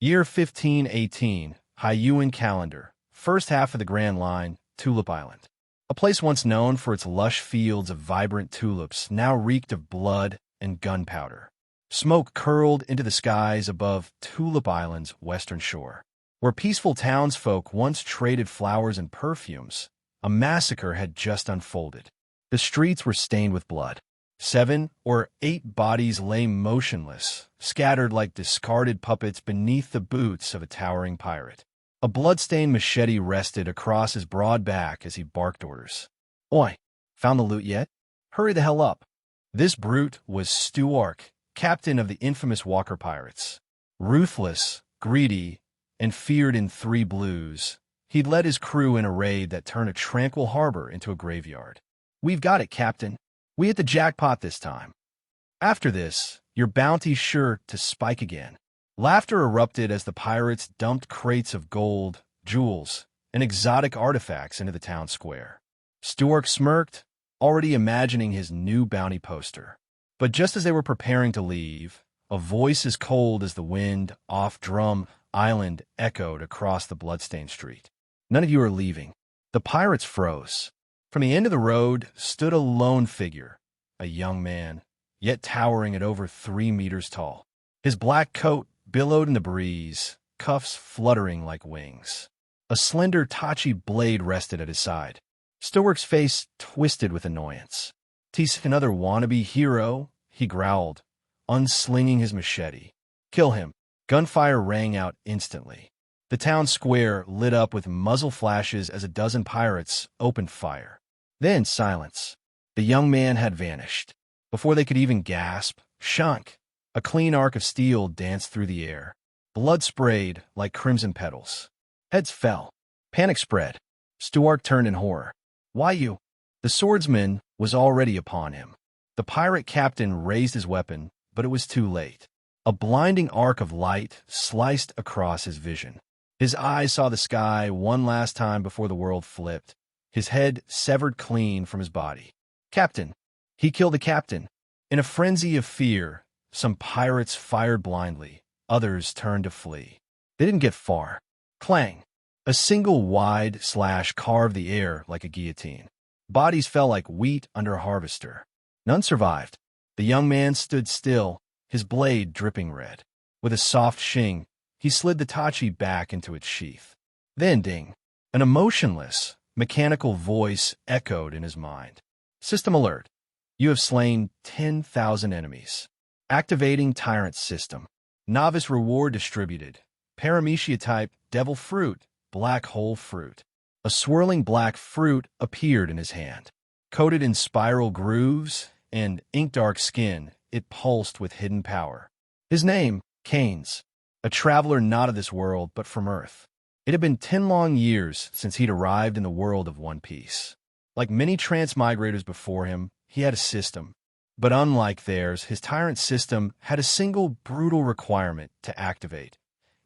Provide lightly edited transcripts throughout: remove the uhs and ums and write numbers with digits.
Year 1518, Hyuan calendar. First half of the Grand Line, Tulip Island. A place once known for its lush fields of vibrant tulips now reeked of blood and gunpowder. Smoke curled into the skies above Tulip Island's western shore. Where peaceful townsfolk once traded flowers and perfumes, a massacre had just unfolded. The streets were stained with blood. 7 or 8 bodies lay motionless, scattered like discarded puppets beneath the boots of a towering pirate. A blood-stained machete rested across his broad back as he barked orders. "Oi, found the loot yet? Hurry the hell up." This brute was Stuark, captain of the infamous Walker Pirates. Ruthless, greedy, and feared in 3 blues, he'd led his crew in a raid that turned a tranquil harbor into a graveyard. "We've got it, Captain. We hit the jackpot this time. After this, your bounty's sure to spike again." Laughter erupted as the pirates dumped crates of gold, jewels, and exotic artifacts into the town square. Stuart smirked, already imagining his new bounty poster. But just as they were preparing to leave, a voice as cold as the wind off Drum Island echoed across the bloodstained street. "None of you are leaving." The pirates froze. From the end of the road stood a lone figure, a young man, yet towering at over 3 meters tall. His black coat billowed in the breeze, cuffs fluttering like wings. A slender Tachi blade rested at his side. Stuart's face twisted with annoyance. "Tis another wannabe hero," he growled, unslinging his machete. "Kill him." Gunfire rang out instantly. The town square lit up with muzzle flashes as a dozen pirates opened fire. Then silence. The young man had vanished. Before they could even gasp, shunk. A clean arc of steel danced through the air. Blood sprayed like crimson petals. Heads fell. Panic spread. Stuart turned in horror. "Why you?" The swordsman was already upon him. The pirate captain raised his weapon, but it was too late. A blinding arc of light sliced across his vision. His eyes saw the sky one last time before the world flipped, his head severed clean from his body. "Captain!" He killed the captain. In a frenzy of fear, some pirates fired blindly, others turned to flee. They didn't get far. Clang! A single wide slash carved the air like a guillotine. Bodies fell like wheat under a harvester. None survived. The young man stood still, his blade dripping red. With a soft shing, he slid the Tachi back into its sheath. Then ding! An emotionless, mechanical voice echoed in his mind. "System alert. You have slain 10,000 enemies. Activating Tyrant System. Novice reward distributed. Paramecia type, devil fruit, black hole fruit." A swirling black fruit appeared in his hand. Coated in spiral grooves and ink-dark skin, it pulsed with hidden power. His name, Keyenes, a traveler not of this world but from Earth. It had been 10 long years since he'd arrived in the world of One Piece. Like many transmigrators before him, he had a system. But unlike theirs, his Tyrant System had a single brutal requirement to activate.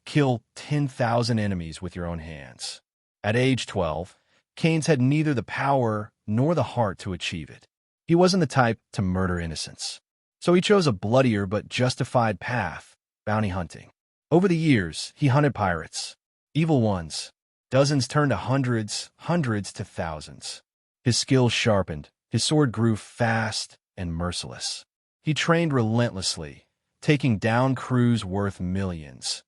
Kill 10,000 enemies with your own hands. At age 12, Keyenes had neither the power nor the heart to achieve it. He wasn't the type to murder innocents. So he chose a bloodier but justified path, bounty hunting. Over the years, he hunted pirates. Evil ones. Dozens turned to hundreds, hundreds to thousands. His skills sharpened. His sword grew fast and merciless. He trained relentlessly, taking down crews worth millions.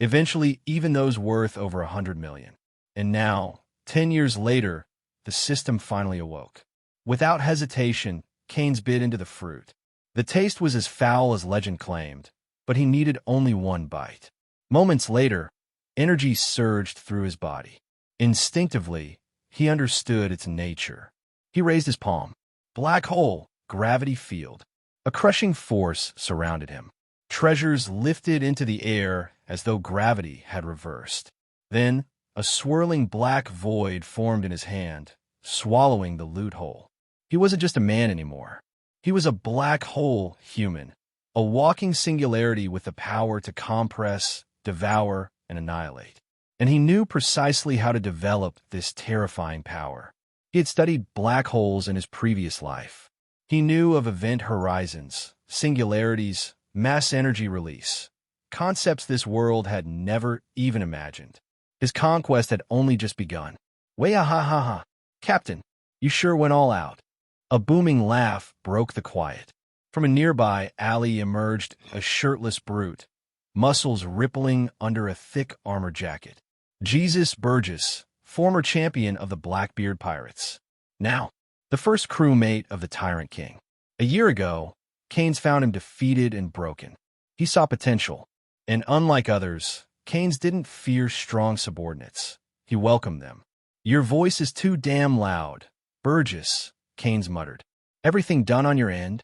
Eventually, even those worth over 100 million. And now, 10 years later, the system finally awoke. Without hesitation, Keyenes bit into the fruit. The taste was as foul as legend claimed, but he needed only one bite. Moments later, energy surged through his body. Instinctively, he understood its nature. He raised his palm. Black hole, gravity field. A crushing force surrounded him. Treasures lifted into the air as though gravity had reversed. Then, a swirling black void formed in his hand, swallowing the loot hole. He wasn't just a man anymore. He was a black hole human, a walking singularity with the power to compress, devour, and annihilate. And he knew precisely how to develop this terrifying power. He had studied black holes in his previous life. He knew of event horizons, singularities, mass energy release. concepts this world had never even imagined. His conquest had only just begun. Way-ah-ha-ha-ha. Captain, you sure went all out. A booming laugh broke the quiet. From a nearby alley emerged a shirtless brute, muscles rippling under a thick armor jacket. Jesus Burgess, former champion of the Blackbeard Pirates. Now, the first crewmate of the Tyrant King. A year ago, Keyenes found him defeated and broken. He saw potential, and unlike others, Keyenes didn't fear strong subordinates. He welcomed them. Your voice is too damn loud, Burgess, Keyenes muttered. Everything done on your end?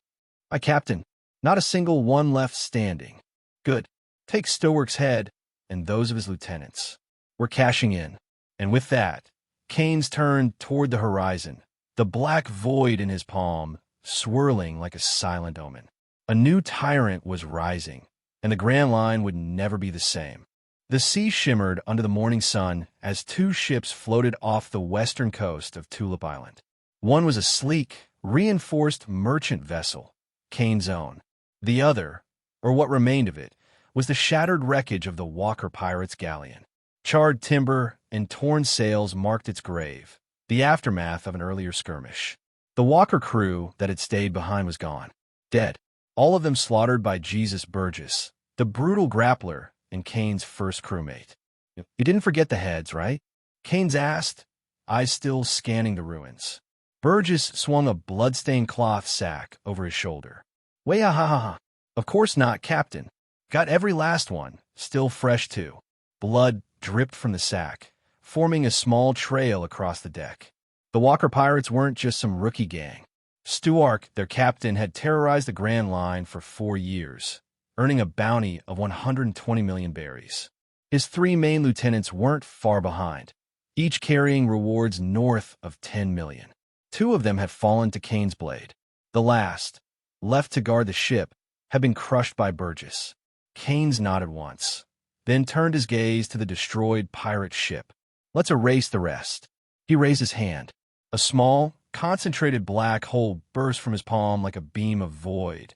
My captain, not a single one left standing. Good. Take Stowark's head and those of his lieutenants. We're cashing in. And with that, Keyenes turned toward the horizon, the black void in his palm, swirling like a silent omen. A new tyrant was rising, and the Grand Line would never be the same. The sea shimmered under the morning sun as two ships floated off the western coast of Tulip Island. One was a sleek, reinforced merchant vessel, Keyenes' own. The other, or what remained of it, was the shattered wreckage of the Walker pirates' galleon. Charred timber and torn sails marked its grave, the aftermath of an earlier skirmish. The Walker crew that had stayed behind was gone, dead, all of them slaughtered by Jesus Burgess, the brutal grappler and Keyenes' first crewmate. You didn't forget the heads, right? Keyenes asked, eyes still scanning the ruins. Burgess swung a blood-stained cloth sack over his shoulder. Way-ah-ha-ha-ha. Of course not, Captain. Got every last one, still fresh too. Blood dripped from the sack, forming a small trail across the deck. The Walker pirates weren't just some rookie gang. Stowark, their captain, had terrorized the Grand Line for 4 years, earning a bounty of 120 million berries. His 3 main lieutenants weren't far behind, each carrying rewards north of 10 million. 2 of them had fallen to Keyenes' blade. The last, left to guard the ship, had been crushed by Burgess. Keyenes nodded once, then turned his gaze to the destroyed pirate ship. Let's erase the rest. He raised his hand. A small, concentrated black hole burst from his palm like a beam of void,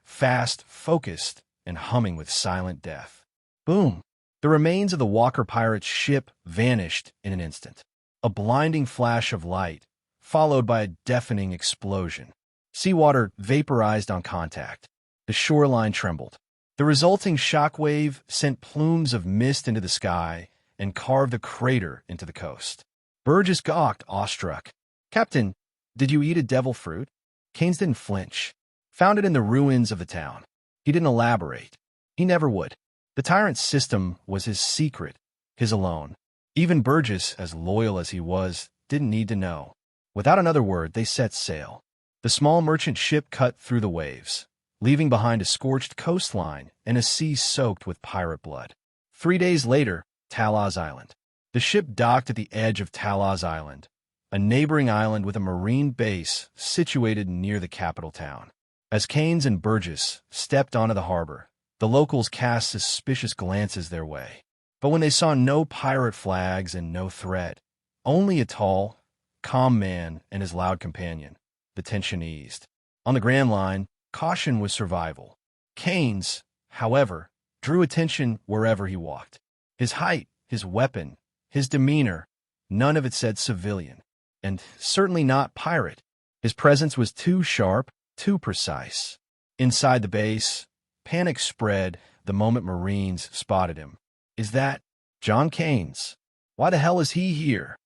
fast, focused, and humming with silent death. Boom! The remains of the Walker pirate's ship vanished in an instant. A blinding flash of light, followed by a deafening explosion. Seawater vaporized on contact. The shoreline trembled. The resulting shockwave sent plumes of mist into the sky and carved a crater into the coast. Burgess gawked, awestruck. Captain, did you eat a devil fruit? Keyenes didn't flinch. Found it in the ruins of the town. He didn't elaborate. He never would. The Tyrant System was his secret, his alone. Even Burgess, as loyal as he was, didn't need to know. Without another word, they set sail. The small merchant ship cut through the waves, leaving behind a scorched coastline and a sea soaked with pirate blood. 3 days later, Talas Island. The ship docked at the edge of Talas Island, a neighboring island with a marine base situated near the capital town. As Keyenes and Burgess stepped onto the harbor, the locals cast suspicious glances their way. But when they saw no pirate flags and no threat, only a tall, calm man and his loud companion, the tension eased. On the Grand Line, caution was survival. Keyenes, however, drew attention wherever he walked. His height, his weapon, his demeanor, none of it said civilian, and certainly not pirate. His presence was too sharp, too precise. Inside the base, panic spread the moment Marines spotted him. Is that John Keyenes? Why the hell is he here?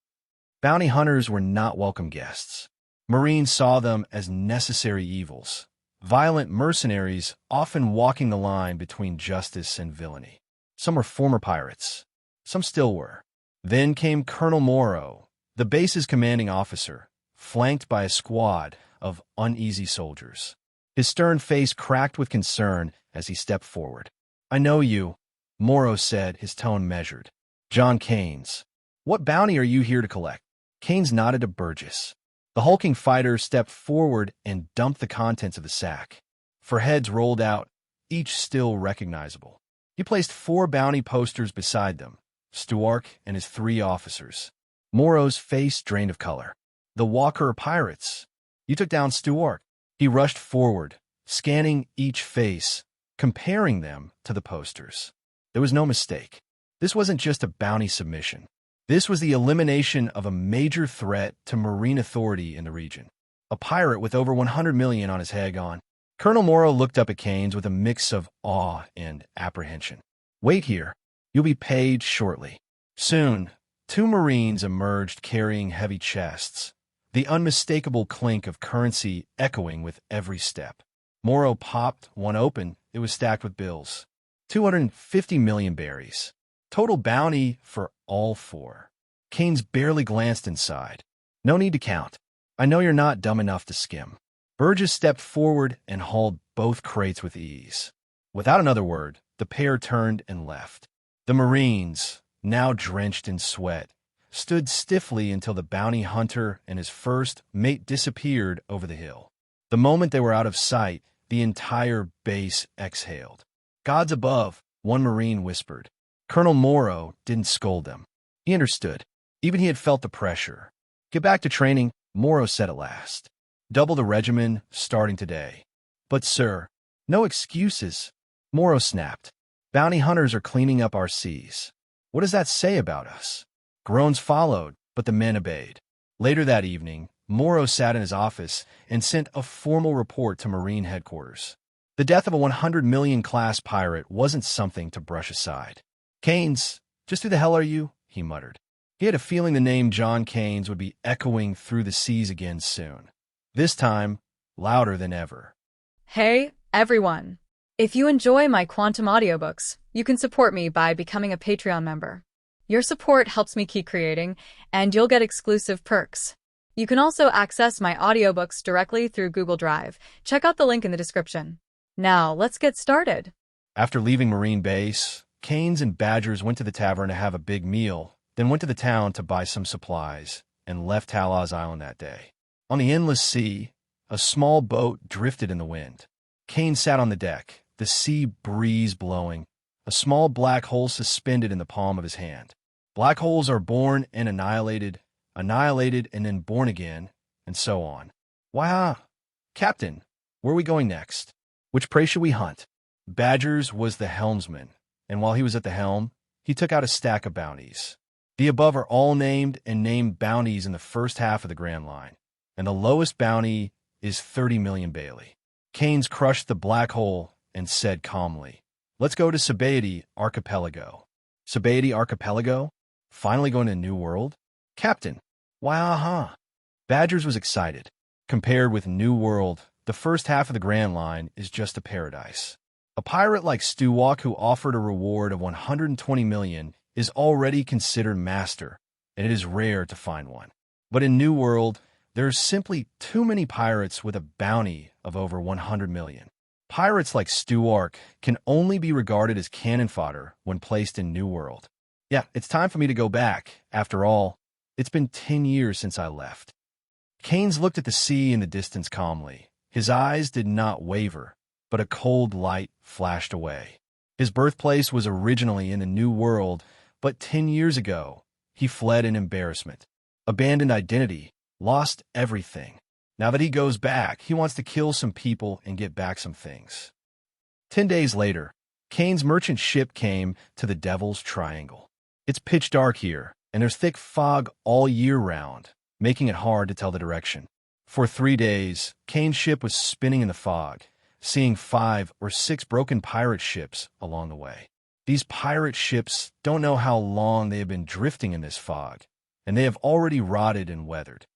Bounty hunters were not welcome guests. Marines saw them as necessary evils, violent mercenaries often walking the line between justice and villainy. Some were former pirates. Some still were. Then came Colonel Morrow, the base's commanding officer, flanked by a squad of uneasy soldiers. His stern face cracked with concern as he stepped forward. I know you, Morrow said, his tone measured. John Keyenes. What bounty are you here to collect? Keyenes nodded to Burgess. The hulking fighter stepped forward and dumped the contents of the sack. 4 heads rolled out, each still recognizable. He placed 4 bounty posters beside them, Stowark and his 3 officers. Morrow's face drained of color. The Walker pirates. You took down Stowark. He rushed forward, scanning each face, comparing them to the posters. There was no mistake. This wasn't just a bounty submission. This was the elimination of a major threat to marine authority in the region. A pirate with over 100 million on his head gone. Colonel Morrow looked up at Keyenes with a mix of awe and apprehension. Wait here. You'll be paid shortly. Soon, two Marines emerged carrying heavy chests, the unmistakable clink of currency echoing with every step. Morrow popped one open. It was stacked with bills. 250 million berries. Total bounty for all four. Keyenes barely glanced inside. No need to count. I know you're not dumb enough to skim. Burgess stepped forward and hauled both crates with ease. Without another word, the pair turned and left. The Marines, now drenched in sweat, stood stiffly until the bounty hunter and his first mate disappeared over the hill. The moment they were out of sight, the entire base exhaled. Gods above, one Marine whispered. Colonel Morrow didn't scold them. He understood. Even he had felt the pressure. Get back to training, Morrow said at last. Double the regimen, starting today. But, sir, no excuses, Morrow snapped. Bounty hunters are cleaning up our seas. What does that say about us? Groans followed, but the men obeyed. Later that evening, Morrow sat in his office and sent a formal report to Marine headquarters. The death of a 100 million class pirate wasn't something to brush aside. Keyenes, just who the hell are you? He muttered. He had a feeling the name John Keyenes would be echoing through the seas again soon. This time, louder than ever. Hey, everyone. If you enjoy my quantum audiobooks, you can support me by becoming a Patreon member. Your support helps me keep creating, and you'll get exclusive perks. You can also access my audiobooks directly through Google Drive. Check out the link in the description. Now, let's get started. After leaving Marine Base, Keyenes and Badgers went to the tavern to have a big meal, then went to the town to buy some supplies, and left Talaz Island that day. On the endless sea, a small boat drifted in the wind. Keyenes sat on the deck, the sea breeze blowing, a small black hole suspended in the palm of his hand. Black holes are born and annihilated and then born again, and so on. Why, Captain, where are we going next? Which prey should we hunt? Badgers was the helmsman, and while he was at the helm, he took out a stack of bounties. The above are all named bounties in the first half of the Grand Line, and the lowest bounty is 30 million Bailey. Keyenes crushed the black hole and said calmly, Let's go to Sabaody Archipelago. Sabaody Archipelago? Finally going to a new world? Captain, why Badgers was excited. Compared with New World, the first half of the Grand Line is just a paradise. A pirate like Stewalk who offered a reward of 120 million is already considered master, and it is rare to find one. But in New World, there are simply too many pirates with a bounty of over 100 million. Pirates like Stewalk can only be regarded as cannon fodder when placed in New World. Yeah, it's time for me to go back. After all, it's been 10 years since I left. Keyenes looked at the sea in the distance calmly. His eyes did not waver, but a cold light flashed away. His birthplace was originally in the New World, but 10 years ago, he fled in embarrassment, abandoned identity, lost everything. Now that he goes back, he wants to kill some people and get back some things. 10 days later, Keyenes' merchant ship came to the Devil's Triangle. It's pitch dark here, and there's thick fog all year round, making it hard to tell the direction. For 3 days, Keyenes' ship was spinning in the fog, seeing 5 or 6 broken pirate ships along the way. These pirate ships don't know how long they have been drifting in this fog, and they have already rotted and weathered.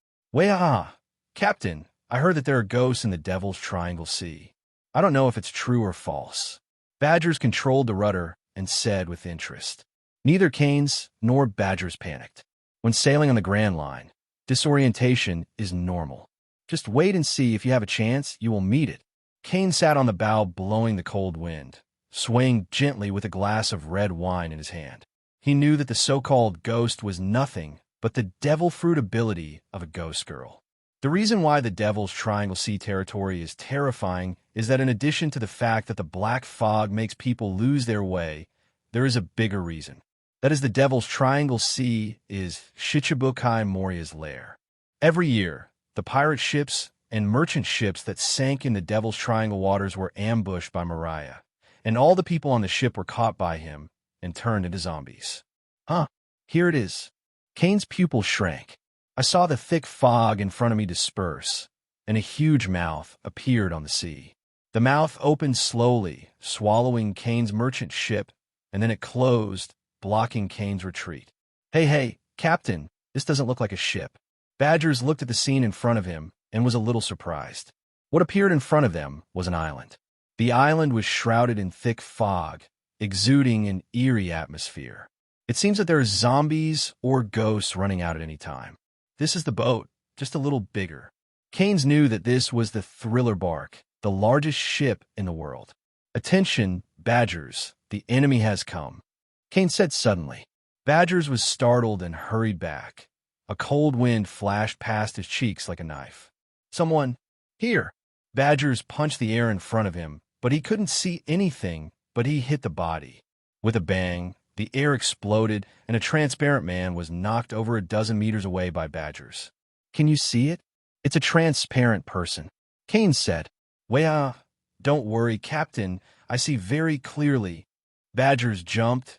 Captain, I heard that there are ghosts in the Devil's Triangle Sea. I don't know if it's true or false. Badgers controlled the rudder and said with interest. Neither Keyenes nor Badgers panicked. When sailing on the Grand Line, disorientation is normal. Just wait and see. If you have a chance, you will meet it. Keyenes sat on the bow blowing the cold wind, swaying gently with a glass of red wine in his hand. He knew that the so-called ghost was nothing but the devil fruit ability of a ghost girl. The reason why the Devil's Triangle Sea territory is terrifying is that in addition to the fact that the black fog makes people lose their way, there is a bigger reason. That is, the Devil's Triangle Sea is Shichibukai Moria's lair. Every year, the pirate ships and merchant ships that sank in the Devil's Triangle waters were ambushed by Moria, and all the people on the ship were caught by him and turned into zombies. Huh, here it is. Kane's pupils shrank. I saw the thick fog in front of me disperse, and a huge mouth appeared on the sea. The mouth opened slowly, swallowing Kane's merchant ship, and then it closed, blocking Kane's retreat. Hey, Captain, this doesn't look like a ship. Badgers looked at the scene in front of him and was a little surprised. What appeared in front of them was an island. The island was shrouded in thick fog, exuding an eerie atmosphere. It seems that there are zombies or ghosts running out at any time. This is the boat, just a little bigger. Keyenes knew that this was the Thriller Bark, the largest ship in the world. Attention, Badgers, the enemy has come, Keyenes said suddenly. Badgers was startled and hurried back. A cold wind flashed past his cheeks like a knife. Someone, here! Badgers punched the air in front of him, but he couldn't see anything, but he hit the body. With a bang, the air exploded, and a transparent man was knocked over a dozen meters away by Badgers. Can you see it? It's a transparent person, Keyenes said. Well, don't worry, Captain. I see very clearly. Badgers jumped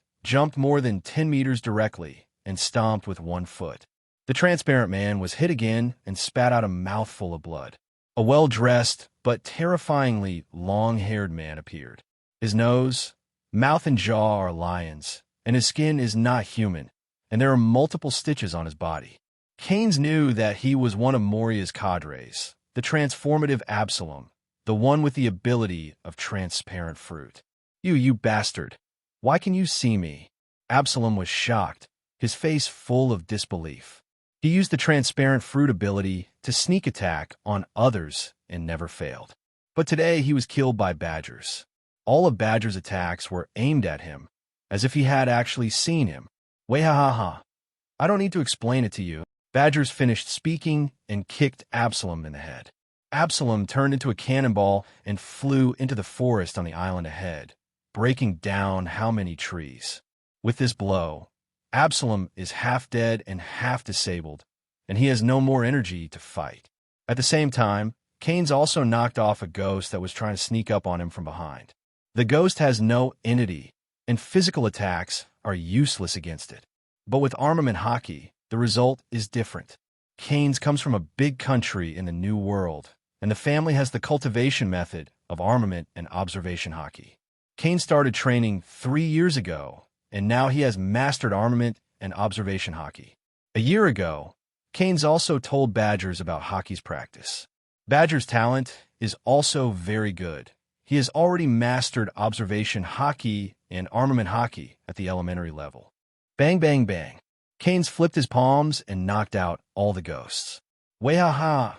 more than 10 meters directly, and stomped with one foot. The transparent man was hit again and spat out a mouthful of blood. A well-dressed but terrifyingly long-haired man appeared. His nose, mouth, and jaw are lions, and his skin is not human, and there are multiple stitches on his body. Keyenes knew that he was one of Moria's cadres, the transformative Absalom, the one with the ability of transparent fruit. You bastard! Why can you see me? Absalom was shocked, his face full of disbelief. He used the transparent fruit ability to sneak attack on others and never failed. But today he was killed by Badgers. All of Badger's attacks were aimed at him, as if he had actually seen him. Wahahaha. I don't need to explain it to you. Badgers finished speaking and kicked Absalom in the head. Absalom turned into a cannonball and flew into the forest on the island ahead, breaking down how many trees. With this blow, Absalom is half dead and half disabled, and he has no more energy to fight. At the same time, Keyenes also knocked off a ghost that was trying to sneak up on him from behind. The ghost has no entity, and physical attacks are useless against it. But with armament hockey, the result is different. Keyenes comes from a big country in the New World, and the family has the cultivation method of armament and observation hockey. Keyenes started training 3 years ago, and now he has mastered armament and observation hockey. A year ago, Keyenes also told Badgers about hockey's practice. Badger's talent is also very good. He has already mastered observation hockey and armament hockey at the elementary level. Bang, bang, bang. Keyenes flipped his palms and knocked out all the ghosts. Wahaha!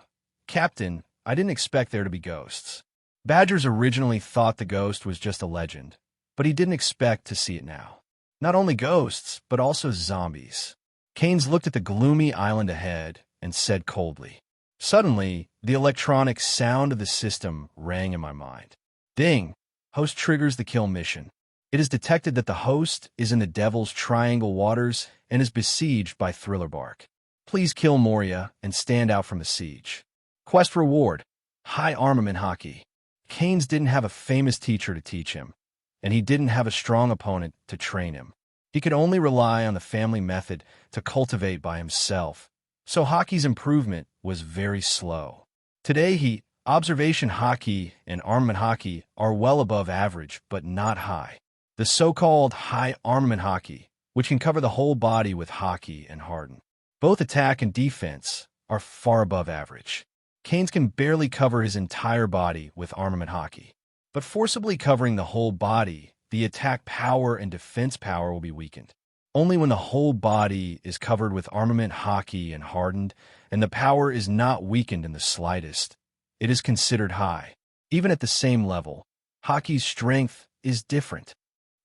Captain, I didn't expect there to be ghosts. Badgers originally thought the ghost was just a legend, but he didn't expect to see it now. Not only ghosts, but also zombies. Keyenes looked at the gloomy island ahead and said coldly. Suddenly, the electronic sound of the system rang in my mind. Ding! Host triggers the kill mission. It is detected that the host is in the Devil's Triangle waters and is besieged by Thriller Bark. Please kill Moria and stand out from the siege. Quest reward: high armament hockey. Keyenes didn't have a famous teacher to teach him, and he didn't have a strong opponent to train him. He could only rely on the family method to cultivate by himself, so hockey's improvement was very slow. Today, observation hockey and armament hockey are well above average, but not high. The so-called high armament hockey, which can cover the whole body with hockey and harden. Both attack and defense are far above average. Keyenes can barely cover his entire body with armament hockey, but forcibly covering the whole body, the attack power and defense power will be weakened. Only when the whole body is covered with armament hockey and hardened, and the power is not weakened in the slightest, it is considered high. Even at the same level, hockey's strength is different.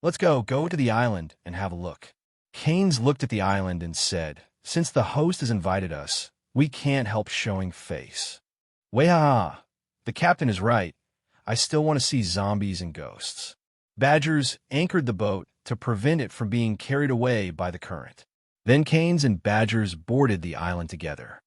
Let's go to the island and have a look. Keyenes looked at the island and said, since the host has invited us, we can't help showing face. Wahaha! The captain is right. I still want to see zombies and ghosts. Badgers anchored the boat to prevent it from being carried away by the current. Then Keyenes and Badgers boarded the island together.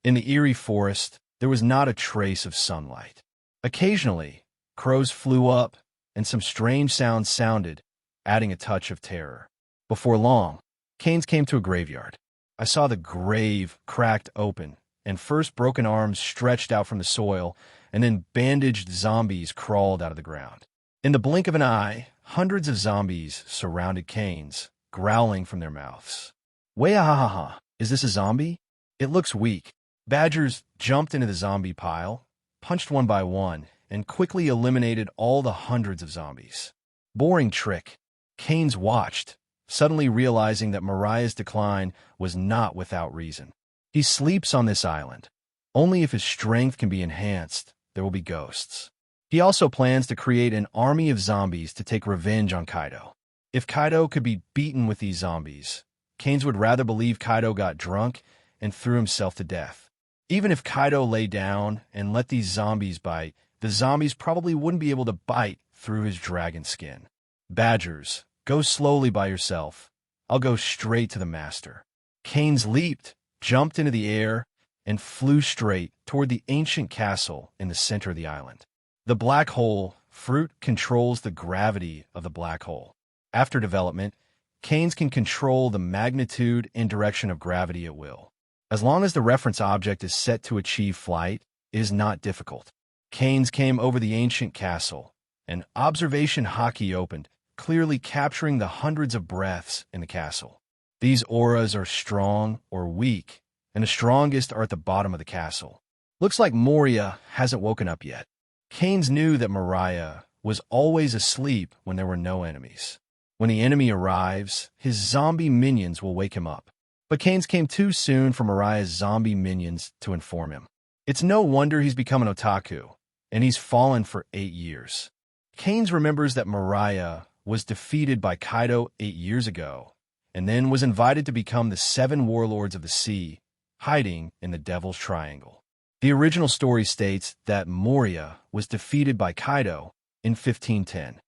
In the eerie forest, there was not a trace of sunlight. Occasionally, crows flew up and some strange sounds sounded, adding a touch of terror. Before long, Keyenes came to a graveyard. I saw the grave cracked open, and first broken arms stretched out from the soil, and then bandaged zombies crawled out of the ground. In the blink of an eye, hundreds of zombies surrounded Keyenes, growling from their mouths. Wahahaha, is this a zombie? It looks weak. Badgers jumped into the zombie pile, punched one by one, and quickly eliminated all the hundreds of zombies. Boring trick. Keyenes watched, suddenly realizing that Mariah's decline was not without reason. He sleeps on this island. Only if his strength can be enhanced, there will be ghosts. He also plans to create an army of zombies to take revenge on Kaido. If Kaido could be beaten with these zombies, Keyenes would rather believe Kaido got drunk and threw himself to death. Even if Kaido lay down and let these zombies bite, the zombies probably wouldn't be able to bite through his dragon skin. Badgers, go slowly by yourself. I'll go straight to the master. Keyenes leaped, jumped into the air, and flew straight toward the ancient castle in the center of the island. The black hole fruit controls the gravity of the black hole. After development, Keyenes can control the magnitude and direction of gravity at will. As long as the reference object is set to achieve flight, it is not difficult. Keyenes came over the ancient castle, and observation haki opened, clearly capturing the hundreds of breaths in the castle. These auras are strong or weak, and the strongest are at the bottom of the castle. Looks like Moria hasn't woken up yet. Keyenes knew that Mariah was always asleep when there were no enemies. When the enemy arrives, his zombie minions will wake him up. But Keyenes came too soon for Mariah's zombie minions to inform him. It's no wonder he's become an otaku, and he's fallen for 8 years. Keyenes remembers that Mariah was defeated by Kaido 8 years ago, and then was invited to become the 7 warlords of the sea, hiding in the Devil's Triangle. The original story states that Moria was defeated by Kaido in 1510.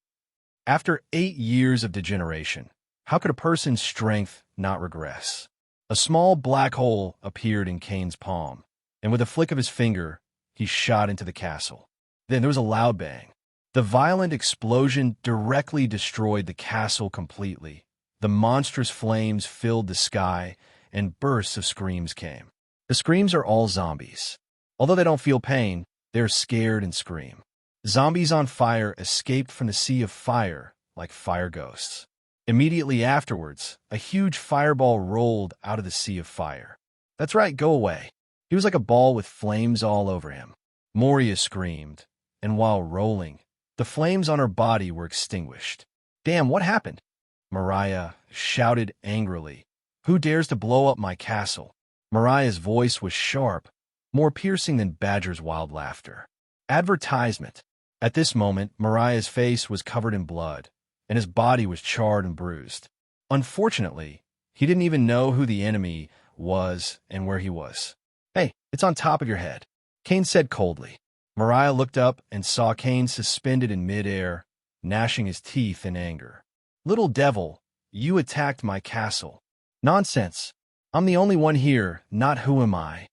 After 8 years of degeneration, how could a person's strength not regress? A small black hole appeared in Keyenes' palm, and with a flick of his finger, he shot into the castle. Then there was a loud bang. The violent explosion directly destroyed the castle completely. The monstrous flames filled the sky, and bursts of screams came. The screams are all zombies. Although they don't feel pain, they're scared and scream. Zombies on fire escaped from the sea of fire like fire ghosts. Immediately afterwards, a huge fireball rolled out of the sea of fire. That's right, go away. He was like a ball with flames all over him. Moria screamed, and while rolling, the flames on her body were extinguished. Damn, what happened? Mariah shouted angrily. Who dares to blow up my castle? Mariah's voice was sharp, more piercing than Badger's wild laughter. Advertisement. At this moment, Mariah's face was covered in blood, and his body was charred and bruised. Unfortunately, he didn't even know who the enemy was and where he was. Hey, it's on top of your head, Keyenes said coldly. Mariah looked up and saw Keyenes suspended in midair, gnashing his teeth in anger. Little devil, you attacked my castle. Nonsense. I'm the only one here, not who am I?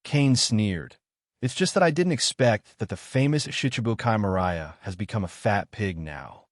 Keyenes sneered. It's just that I didn't expect that the famous Shichibukai Mariah has become a fat pig now.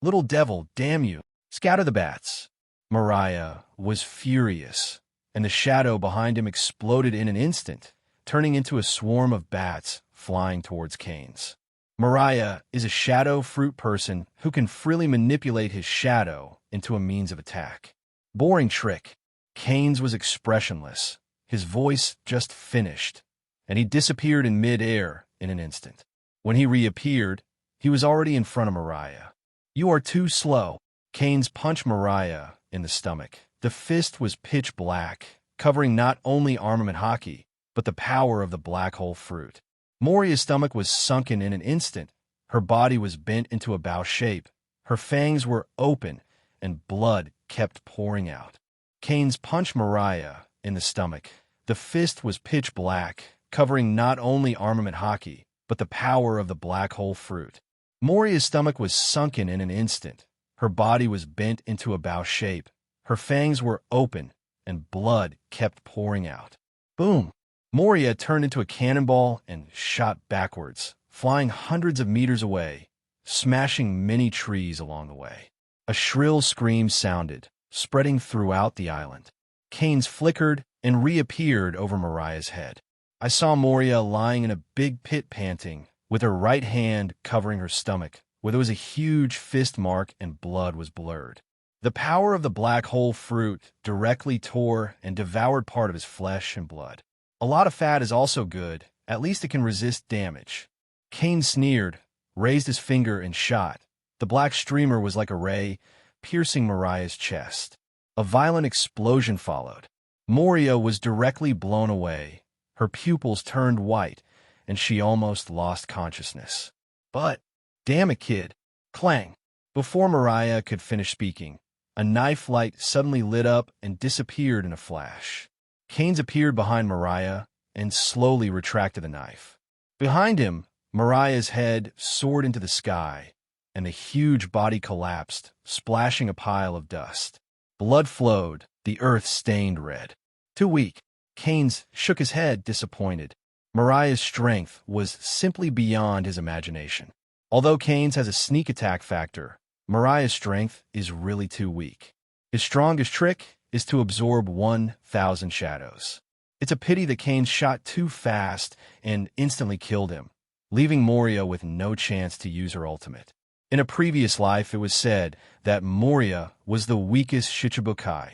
Little devil, damn you. Scatter the bats. Mariah was furious, and the shadow behind him exploded in an instant, turning into a swarm of bats flying towards Keyenes. Mariah is a shadow fruit person who can freely manipulate his shadow into a means of attack. Boring trick. Keyenes was expressionless. His voice just finished, and he disappeared in mid-air in an instant. When he reappeared, he was already in front of Mariah. You are too slow. Keyenes punched Mariah in the stomach. The fist was pitch black, covering not only armament haki, but the power of the black hole fruit. Moria's stomach was sunken in an instant. Her body was bent into a bow shape. Her fangs were open, and blood kept pouring out. Keyenes punched Mariah in the stomach. The fist was pitch black, covering not only armament haki, but the power of the black hole fruit. Moria's stomach was sunken in an instant. Her body was bent into a bow shape. Her fangs were open, and blood kept pouring out. Boom! Moria turned into a cannonball and shot backwards, flying hundreds of meters away, smashing many trees along the way. A shrill scream sounded, spreading throughout the island. Keyenes flickered and reappeared over Mariah's head. I saw Moria lying in a big pit panting, with her right hand covering her stomach, where there was a huge fist mark and blood was blurred. The power of the black hole fruit directly tore and devoured part of his flesh and blood. A lot of fat is also good, at least it can resist damage. Keyenes sneered, raised his finger and shot. The black streamer was like a ray, piercing Mariah's chest. A violent explosion followed. Moria was directly blown away. Her pupils turned white, and she almost lost consciousness. But, damn it, kid. Clang. Before Mariah could finish speaking, a knife light suddenly lit up and disappeared in a flash. Keyenes appeared behind Mariah and slowly retracted the knife. Behind him, Mariah's head soared into the sky, and the huge body collapsed, splashing a pile of dust. Blood flowed, the earth stained red. Too weak. Keyenes shook his head, disappointed. Mariah's strength was simply beyond his imagination. Although Keyenes has a sneak attack factor, Mariah's strength is really too weak. His strongest trick is to absorb 1,000 shadows. It's a pity that Keyenes shot too fast and instantly killed him, leaving Moria with no chance to use her ultimate. In a previous life, it was said that Moria was the weakest Shichibukai,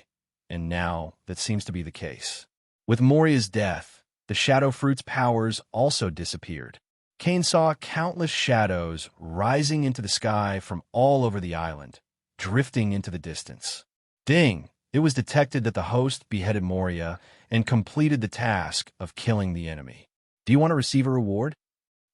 and now that seems to be the case. With Moria's death, the Shadow Fruit's powers also disappeared. Keyenes saw countless shadows rising into the sky from all over the island, drifting into the distance. Ding! It was detected that the host beheaded Moria and completed the task of killing the enemy. Do you want to receive a reward?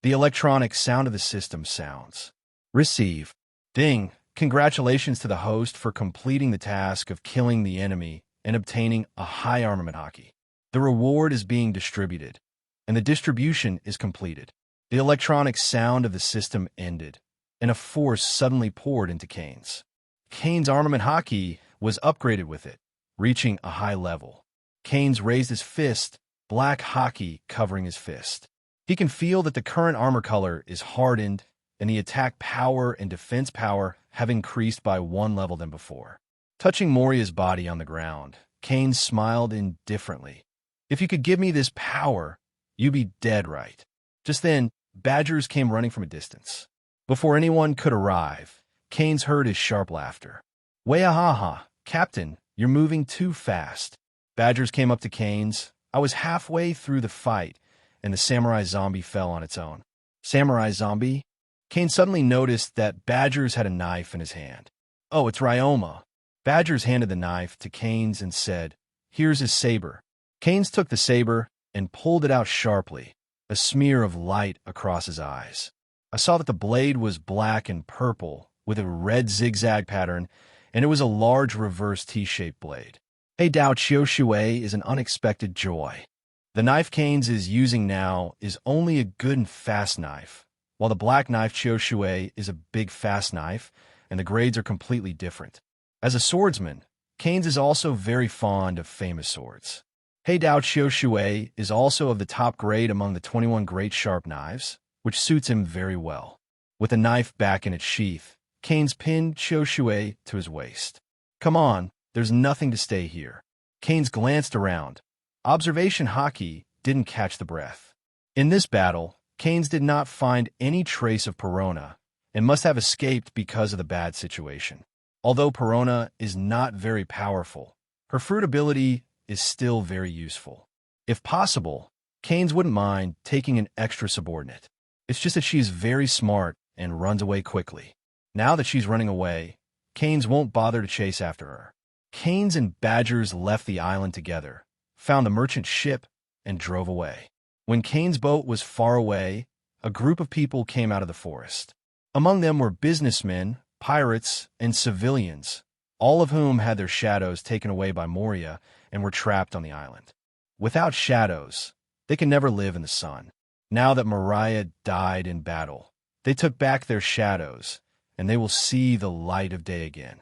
The electronic sound of the system sounds. Receive. Ding! Congratulations to the host for completing the task of killing the enemy and obtaining a high armament hockey. The reward is being distributed, and the distribution is completed. The electronic sound of the system ended, and a force suddenly poured into Keyenes. Keyenes' armament hockey was upgraded with it, reaching a high level. Keyenes raised his fist, black hockey covering his fist. He can feel that the current armor color is hardened, and the attack power and defense power have increased by one level than before. Touching Moria's body on the ground, Keyenes smiled indifferently. If you could give me this power, you'd be dead right. Just then, badgers came running from a distance. Before anyone could arrive, Keyenes heard his sharp laughter. Wayahaha, Captain, you're moving too fast. Badgers came up to Keyenes. I was halfway through the fight, and the samurai zombie fell on its own. Samurai zombie? Keyenes suddenly noticed that Badgers had a knife in his hand. Oh, it's Ryoma. Badgers handed the knife to Keyenes and said, "Here's his saber." Keyenes took the saber and pulled it out sharply, a smear of light across his eyes. I saw that the blade was black and purple with a red zigzag pattern, and it was a large reverse T-shaped blade. Hey Dao Chioshui is an unexpected joy. The knife Keyenes is using now is only a good and fast knife, while the black knife Chioshui is a big fast knife, and the grades are completely different. As a swordsman, Keyenes is also very fond of famous swords. Hey Dao Chioshui is also of the top grade among the 21 great sharp knives, which suits him very well. With the knife back in its sheath, Keyenes pinned Chioshui to his waist. Come on, there's nothing to stay here. Keyenes glanced around. Observation hockey didn't catch the breath. In this battle, Keyenes did not find any trace of Perona and must have escaped because of the bad situation. Although Perona is not very powerful, her fruit ability is still very useful. If possible, Keyenes wouldn't mind taking an extra subordinate. It's just that she's very smart and runs away quickly. Now that she's running away, Keyenes won't bother to chase after her. Keyenes and Badgers left the island together, found the merchant ship, and drove away. When Keyenes' boat was far away, a group of people came out of the forest. Among them were businessmen, pirates, and civilians, all of whom had their shadows taken away by Moria and were trapped on the island. Without shadows, they can never live in the sun. Now that Mariah died in battle, they took back their shadows, and they will see the light of day again.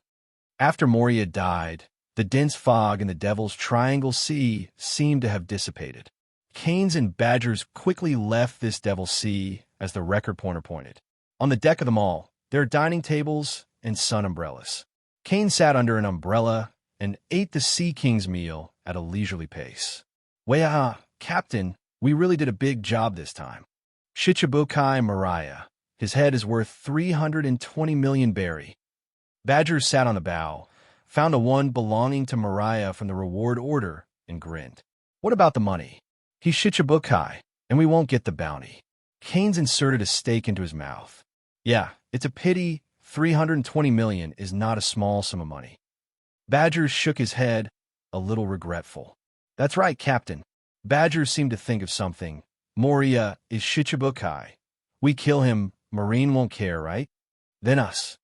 After Moria died, the dense fog in the Devil's Triangle Sea seemed to have dissipated. Keyenes and Badgers quickly left this Devil's Sea as the record pointer pointed. On the deck of them all, There are dining tables and sun umbrellas. Kane sat under an umbrella and ate the Sea King's meal at a leisurely pace. Well, Captain, we really did a big job this time. Shichibukai Mariah. His head is worth 320 million berry. Badger sat on the bow, found a one belonging to Mariah from the reward order, and grinned. What about the money? He's Shichibukai, and we won't get the bounty. Keynes inserted a steak into his mouth. Yeah, it's a pity 320 million is not a small sum of money. Badger shook his head, a little regretful. That's right, Captain. Badger seemed to think of something. Moria is Shichibukai. We kill him, Marine won't care, right? Then us.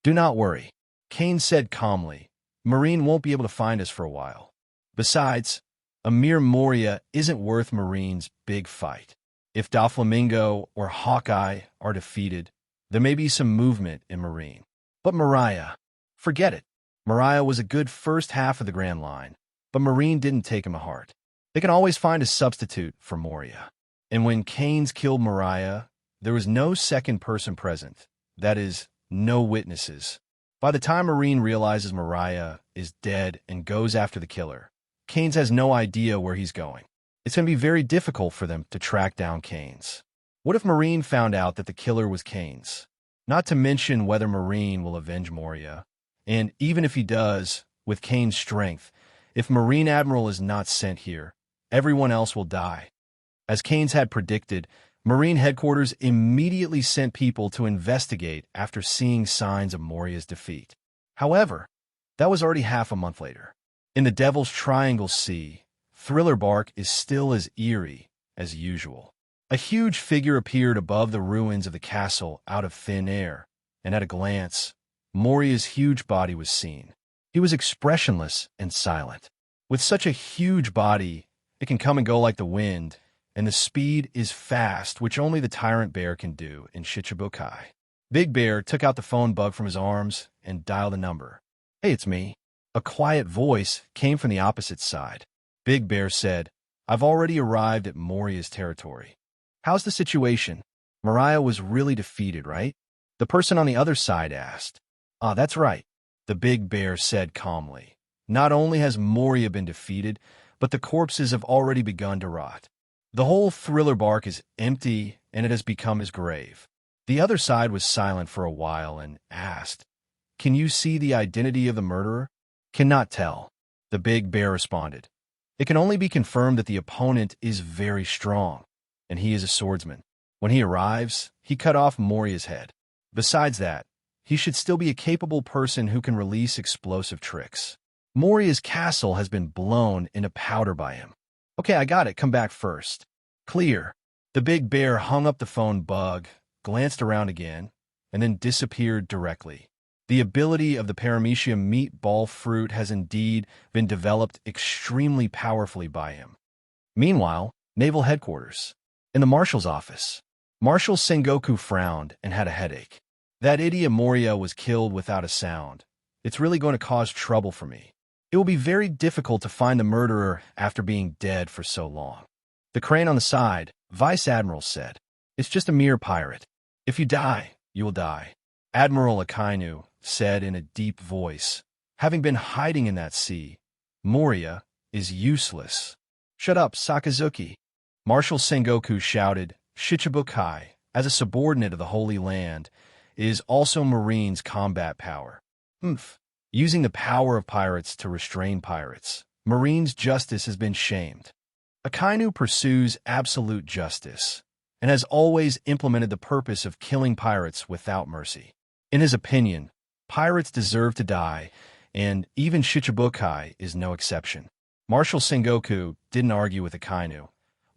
Do not worry, Kane said calmly. Marine won't be able to find us for a while. Besides, a mere Moria isn't worth Marine's big fight. If Doflamingo or Hawkeye are defeated, there may be some movement in Marine. But Mariah, forget it. Mariah was a good first half of the Grand Line, but Marine didn't take him to heart. They can always find a substitute for Moria. And when Keynes killed Mariah, there was no second person present. That is, no witnesses. By the time Marine realizes Mariah is dead and goes after the killer, Keynes has no idea where he's going. It's going to be very difficult for them to track down Keynes. What if Marine found out that the killer was Keynes? Not to mention whether Marine will avenge Moria. And even if he does, with Keynes' strength, if Marine Admiral is not sent here, everyone else will die. As Keynes had predicted, Marine headquarters immediately sent people to investigate after seeing signs of Moria's defeat. However, that was already half a month later. In the Devil's Triangle Sea, Thriller Bark is still as eerie as usual. A huge figure appeared above the ruins of the castle out of thin air, and at a glance, Moria's huge body was seen. He was expressionless and silent. With such a huge body, it can come and go like the wind, and the speed is fast, which only the Tyrant Bear can do in Shichibukai. Big Bear took out the phone bug from his arms and dialed a number. Hey, it's me. A quiet voice came from the opposite side. Big Bear said, I've already arrived at Moria's territory. How's the situation? Mariah was really defeated, right? The person on the other side asked. Ah, that's right, the Big Bear said calmly. Not only has Moria been defeated, but the corpses have already begun to rot. The whole Thriller Bark is empty, and it has become his grave. The other side was silent for a while and asked, Can you see the identity of the murderer? Cannot tell, the Big Bear responded. It can only be confirmed that the opponent is very strong, and he is a swordsman. When he arrives, he cut off Moria's head. Besides that, he should still be a capable person who can release explosive tricks. Moria's castle has been blown into powder by him. Okay, I got it. Come back first. Clear. The Big Bear hung up the phone bug, glanced around again, and then disappeared directly. The ability of the Paramecia meatball fruit has indeed been developed extremely powerfully by him. Meanwhile, Naval Headquarters. In the Marshal's office, Marshal Sengoku frowned and had a headache. That idiot Moria was killed without a sound. It's really going to cause trouble for me. It will be very difficult to find the murderer after being dead for so long. The crane on the side, Vice Admiral said, It's just a mere pirate. If you die, you will die. Admiral Akainu said in a deep voice, Having been hiding in that sea, Moria is useless. Shut up, Sakazuki. Marshal Sengoku shouted, Shichibukai, as a subordinate of the Holy Land, is also Marine's combat power. Using the power of pirates to restrain pirates, Marine's justice has been shamed. Akainu pursues absolute justice, and has always implemented the purpose of killing pirates without mercy. In his opinion, pirates deserve to die, and even Shichibukai is no exception. Marshal Sengoku didn't argue with Akainu,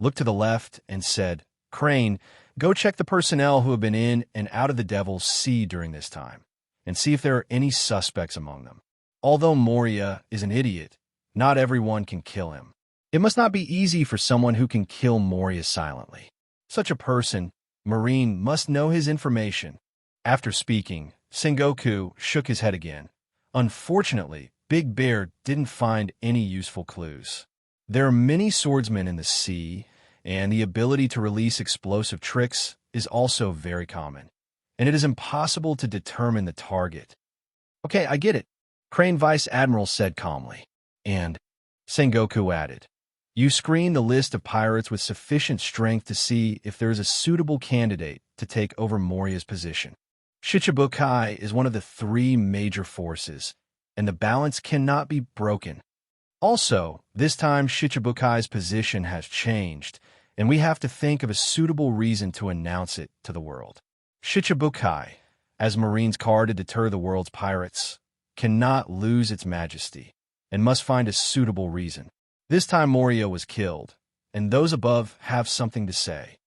looked to the left, and said, Crane, go check the personnel who have been in and out of the Devil's Sea during this time, and see if there are any suspects among them. Although Moria is an idiot, not everyone can kill him. It must not be easy for someone who can kill Moria silently. Such a person, Marine, must know his information. After speaking, Sengoku shook his head again. Unfortunately, Big Bear didn't find any useful clues. There are many swordsmen in the sea, and the ability to release explosive tricks is also very common. and it is impossible to determine the target. Okay, I get it, Crane Vice Admiral said calmly. And Sengoku added, you screen the list of pirates with sufficient strength to see if there is a suitable candidate to take over Moriya's position. Shichibukai is one of the three major forces, and the balance cannot be broken. Also, this time Shichibukai's position has changed, and we have to think of a suitable reason to announce it to the world. Shichibukai, as Marine's car to deter the world's pirates, cannot lose its majesty, and must find a suitable reason. This time Moriya was killed, and those above have something to say.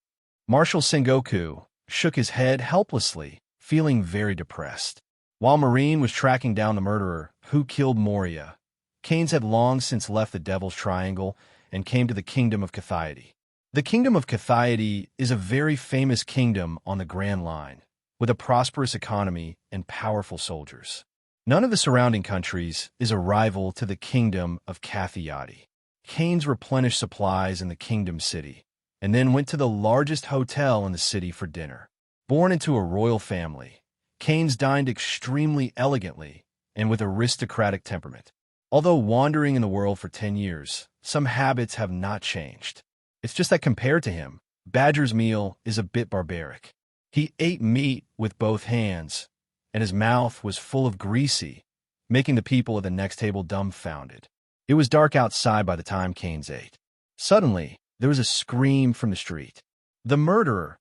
Marshal Sengoku shook his head helplessly, feeling very depressed. While Marine was tracking down the murderer who killed Moriya, Keyenes had long since left the Devil's Triangle and came to the Kingdom of Keyenes. The Kingdom of Keyenes is a very famous kingdom on the Grand Line, with a prosperous economy and powerful soldiers. None of the surrounding countries is a rival to the Kingdom of Keyenes. Keyenes replenished supplies in the Kingdom City, and then went to the largest hotel in the city for dinner. Born into a royal family, Keyenes dined extremely elegantly and with aristocratic temperament. Although wandering in the world for 10 years, some habits have not changed. It's just that compared to him, Badger's meal is a bit barbaric. He ate meat with both hands, and his mouth was full of greasy, making the people at the next table dumbfounded. It was dark outside by the time Keyenes ate. Suddenly, there was a scream from the street. The murderer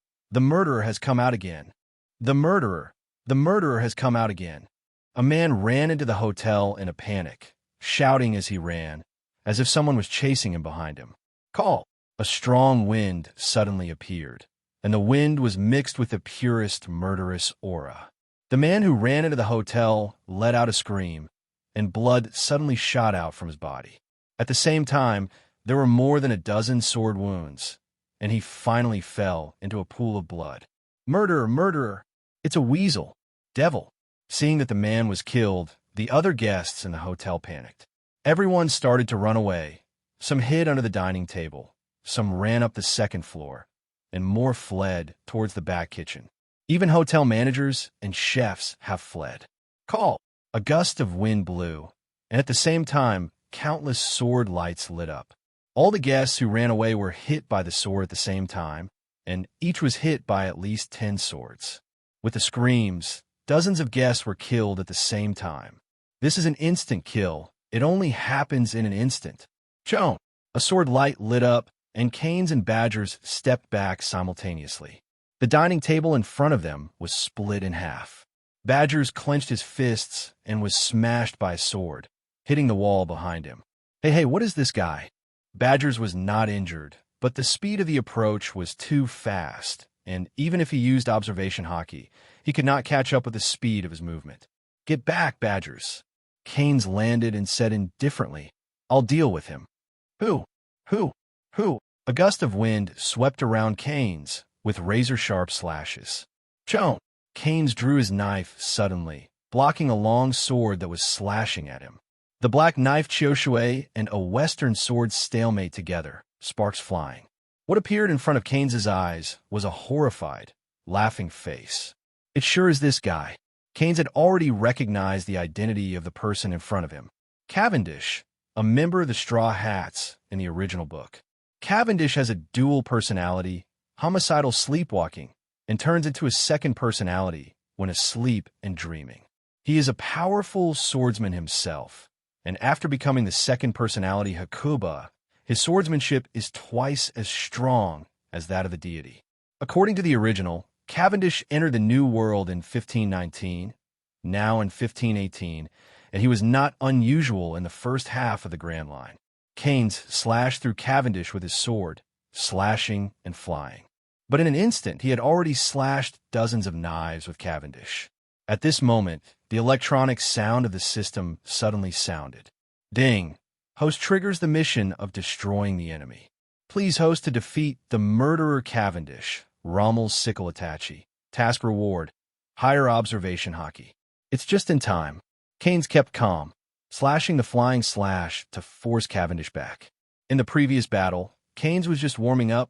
has come out again. The murderer has come out again. A man ran into the hotel in a panic, shouting as he ran, as if someone was chasing him behind him. Call! A strong wind suddenly appeared, and the wind was mixed with the purest murderous aura. The man who ran into the hotel let out a scream, and blood suddenly shot out from his body. At the same time, there were more than a dozen sword wounds, and he finally fell into a pool of blood. Murderer! It's a weasel! Devil! Seeing that the man was killed, the other guests in the hotel panicked. Everyone started to run away. Some hid under the dining table, some ran up the second floor, and more fled towards the back kitchen. Even hotel managers and chefs have fled. Call! A gust of wind blew, and at the same time, countless sword lights lit up. All the guests who ran away were hit by the sword at the same time, and each was hit by at least 10 swords. With the screams, dozens of guests were killed at the same time. This is an instant kill. It only happens in an instant. Joan! A sword light lit up, and Keyenes and Badgers stepped back simultaneously. The dining table in front of them was split in half. Badgers clenched his fists and was smashed by a sword, hitting the wall behind him. Hey, what is this guy? Badgers was not injured, but the speed of the approach was too fast, and even if he used observation hockey, he could not catch up with the speed of his movement. Get back, Badgers. Keyenes landed and said indifferently, I'll deal with him. Who? A gust of wind swept around Keyenes with razor-sharp slashes. Joan! Keyenes drew his knife suddenly, blocking a long sword that was slashing at him. The black knife Chioshui and a western sword stalemate together, sparks flying. What appeared in front of Keyenes' eyes was a horrified, laughing face. It sure is this guy. Keyenes had already recognized the identity of the person in front of him. Cavendish, a member of the Straw Hats in the original book. Cavendish has a dual personality, homicidal sleepwalking, and turns into a second personality when asleep and dreaming. He is a powerful swordsman himself, and after becoming the second personality Hakuba, his swordsmanship is twice as strong as that of the deity. According to the original, Cavendish entered the New World in 1519, now in 1518, and he was not unusual in the first half of the Grand Line. Keyenes slashed through Cavendish with his sword, slashing and flying. But in an instant, he had already slashed dozens of knives with Cavendish. At this moment, the electronic sound of the system suddenly sounded. Ding! Host triggers the mission of destroying the enemy. Please host to defeat the murderer Cavendish, Rommel's sickle Attache. Task reward, higher observation hockey. It's just in time. Keyenes kept calm, slashing the flying slash to force Cavendish back. In the previous battle, Keyenes was just warming up,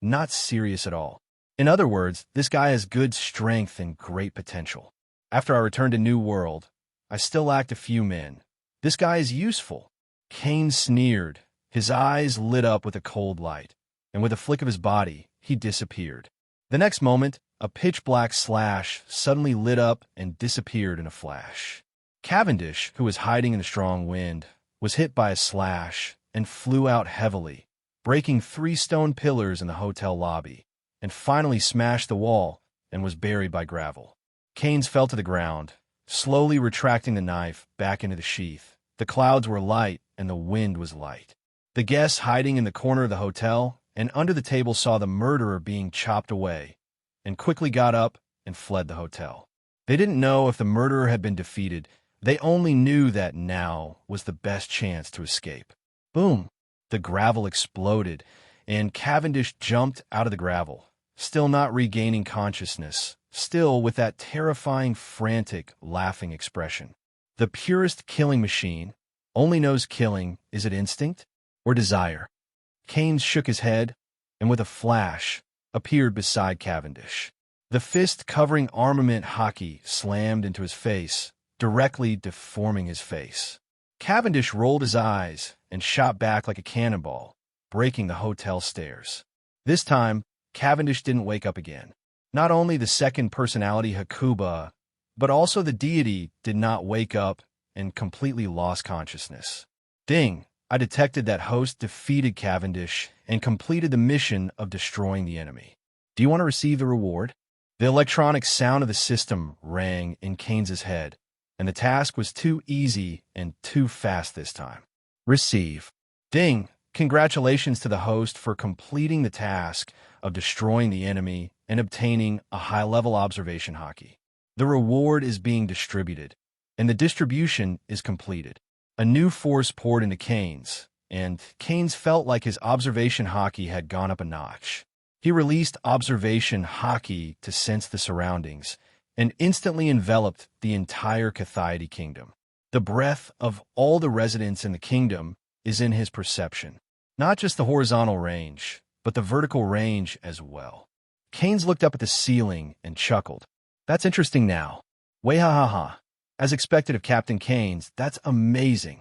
not serious at all. In other words, this guy has good strength and great potential. After I returned to New World, I still lacked a few men. This guy is useful. Keynes sneered. His eyes lit up with a cold light, and with a flick of his body, he disappeared. The next moment, a pitch-black slash suddenly lit up and disappeared in a flash. Cavendish, who was hiding in the strong wind, was hit by a slash and flew out heavily, breaking 3 stone pillars in the hotel lobby, and finally smashed the wall and was buried by gravel. Keynes fell to the ground, slowly retracting the knife back into the sheath. The clouds were light and the wind was light. The guests hiding in the corner of the hotel and under the table saw the murderer being chopped away and quickly got up and fled the hotel. They didn't know if the murderer had been defeated. They only knew that now was the best chance to escape. Boom! The gravel exploded, and Cavendish jumped out of the gravel, still not regaining consciousness, still with that terrifying, frantic, laughing expression. The purest killing machine only knows killing. Is it instinct or desire? Keynes shook his head, and with a flash, appeared beside Cavendish. The fist covering armament hockey slammed into his face, directly deforming his face. Cavendish rolled his eyes and shot back like a cannonball, breaking the hotel stairs. This time, Cavendish didn't wake up again. Not only the second personality Hakuba, but also the deity did not wake up and completely lost consciousness. Ding! I detected that host defeated Cavendish and completed the mission of destroying the enemy. Do you want to receive the reward? The electronic sound of the system rang in Keynes's head, and the task was too easy and too fast this time. Receive. Ding! Congratulations to the host for completing the task of destroying the enemy and obtaining a high-level observation hockey. The reward is being distributed, and the distribution is completed. A new force poured into Keynes, and Keynes felt like his observation hockey had gone up a notch. He released observation hockey to sense the surroundings, and instantly enveloped the entire Keyenes kingdom. The breadth of all the residents in the kingdom is in his perception. Not just the horizontal range, but the vertical range as well. Keynes looked up at the ceiling and chuckled. That's interesting now. Way ha ha ha. As expected of Captain Keynes, that's amazing.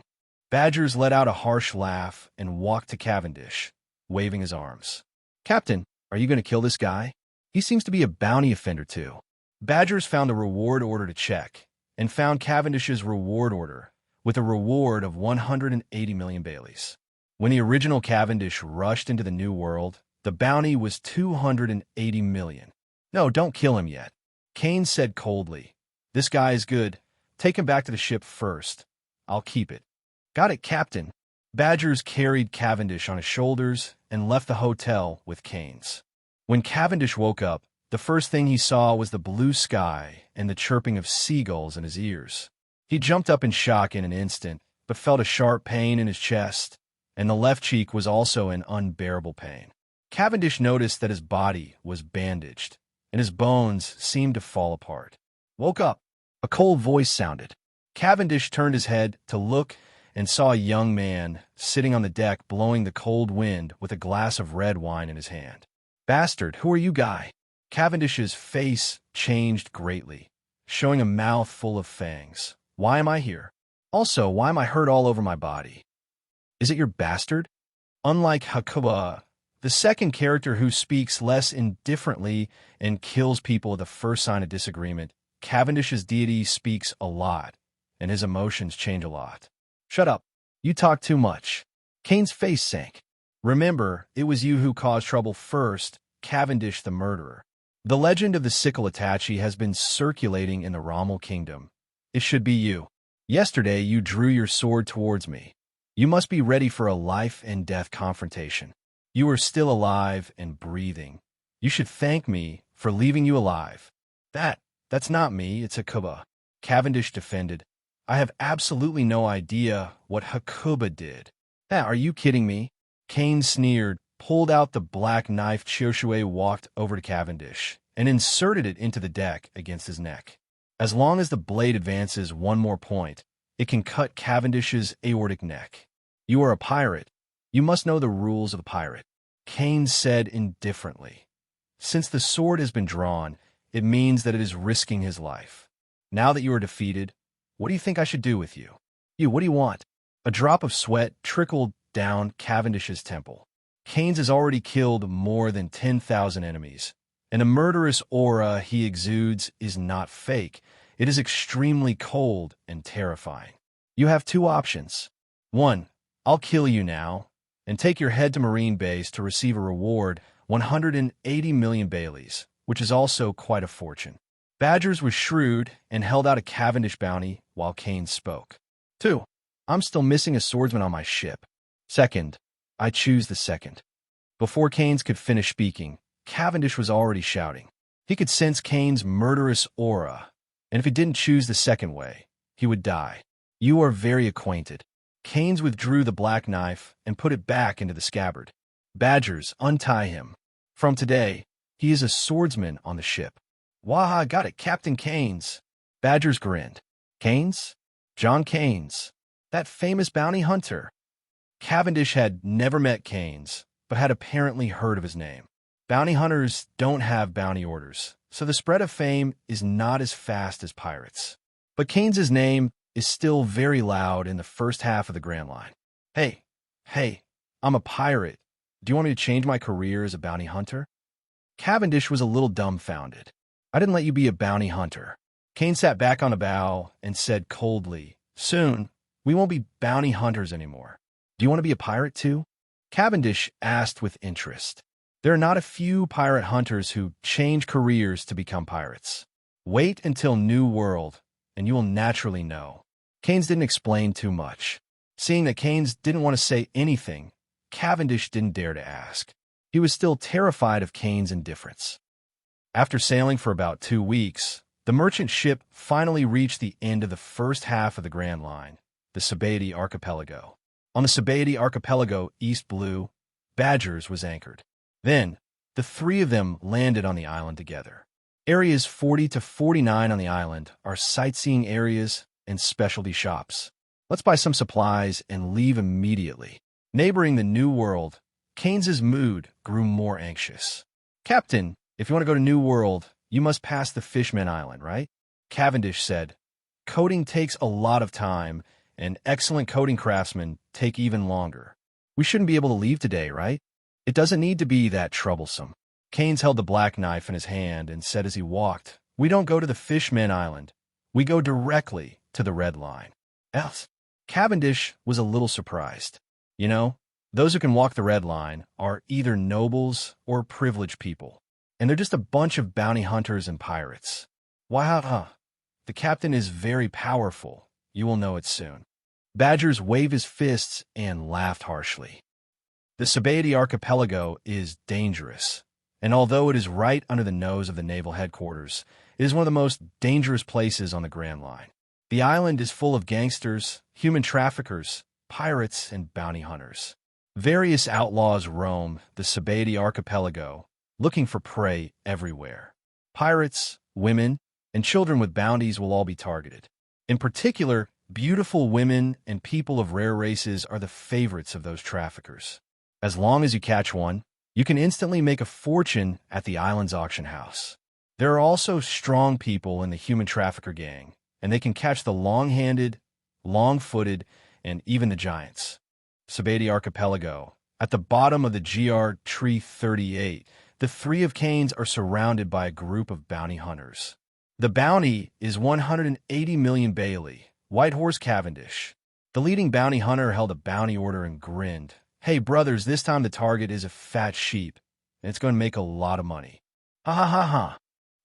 Badgers let out a harsh laugh and walked to Cavendish, waving his arms. Captain, are you going to kill this guy? He seems to be a bounty offender too. Badgers found a reward order to check, and found Cavendish's reward order, with a reward of 180 million Baileys. When the original Cavendish rushed into the New World, the bounty was 280 million. No, don't kill him yet. Keynes said coldly. This guy is good. Take him back to the ship first. I'll keep it. Got it, Captain. Badgers carried Cavendish on his shoulders and left the hotel with Keynes. When Cavendish woke up, the first thing he saw was the blue sky and the chirping of seagulls in his ears. He jumped up in shock in an instant, but felt a sharp pain in his chest, and the left cheek was also in unbearable pain. Cavendish noticed that his body was bandaged, and his bones seemed to fall apart. Woke up. A cold voice sounded. Cavendish turned his head to look and saw a young man sitting on the deck blowing the cold wind with a glass of red wine in his hand. Bastard, who are you, guy? Cavendish's face changed greatly, showing a mouth full of fangs. Why am I here? Also, why am I hurt all over my body? Is it your bastard? Unlike Hakuba, the second character who speaks less indifferently and kills people at the first sign of disagreement, Cavendish's deity speaks a lot, and his emotions change a lot. Shut up. You talk too much. Keynes' face sank. Remember, it was you who caused trouble first, Cavendish the murderer. The legend of the sickle attache has been circulating in the Rommel kingdom. It should be you. Yesterday you drew your sword towards me. You must be ready for a life and death confrontation. You are still alive and breathing. You should thank me for leaving you alive. That's not me, it's Hakuba. Cavendish defended. I have absolutely no idea what Hakuba did. Are you kidding me? Keynes sneered, pulled out the black knife. Chioshue walked over to Cavendish and inserted it into the deck against his neck. As long as the blade advances one more point, it can cut Cavendish's aortic neck. You are a pirate. You must know the rules of the pirate. Keynes said indifferently. Since the sword has been drawn, it means that it is risking his life. Now that you are defeated, what do you think I should do with you? What do you want? A drop of sweat trickled down Cavendish's temple. Keyenes has already killed more than 10,000 enemies, and the murderous aura he exudes is not fake. It is extremely cold and terrifying. You have two options. One, I'll kill you now, and take your head to Marine Base to receive a reward, 180 million Baileys, which is also quite a fortune. Badgers was shrewd and held out a Cavendish bounty while Keyenes spoke. Two, I'm still missing a swordsman on my ship. Second, I choose the second. Before Keyenes could finish speaking, Cavendish was already shouting. He could sense Keyenes' murderous aura, and if he didn't choose the second way, he would die. You are very acquainted. Keyenes withdrew the black knife and put it back into the scabbard. Badgers, untie him. From today, he is a swordsman on the ship. Waha, got it, Captain Keyenes. Badgers grinned. Keyenes? John Keyenes. That famous bounty hunter. Cavendish had never met Keyenes, but had apparently heard of his name. Bounty hunters don't have bounty orders, so the spread of fame is not as fast as pirates. But Keyenes' name is still very loud in the first half of the Grand Line. Hey, I'm a pirate. Do you want me to change my career as a bounty hunter? Cavendish was a little dumbfounded. I didn't let you be a bounty hunter. Keyenes sat back on a bough and said coldly, soon, we won't be bounty hunters anymore. Do you want to be a pirate too? Cavendish asked with interest. There are not a few pirate hunters who change careers to become pirates. Wait until New World, and you will naturally know. Keyenes didn't explain too much. Seeing that Keyenes didn't want to say anything, Cavendish didn't dare to ask. He was still terrified of Keyenes' indifference. After sailing for about 2 weeks, the merchant ship finally reached the end of the first half of the Grand Line, the Sabati Archipelago. On the Sabati Archipelago, East Blue, Badgers was anchored. Then, the three of them landed on the island together. Areas 40 to 49 on the island are sightseeing areas and specialty shops. Let's buy some supplies and leave immediately. Neighboring the New World, Keyenes' mood grew more anxious. Captain, if you want to go to New World, you must pass the Fishmen Island, right? Cavendish said. Coding takes a lot of time, and excellent coding craftsmen take even longer. We shouldn't be able to leave today, right? It doesn't need to be that troublesome. Keyenes held the black knife in his hand and said as he walked, we don't go to the Fishmen Island. We go directly to the Red Line. Else. Cavendish was a little surprised. You know, those who can walk the Red Line are either nobles or privileged people, and they're just a bunch of bounty hunters and pirates. Wow, the captain is very powerful. You will know it soon. Badgers waved his fists and laughed harshly. The Sabati Archipelago is dangerous, and although it is right under the nose of the naval headquarters, it is one of the most dangerous places on the Grand Line. The island is full of gangsters, human traffickers, pirates, and bounty hunters. Various outlaws roam the Sabati Archipelago, looking for prey everywhere. Pirates, women, and children with bounties will all be targeted. In particular, beautiful women and people of rare races are the favorites of those traffickers. As long as you catch one, you can instantly make a fortune at the island's auction house. There are also strong people in the human trafficker gang, and they can catch the long-handed, long-footed, and even the giants. Sabati Archipelago. At the bottom of the GR Tree 38, the three of Keyenes are surrounded by a group of bounty hunters. The bounty is 180 million Bailey, White Horse Cavendish. The leading bounty hunter held a bounty order and grinned. Hey, brothers, this time the target is a fat sheep, and it's going to make a lot of money. Ha ha ha ha.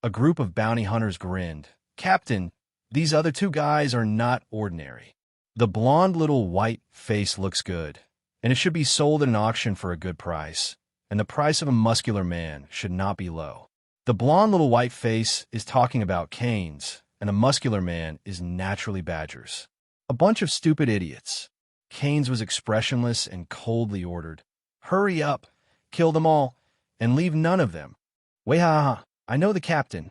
A group of bounty hunters grinned. Captain, these other two guys are not ordinary. The blonde little white face looks good, and it should be sold at an auction for a good price, and the price of a muscular man should not be low. The blonde little white face is talking about Keyenes, and a muscular man is naturally Badgers. A bunch of stupid idiots. Keyenes was expressionless and coldly ordered, hurry up, kill them all, and leave none of them. Wait-ha-ha, I know the captain.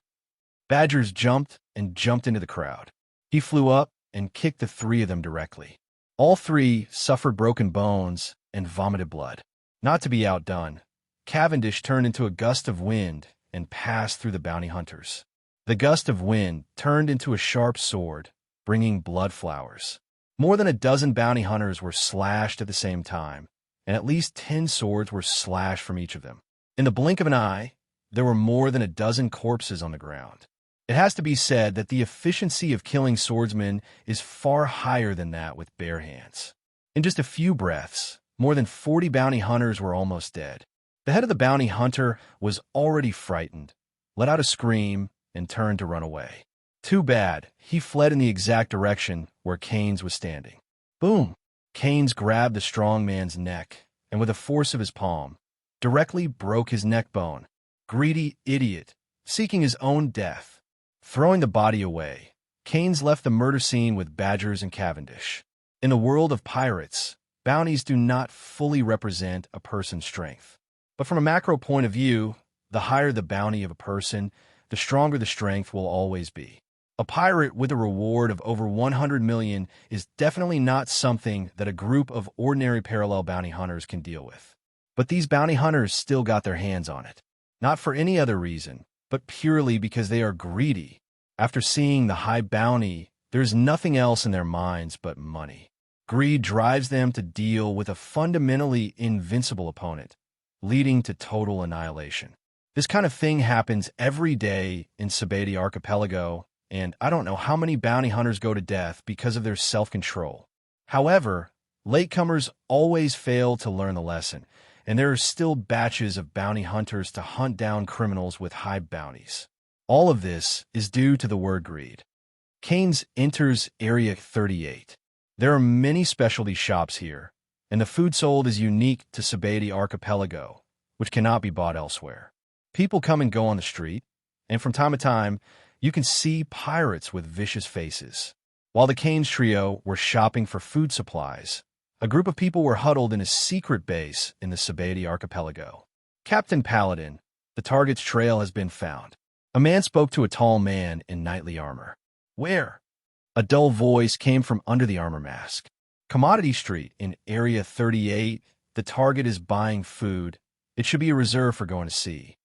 Badgers jumped into the crowd. He flew up and kicked the three of them directly. All three suffered broken bones and vomited blood. Not to be outdone, Cavendish turned into a gust of wind and passed through the bounty hunters. The gust of wind turned into a sharp sword, bringing blood flowers. More than a dozen bounty hunters were slashed at the same time, and at least 10 swords were slashed from each of them. In the blink of an eye, there were more than a dozen corpses on the ground. It has to be said that the efficiency of killing swordsmen is far higher than that with bare hands. In just a few breaths, more than 40 bounty hunters were almost dead. The head of the bounty hunter was already frightened, let out a scream, and turned to run away. Too bad, he fled in the exact direction where Keyenes was standing. Boom! Keyenes grabbed the strong man's neck, and with the force of his palm, directly broke his neck bone. Greedy idiot, seeking his own death. Throwing the body away, Keyenes left the murder scene with Badgers and Cavendish. In the world of pirates, bounties do not fully represent a person's strength. But from a macro point of view, the higher the bounty of a person, the stronger the strength will always be. A pirate with a reward of over 100 million is definitely not something that a group of ordinary parallel bounty hunters can deal with. But these bounty hunters still got their hands on it. Not for any other reason, but purely because they are greedy. After seeing the high bounty, there's nothing else in their minds but money. Greed drives them to deal with a fundamentally invincible opponent, leading to total annihilation. This kind of thing happens every day in Sabeti Archipelago, and I don't know how many bounty hunters go to death because of their self-control. However, latecomers always fail to learn the lesson, and there are still batches of bounty hunters to hunt down criminals with high bounties. All of this is due to the word greed. Keyenes enters Area 38. There are many specialty shops here, and the food sold is unique to Sabeti Archipelago, which cannot be bought elsewhere. People come and go on the street, and from time to time, you can see pirates with vicious faces. While the Keyenes trio were shopping for food supplies, a group of people were huddled in a secret base in the Sabeti Archipelago. Captain Paladin, the target's trail has been found. A man spoke to a tall man in knightly armor. Where? A dull voice came from under the armor mask. Commodity Street in Area 38. The target is buying food. It should be a reserve for going to sea.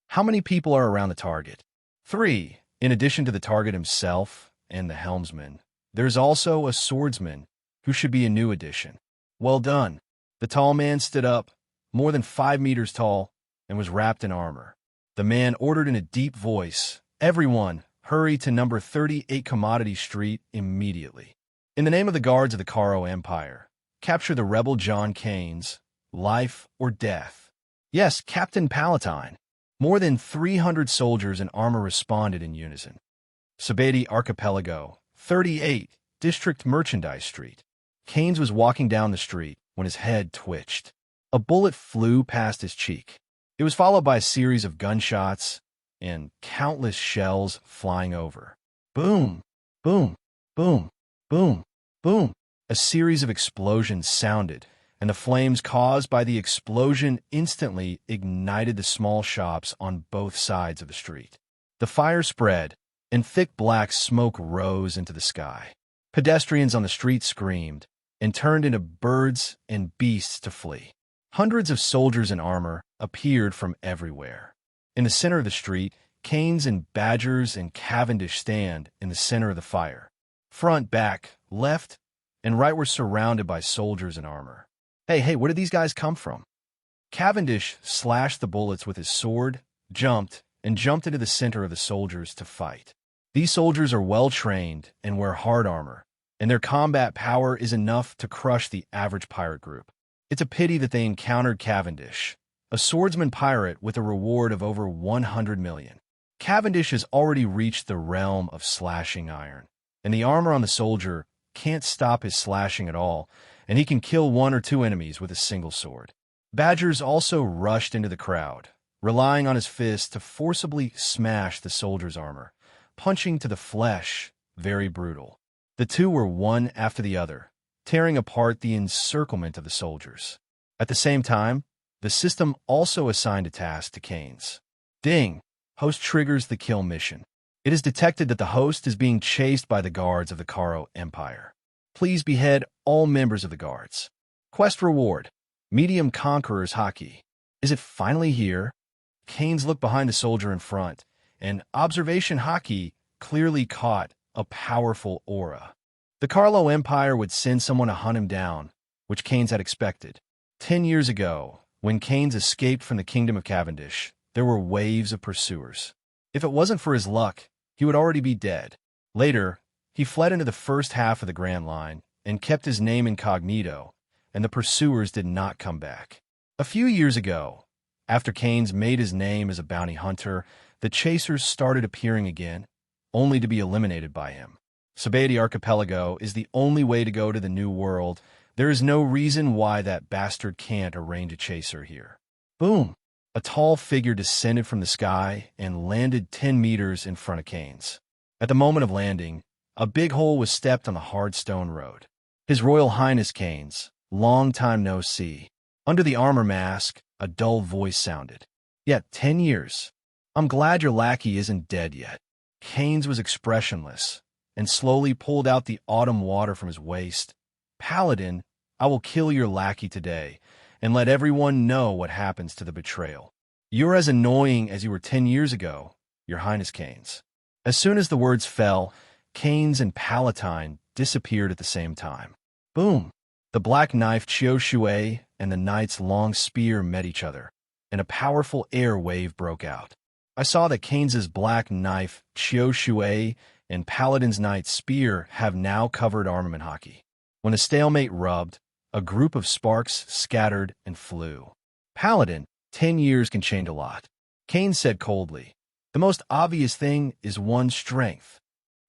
How many people are around the target? 3. In addition to the target himself and the helmsman, there's also a swordsman who should be a new addition. Well done. The tall man stood up, more than 5 meters tall, and was wrapped in armor. The man ordered in a deep voice, "Everyone, hurry to number 38 Commodity Street immediately. In the name of the guards of the Caro Empire, capture the rebel John Keyenes, life or death." Yes, Captain Palatine. More than 300 soldiers in armor responded in unison. Sabeti Archipelago, 38, District Merchandise Street. Keyenes was walking down the street when his head twitched. A bullet flew past his cheek. It was followed by a series of gunshots and countless shells flying over. Boom, boom, boom, boom, boom. A series of explosions sounded, and the flames caused by the explosion instantly ignited the small shops on both sides of the street. The fire spread, and thick black smoke rose into the sky. Pedestrians on the street screamed and turned into birds and beasts to flee. Hundreds of soldiers in armor appeared from everywhere. In the center of the street, Keyenes and Badgers and Cavendish stand in the center of the fire. Front, back, left, and right were surrounded by soldiers in armor. Hey, where did these guys come from? Cavendish slashed the bullets with his sword, jumped into the center of the soldiers to fight. These soldiers are well-trained and wear hard armor, and their combat power is enough to crush the average pirate group. It's a pity that they encountered Cavendish, a swordsman pirate with a reward of over 100 million. Cavendish has already reached the realm of slashing iron, and the armor on the soldier can't stop his slashing at all, and he can kill 1 or 2 enemies with a single sword. Badgers also rushed into the crowd, relying on his fists to forcibly smash the soldier's armor, punching to the flesh, very brutal. The two were one after the other, tearing apart the encirclement of the soldiers. At the same time, the system also assigned a task to Keyenes. Ding! Host triggers the kill mission. It is detected that the host is being chased by the guards of the Caro Empire. Please behead all members of the guards. Quest reward: Medium Conqueror's Hockey. Is it finally here? Keyenes looked behind the soldier in front, and observation hockey clearly caught a powerful aura. The Carlo Empire would send someone to hunt him down, which Keyenes had expected. 10 years ago, when Keyenes escaped from the kingdom of Cavendish, there were waves of pursuers. If it wasn't for his luck, he would already be dead. Later, he fled into the first half of the Grand Line and kept his name incognito, and the pursuers did not come back. A few years ago, after Keyenes made his name as a bounty hunter, the chasers started appearing again, only to be eliminated by him. Sabaody Archipelago is the only way to go to the New World. There is no reason why that bastard can't arrange a chaser here. Boom! A tall figure descended from the sky and landed 10 meters in front of Keyenes. At the moment of landing, a big hole was stepped on the hard stone road. His Royal Highness Keyenes, long time no see. Under the armor mask, a dull voice sounded. Yet 10 years. I'm glad your lackey isn't dead yet. Keyenes was expressionless and slowly pulled out the autumn water from his waist. Paladin, I will kill your lackey today and let everyone know what happens to the betrayal. You're as annoying as you were 10 years ago, your Highness Keyenes. As soon as the words fell, Keyenes and Palatine disappeared at the same time. Boom! The black knife Chiu Shui and the knight's long spear met each other, and a powerful air wave broke out. I saw that Keyenes' black knife Chiu Shui and Paladin's knight's spear have now covered armament hockey. When a stalemate rubbed, a group of sparks scattered and flew. Paladin, 10 years can change a lot. Keyenes said coldly. The most obvious thing is one's strength.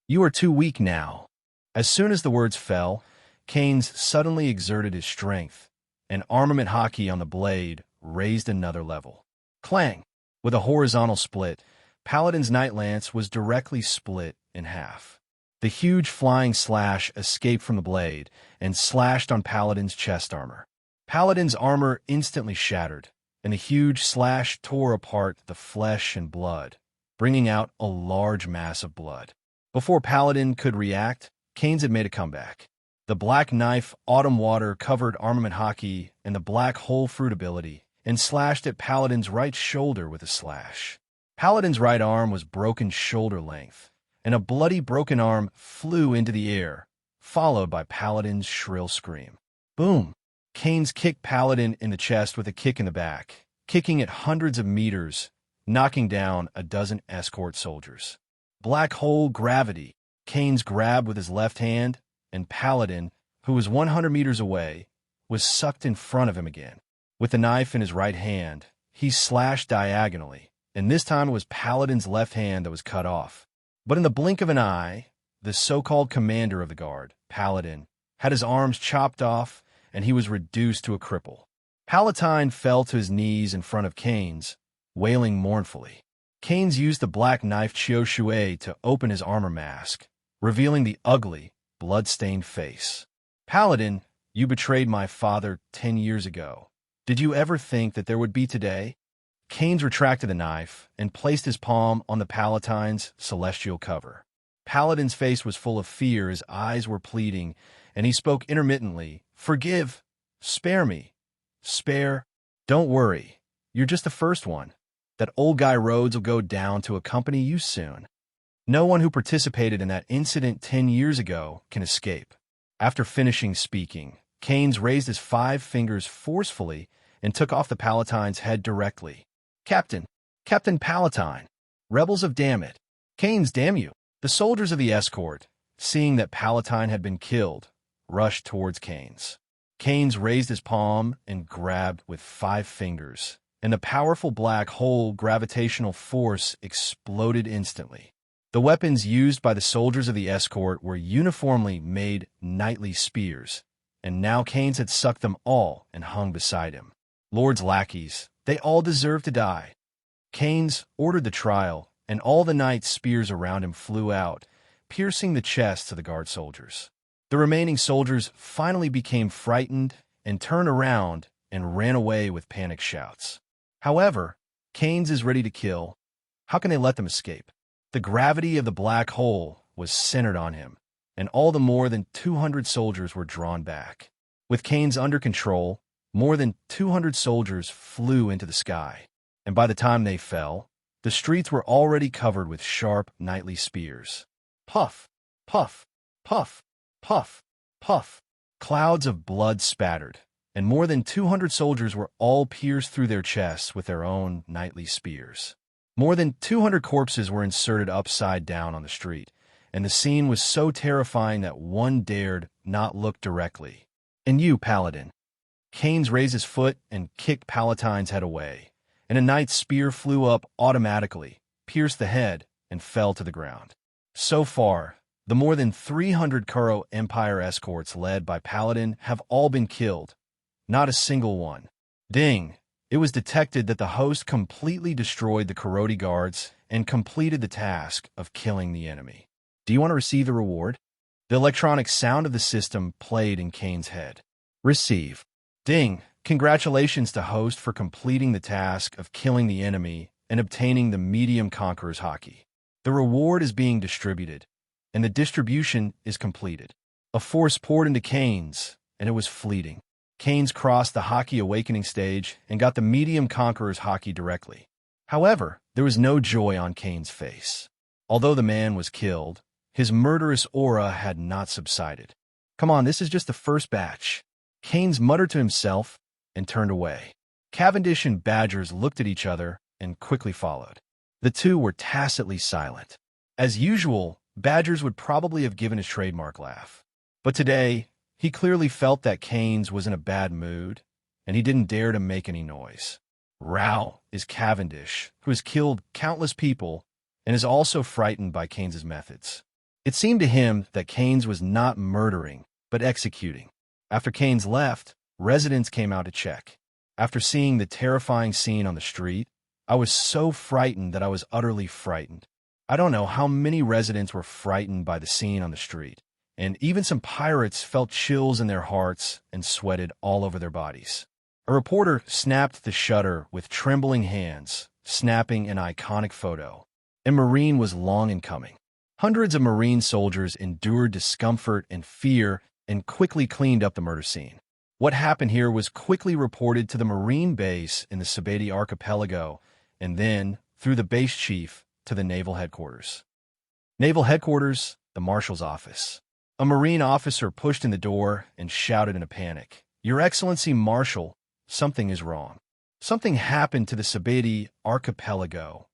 You are too weak now. As soon as the words fell, Keyenes suddenly exerted his strength, and armament hockey on the blade raised another level. Clang! With a horizontal split, Paladin's knight lance was directly split in half. The huge flying slash escaped from the blade and slashed on Paladin's chest armor. Paladin's armor instantly shattered, and the huge slash tore apart the flesh and blood, bringing out a large mass of blood. Before Paladin could react, Keyenes had made a comeback. The black knife autumn water covered armament hockey and the black hole fruit ability, and slashed at Paladin's right shoulder with a slash. Paladin's right arm was broken shoulder length, and a bloody broken arm flew into the air, followed by Paladin's shrill scream. Boom! Keyenes kicked Paladin in the chest with a kick in the back, kicking it hundreds of meters, knocking down a dozen escort soldiers. Black hole gravity. Keyenes grabbed with his left hand, and Paladin, who was 100 meters away, was sucked in front of him again. With the knife in his right hand, he slashed diagonally, and this time it was Paladin's left hand that was cut off. But in the blink of an eye, the so-called commander of the guard, Paladin, had his arms chopped off, and he was reduced to a cripple. Palatine fell to his knees in front of Keyenes, wailing mournfully. Keyenes used the black knife Chiu Shui to open his armor mask, revealing the ugly, blood-stained face. Paladin, you betrayed my father 10 years ago. Did you ever think that there would be today? Keyenes retracted the knife and placed his palm on the Palatine's celestial cover. Paladin's face was full of fear, his eyes were pleading, and he spoke intermittently. Forgive, spare me, spare. Don't worry, you're just the first one. That old guy Rhodes will go down to accompany you soon. No one who participated in that incident 10 years ago can escape. After finishing speaking, Keyenes raised his 5 fingers forcefully and took off the Palatine's head directly. Captain Palatine, rebels of damn it. Keyenes, damn you. The soldiers of the escort, seeing that Palatine had been killed, rushed towards Keyenes. Keyenes raised his palm and grabbed with 5 fingers, and the powerful black hole gravitational force exploded instantly. The weapons used by the soldiers of the escort were uniformly made knightly spears, and now Keyenes had sucked them all and hung beside him. Lord's lackeys, they all deserve to die. Keyenes ordered the trial, and all the knights' spears around him flew out, piercing the chests of the guard soldiers. The remaining soldiers finally became frightened and turned around and ran away with panic shouts. However, Keyenes is ready to kill. How can they let them escape? The gravity of the black hole was centered on him, and all the more than 200 soldiers were drawn back. With Keyenes under control, more than 200 soldiers flew into the sky. and by the time they fell, the streets were already covered with sharp, nightly spears. Puff, puff, puff, puff, puff. Clouds of blood spattered, and more than 200 soldiers were all pierced through their chests with their own nightly spears. More than 200 corpses were inserted upside down on the street, and the scene was so terrifying that one dared not look directly. And you, Paladin. Keyenes raised his foot and kicked Palatine's head away, and a knight's spear flew up automatically, pierced the head, and fell to the ground. So far, the more than 300 Kuro Empire escorts led by Paladin have all been killed. Not a single one. Ding! It was detected that the host completely destroyed the Kuroti guards and completed the task of killing the enemy. Do you want to receive the reward? The electronic sound of the system played in Keyenes' head. Receive. Ding! Congratulations to host for completing the task of killing the enemy and obtaining the medium conqueror's haki. The reward is being distributed, and the distribution is completed. A force poured into Keyenes, and it was fleeting. Keyenes crossed the haki awakening stage and got the medium conqueror's haki directly. However, there was no joy on Keyenes' face. Although the man was killed, his murderous aura had not subsided. Come on, this is just the first batch. Keyenes muttered to himself and turned away. Cavendish and Badgers looked at each other and quickly followed. The two were tacitly silent. As usual, Badgers would probably have given his trademark laugh. But today, he clearly felt that Keyenes was in a bad mood, and he didn't dare to make any noise. Row is Cavendish, who has killed countless people and is also frightened by Keyenes' methods. It seemed to him that Keyenes was not murdering, but executing. After Keyenes left, residents came out to check. After seeing the terrifying scene on the street, I was so frightened that I was utterly frightened. I don't know how many residents were frightened by the scene on the street, and even some pirates felt chills in their hearts and sweated all over their bodies. A reporter snapped the shutter with trembling hands, snapping an iconic photo. A Marine was long in coming. Hundreds of Marine soldiers endured discomfort and fear and quickly cleaned up the murder scene. What happened here was quickly reported to the Marine base in the Sabeti archipelago, and then, through the base chief, to the naval headquarters. Naval headquarters, the marshal's office. A Marine officer pushed in the door and shouted in a panic, "Your Excellency Marshal, something is wrong. Something happened to the Sabeti archipelago."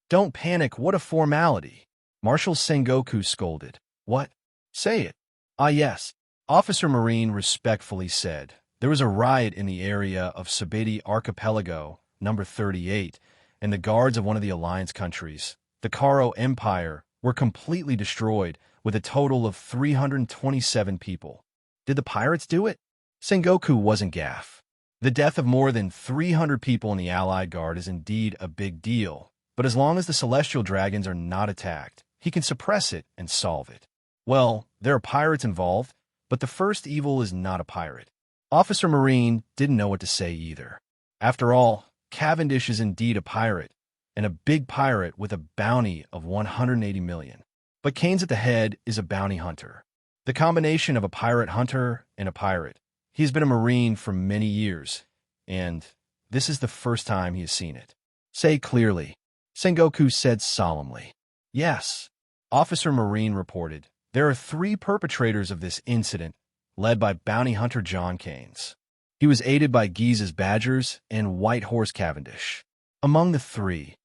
"Don't panic, what a formality." Marshal Sengoku scolded. "What? Say it." "Ah, yes." Officer Marine respectfully said, "There was a riot in the area of Sabeti Archipelago, number 38, and the guards of one of the alliance countries, the Kuro Empire, were completely destroyed, with a total of 327 people. Did the pirates do it?" Sengoku wasn't gaff. The death of more than 300 people in the Allied Guard is indeed a big deal, but as long as the Celestial Dragons are not attacked, he can suppress it and solve it. Well, there are pirates involved, but the first evil is not a pirate. Officer Marine didn't know what to say either. After all, Cavendish is indeed a pirate, and a big pirate with a bounty of 180 million. But Keyenes at the head is a bounty hunter. The combination of a pirate hunter and a pirate. He has been a Marine for many years, and this is the first time he has seen it. "Say clearly," Sengoku said solemnly. "Yes," Officer Marine reported. "There are 3 perpetrators of this incident, led by bounty hunter John Keyenes. He was aided by Giza's Badgers and White Horse Cavendish. Among the 3,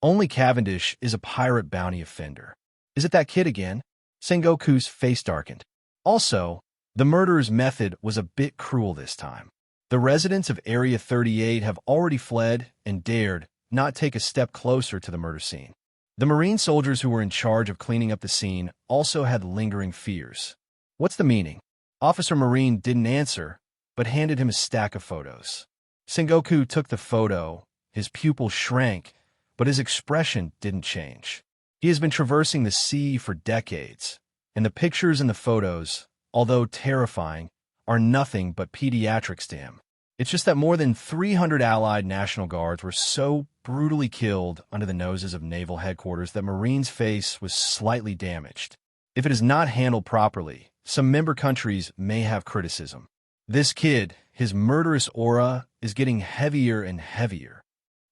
only Cavendish is a pirate bounty offender. Is it that kid again?" Sengoku's face darkened. Also, the murderer's method was a bit cruel this time. The residents of Area 38 have already fled and dared not take a step closer to the murder scene. The Marine soldiers who were in charge of cleaning up the scene also had lingering fears. "What's the meaning?" Officer Marine didn't answer, but handed him a stack of photos. Sengoku took the photo, his pupil shrank, but his expression didn't change. He has been traversing the sea for decades, and the pictures in the photos, although terrifying, are nothing but pediatrics to him. It's just that more than 300 Allied National Guards were so brutally killed under the noses of naval headquarters that Marine's face was slightly damaged. If it is not handled properly, some member countries may have criticism. This kid, his murderous aura, is getting heavier and heavier.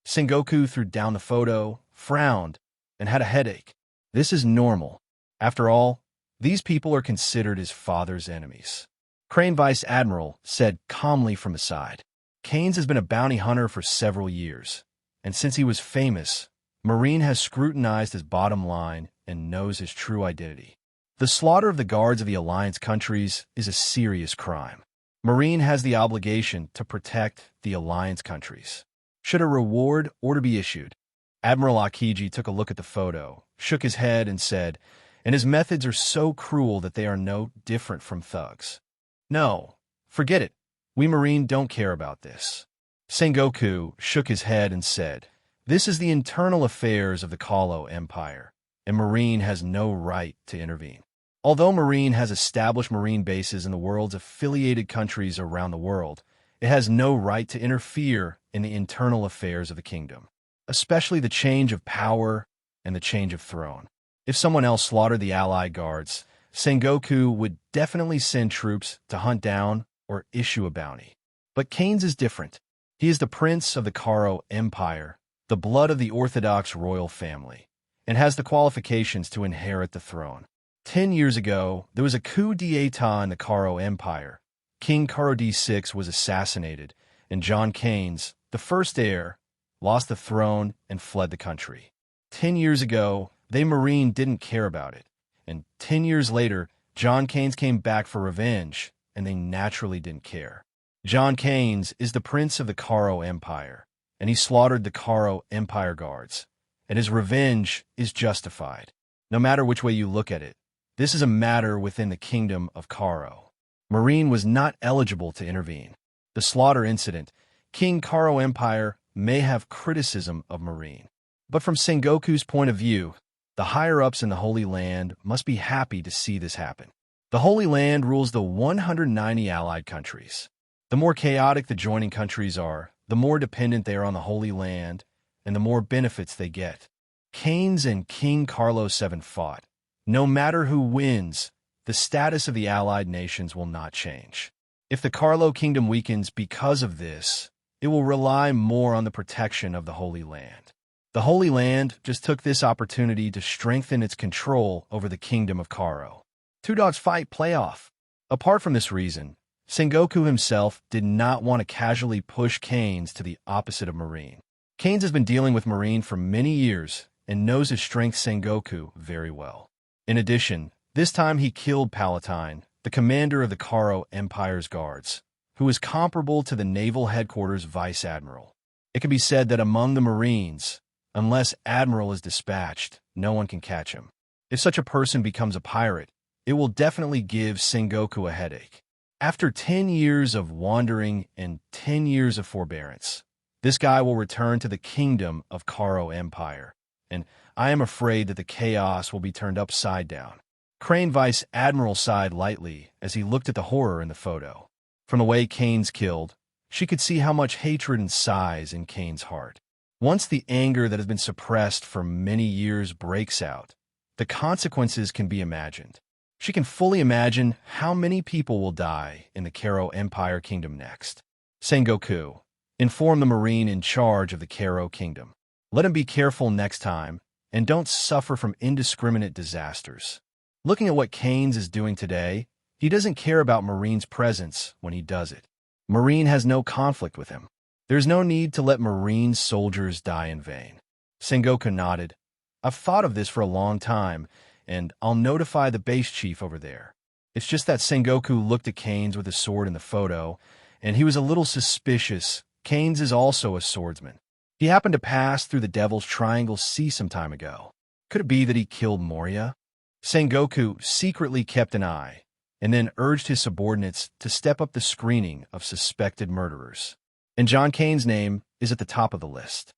Sengoku threw down the photo, frowned, and had a headache. This is normal. After all, these people are considered his father's enemies. Crane Vice Admiral said calmly from the side. Keyenes has been a bounty hunter for several years, and since he was famous, Marine has scrutinized his bottom line and knows his true identity. The slaughter of the guards of the Alliance countries is a serious crime. Marine has the obligation to protect the Alliance countries. Should a reward order be issued? Admiral Akiji took a look at the photo, shook his head, and said, "And his methods are so cruel that they are no different from thugs." "No, forget it. We Marine don't care about this." Sengoku shook his head and said, "This is the internal affairs of the Kalo Empire, and Marine has no right to intervene. Although Marine has established Marine bases in the world's affiliated countries around the world, it has no right to interfere in the internal affairs of the kingdom, especially the change of power and the change of throne. If someone else slaughtered the Allied guards, Sengoku would definitely send troops to hunt down or issue a bounty. But Keyenes is different. He is the prince of the Karo Empire, the blood of the Orthodox royal family, and has the qualifications to inherit the throne. 10 years ago, there was a coup d'etat in the Karo Empire. King Karo D6 was assassinated, and John Keyenes, the first heir, lost the throne and fled the country. 10 years ago, they Marine didn't care about it, and 10 years later, John Keyenes came back for revenge, and they naturally didn't care. John Keyenes is the prince of the Karo Empire, and he slaughtered the Karo Empire guards, and his revenge is justified. No matter which way you look at it, this is a matter within the kingdom of Karo. Marine was not eligible to intervene. The slaughter incident, King Karo Empire may have criticism of Marine. But from Sengoku's point of view, the higher-ups in the Holy Land must be happy to see this happen. The Holy Land rules the 190 allied countries. The more chaotic the joining countries are, the more dependent they are on the Holy Land, and the more benefits they get. Keyenes and King Carlos VII fought. No matter who wins, the status of the allied nations will not change. If the Carlo kingdom weakens because of this, it will rely more on the protection of the Holy Land. The Holy Land just took this opportunity to strengthen its control over the kingdom of Karo. Two dogs fight playoff. Apart from this reason, Sengoku himself did not want to casually push Keyenes to the opposite of Marine. Keyenes has been dealing with Marine for many years and knows his strength Sengoku very well. In addition, this time he killed Palatine, the commander of the Karo Empire's guards, who was comparable to the naval headquarters vice admiral. It can be said that among the Marines, unless Admiral is dispatched, no one can catch him. If such a person becomes a pirate, it will definitely give Sengoku a headache. After 10 years of wandering and 10 years of forbearance, this guy will return to the kingdom of Karo Empire, and I am afraid that the chaos will be turned upside down. Crane Vice Admiral sighed lightly as he looked at the horror in the photo. From the way Keyenes killed, she could see how much hatred and sighs in Keyenes' heart. Once the anger that has been suppressed for many years breaks out, the consequences can be imagined. She can fully imagine how many people will die in the Karo Empire Kingdom next. Sengoku, inform the Marine in charge of the Karo Kingdom. Let him be careful next time, and don't suffer from indiscriminate disasters. Looking at what Keyenes is doing today, he doesn't care about Marine's presence when he does it. Marine has no conflict with him. There's no need to let Marine soldiers die in vain. Sengoku nodded. I've thought of this for a long time, and I'll notify the base chief over there. It's just that Sengoku looked at Keyenes with his sword in the photo, and he was a little suspicious. Keyenes is also a swordsman. He happened to pass through the Devil's Triangle Sea some time ago. Could it be that he killed Moria? Sengoku secretly kept an eye, and then urged his subordinates to step up the screening of suspected murderers. And John Keyenes' name is at the top of the list.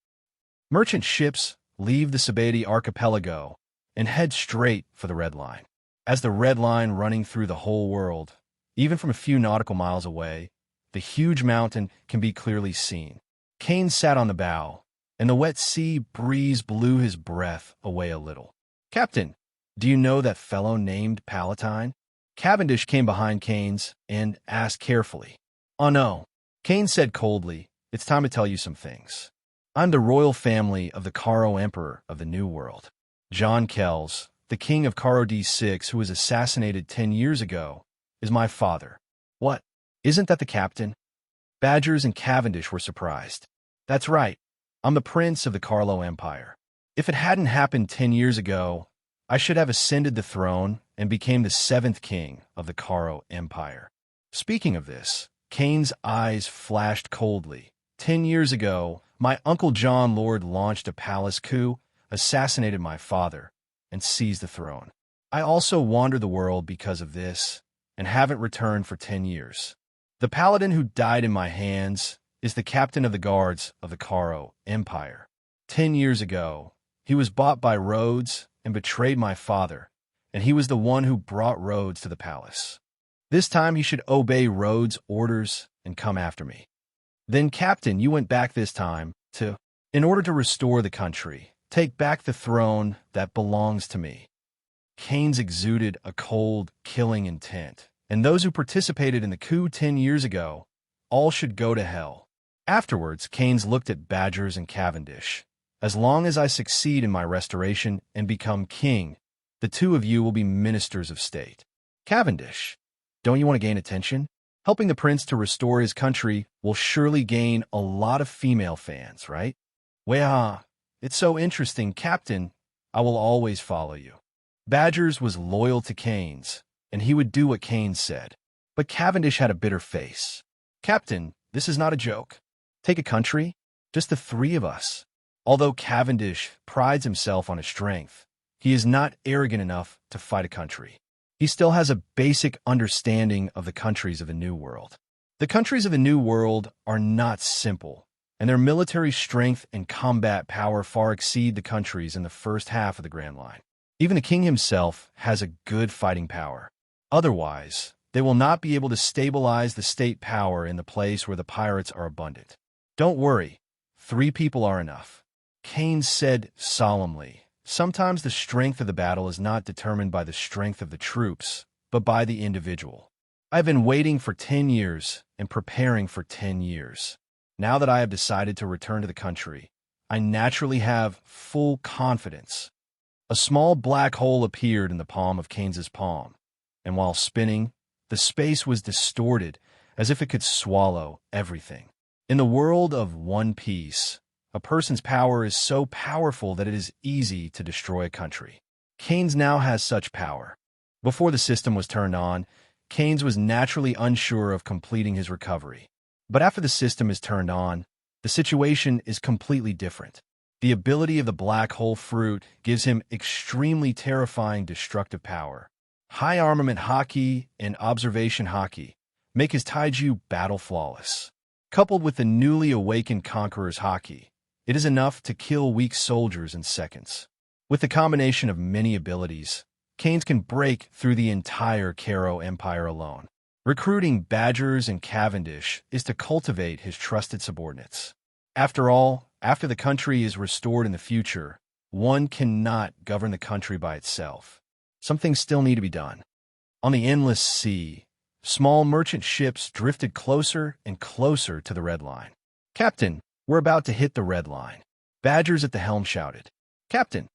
Merchant ships leave the Sabeti archipelago and head straight for the Red Line. As the Red Line running through the whole world, even from a few nautical miles away, the huge mountain can be clearly seen. Keyenes sat on the bow, and the wet sea breeze blew his breath away a little. Captain, do you know that fellow named Palatine? Cavendish came behind Keyenes and asked carefully. Oh no, Keyenes said coldly, it's time to tell you some things. I'm the royal family of the Caro Emperor of the New World. John Kells, the king of Caro D6 who was assassinated 10 years ago, is my father. What? Isn't that the captain? Badgers and Cavendish were surprised. That's right. I'm the prince of the Carlo Empire. If it hadn't happened 10 years ago, I should have ascended the throne and became the 7th king of the Caro Empire. Speaking of this, Kane's eyes flashed coldly. 10 years ago, my Uncle John Lord launched a palace coup, assassinated my father, and seized the throne. I also wander the world because of this, and haven't returned for 10 years. The paladin who died in my hands is the captain of the guards of the Caro Empire. 10 years ago, he was bought by Rhodes and betrayed my father, and he was the one who brought Rhodes to the palace. This time he should obey Rhodes' orders and come after me. Then, Captain, you went back this time in order to restore the country, take back the throne that belongs to me. Keyenes exuded a cold, killing intent, and those who participated in the coup 10 years ago, all should go to hell. Afterwards, Keyenes looked at Badgers and Cavendish. As long as I succeed in my restoration and become king, the two of you will be ministers of state. Cavendish, don't you want to gain attention? Helping the prince to restore his country will surely gain a lot of female fans, right? Well, it's so interesting, Captain. I will always follow you. Badgers was loyal to Keyenes, and he would do what Keyenes said. But Cavendish had a bitter face. Captain, this is not a joke. Take a country, just the three of us. Although Cavendish prides himself on his strength, he is not arrogant enough to fight a country. He still has a basic understanding of the countries of the New World. The countries of the New World are not simple, and their military strength and combat power far exceed the countries in the first half of the Grand Line. Even the king himself has a good fighting power. Otherwise, they will not be able to stabilize the state power in the place where the pirates are abundant. Don't worry, 3 people are enough. Keyenes said solemnly, sometimes the strength of the battle is not determined by the strength of the troops, but by the individual. I've been waiting for 10 years and preparing for 10 years. Now that I have decided to return to the country, I naturally have full confidence. A small black hole appeared in the palm of Keyenes's palm, and while spinning, the space was distorted as if it could swallow everything. In the world of One Piece, a person's power is so powerful that it is easy to destroy a country. Keyenes now has such power. Before the system was turned on, Keyenes was naturally unsure of completing his recovery. But after the system is turned on, the situation is completely different. The ability of the black hole fruit gives him extremely terrifying destructive power. High armament haki and observation haki make his taiju battle flawless. Coupled with the newly awakened conqueror's haki, it is enough to kill weak soldiers in seconds. With the combination of many abilities, Keyenes can break through the entire Caro Empire alone. Recruiting Badgers and Cavendish is to cultivate his trusted subordinates. After all, after the country is restored in the future, one cannot govern the country by itself. Some things still need to be done. On the endless sea, small merchant ships drifted closer and closer to the red line. Captain, we're about to hit the red line. Badgers at the helm shouted. Captain,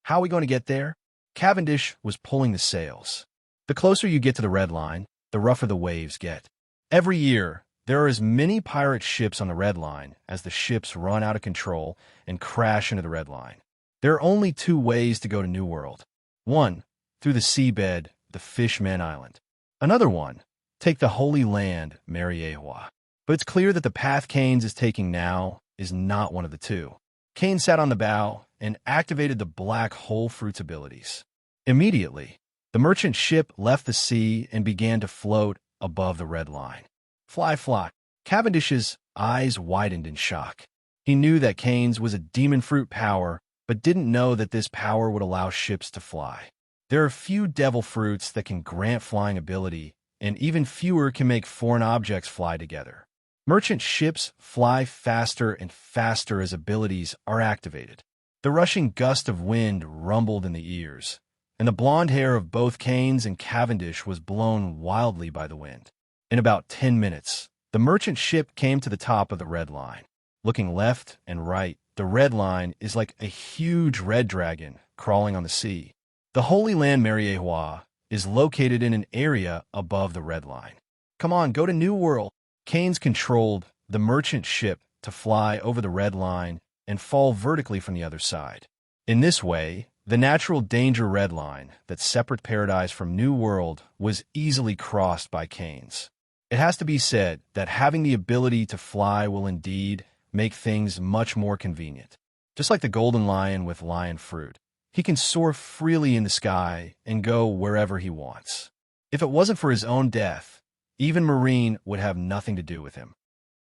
how are we going to get there? Cavendish was pulling the sails. The closer you get to the red line, the rougher the waves get. Every year, there are as many pirate ships on the red line as the ships run out of control and crash into the red line. There are only 2 ways to go to New World. One, through the seabed, the Fishman Island. Another one, take the Holy Land, Mariewa. But it's clear that the path Keyenes is taking now is not one of the 2. Keyenes sat on the bow and activated the black hole fruit's abilities. Immediately, the merchant ship left the sea and began to float above the red line. Fly, fly. Cavendish's eyes widened in shock. He knew that Keyenes was a demon fruit power, but didn't know that this power would allow ships to fly. There are few devil fruits that can grant flying ability, and even fewer can make foreign objects fly together. Merchant ships fly faster and faster as abilities are activated. The rushing gust of wind rumbled in the ears, and the blonde hair of both Keyenes and Cavendish was blown wildly by the wind. In about 10 minutes, the merchant ship came to the top of the red line. Looking left and right, the red line is like a huge red dragon crawling on the sea. The Holy Land Mariehua is located in an area above the red line. Come on, go to New World. Keyenes controlled the merchant ship to fly over the red line and fall vertically from the other side. In this way, the natural danger red line that separates Paradise from New World was easily crossed by Keyenes. It has to be said that having the ability to fly will indeed make things much more convenient. Just like the golden lion with lion fruit, he can soar freely in the sky and go wherever he wants. If it wasn't for his own death, even Marine would have nothing to do with him.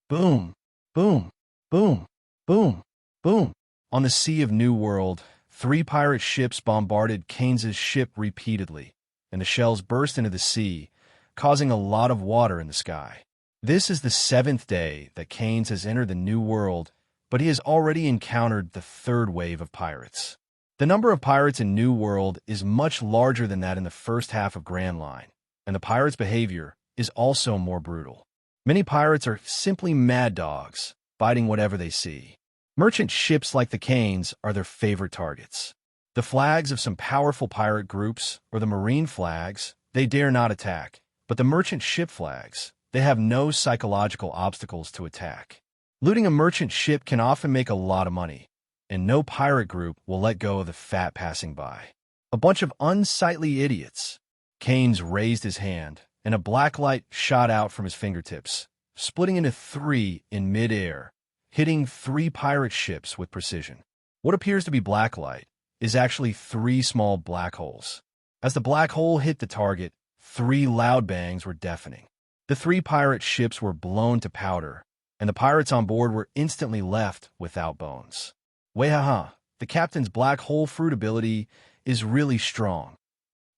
Boom, boom, boom, boom, boom. On the Sea of New World, 3 pirate ships bombarded Keyenes' ship repeatedly, and the shells burst into the sea, causing a lot of water in the sky. This is the 7th day that Keyenes has entered the New World, but he has already encountered the 3rd wave of pirates. The number of pirates in New World is much larger than that in the first half of Grand Line, and the pirates' behavior is also more brutal. Many pirates are simply mad dogs, biting whatever they see. Merchant ships like the Keyenes are their favorite targets. The flags of some powerful pirate groups, or the marine flags, they dare not attack, but the merchant ship flags, they have no psychological obstacles to attack. Looting a merchant ship can often make a lot of money, and no pirate group will let go of the fat passing by. A bunch of unsightly idiots. Keyenes raised his hand, and a black light shot out from his fingertips, splitting into 3 in mid-air, hitting 3 pirate ships with precision. What appears to be black light is actually 3 small black holes. As the black hole hit the target, 3 loud bangs were deafening. The 3 pirate ships were blown to powder, and the pirates on board were instantly left without bones. Wahaha, the captain's black hole fruit ability is really strong.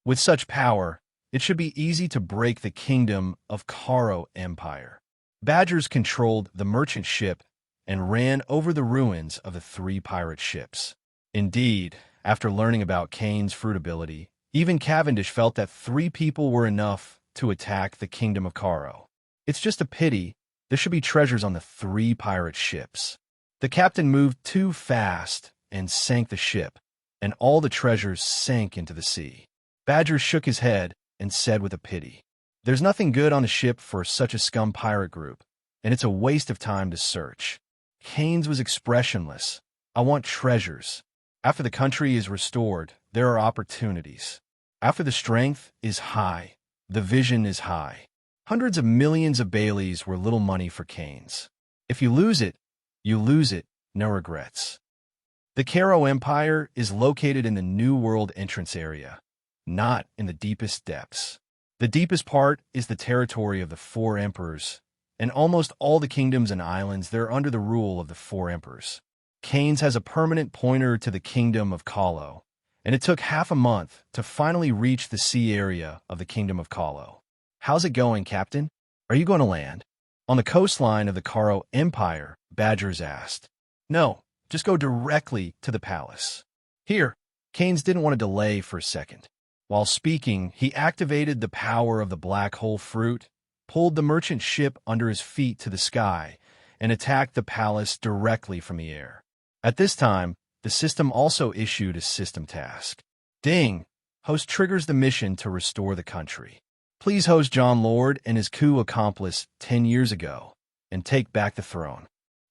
With such power, it should be easy to break the kingdom of Karo Empire. Badgers controlled the merchant ship and ran over the ruins of the 3 pirate ships. Indeed, after learning about Keyenes' fruit ability, even Cavendish felt that 3 people were enough to attack the kingdom of Karo. It's just a pity there should be treasures on the 3 pirate ships. The captain moved too fast and sank the ship, and all the treasures sank into the sea. Badger shook his head and said with a pity, "There's nothing good on the ship for such a scum pirate group, and it's a waste of time to search." Keyenes was expressionless. "I want treasures. After the country is restored, there are opportunities. After the strength is high, the vision is high." Hundreds of millions of Baileys were little money for Keyenes. If you lose it, no regrets. The Karo Empire is located in the New World entrance area, not in the deepest depths. The deepest part is the territory of the 4 emperors, and almost all the kingdoms and islands they're under the rule of the 4 emperors. Keyenes has a permanent pointer to the kingdom of Kalo, and it took half a month to finally reach the sea area of the kingdom of Kalo. "How's it going, Captain? Are you going to land?" On the coastline of the Karo Empire, Badgers asked. "No, just go directly to the palace." Here, Keyenes didn't want to delay for a second. While speaking, he activated the power of the black hole fruit, pulled the merchant ship under his feet to the sky, and attacked the palace directly from the air. At this time, the system also issued a system task. Ding! Host triggers the mission to restore the country. Please host John Lord and his coup accomplice 10 years ago, and take back the throne.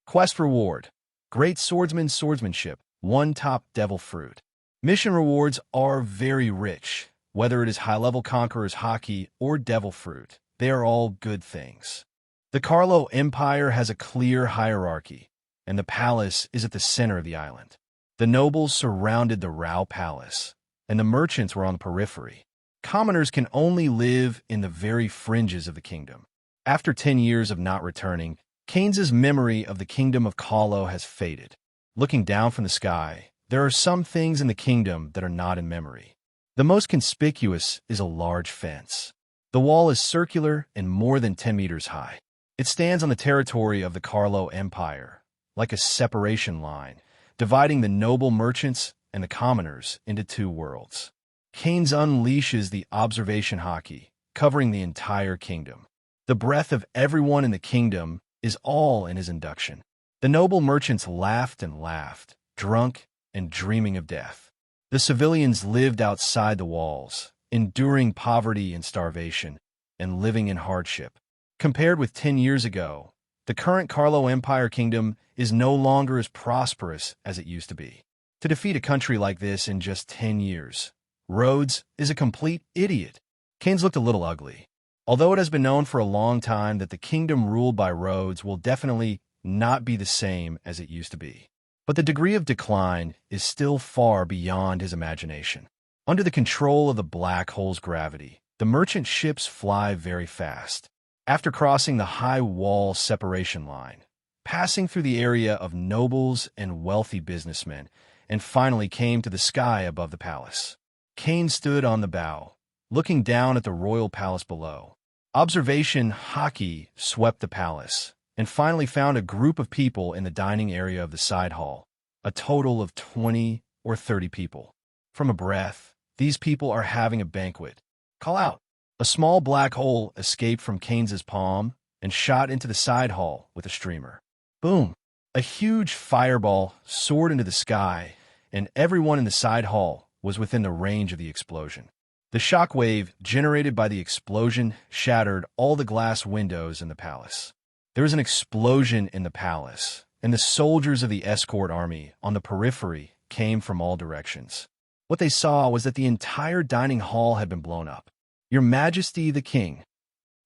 Quest reward: Great swordsmanship, 1 top devil fruit. Mission rewards are very rich, whether it is high-level conqueror's hockey or devil fruit. They are all good things. The Karo Empire has a clear hierarchy, and the palace is at the center of the island. The nobles surrounded the Rao Palace, and the merchants were on the periphery. Commoners can only live in the very fringes of the kingdom. After 10 years of not returning, Keyenes' memory of the kingdom of Kalo has faded. Looking down from the sky, there are some things in the kingdom that are not in memory. The most conspicuous is a large fence. The wall is circular and more than 10 meters high. It stands on the territory of the Karo Empire, like a separation line, dividing the noble merchants and the commoners into 2 worlds. Keyenes unleashes the observation hockey, covering the entire kingdom. The breath of everyone in the kingdom is all in his induction. The noble merchants laughed and laughed, drunk and dreaming of death. The civilians lived outside the walls, enduring poverty and starvation, and living in hardship. Compared with 10 years ago, the current Carlo Empire Kingdom is no longer as prosperous as it used to be. To defeat a country like this in just 10 years, Rhodes is a complete idiot. Keyenes looked a little ugly. Although it has been known for a long time that the kingdom ruled by Rhodes will definitely not be the same as it used to be. But the degree of decline is still far beyond his imagination. Under the control of the black hole's gravity, the merchant ships fly very fast. After crossing the high wall separation line, passing through the area of nobles and wealthy businessmen, and finally came to the sky above the palace. Keyenes stood on the bow, looking down at the royal palace below. Observation hockey swept the palace, and finally found a group of people in the dining area of the side hall, a total of 20 or 30 people. From a breath, these people are having a banquet. Call out. A small black hole escaped from Keyenes' palm and shot into the side hall with a streamer. Boom! A huge fireball soared into the sky, and everyone in the side hall was within the range of the explosion. The shock wave generated by the explosion shattered all the glass windows in the palace. There was an explosion in the palace, and the soldiers of the escort army on the periphery came from all directions. What they saw was that the entire dining hall had been blown up. Your Majesty the King.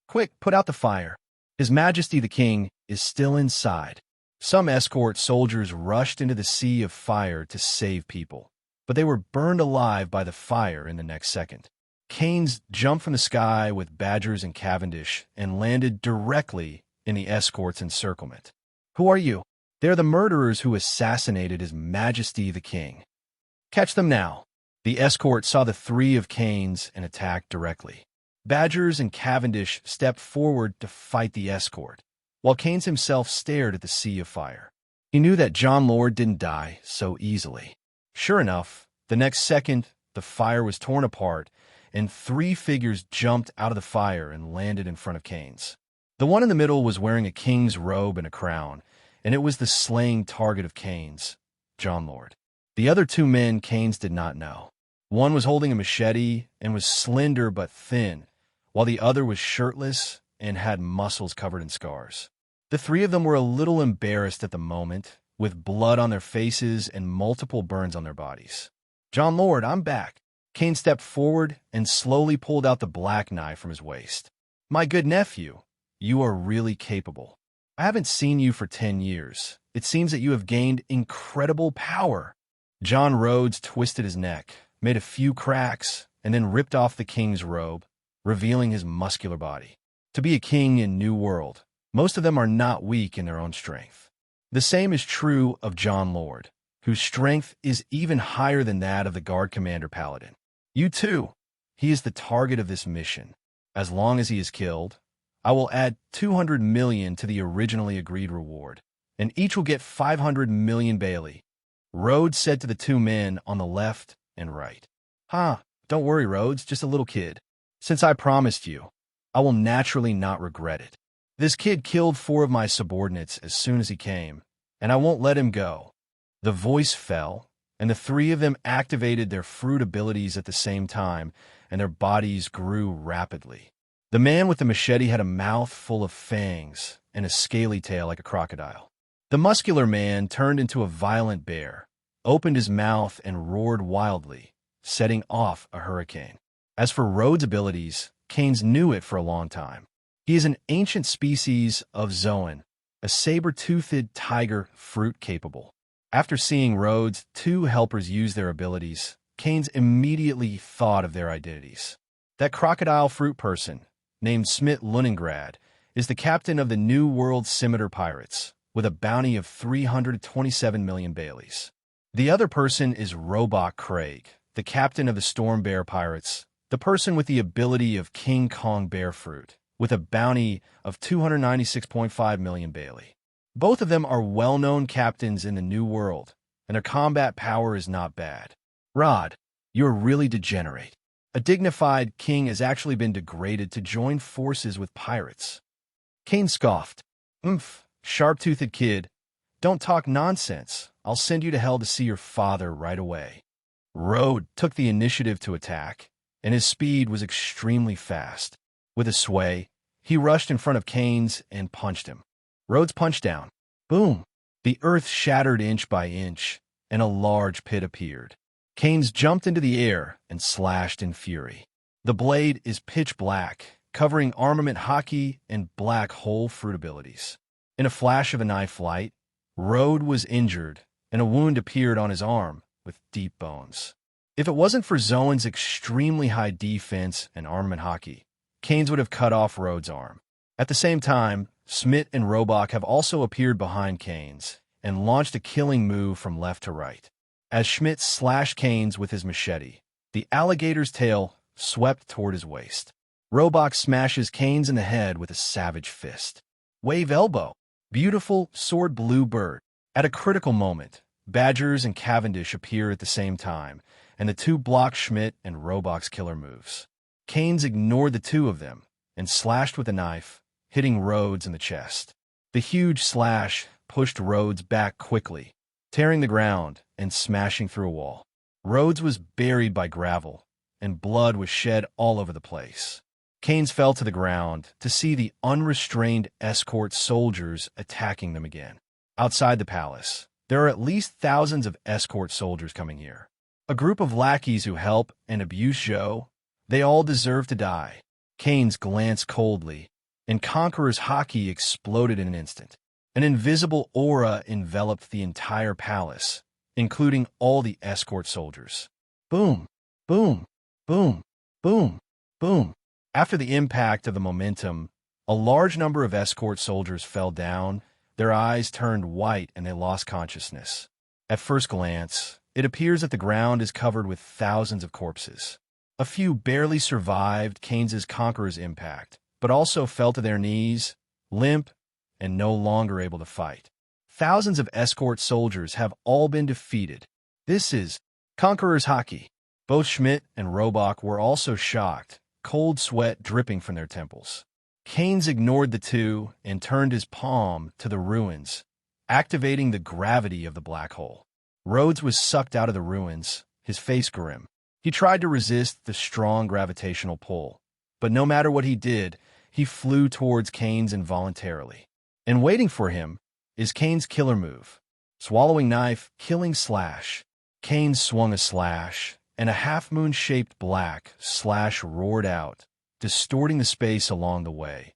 Quick, put out the fire. His Majesty the King is still inside. Some escort soldiers rushed into the sea of fire to save people, but they were burned alive by the fire in the next second. Keyenes jumped from the sky with Badgers and Cavendish and landed directly in the escort's encirclement. Who are you? They're the murderers who assassinated His Majesty the King. Catch them now. The escort saw the three of Keyenes and attacked directly. Badgers and Cavendish stepped forward to fight the escort, while Keyenes himself stared at the sea of fire. He knew that John Lord didn't die so easily. Sure enough, the next second, the fire was torn apart, and three figures jumped out of the fire and landed in front of Keyenes. The one in the middle was wearing a king's robe and a crown, and it was the slain target of Keyenes, John Lord. The other two men Keyenes did not know. One was holding a machete and was slender but thin, while the other was shirtless and had muscles covered in scars. The three of them were a little embarrassed at the moment, with blood on their faces and multiple burns on their bodies. John Lord, I'm back. Keyenes stepped forward and slowly pulled out the black knife from his waist. My good nephew, you are really capable. I haven't seen you for 10 years. It seems that you have gained incredible power. John Rhodes twisted his neck, made a few cracks, and then ripped off the king's robe, revealing his muscular body. To be a king in New World, most of them are not weak in their own strength. The same is true of John Lord, whose strength is even higher than that of the Guard Commander Paladin. You too. He is the target of this mission. As long as he is killed, I will add 200 million to the originally agreed reward, and each will get 500 million Bailey. Rhodes said to the two men on the left and right. Don't worry, Rhodes, just a little kid. Since I promised you, I will naturally not regret it. This kid killed 4 of my subordinates as soon as he came, and I won't let him go. The voice fell, and the 3 of them activated their fruit abilities at the same time, and their bodies grew rapidly. The man with the machete had a mouth full of fangs and a scaly tail like a crocodile. The muscular man turned into a violent bear, opened his mouth and roared wildly, setting off a hurricane. As for Rhodes' abilities, Keyenes knew it for a long time. He is an ancient species of Zoan, a saber-toothed tiger fruit capable. After seeing Rhodes' 2 helpers use their abilities, Keyenes immediately thought of their identities. That crocodile fruit person, named Smit Leningrad, is the captain of the New World Scimitar Pirates, with a bounty of 327 million Baileys. The other person is Robot Craig, the captain of the Storm Bear Pirates, the person with the ability of King Kong Bear Fruit, with a bounty of 296.5 million Bailey. Both of them are well-known captains in the New World, and their combat power is not bad. Rod, you're really degenerate. A dignified king has actually been degraded to join forces with pirates. Keyenes scoffed. Sharp-toothed kid. Don't talk nonsense. I'll send you to hell to see your father right away. Rhodes took the initiative to attack, and his speed was extremely fast. With a sway, he rushed in front of Keyenes and punched him. Rhodes punched down. Boom! The earth shattered inch by inch, and a large pit appeared. Keyenes jumped into the air and slashed in fury. The blade is pitch black, covering armament hockey and black hole fruit abilities. In a flash of a knife light, Rhodes was injured, and a wound appeared on his arm with deep bones. If it wasn't for Zoan's extremely high defense and armament hockey, Keyenes would have cut off Rhodes' arm. At the same time, Schmidt and Robach have also appeared behind Keyenes and launched a killing move from left to right. As Schmidt slashed Keyenes with his machete, the alligator's tail swept toward his waist. Robach smashes Keyenes in the head with a savage fist. Wave elbow. Beautiful sword blue bird. At a critical moment, Badgers and Cavendish appear at the same time, and the two block Schmidt and Robach's killer moves. Keyenes ignored the two of them and slashed with a knife, hitting Rhodes in the chest. The huge slash pushed Rhodes back quickly, tearing the ground and smashing through a wall. Rhodes was buried by gravel, and blood was shed all over the place. Keyenes fell to the ground to see the unrestrained escort soldiers attacking them again. Outside the palace, there are at least thousands of escort soldiers coming here. A group of lackeys who help and abuse Joe. They all deserve to die. Keyenes glanced coldly, and Conqueror's hockey exploded in an instant. An invisible aura enveloped the entire palace, including all the escort soldiers. Boom, boom, boom, boom, boom. After the impact of the momentum, a large number of escort soldiers fell down, their eyes turned white, and they lost consciousness. At first glance, it appears that the ground is covered with thousands of corpses. A few barely survived Keyenes' Conqueror's impact, but also fell to their knees, limp, and no longer able to fight. Thousands of escort soldiers have all been defeated. This is Conqueror's hockey. Both Schmidt and Robach were also shocked, cold sweat dripping from their temples. Keyenes ignored the two and turned his palm to the ruins, activating the gravity of the black hole. Rhodes was sucked out of the ruins, his face grim. He tried to resist the strong gravitational pull, but no matter what he did, he flew towards Keyenes involuntarily. And waiting for him is Keyenes' killer move. Swallowing knife, killing slash. Keyenes swung a slash, and a half-moon-shaped black slash roared out, distorting the space along the way,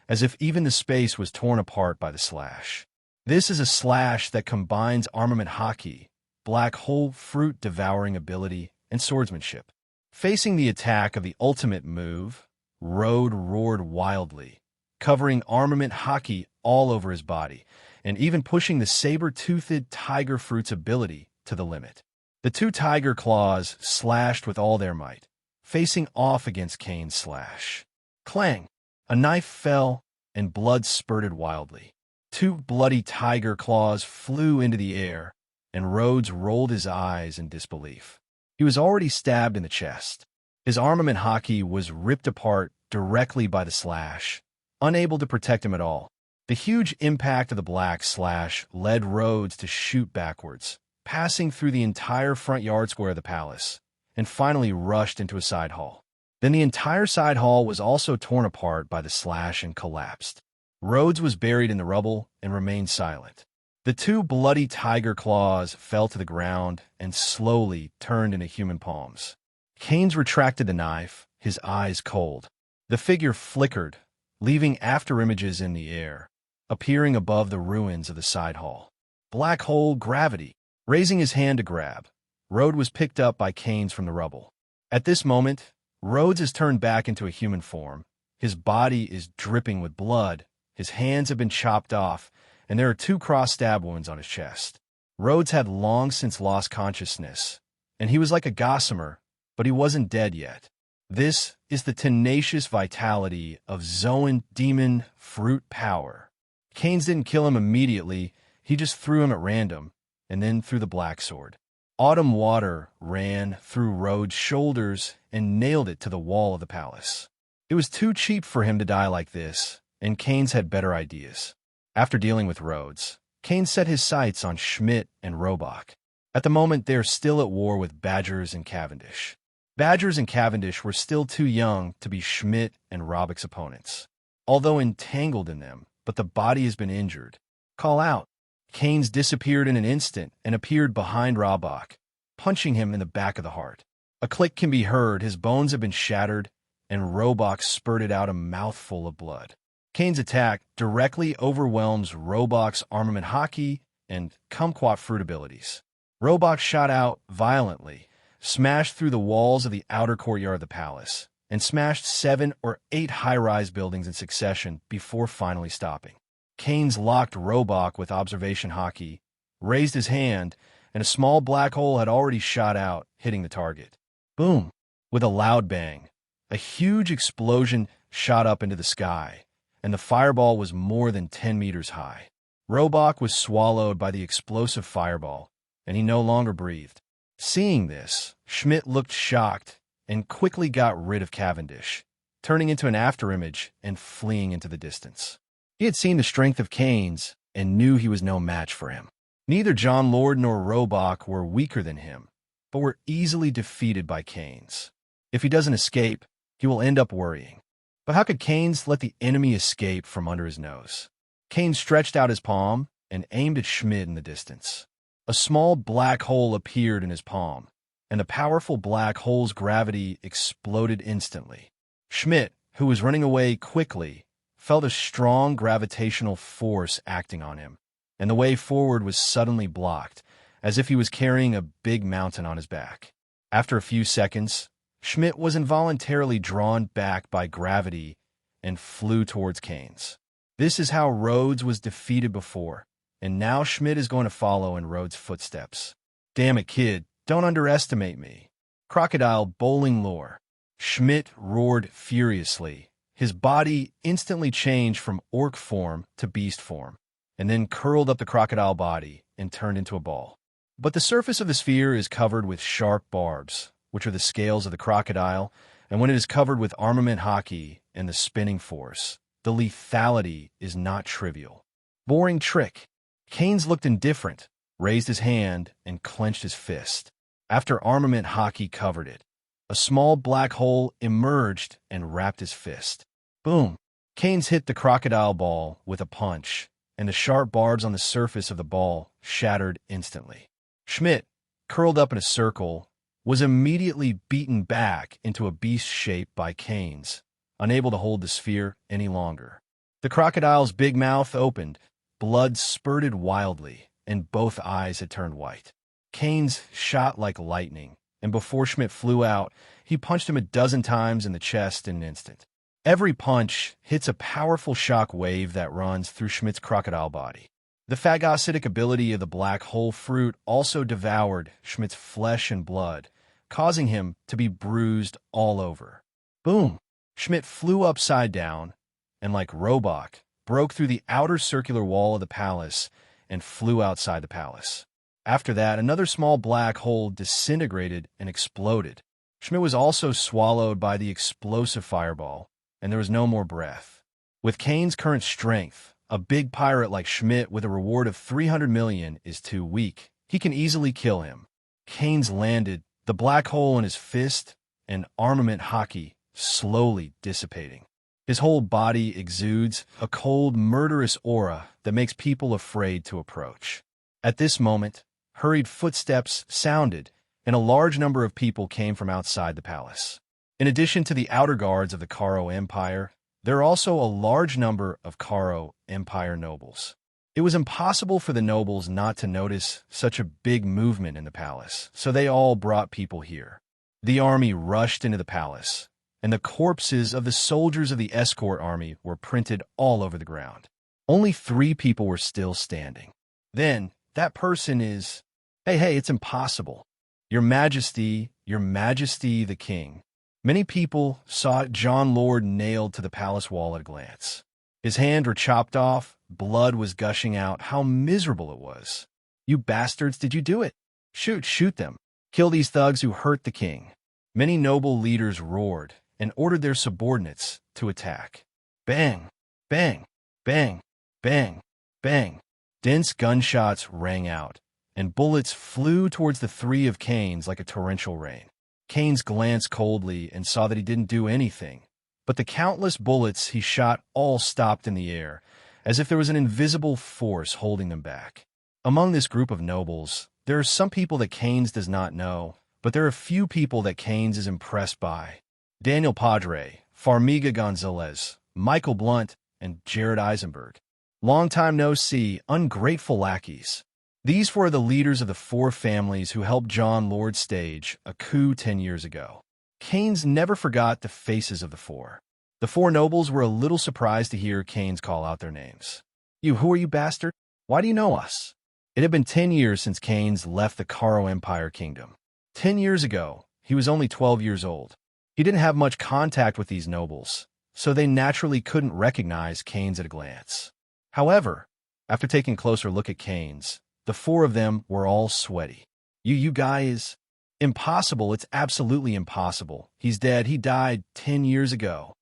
as if even the space was torn apart by the slash. This is a slash that combines armament hockey, black hole fruit devouring ability, and swordsmanship. Facing the attack of the ultimate move, Rhodes roared wildly, covering armament hockey all over his body, and even pushing the saber-toothed tiger fruit's ability to the limit. The two tiger claws slashed with all their might, facing off against Keyenes' slash. Clang! A knife fell, and blood spurted wildly. Two bloody tiger claws flew into the air, and Rhodes rolled his eyes in disbelief. He was already stabbed in the chest. His armament hockey was ripped apart directly by the slash, unable to protect him at all. The huge impact of the black slash led Rhodes to shoot backwards, passing through the entire front yard square of the palace, and finally rushed into a side hall. Then the entire side hall was also torn apart by the slash and collapsed. Rhodes was buried in the rubble and remained silent. The two bloody tiger claws fell to the ground and slowly turned into human palms. Keyenes retracted the knife, his eyes cold. The figure flickered, leaving afterimages in the air, appearing above the ruins of the side hall. Black hole gravity. Raising his hand to grab, Rhodes was picked up by Keyenes from the rubble. At this moment, Rhodes is turned back into a human form. His body is dripping with blood, his hands have been chopped off, and there are two cross-stab wounds on his chest. Rhodes had long since lost consciousness, and he was like a gossamer, but he wasn't dead yet. This is the tenacious vitality of Zoan demon fruit power. Keyenes didn't kill him immediately, he just threw him at random, and then threw the black sword. Autumn water ran through Rhodes' shoulders and nailed it to the wall of the palace. It was too cheap for him to die like this, and Keyenes had better ideas. After dealing with Rhodes, Keyenes set his sights on Schmidt and Roebuck. At the moment, they are still at war with Badgers and Cavendish. Badgers and Cavendish were still too young to be Schmidt and Roebuck's opponents, although entangled in them, but the body has been injured. Call out. Keyenes disappeared in an instant and appeared behind Roebuck, punching him in the back of the heart. A click can be heard, his bones have been shattered, and Roebuck spurted out a mouthful of blood. Keyenes' attack directly overwhelms Roebuck's armament hockey and kumquat fruit abilities. Roebuck shot out violently, smashed through the walls of the outer courtyard of the palace, and smashed 7 or 8 high-rise buildings in succession before finally stopping. Keyenes locked Roebuck with observation hockey, raised his hand, and a small black hole had already shot out, hitting the target. Boom! With a loud bang, a huge explosion shot up into the sky, and the fireball was more than 10 meters high. Roebuck was swallowed by the explosive fireball, and he no longer breathed. Seeing this, Schmidt looked shocked and quickly got rid of Cavendish, turning into an afterimage and fleeing into the distance. He had seen the strength of Keyenes and knew he was no match for him. Neither John Lord nor Roebuck were weaker than him, but were easily defeated by Keyenes. If he doesn't escape, he will end up worrying. But how could Keyenes let the enemy escape from under his nose? Keyenes stretched out his palm and aimed at Schmidt in the distance. A small black hole appeared in his palm, and the powerful black hole's gravity exploded instantly. Schmidt, who was running away quickly, felt a strong gravitational force acting on him, and the way forward was suddenly blocked, as if he was carrying a big mountain on his back. After a few seconds, Schmidt was involuntarily drawn back by gravity and flew towards Keyenes. This is how Rhodes was defeated before, and now Schmidt is going to follow in Rhodes' footsteps. Damn it, kid, don't underestimate me. Crocodile bowling lore. Schmidt roared furiously. His body instantly changed from orc form to beast form, and then curled up the crocodile body and turned into a ball. But the surface of the sphere is covered with sharp barbs, which are the scales of the crocodile, and when it is covered with armament hockey and the spinning force, the lethality is not trivial. Boring trick. Keyenes looked indifferent, raised his hand, and clenched his fist. After armament hockey covered it, a small black hole emerged and wrapped his fist. Boom! Keyenes hit the crocodile ball with a punch, and the sharp barbs on the surface of the ball shattered instantly. Schmidt, curled up in a circle, was immediately beaten back into a beast shape by Keyenes, unable to hold the sphere any longer. The crocodile's big mouth opened, blood spurted wildly, and both eyes had turned white. Keyenes shot like lightning, and before Schmidt flew out, he punched him a dozen times in the chest in an instant. Every punch hits a powerful shock wave that runs through Schmidt's crocodile body. The phagocytic ability of the black hole fruit also devoured Schmidt's flesh and blood, causing him to be bruised all over. Boom! Schmidt flew upside down, and like Roebuck, broke through the outer circular wall of the palace and flew outside the palace. After that, another small black hole disintegrated and exploded. Schmidt was also swallowed by the explosive fireball, and there was no more breath. With Keyenes' current strength, a big pirate like Schmidt with a reward of 300 million is too weak. He can easily kill him. Keyenes landed, the black hole in his fist, and armament hockey slowly dissipating. His whole body exudes a cold, murderous aura that makes people afraid to approach. At this moment, hurried footsteps sounded, and a large number of people came from outside the palace. In addition to the outer guards of the Karo Empire, there are also a large number of Karo Empire nobles. It was impossible for the nobles not to notice such a big movement in the palace, so they all brought people here. The army rushed into the palace, and the corpses of the soldiers of the escort army were printed all over the ground. Only 3 people were still standing. Then, that person is... Hey, it's impossible. Your Majesty the King. Many people saw John Lord nailed to the palace wall at a glance. His hands were chopped off, blood was gushing out. How miserable it was. You bastards, did you do it? Shoot them. Kill these thugs who hurt the king. Many noble leaders roared and ordered their subordinates to attack. Bang, bang, bang, bang, bang. Dense gunshots rang out, and bullets flew towards the three of Keyenes like a torrential rain. Keyenes glanced coldly and saw that he didn't do anything, but the countless bullets he shot all stopped in the air, as if there was an invisible force holding them back. Among this group of nobles, there are some people that Keyenes does not know, but there are a few people that Keyenes is impressed by. Daniel Padre, Farmiga Gonzalez, Michael Blunt, and Jared Eisenberg. Long time no see, ungrateful lackeys. These four are the leaders of the four families who helped John Lord stage a coup 10 years ago. Keyenes never forgot the faces of the four. The four nobles were a little surprised to hear Keyenes call out their names. Who are you, bastard? Why do you know us? It had been 10 years since Keyenes left the Karo Empire Kingdom. 10 years ago, he was only 12 years old. He didn't have much contact with these nobles, so they naturally couldn't recognize Keyenes at a glance. However, after taking a closer look at Keyenes, the four of them were all sweaty. You guys... Impossible, it's absolutely impossible. He's dead, he died 10 years ago.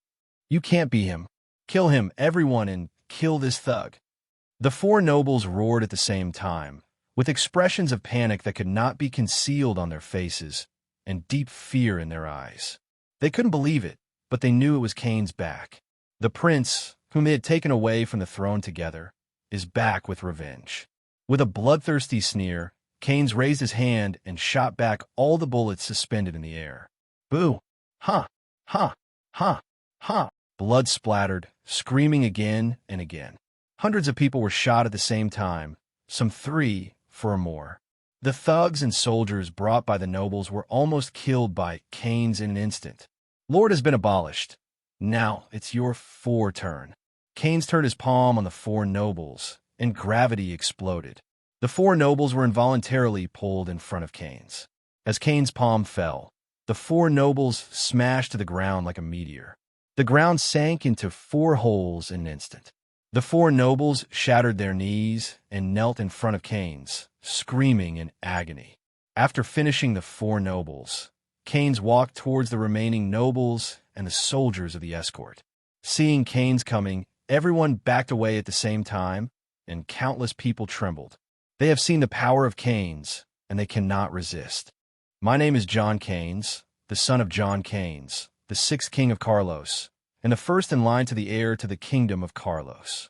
You can't be him. Kill him, everyone, and kill this thug. The four nobles roared at the same time, with expressions of panic that could not be concealed on their faces, and deep fear in their eyes. They couldn't believe it, but they knew it was Keyenes back. The prince, whom they had taken away from the throne together, is back with revenge. With a bloodthirsty sneer, Keyenes raised his hand and shot back all the bullets suspended in the air. Boo! Ha! Ha! Ha! Ha! Blood splattered, screaming again and again. Hundreds of people were shot at the same time, some 3 or more. The thugs and soldiers brought by the nobles were almost killed by Keyenes in an instant. Lord has been abolished. Now it's your turn. Keyenes turned his palm on the four nobles, and gravity exploded. The four nobles were involuntarily pulled in front of Keyenes. As Keyenes' palm fell, the four nobles smashed to the ground like a meteor. The ground sank into 4 holes in an instant. The four nobles shattered their knees and knelt in front of Keyenes, screaming in agony. After finishing the four nobles, Keyenes walked towards the remaining nobles and the soldiers of the escort. Seeing Keyenes coming, everyone backed away at the same time, and countless people trembled. They have seen the power of Keyenes, and they cannot resist. My name is John Keyenes, the son of John Keyenes, the 6th king of Carlos, and the first in line to the heir to the kingdom of Carlos.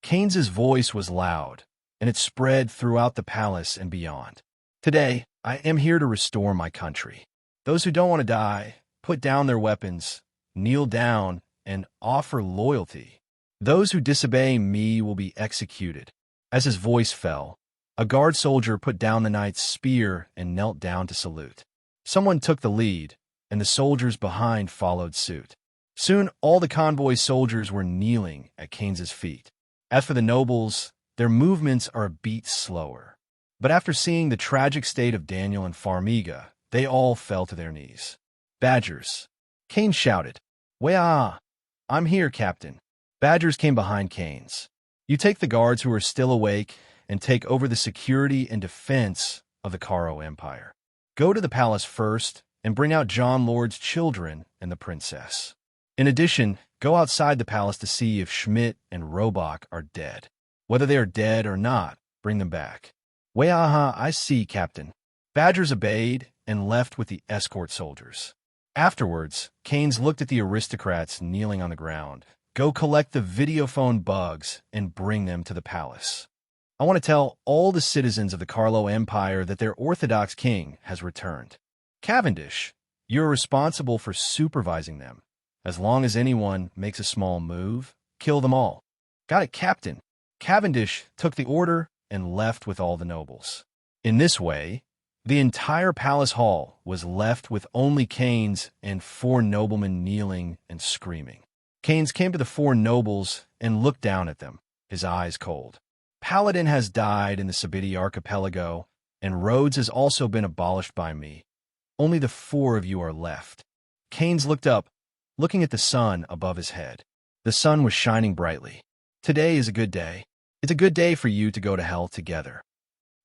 Keyenes' voice was loud, and it spread throughout the palace and beyond. Today, I am here to restore my country. Those who don't want to die, put down their weapons, kneel down, and offer loyalty. Those who disobey me will be executed. As his voice fell, a guard soldier put down the knight's spear and knelt down to salute. Someone took the lead, and the soldiers behind followed suit. Soon all the convoy soldiers were kneeling at Keyenes' feet. As for the nobles, their movements are a beat slower. But after seeing the tragic state of Daniel and Farmiga, they all fell to their knees. Badgers. Keyenes shouted. "Wah! I'm here, Captain." Badgers came behind Keyenes. You take the guards who are still awake and take over the security and defense of the Karo Empire. Go to the palace first and bring out John Lord's children and the princess. In addition, go outside the palace to see if Schmidt and Robach are dead. Whether they are dead or not, bring them back. I see, Captain. Badgers obeyed and left with the escort soldiers. Afterwards, Keyenes looked at the aristocrats kneeling on the ground. Go collect the videophone bugs and bring them to the palace. I want to tell all the citizens of the Carlo Empire that their Orthodox king has returned. Cavendish, you're responsible for supervising them. As long as anyone makes a small move, kill them all. Got it, Captain. Cavendish took the order and left with all the nobles. In this way, the entire palace hall was left with only Keyenes and 4 noblemen kneeling and screaming. Keyenes came to the 4 nobles and looked down at them, his eyes cold. Paladin has died in the Sabidi archipelago, and Rhodes has also been abolished by me. Only the 4 of you are left. Keyenes looked up, looking at the sun above his head. The sun was shining brightly. Today is a good day. It's a good day for you to go to hell together.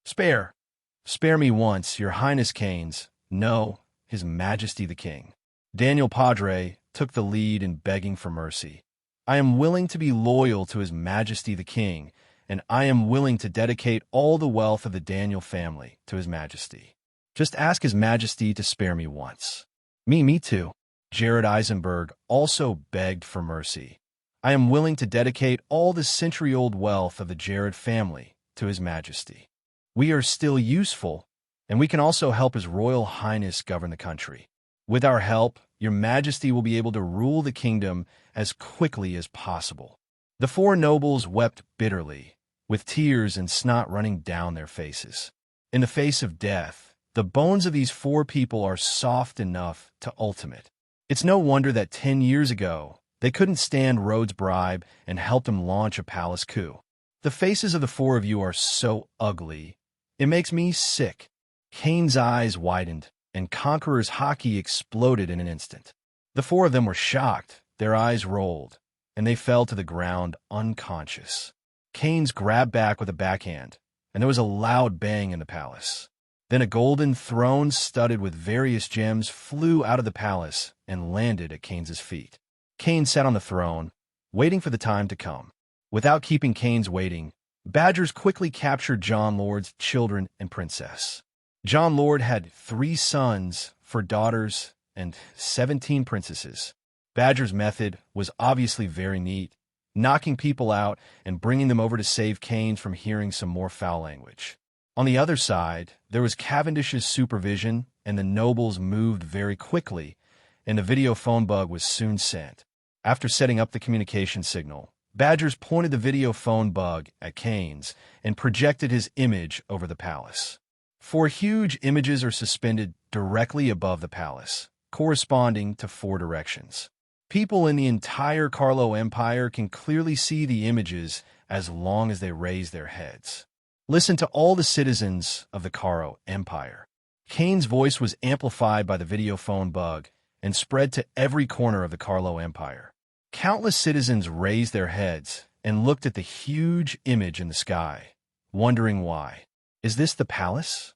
Spare me once, your highness Keyenes. No, his majesty the king. Daniel Padre took the lead in begging for mercy. I am willing to be loyal to his majesty the king, and I am willing to dedicate all the wealth of the Daniel family to His Majesty. Just ask His Majesty to spare me once. Me too. Jared Eisenberg also begged for mercy. I am willing to dedicate all the century-old wealth of the Jared family to His Majesty. We are still useful, and we can also help His Royal Highness govern the country. With our help, Your Majesty will be able to rule the kingdom as quickly as possible. The four nobles wept bitterly, with tears and snot running down their faces. In the face of death, the bones of these four people are soft enough to ultimate. It's no wonder that 10 years ago, they couldn't stand Rhodes' bribe and helped him launch a palace coup. The faces of the four of you are so ugly, it makes me sick. Keyenes' eyes widened, and Conqueror's hockey exploded in an instant. The four of them were shocked, their eyes rolled, and they fell to the ground unconscious. Keyenes grabbed back with a backhand, and there was a loud bang in the palace. Then a golden throne studded with various gems flew out of the palace and landed at Keyenes' feet. Keyenes sat on the throne, waiting for the time to come. Without keeping Keyenes waiting, Badgers quickly captured Jon Lord's children and princess. Jon Lord had 3 sons, 4 daughters, and 17 princesses. Badger's method was obviously very neat, knocking people out and bringing them over to save Keyenes from hearing some more foul language. On the other side, there was Cavendish's supervision, and the nobles moved very quickly, and the video phone bug was soon sent. After setting up the communication signal, Badgers pointed the video phone bug at Keyenes and projected his image over the palace. 4 huge images are suspended directly above the palace, corresponding to 4 directions. People in the entire Carlo Empire can clearly see the images as long as they raise their heads. Listen to all the citizens of the Carlo Empire. Keyenes' voice was amplified by the video phone bug and spread to every corner of the Carlo Empire. Countless citizens raised their heads and looked at the huge image in the sky, wondering why. Is this the palace?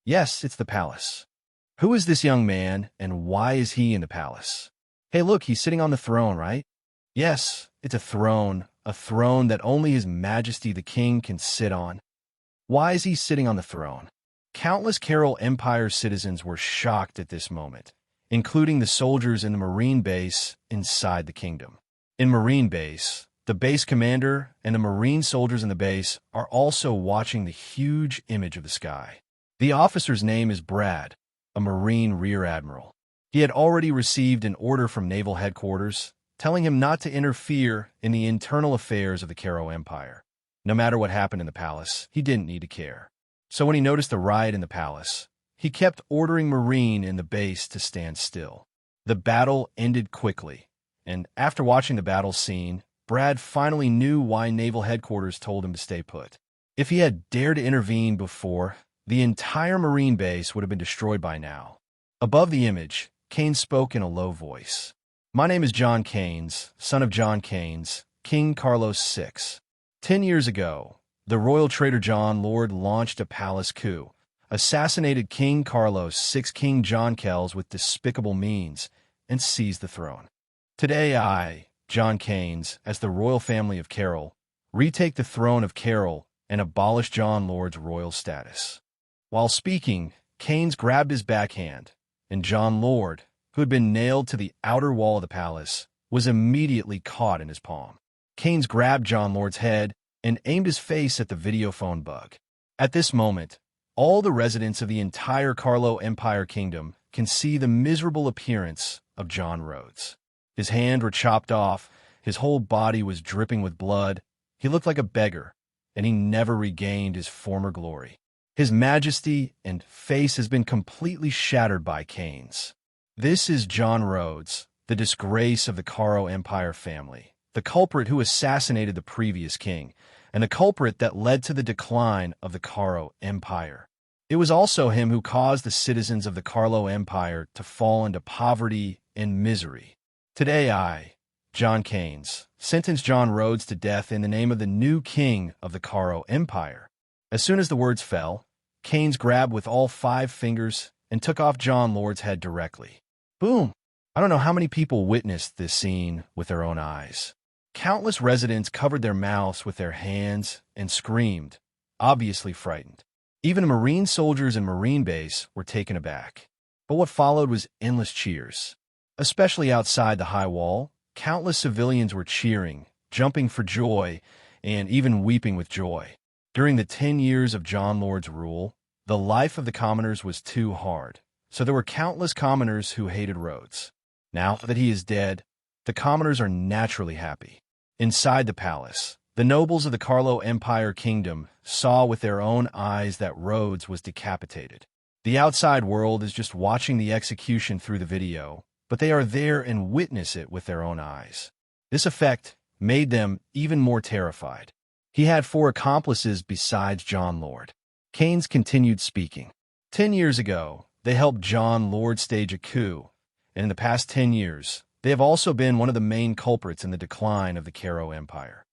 Yes, it's the palace. Who is this young man, and why is he in the palace? Hey, look, he's sitting on the throne, right? Yes, it's a throne that only His Majesty the King can sit on. Why is he sitting on the throne? Countless Carol Empire citizens were shocked at this moment, including the soldiers in the Marine base inside the kingdom. In Marine base, the base commander and the Marine soldiers in the base are also watching the huge image of the sky. The officer's name is Brad, a Marine Rear Admiral. He had already received an order from Naval Headquarters, telling him not to interfere in the internal affairs of the Carol Empire. No matter what happened in the palace, he didn't need to care. So when he noticed the riot in the palace, he kept ordering Marine in the base to stand still. The battle ended quickly, and after watching the battle scene, Brad finally knew why Naval Headquarters told him to stay put. If he had dared to intervene before, the entire Marine base would have been destroyed by now. Above the image, Keyenes spoke in a low voice. My name is John Keyenes, son of John Keyenes, King Carlos VI. 10 years ago, the royal traitor Jon Lord launched a palace coup, assassinated King Carlos VI, King John Kells with despicable means, and seized the throne. Today I, John Keyenes, as the royal family of Carol, retake the throne of Carol and abolish Jon Lord's royal status. While speaking, Keyenes grabbed his backhand, and Jon Lord, who had been nailed to the outer wall of the palace, was immediately caught in his palm. Keyenes grabbed Jon Lord's head and aimed his face at the videophone bug. At this moment, all the residents of the entire Carlo Empire Kingdom can see the miserable appearance of John Rhodes. His hands were chopped off, his whole body was dripping with blood, he looked like a beggar, and he never regained his former glory. His majesty and face has been completely shattered by Keyenes. This is John Rhodes, the disgrace of the Carlo Empire family, the culprit who assassinated the previous king, and the culprit that led to the decline of the Carlo Empire. It was also him who caused the citizens of the Carlo Empire to fall into poverty and misery. Today I, John Keyenes, sentence John Rhodes to death in the name of the new king of the Carlo Empire. As soon as the words fell, Keyenes grabbed with all 5 fingers and took off Jon Lord's head directly. Boom! I don't know how many people witnessed this scene with their own eyes. Countless residents covered their mouths with their hands and screamed, obviously frightened. Even Marine soldiers in Marine base were taken aback. But what followed was endless cheers. Especially outside the high wall, countless civilians were cheering, jumping for joy, and even weeping with joy. During the 10 years of Jon Lord's rule, the life of the commoners was too hard, so there were countless commoners who hated Rhodes. Now that he is dead, the commoners are naturally happy. Inside the palace, the nobles of the Carlo Empire Kingdom saw with their own eyes that Rhodes was decapitated. The outside world is just watching the execution through the video, but they are there and witness it with their own eyes. This effect made them even more terrified. He had 4 accomplices besides Jon Lord. Keyenes continued speaking. 10 years ago, they helped Jon Lord stage a coup, and in the past 10 years, they have also been one of the main culprits in the decline of the Carro Empire.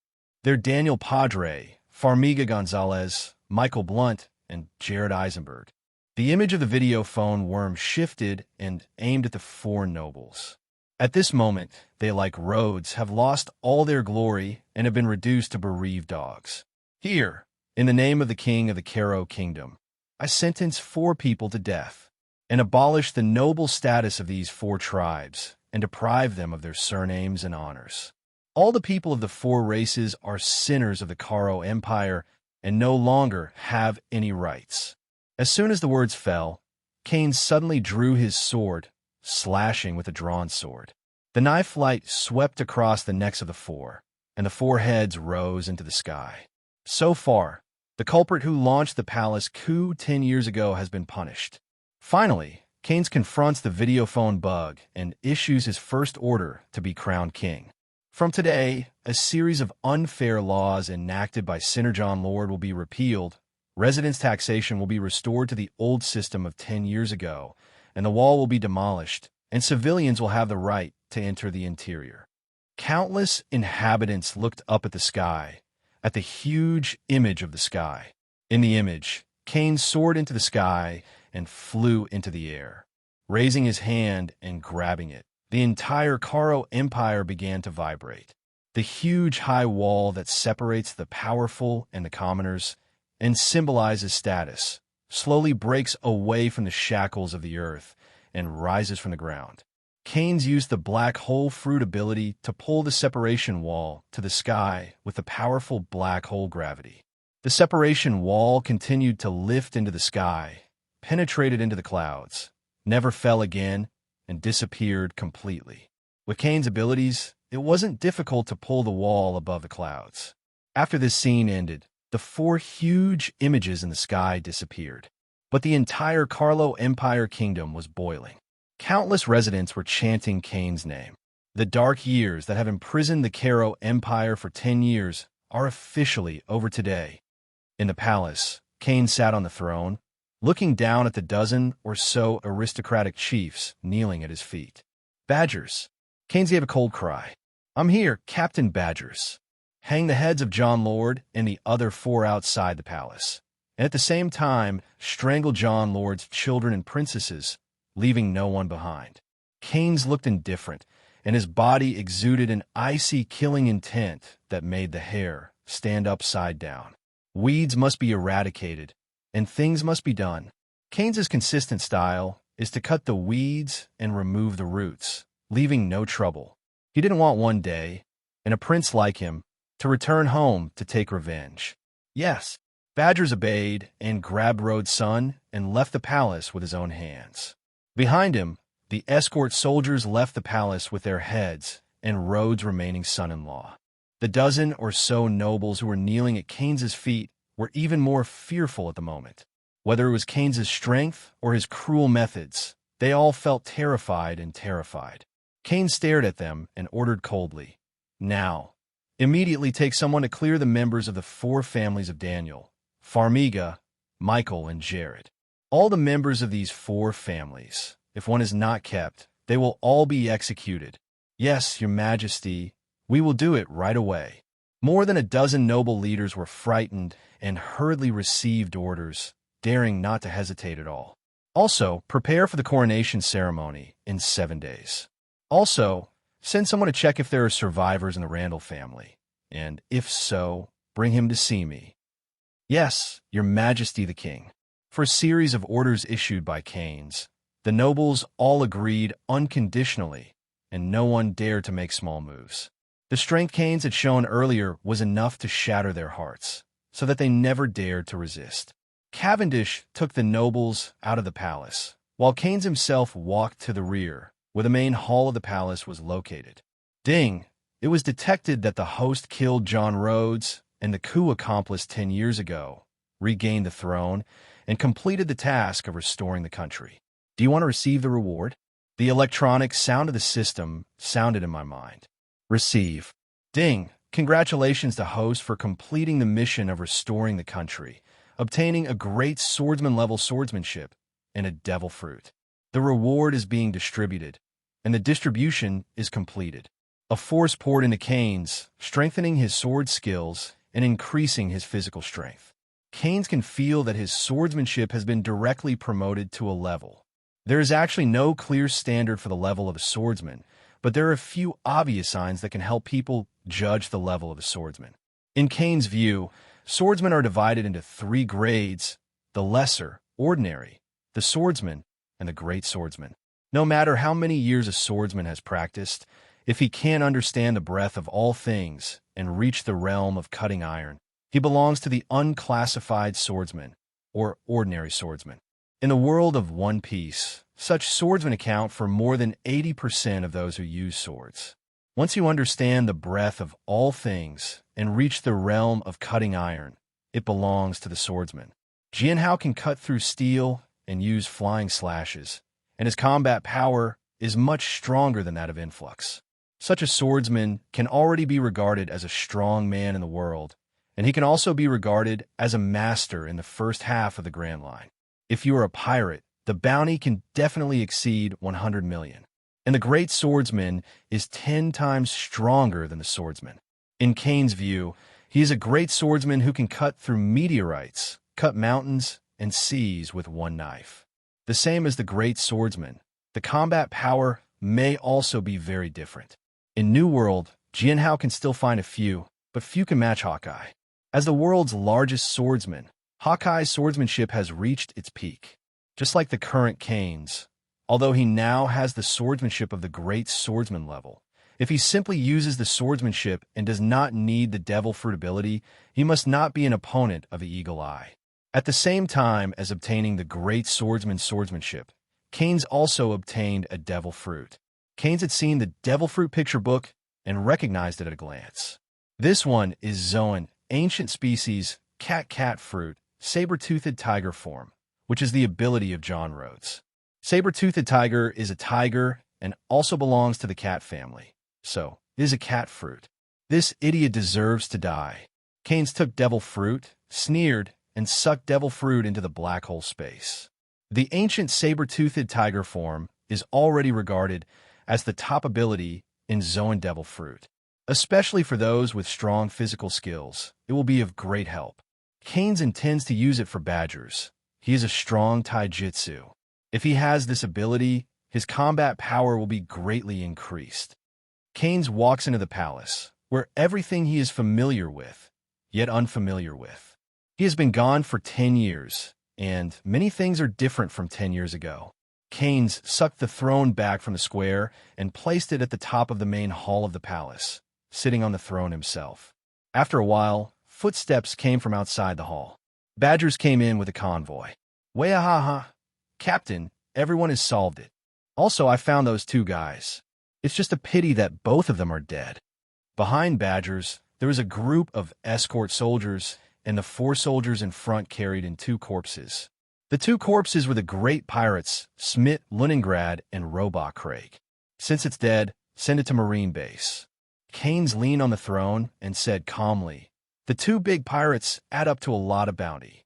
They're Daniel Padre, Farmiga Gonzalez, Michael Blunt, and Jared Eisenberg. The image of the video phone worm shifted and aimed at the 4 nobles. At this moment, they, like Rhodes, have lost all their glory and have been reduced to bereaved dogs. Here, in the name of the king of the Carro Kingdom, I sentence 4 people to death and abolish the noble status of these 4 tribes and deprive them of their surnames and honors. All the people of the 4 races are sinners of the Carro Empire and no longer have any rights. As soon as the words fell, Keyenes suddenly drew his sword, slashing with a drawn sword. The knife light swept across the necks of the 4, and the 4 heads rose into the sky. So far, the culprit who launched the palace coup 10 years ago has been punished. Finally, Keyenes confronts the videophone bug and issues his first order to be crowned king. From today, a series of unfair laws enacted by Sinner Jon Lord will be repealed, residence taxation will be restored to the old system of 10 years ago, and the wall will be demolished, and civilians will have the right to enter the interior. Countless inhabitants looked up at the sky, at the huge image of the sky. In the image, Keyenes soared into the sky and flew into the air. Raising his hand and grabbing it, the entire Carro Empire began to vibrate. The huge high wall that separates the powerful and the commoners and symbolizes status slowly breaks away from the shackles of the earth and rises from the ground. Keyenes used the black hole fruit ability to pull the separation wall to the sky with the powerful black hole gravity. The separation wall continued to lift into the sky, penetrated into the clouds, never fell again, and disappeared completely. With Keyenes' abilities, it wasn't difficult to pull the wall above the clouds. After this scene ended, the 4 huge images in the sky disappeared. But the entire Carlo Empire Kingdom was boiling. Countless residents were chanting Keyenes' name. The dark years that have imprisoned the Carro Empire for 10 years are officially over today. In the palace, Keyenes sat on the throne, looking down at the dozen or so aristocratic chiefs kneeling at his feet. Badgers. Keyenes gave a cold cry. I'm here, Captain Badgers. Hang the heads of Jon Lord and the other 4 outside the palace, and at the same time strangle Jon Lord's children and princesses, leaving no one behind. Keyenes looked indifferent, and his body exuded an icy killing intent that made the hair stand upside down. Weeds must be eradicated, and things must be done. Keyenes' consistent style is to cut the weeds and remove the roots, leaving no trouble. He didn't want one day, and a prince like him, to return home to take revenge. Yes, Badgers obeyed and grabbed Rhodes' son and left the palace with his own hands. Behind him, the escort soldiers left the palace with their heads and Rhodes' remaining son-in-law. The dozen or so nobles who were kneeling at Keyenes' feet were even more fearful at the moment. Whether it was Keyenes' strength or his cruel methods, they all felt terrified and terrified. Keyenes stared at them and ordered coldly, "Now, immediately take someone to clear the members of the 4 families of Daniel, Farmiga, Michael, and Jared. All the members of these 4 families, if one is not kept, they will all be executed. Yes, your majesty, we will do it right away." More than a dozen noble leaders were frightened and hurriedly received orders, daring not to hesitate at all. Also, prepare for the coronation ceremony in 7 days. Also, Send someone to check if there are survivors in the Randall family, and if so, bring him to see me. Yes, your majesty the king. For a series of orders issued by Keyenes, the nobles all agreed unconditionally, and no one dared to make small moves. The strength Keyenes had shown earlier was enough to shatter their hearts, so that they never dared to resist. Cavendish took the nobles out of the palace, while Keyenes himself walked to the rear, where the main hall of the palace was located. Ding! It was detected that the host killed John Rhodes, and the coup accomplice 10 years ago regained the throne and completed the task of restoring the country. Do you want to receive the reward? The electronic sound of the system sounded in my mind. Receive. Ding! Congratulations to host for completing the mission of restoring the country, obtaining a great swordsman-level swordsmanship, and a devil fruit. The reward is being distributed, and the distribution is completed. A force poured into Keyenes, strengthening his sword skills and increasing his physical strength. Keyenes can feel that his swordsmanship has been directly promoted to a level. There is actually no clear standard for the level of a swordsman, but there are a few obvious signs that can help people judge the level of a swordsman. In Keyenes' view, swordsmen are divided into 3 grades: the lesser, ordinary, the swordsman, and the great swordsman. No matter how many years a swordsman has practiced, if he can't understand the breadth of all things and reach the realm of cutting iron, he belongs to the unclassified swordsman, or ordinary swordsman. In the world of One Piece, such swordsmen account for more than 80% of those who use swords. Once you understand the breadth of all things and reach the realm of cutting iron, it belongs to the swordsman. Jianhao can cut through steel and use flying slashes, and his combat power is much stronger than that of Influx. Such a swordsman can already be regarded as a strong man in the world, and he can also be regarded as a master in the first half of the Grand Line. If you are a pirate, the bounty can definitely exceed 100 million. And the great swordsman is 10 times stronger than the swordsman. In Keyenes' view, he is a great swordsman who can cut through meteorites, cut mountains, and seas with one knife. The same as the great swordsman, the combat power may also be very different. In New World, Jianhao can still find a few, but few can match Hawkeye. As the world's largest swordsman, Hawkeye's swordsmanship has reached its peak. Just like the current Keyenes, although he now has the swordsmanship of the great swordsman level, if he simply uses the swordsmanship and does not need the devil fruit ability, he must not be an opponent of the Eagle Eye. At the same time as obtaining the great swordsman's swordsmanship, Keyenes also obtained a devil fruit. Keyenes had seen the devil fruit picture book and recognized it at a glance. This one is Zoan, ancient species, cat fruit, saber-toothed tiger form, which is the ability of John Rhodes. Saber-toothed tiger is a tiger and also belongs to the cat family, so it is a cat fruit. This idiot deserves to die. Keyenes took devil fruit, sneered, and sucked devil fruit into the black hole space. The ancient saber-toothed tiger form is already regarded as the top ability in Zoan devil fruit. Especially for those with strong physical skills, it will be of great help. Keyenes intends to use it for badgers. He is a strong taijutsu. If he has this ability, his combat power will be greatly increased. Keyenes walks into the palace, where everything he is familiar with, yet unfamiliar with. He has been gone for 10 years, and many things are different from 10 years ago. Keyenes sucked the throne back from the square and placed it at the top of the main hall of the palace, sitting on the throne himself. After a while, footsteps came from outside the hall. Badgers came in with a convoy. Wahaha! Captain, everyone has solved it. Also, I found those 2 guys. It's just a pity that both of them are dead. Behind Badgers, there was a group of escort soldiers, and the 4 soldiers in front carried in 2 corpses. The 2 corpses were the great pirates, Smit, Leningrad, and Robot Craig. Since it's dead, send it to Marine Base. Keyenes leaned on the throne and said calmly, the 2 big pirates add up to a lot of bounty.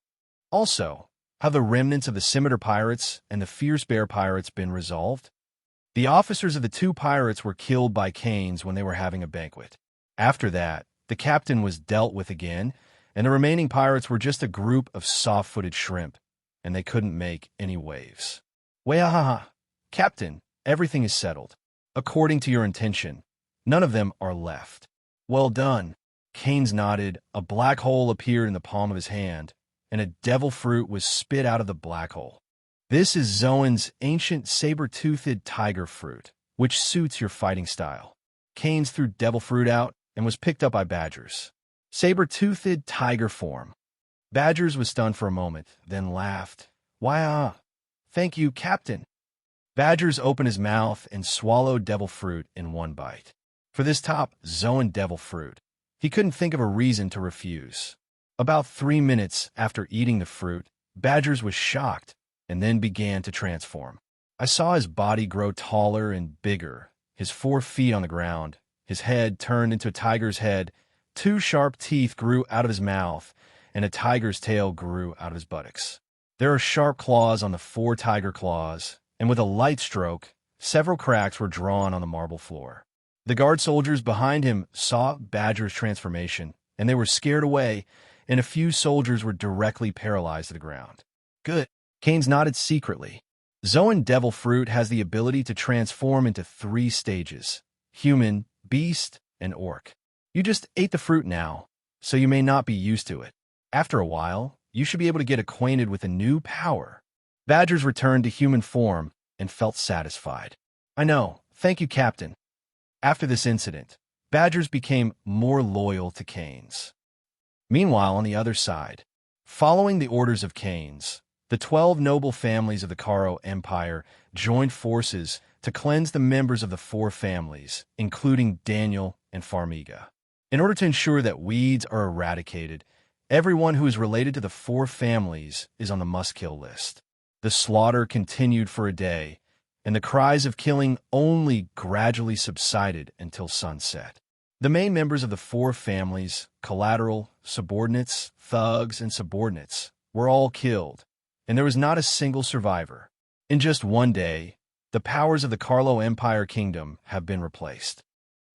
Also, have the remnants of the Scimitar Pirates and the Fierce Bear Pirates been resolved? The officers of the 2 pirates were killed by Keyenes when they were having a banquet. After that, the captain was dealt with again, and the remaining pirates were just a group of soft-footed shrimp, and they couldn't make any waves. Wahaha! Captain, everything is settled. According to your intention, None of them are left. Well done. Keyenes nodded. A black hole appeared in the palm of his hand, and a devil fruit was spit out of the black hole. This is Zoan's ancient saber-toothed tiger fruit, which suits your fighting style. Keyenes threw devil fruit out and was picked up by Badgers. Saber-toothed tiger form. Badgers was stunned for a moment, then laughed. Why, thank you, Captain. Badgers opened his mouth and swallowed devil fruit in one bite. For this top Zoan devil fruit, he couldn't think of a reason to refuse. About 3 minutes after eating the fruit, Badgers was shocked and then began to transform. I saw his body grow taller and bigger, his 4 feet on the ground. His head turned into a tiger's head, 2 sharp teeth grew out of his mouth, and a tiger's tail grew out of his buttocks. There are sharp claws on the 4 tiger claws, and with a light stroke, several cracks were drawn on the marble floor. The guard soldiers behind him saw Badger's transformation, and they were scared away, and a few soldiers were directly paralyzed to the ground. Good. Keyenes nodded secretly. Zoan devil fruit has the ability to transform into 3 stages: human, beast, and orc. You just ate the fruit now, so you may not be used to it. After a while, you should be able to get acquainted with a new power. Badgers returned to human form and felt satisfied. I know. Thank you, Captain. After this incident, Badgers became more loyal to Keyenes. Meanwhile, on the other side, following the orders of Keyenes, the 12 noble families of the Karo Empire joined forces to cleanse the members of the 4 families, including Daniel and Farmiga. In order to ensure that weeds are eradicated, everyone who is related to the 4 families is on the must-kill list. The slaughter continued for a day, and the cries of killing only gradually subsided until sunset. The main members of the 4 families, collateral, subordinates, thugs, and subordinates, were all killed, and there was not a single survivor. In just one day, the powers of the Karo Empire Kingdom have been replaced.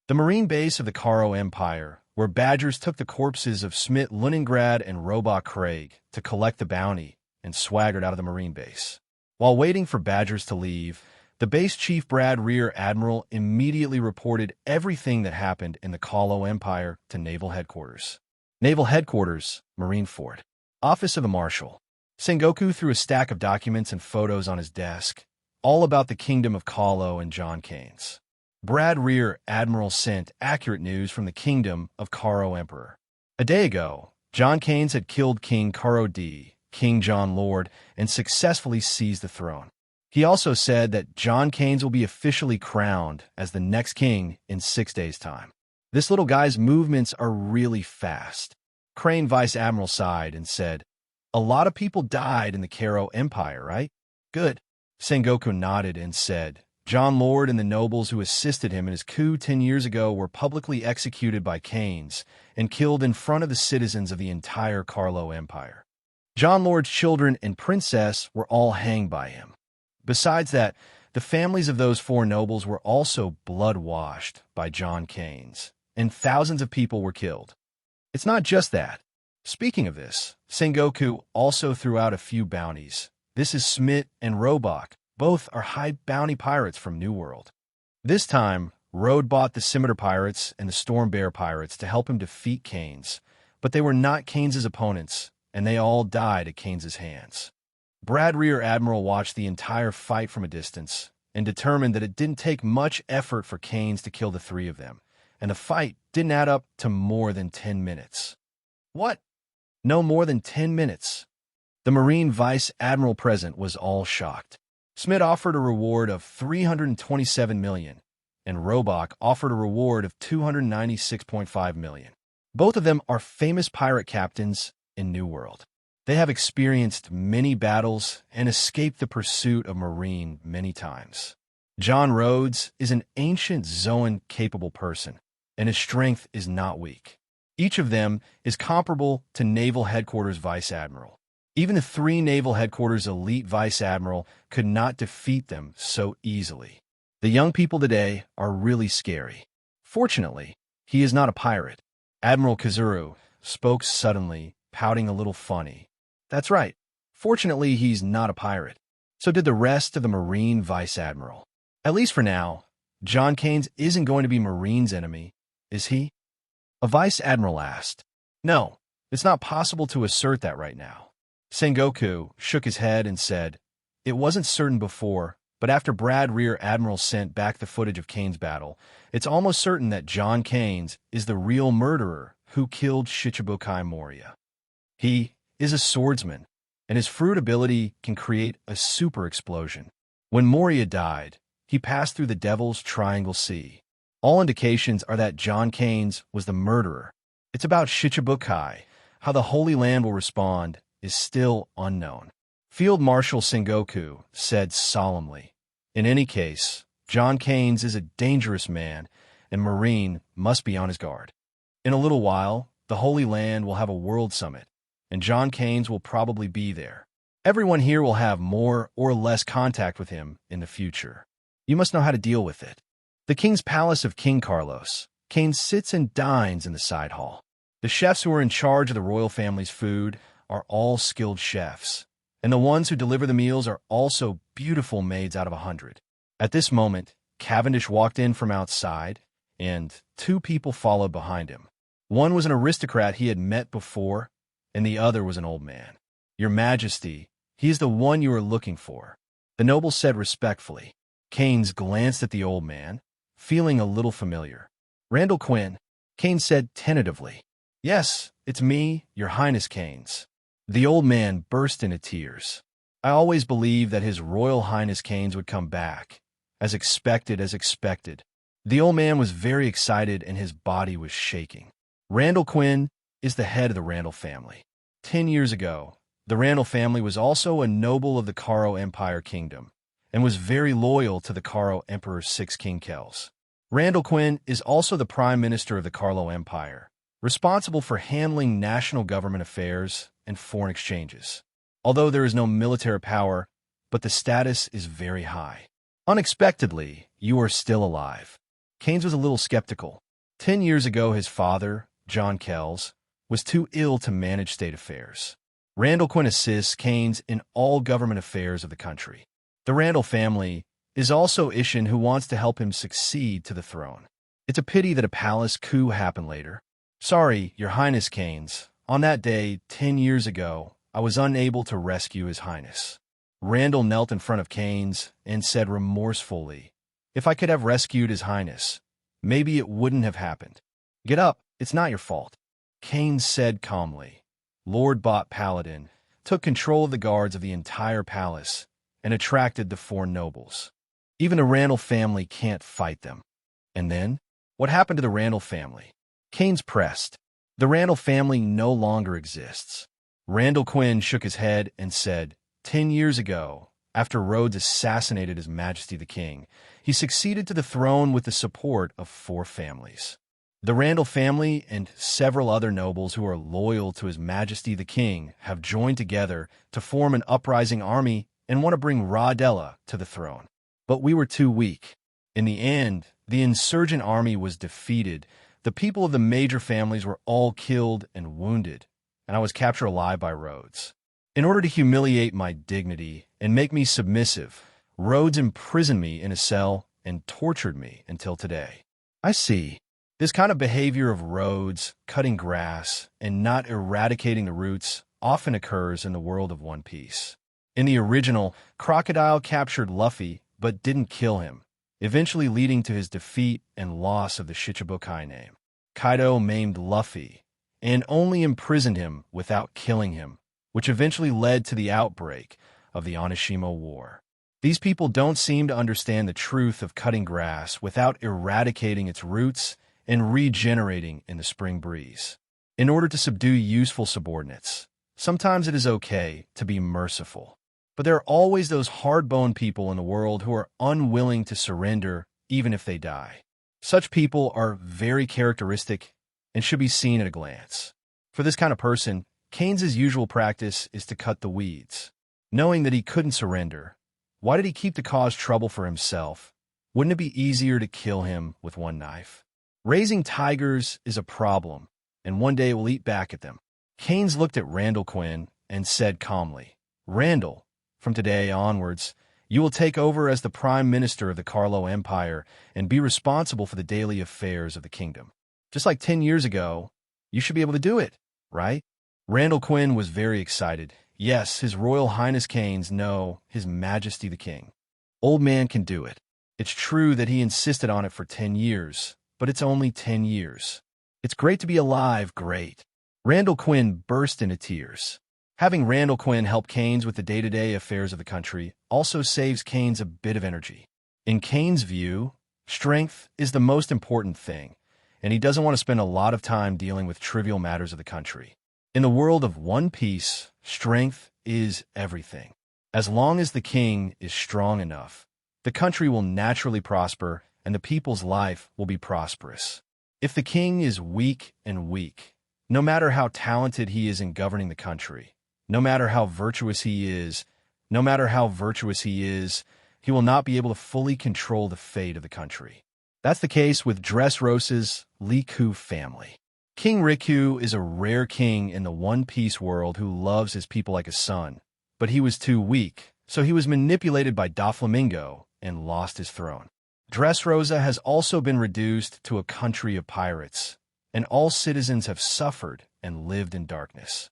The marine base of the Karo Empire, where Badgers took the corpses of Smit Leningrad and Robot Craig to collect the bounty, and swaggered out of the marine base. While waiting for Badgers to leave, the base chief Brad Rear Admiral immediately reported everything that happened in the Karo Empire to Naval Headquarters. Naval Headquarters, Marineford. Office of the Marshal. Sengoku threw a stack of documents and photos on his desk, all about the Kingdom of Karo and John Keyenes. Brad Rear Admiral sent accurate news from the Kingdom of Karo Emperor. A day ago, John Keyenes had killed King Karo D, King John Lord, and successfully seized the throne. He also said that John Keyenes will be officially crowned as the next king in 6 days' time. This little guy's movements are really fast. Crane Vice Admiral sighed and said, "A lot of people died in the Karo Empire, right?" "Good." Sengoku nodded and said, "John Lord and the nobles who assisted him in his coup 10 years ago were publicly executed by Keyenes and killed in front of the citizens of the entire Karo Empire. John Lord's children and princess were all hanged by him. Besides that, the families of those 4 nobles were also blood-washed by John Keyenes, and thousands of people were killed. It's not just that. Speaking of this, Sengoku also threw out a few bounties. This is Smit and Robok. Both are high bounty pirates from New World. This time, Rode bought the Scimitar Pirates and the Storm Bear Pirates to help him defeat Keyenes, but they were not Keyenes' opponents, and they all died at Keyenes' hands. Brad Rear Admiral watched the entire fight from a distance and determined that it didn't take much effort for Keyenes to kill the 3 of them, and the fight didn't add up to more than 10 minutes. What? No more than 10 minutes. The Marine Vice Admiral present was all shocked. Smit offered a reward of $327 million, and Robok offered a reward of $296.5 million. Both of them are famous pirate captains in New World. They have experienced many battles and escaped the pursuit of Marine many times. John Rhodes is an ancient Zoan-capable person, and his strength is not weak. Each of them is comparable to Naval Headquarters Vice Admiral. Even the 3 Naval Headquarters elite Vice Admiral could not defeat them so easily. The young people today are really scary. Fortunately, he is not a pirate. Admiral Kazuru spoke suddenly, pouting a little funny. That's right. Fortunately, he's not a pirate. So did the rest of the Marine Vice Admiral. At least for now, John Keyenes isn't going to be Marine's enemy, is he? A vice admiral asked. No, it's not possible to assert that right now. Sengoku shook his head and said, it wasn't certain before, but after Brad Rear Admiral sent back the footage of Keyenes' battle, it's almost certain that John Keyenes is the real murderer who killed Shichibukai Moria. He is a swordsman, and his fruit ability can create a super explosion. When Moria died, he passed through the Devil's Triangle Sea. All indications are that John Keyenes was the murderer. It's about Shichibukai. How the Holy Land will respond is still unknown. Field Marshal Sengoku said solemnly, in any case, John Keyenes is a dangerous man, and Marine must be on his guard. In a little while, the Holy Land will have a world summit, and John Keyenes will probably be there. Everyone here will have more or less contact with him in the future. You must know how to deal with it. The King's Palace of King Carlos. Keyenes sits and dines in the side hall. The chefs who are in charge of the royal family's food are all skilled chefs, and the ones who deliver the meals are also beautiful maids out of 100. At this moment, Cavendish walked in from outside, and 2 people followed behind him. One was an aristocrat he had met before, and the other was an old man. Your Majesty, he is the one you are looking for, the noble said respectfully. Keyenes glanced at the old man, feeling a little familiar. Randall Quinn, Keyenes said tentatively. Yes, it's me, Your Highness Keyenes. The old man burst into tears. I always believed that His Royal Highness Keyenes would come back. As expected, as expected. The old man was very excited and his body was shaking. Randall Quinn is the head of the Randall family. 10 years ago, the Randall family was also a noble of the Karo Empire Kingdom and was very loyal to the Karo Emperor's 6 King Kells. Randall Quinn is also the Prime Minister of the Karo Empire, responsible for handling national government affairs and foreign exchanges. Although there is no military power, but the status is very high. Unexpectedly, you are still alive. Keyenes was a little skeptical. 10 years ago, his father, John Kells, was too ill to manage state affairs. Randall Quinn assists Keyenes in all government affairs of the country. The Randall family is also Ishin, who wants to help him succeed to the throne. It's a pity that a palace coup happened later. Sorry, Your Highness Keyenes. On that day, 10 years ago, I was unable to rescue His Highness. Randall knelt in front of Keyenes and said remorsefully, if I could have rescued His Highness, maybe it wouldn't have happened. Get up, it's not your fault. Keyenes said calmly. Lord Bot Paladin took control of the guards of the entire palace and attracted the 4 nobles. Even the Randall family can't fight them. And then, what happened to the Randall family? Keyenes pressed. The Randall family no longer exists. Randall Quinn shook his head and said, 10 years ago, after Rhodes assassinated His Majesty the King, he succeeded to the throne with the support of 4 families. The Randall family and several other nobles who are loyal to His Majesty the King have joined together to form an uprising army and want to bring Ra-Della to the throne. But we were too weak. In the end, the insurgent army was defeated. The people of the major families were all killed and wounded, and I was captured alive by Rhodes. In order to humiliate my dignity and make me submissive, Rhodes imprisoned me in a cell and tortured me until today. I see. This kind of behavior of Rhodes, cutting grass, and not eradicating the roots often occurs in the world of One Piece. In the original, Crocodile captured Luffy but didn't kill him, eventually leading to his defeat and loss of the Shichibukai name. Kaido maimed Luffy and only imprisoned him without killing him, which eventually led to the outbreak of the Onishima War. These people don't seem to understand the truth of cutting grass without eradicating its roots and regenerating in the spring breeze. In order to subdue useful subordinates, sometimes it is okay to be merciful. But there are always those hard-boned people in the world who are unwilling to surrender even if they die. Such people are very characteristic and should be seen at a glance. For this kind of person, Keyenes' usual practice is to cut the weeds. Knowing that he couldn't surrender, why did he keep to cause trouble for himself? Wouldn't it be easier to kill him with one knife? Raising tigers is a problem, and one day we'll eat back at them. Keyenes looked at Randall Quinn and said calmly, Randall, from today onwards, You will take over as the prime minister of the Carlo Empire and be responsible for the daily affairs of the kingdom. Just like 10 years ago, you should be able to do it, right? Randall Quinn was very excited. Yes, His Royal Highness Keyenes, no, His Majesty the King. Old man can do it. It's true that he insisted on it for 10 years, but it's only 10 years. It's great to be alive, great. Randall Quinn burst into tears. Having Randall Quinn help Keyenes with the day-to-day affairs of the country also saves Keyenes a bit of energy. In Keyenes' view, strength is the most important thing, and he doesn't want to spend a lot of time dealing with trivial matters of the country. In the world of One Piece, strength is everything. As long as the king is strong enough, the country will naturally prosper and the people's life will be prosperous. If the king is weak and weak, no matter how talented he is in governing the country, no matter how virtuous he is, he will not be able to fully control the fate of the country. That's the case with Dressrosa's Riku family. King Riku is a rare king in the One Piece world who loves his people like a son, but he was too weak, so he was manipulated by Doflamingo and lost his throne. Dressrosa has also been reduced to a country of pirates, and all citizens have suffered and lived in darkness.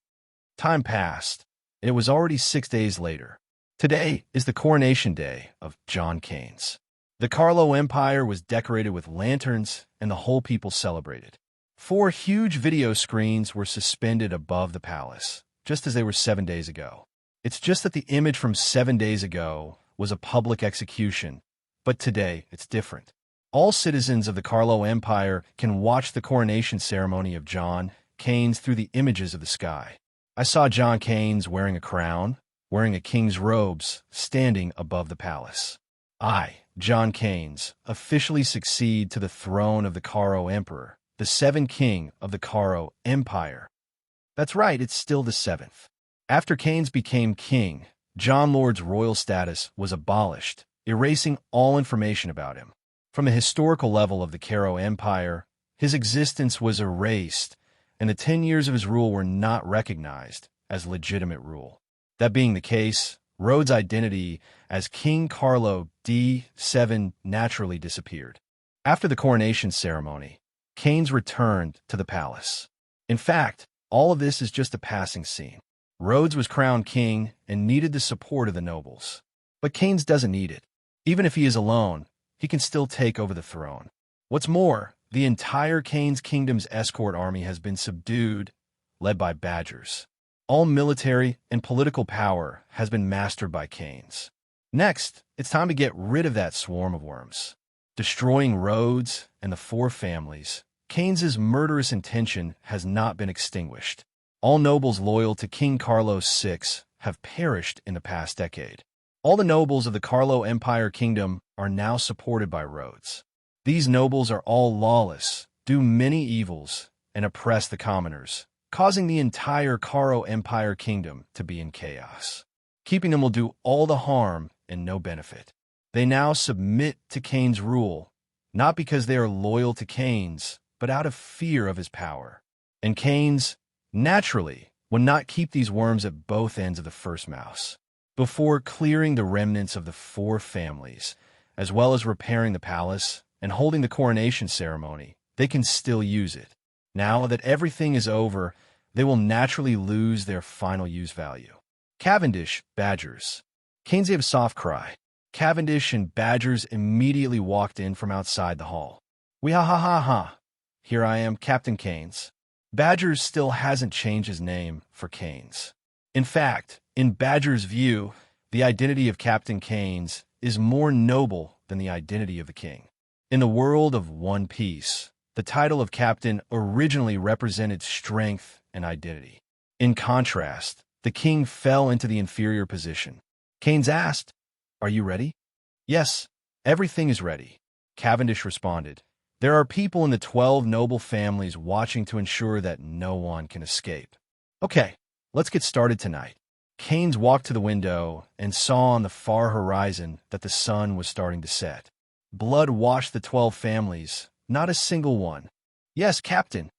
Time passed, and it was already 6 days later. Today is the coronation day of John Keyenes. The Carlo Empire was decorated with lanterns, and the whole people celebrated. 4 huge video screens were suspended above the palace, just as they were 7 days ago. It's just that the image from 7 days ago was a public execution, but today it's different. All citizens of the Carlo Empire can watch the coronation ceremony of John Keyenes through the images of the sky. I saw John Keyenes wearing a crown, wearing a king's robes, standing above the palace. I, John Keyenes, officially succeed to the throne of the Carlo Emperor, the 7th king of the Carlo Empire. That's right, it's still the 7th. After Keyenes became king, John Lord's royal status was abolished, erasing all information about him. From a historical level of the Carlo Empire, his existence was erased, and the 10 years of his rule were not recognized as legitimate rule. That being the case, Rhodes' identity as King Carlo D7 naturally disappeared. After the coronation ceremony, Keyenes returned to the palace. In fact, all of this is just a passing scene. Rhodes was crowned king and needed the support of the nobles. But Keyenes doesn't need it. Even if he is alone, he can still take over the throne. What's more, the entire Keyenes Kingdom's escort army has been subdued, led by badgers. All military and political power has been mastered by Keyenes. Next, it's time to get rid of that swarm of worms. Destroying Rhodes and the 4 families, Keyenes' murderous intention has not been extinguished. All nobles loyal to King Carlos VI have perished in the past decade. All the nobles of the Carlo Empire Kingdom are now supported by Rhodes. These nobles are all lawless, do many evils, and oppress the commoners, causing the entire Carlo Empire Kingdom to be in chaos. Keeping them will do all the harm and no benefit. They now submit to Keyenes' rule, not because they are loyal to Keyenes, but out of fear of his power. And Keyenes, naturally, would not keep these worms at both ends of the first mouse. Before clearing the remnants of the 4 families, as well as repairing the palace and holding the coronation ceremony, they can still use it. Now that everything is over, they will naturally lose their final use value. Cavendish, badgers. Keyenes gave a soft cry. Cavendish and badgers immediately walked in from outside the hall. "We ha ha ha ha. Here I am, Captain Keyenes." Badgers still hasn't changed his name for Keyenes. In fact, in Badger's view, the identity of Captain Keyenes is more noble than the identity of the king. In the world of One Piece, the title of captain originally represented strength and identity. In contrast, the king fell into the inferior position. Keyenes asked, "Are you ready?" "Yes, everything is ready," Cavendish responded. "There are people in the 12 noble families watching to ensure that no one can escape." "Okay, let's get started tonight." Keyenes walked to the window and saw on the far horizon that the sun was starting to set. Blood washed the 12 families, not a single one. "Yes, Captain."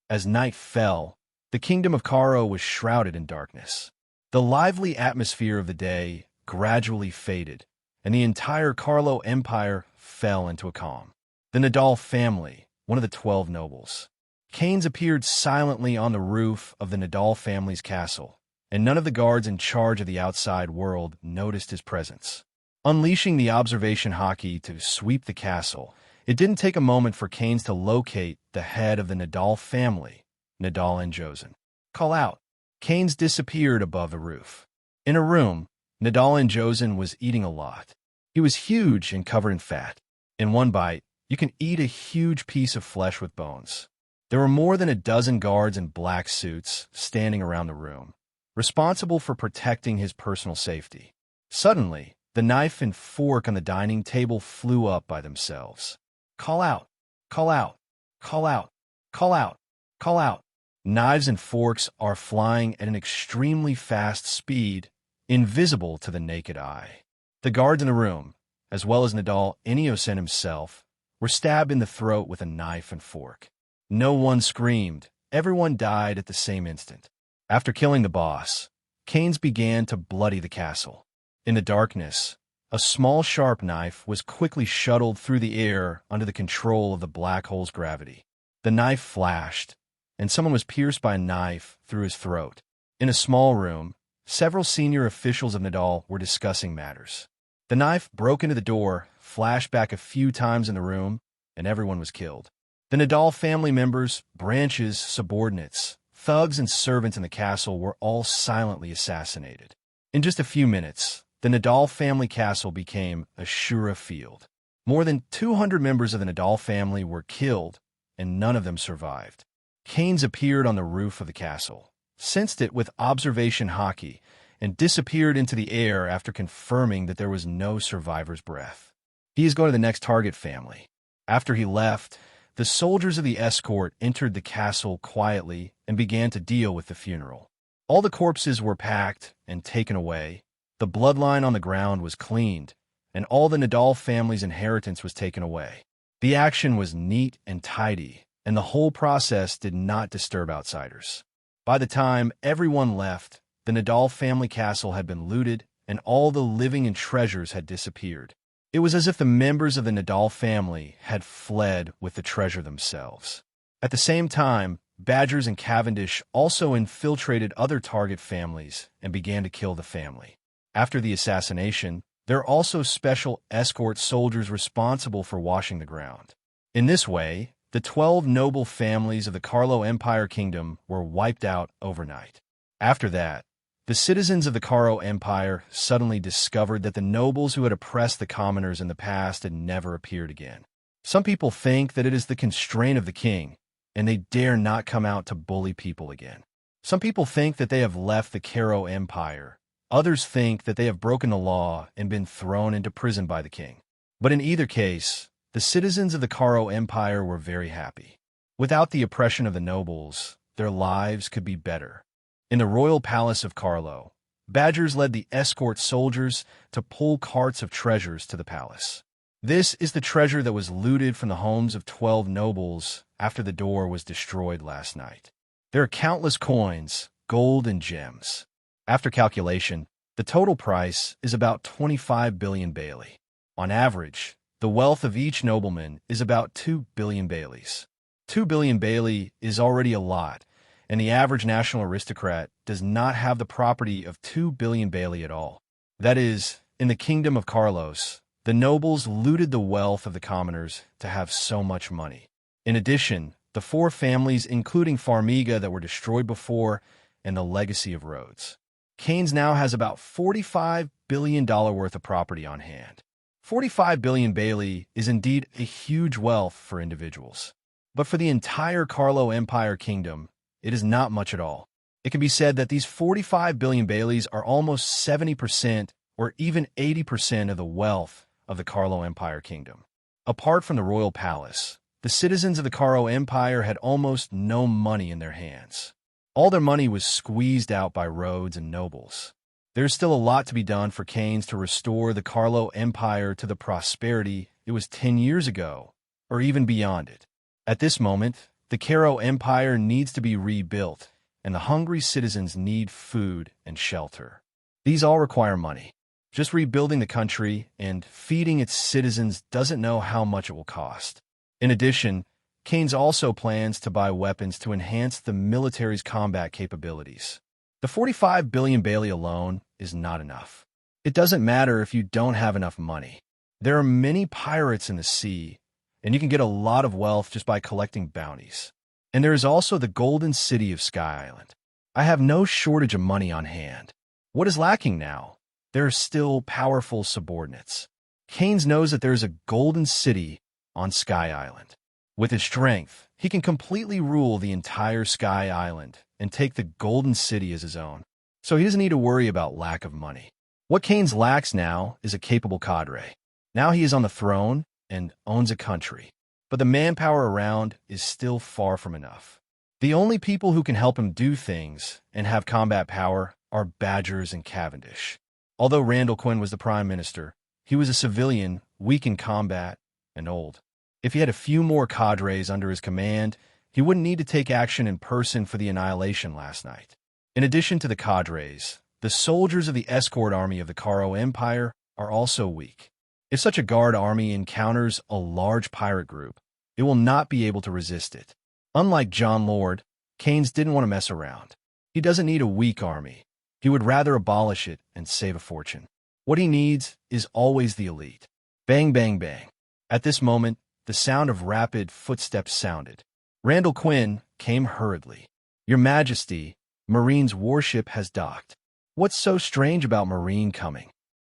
As night fell, the kingdom of Karo was shrouded in darkness. The lively atmosphere of the day gradually faded, and the entire Carlo Empire fell into a calm. The Nadal family, one of the 12 nobles. Keyenes appeared silently on the roof of the Nadal family's castle, and none of the guards in charge of the outside world noticed his presence. Unleashing the observation hockey to sweep the castle, it didn't take a moment for Keyenes to locate the head of the Nadal family, Nadal and Josen. Call out. Keyenes disappeared above the roof. In a room, Nadal and Josen was eating a lot. He was huge and covered in fat. In one bite, you can eat a huge piece of flesh with bones. There were more than a dozen guards in black suits standing around the room, responsible for protecting his personal safety. Suddenly, the knife and fork on the dining table flew up by themselves. Call out! Call out! Call out! Call out! Call out! Knives and forks are flying at an extremely fast speed, invisible to the naked eye. The guards in the room, as well as Nadal Iniosen himself, were stabbed in the throat with a knife and fork. No one screamed. Everyone died at the same instant. After killing the boss, Keyenes began to bloody the castle. In the darkness, a small sharp knife was quickly shuttled through the air under the control of the black hole's gravity. The knife flashed, and someone was pierced by a knife through his throat. In a small room, several senior officials of Nadal were discussing matters. The knife broke into the door, flashed back a few times in the room, and everyone was killed. The Nadal family members, branches, subordinates, thugs, and servants in the castle were all silently assassinated. In just a few minutes, the Nadal family castle became a Shura field. More than 200 members of the Nadal family were killed, and none of them survived. Keyenes appeared on the roof of the castle, sensed it with observation hockey, and disappeared into the air after confirming that there was no survivor's breath. He is going to the next target family. After he left, the soldiers of the escort entered the castle quietly and began to deal with the funeral. All the corpses were packed and taken away, the bloodline on the ground was cleaned, and all the Nadal family's inheritance was taken away. The action was neat and tidy, and the whole process did not disturb outsiders. By the time everyone left, the Nadal family castle had been looted, and all the living and treasures had disappeared. It was as if the members of the Nadal family had fled with the treasure themselves. At the same time, Badgers and Cavendish also infiltrated other target families and began to kill the family. After the assassination, there are also special escort soldiers responsible for washing the ground. In this way, the 12 noble families of the Carlo Empire Kingdom were wiped out overnight. After that, the citizens of the Carlo Empire suddenly discovered that the nobles who had oppressed the commoners in the past had never appeared again. Some people think that it is the constraint of the king, and they dare not come out to bully people again. Some people think that they have left the Carlo Empire. Others think that they have broken the law and been thrown into prison by the king. But in either case, the citizens of the Carlo Empire were very happy. Without the oppression of the nobles, their lives could be better. In the royal palace of Carlo, Badgers led the escort soldiers to pull carts of treasures to the palace. This is the treasure that was looted from the homes of 12 nobles after the door was destroyed last night. There are countless coins, gold, and gems. After calculation, the total price is about 25 billion Bailey. On average, the wealth of each nobleman is about 2 billion Baileys. 2 billion Bailey is already a lot, and the average national aristocrat does not have the property of 2 billion Bailey at all. That is, in the kingdom of Carlos, the nobles looted the wealth of the commoners to have so much money. In addition, the 4 families, including Farmiga, that were destroyed before, and the legacy of Rhodes. Keyenes now has about $45 billion worth of property on hand. 45 billion Bailey is indeed a huge wealth for individuals. But for the entire Carlo Empire Kingdom, it is not much at all. It can be said that these 45 billion Baileys are almost 70% or even 80% of the wealth of the Carlo Empire Kingdom. Apart from the royal palace, the citizens of the Carlo Empire had almost no money in their hands. All their money was squeezed out by Rhodes and nobles. There's still a lot to be done for Keyenes to restore the Carlo Empire to the prosperity it was 10 years ago, or even beyond it. At this moment, the Carlo Empire needs to be rebuilt, and the hungry citizens need food and shelter. These all require money. Just rebuilding the country and feeding its citizens doesn't know how much it will cost. In addition, Keyenes also plans to buy weapons to enhance the military's combat capabilities. The 45 billion Bailey alone is not enough. It doesn't matter if you don't have enough money. There are many pirates in the sea, and you can get a lot of wealth just by collecting bounties. And there is also the golden city of Sky Island. I have no shortage of money on hand. What is lacking now? There are still powerful subordinates. Keyenes knows that there is a golden city on Sky Island. With his strength, he can completely rule the entire Sky Island and take the golden city as his own. So he doesn't need to worry about lack of money. What Keyenes lacks now is a capable cadre. Now he is on the throne and owns a country. But the manpower around is still far from enough. The only people who can help him do things and have combat power are Badgers and Cavendish. Although Randall Quinn was the prime minister, he was a civilian, weak in combat, and old. If he had a few more cadres under his command, he wouldn't need to take action in person for the annihilation last night. In addition to the cadres, the soldiers of the escort army of the Caro Empire are also weak. If such a guard army encounters a large pirate group, it will not be able to resist it. Unlike John Lord, Keyenes didn't want to mess around. He doesn't need a weak army. He would rather abolish it and save a fortune. What he needs is always the elite. Bang, bang, bang. At this moment, the sound of rapid footsteps sounded. Randall Quinn came hurriedly. Your Majesty, Marine's warship has docked. What's so strange about Marine coming?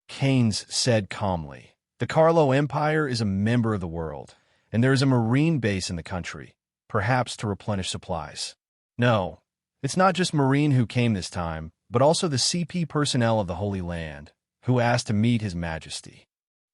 Keyenes said calmly. The Carlo Empire is a member of the world, and there is a Marine base in the country, perhaps to replenish supplies. No, it's not just Marine who came this time, but also the CP personnel of the Holy Land, who asked to meet His Majesty.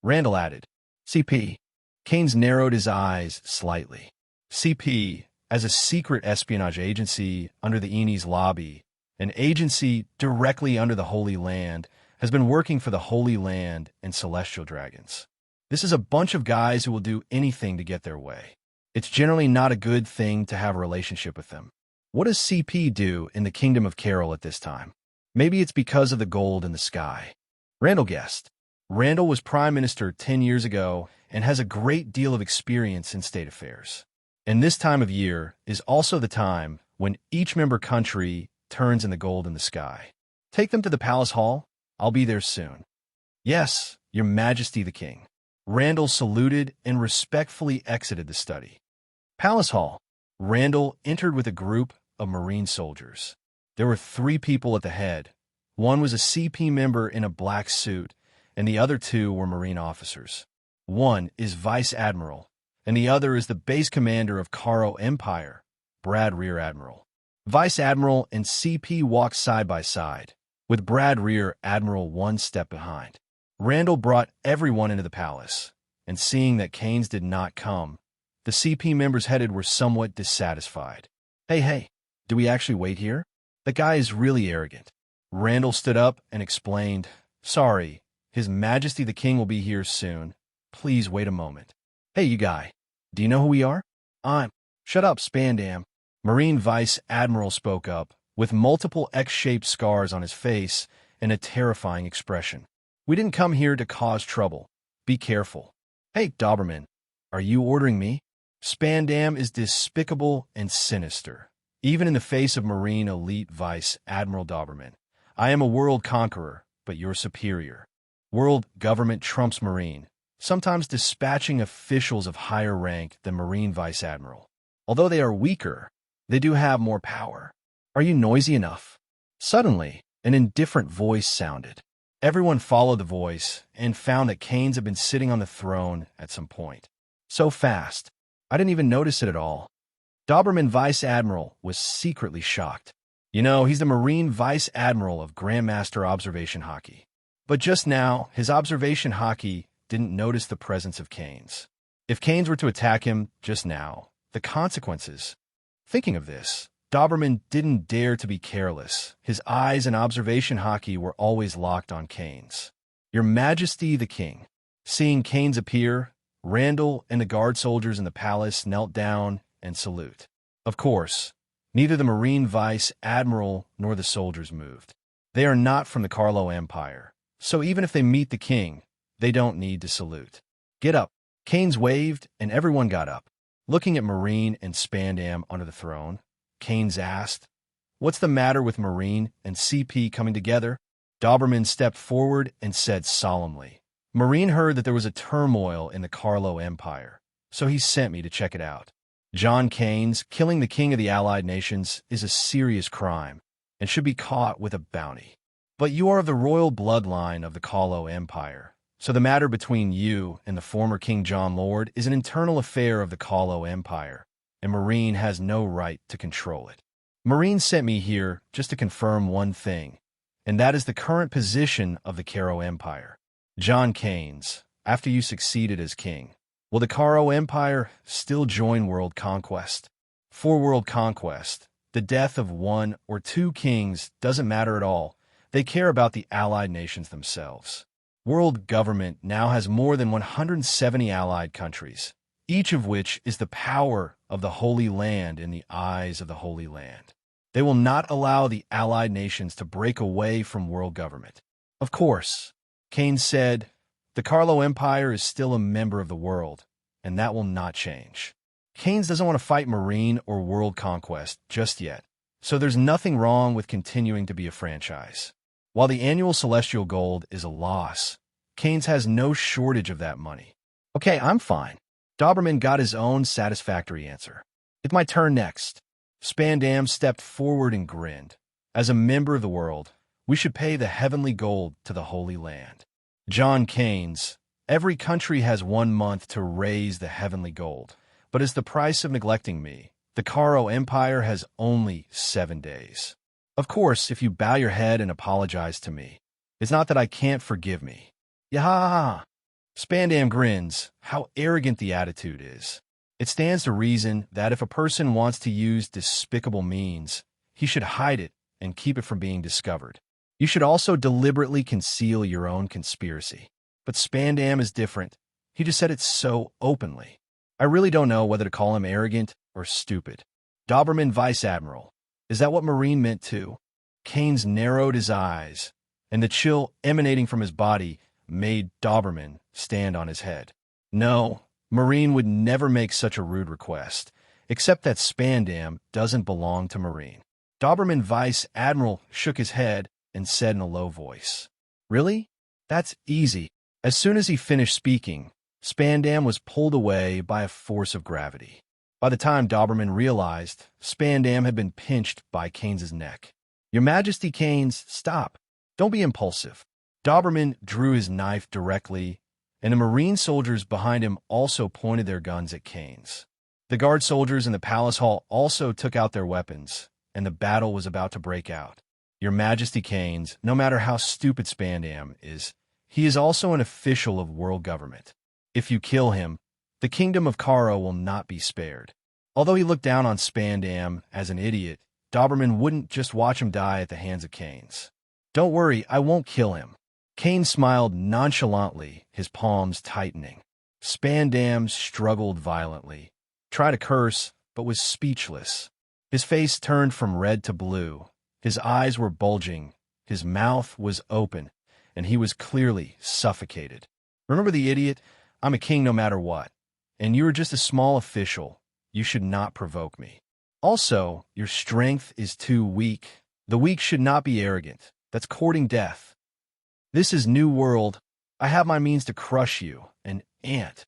Randall added, CP. Keyenes narrowed his eyes slightly. CP, as a secret espionage agency under the Keyenes lobby, an agency directly under the Holy Land, has been working for the Holy Land and Celestial Dragons. This is a bunch of guys who will do anything to get their way. It's generally not a good thing to have a relationship with them. What does CP do in the Kingdom of Carol at this time? Maybe it's because of the gold in the sky. Randall guessed. Randall was Prime Minister 10 years ago and has a great deal of experience in state affairs. And this time of year is also the time when each member country turns in the gold in the sky. Take them to the Palace Hall. I'll be there soon. Yes, Your Majesty the King. Randall saluted and respectfully exited the study. Palace Hall. Randall entered with a group of Marine soldiers. There were 3 people at the head. One was a CP member in a black suit, and the other 2 were Marine officers. One is Vice Admiral, and the other is the base commander of Caro Empire, Brad Rear Admiral. Vice Admiral and CP walked side by side, with Brad Rear Admiral one step behind. Randall brought everyone into the palace, and seeing that Keyenes did not come, the CP members headed were somewhat dissatisfied. Hey, do we actually wait here? The guy is really arrogant. Randall stood up and explained, Sorry, His Majesty the King will be here soon. Please wait a moment. Hey, you guy, do you know who we are? Shut up, Spandam. Marine Vice Admiral spoke up, with multiple X-shaped scars on his face and a terrifying expression. We didn't come here to cause trouble. Be careful. Hey, Doberman, are you ordering me? Spandam is despicable and sinister, even in the face of Marine Elite Vice Admiral Doberman. I am a world conqueror, but you're superior. World government trumps Marine, sometimes dispatching officials of higher rank than Marine Vice Admiral. Although they are weaker, they do have more power. Are you noisy enough? Suddenly, an indifferent voice sounded. Everyone followed the voice and found that Keyenes had been sitting on the throne at some point. So fast, I didn't even notice it at all. Doberman Vice Admiral was secretly shocked. You know, he's the Marine Vice Admiral of Grandmaster Observation Hockey. But just now, his Observation Hockey didn't notice the presence of Keyenes. If Keyenes were to attack him just now, the consequences. Thinking of this, Doberman didn't dare to be careless. His eyes and Observation Hockey were always locked on Keyenes. Your Majesty the King. Seeing Keyenes appear, Randall and the guard soldiers in the palace knelt down and salute. Of course, neither the Marine Vice Admiral nor the soldiers moved. They are not from the Carlo Empire. So even if they meet the king, they don't need to salute. Get up. Keyenes waved, and everyone got up. Looking at Marine and Spandam under the throne, Keyenes asked, "What's the matter with Marine and CP coming together?" Doberman stepped forward and said solemnly, "Marine heard that there was a turmoil in the Carlo Empire, so he sent me to check it out. John Keyenes, killing the king of the Allied nations, is a serious crime and should be caught with a bounty. But you are of the royal bloodline of the Carlo Empire, so the matter between you and the former King John Lord is an internal affair of the Carlo Empire, and Marine has no right to control it. Marine sent me here just to confirm one thing, and that is the current position of the Carlo Empire. John Keyenes, after you succeeded as king, will the Carlo Empire still join world conquest? For world conquest, the death of one or two kings doesn't matter at all. They care about the allied nations themselves. World government now has more than 170 allied countries, each of which is the power of the Holy Land in the eyes of the Holy Land. They will not allow the allied nations to break away from world government. Of course, Keyenes said, the Carlo Empire is still a member of the world, and that will not change. Keyenes doesn't want to fight Marine or world conquest just yet, so there's nothing wrong with continuing to be a franchise. While the annual celestial gold is a loss, Keyenes has no shortage of that money. Okay, I'm fine. Doberman got his own satisfactory answer. It's my turn next. Spandam stepped forward and grinned. As a member of the world, we should pay the heavenly gold to the Holy Land. John Keyenes, every country has 1 month to raise the heavenly gold, but as the price of neglecting me, the Carlo Empire has only 7 days. Of course, if you bow your head and apologize to me, it's not that I can't forgive me. Yaha! Spandam grins. How arrogant the attitude is. It stands to reason that if a person wants to use despicable means, he should hide it and keep it from being discovered. You should also deliberately conceal your own conspiracy. But Spandam is different. He just said it so openly. I really don't know whether to call him arrogant or stupid. Doberman Vice Admiral. Is that what Marine meant too? Keyenes narrowed his eyes, and the chill emanating from his body made Doberman stand on his head. No, Marine would never make such a rude request, except that Spandam doesn't belong to Marine. Doberman Vice Admiral shook his head and said in a low voice, "Really? That's easy." As soon as he finished speaking, Spandam was pulled away by a force of gravity. By the time Doberman realized, Spandam had been pinched by Keyenes' neck. "Your Majesty Keyenes, stop. Don't be impulsive." Doberman drew his knife directly, and the Marine soldiers behind him also pointed their guns at Keyenes. The guard soldiers in the palace hall also took out their weapons, and the battle was about to break out. Your Majesty Keyenes, no matter how stupid Spandam is, he is also an official of world government. If you kill him, the kingdom of Karo will not be spared. Although he looked down on Spandam as an idiot, Doberman wouldn't just watch him die at the hands of Keyenes. "Don't worry, I won't kill him." Keyenes smiled nonchalantly, his palms tightening. Spandam struggled violently, tried to curse, but was speechless. His face turned from red to blue. His eyes were bulging, his mouth was open, and he was clearly suffocated. "Remember the idiot? I'm a king no matter what. And you are just a small official. You should not provoke me. Also, your strength is too weak. The weak should not be arrogant. That's courting death. This is New World. I have my means to crush you, an ant."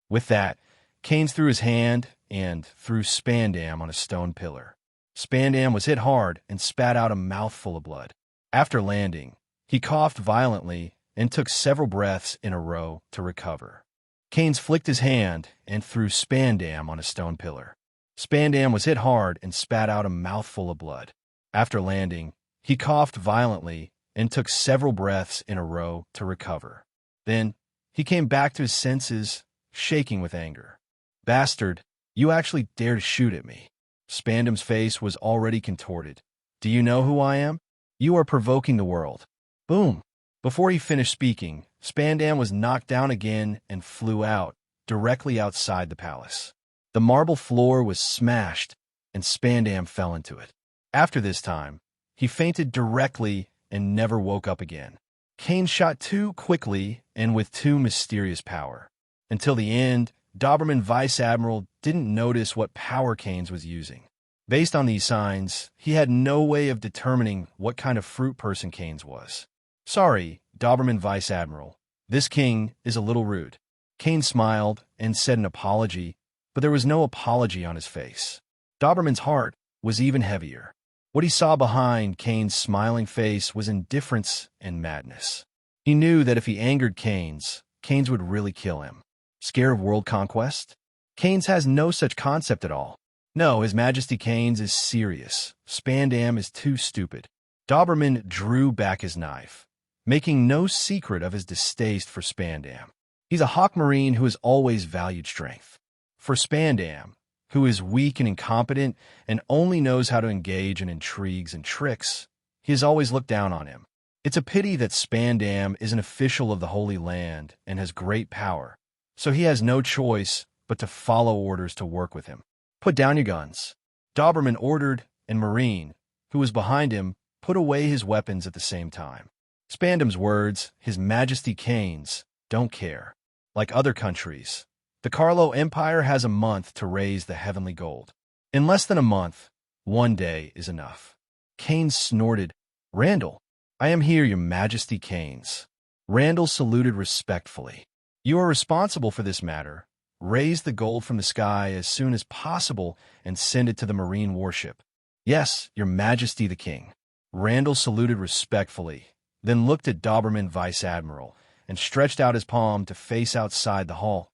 With that, Keyenes threw his hand and threw Spandam on a stone pillar. Spandam was hit hard and spat out a mouthful of blood. After landing, he coughed violently and took several breaths in a row to recover. Keyenes flicked his hand and threw Spandam on a stone pillar. Spandam was hit hard and spat out a mouthful of blood. After landing, he coughed violently and took several breaths in a row to recover. Then, he came back to his senses, shaking with anger. "Bastard, you actually dare to shoot at me." Spandam's face was already contorted. "Do you know who I am? You are provoking the world." Boom! Before he finished speaking, Spandam was knocked down again and flew out, directly outside the palace. The marble floor was smashed, and Spandam fell into it. After this time, he fainted directly and never woke up again. Keyenes shot too quickly and with too mysterious power. Until the end, Doberman Vice Admiral didn't notice what power Keyenes was using. Based on these signs, he had no way of determining what kind of fruit person Keyenes was. Sorry, Doberman Vice Admiral. This king is a little rude. Keyenes smiled and said an apology, but there was no apology on his face. Doberman's heart was even heavier. What he saw behind Keyenes' smiling face was indifference and madness. He knew that if he angered Keyenes, Keyenes would really kill him. Scared of world conquest? Keyenes has no such concept at all. No, His Majesty Keyenes is serious. Spandam is too stupid. Doberman drew back his knife, making no secret of his distaste for Spandam. He's a hawk marine who has always valued strength. For Spandam, who is weak and incompetent and only knows how to engage in intrigues and tricks, he has always looked down on him. It's a pity that Spandam is an official of the Holy Land and has great power, so he has no choice but to follow orders to work with him. Put down your guns, Doberman ordered, and Marine, who was behind him, put away his weapons at the same time. Spandam's words, His Majesty Keyenes, don't care. Like other countries, the Carlo Empire has a month to raise the heavenly gold. In less than a month, 1 day is enough. Keyenes snorted, Randall, I am here, Your Majesty Keyenes. Randall saluted respectfully. You are responsible for this matter. Raise the gold from the sky as soon as possible and send it to the marine warship. Yes, Your Majesty the King. Randall saluted respectfully, then looked at Doberman Vice Admiral and stretched out his palm to face outside the hall.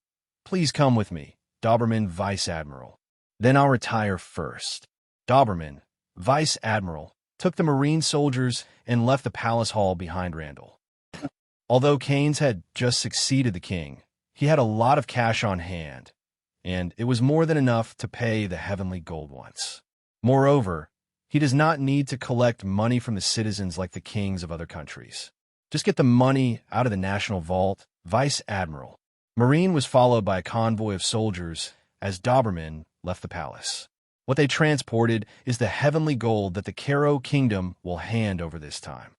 Please come with me, Doberman Vice Admiral. Then I'll retire first. Doberman, Vice Admiral, took the marine soldiers and left the palace hall behind Randall. Although Keyenes had just succeeded the king, he had a lot of cash on hand, and it was more than enough to pay the heavenly gold once. Moreover, he does not need to collect money from the citizens like the kings of other countries. Just get the money out of the national vault, Vice Admiral. Marine was followed by a convoy of soldiers as Doberman left the palace. What they transported is the heavenly gold that the Caro Kingdom will hand over this time.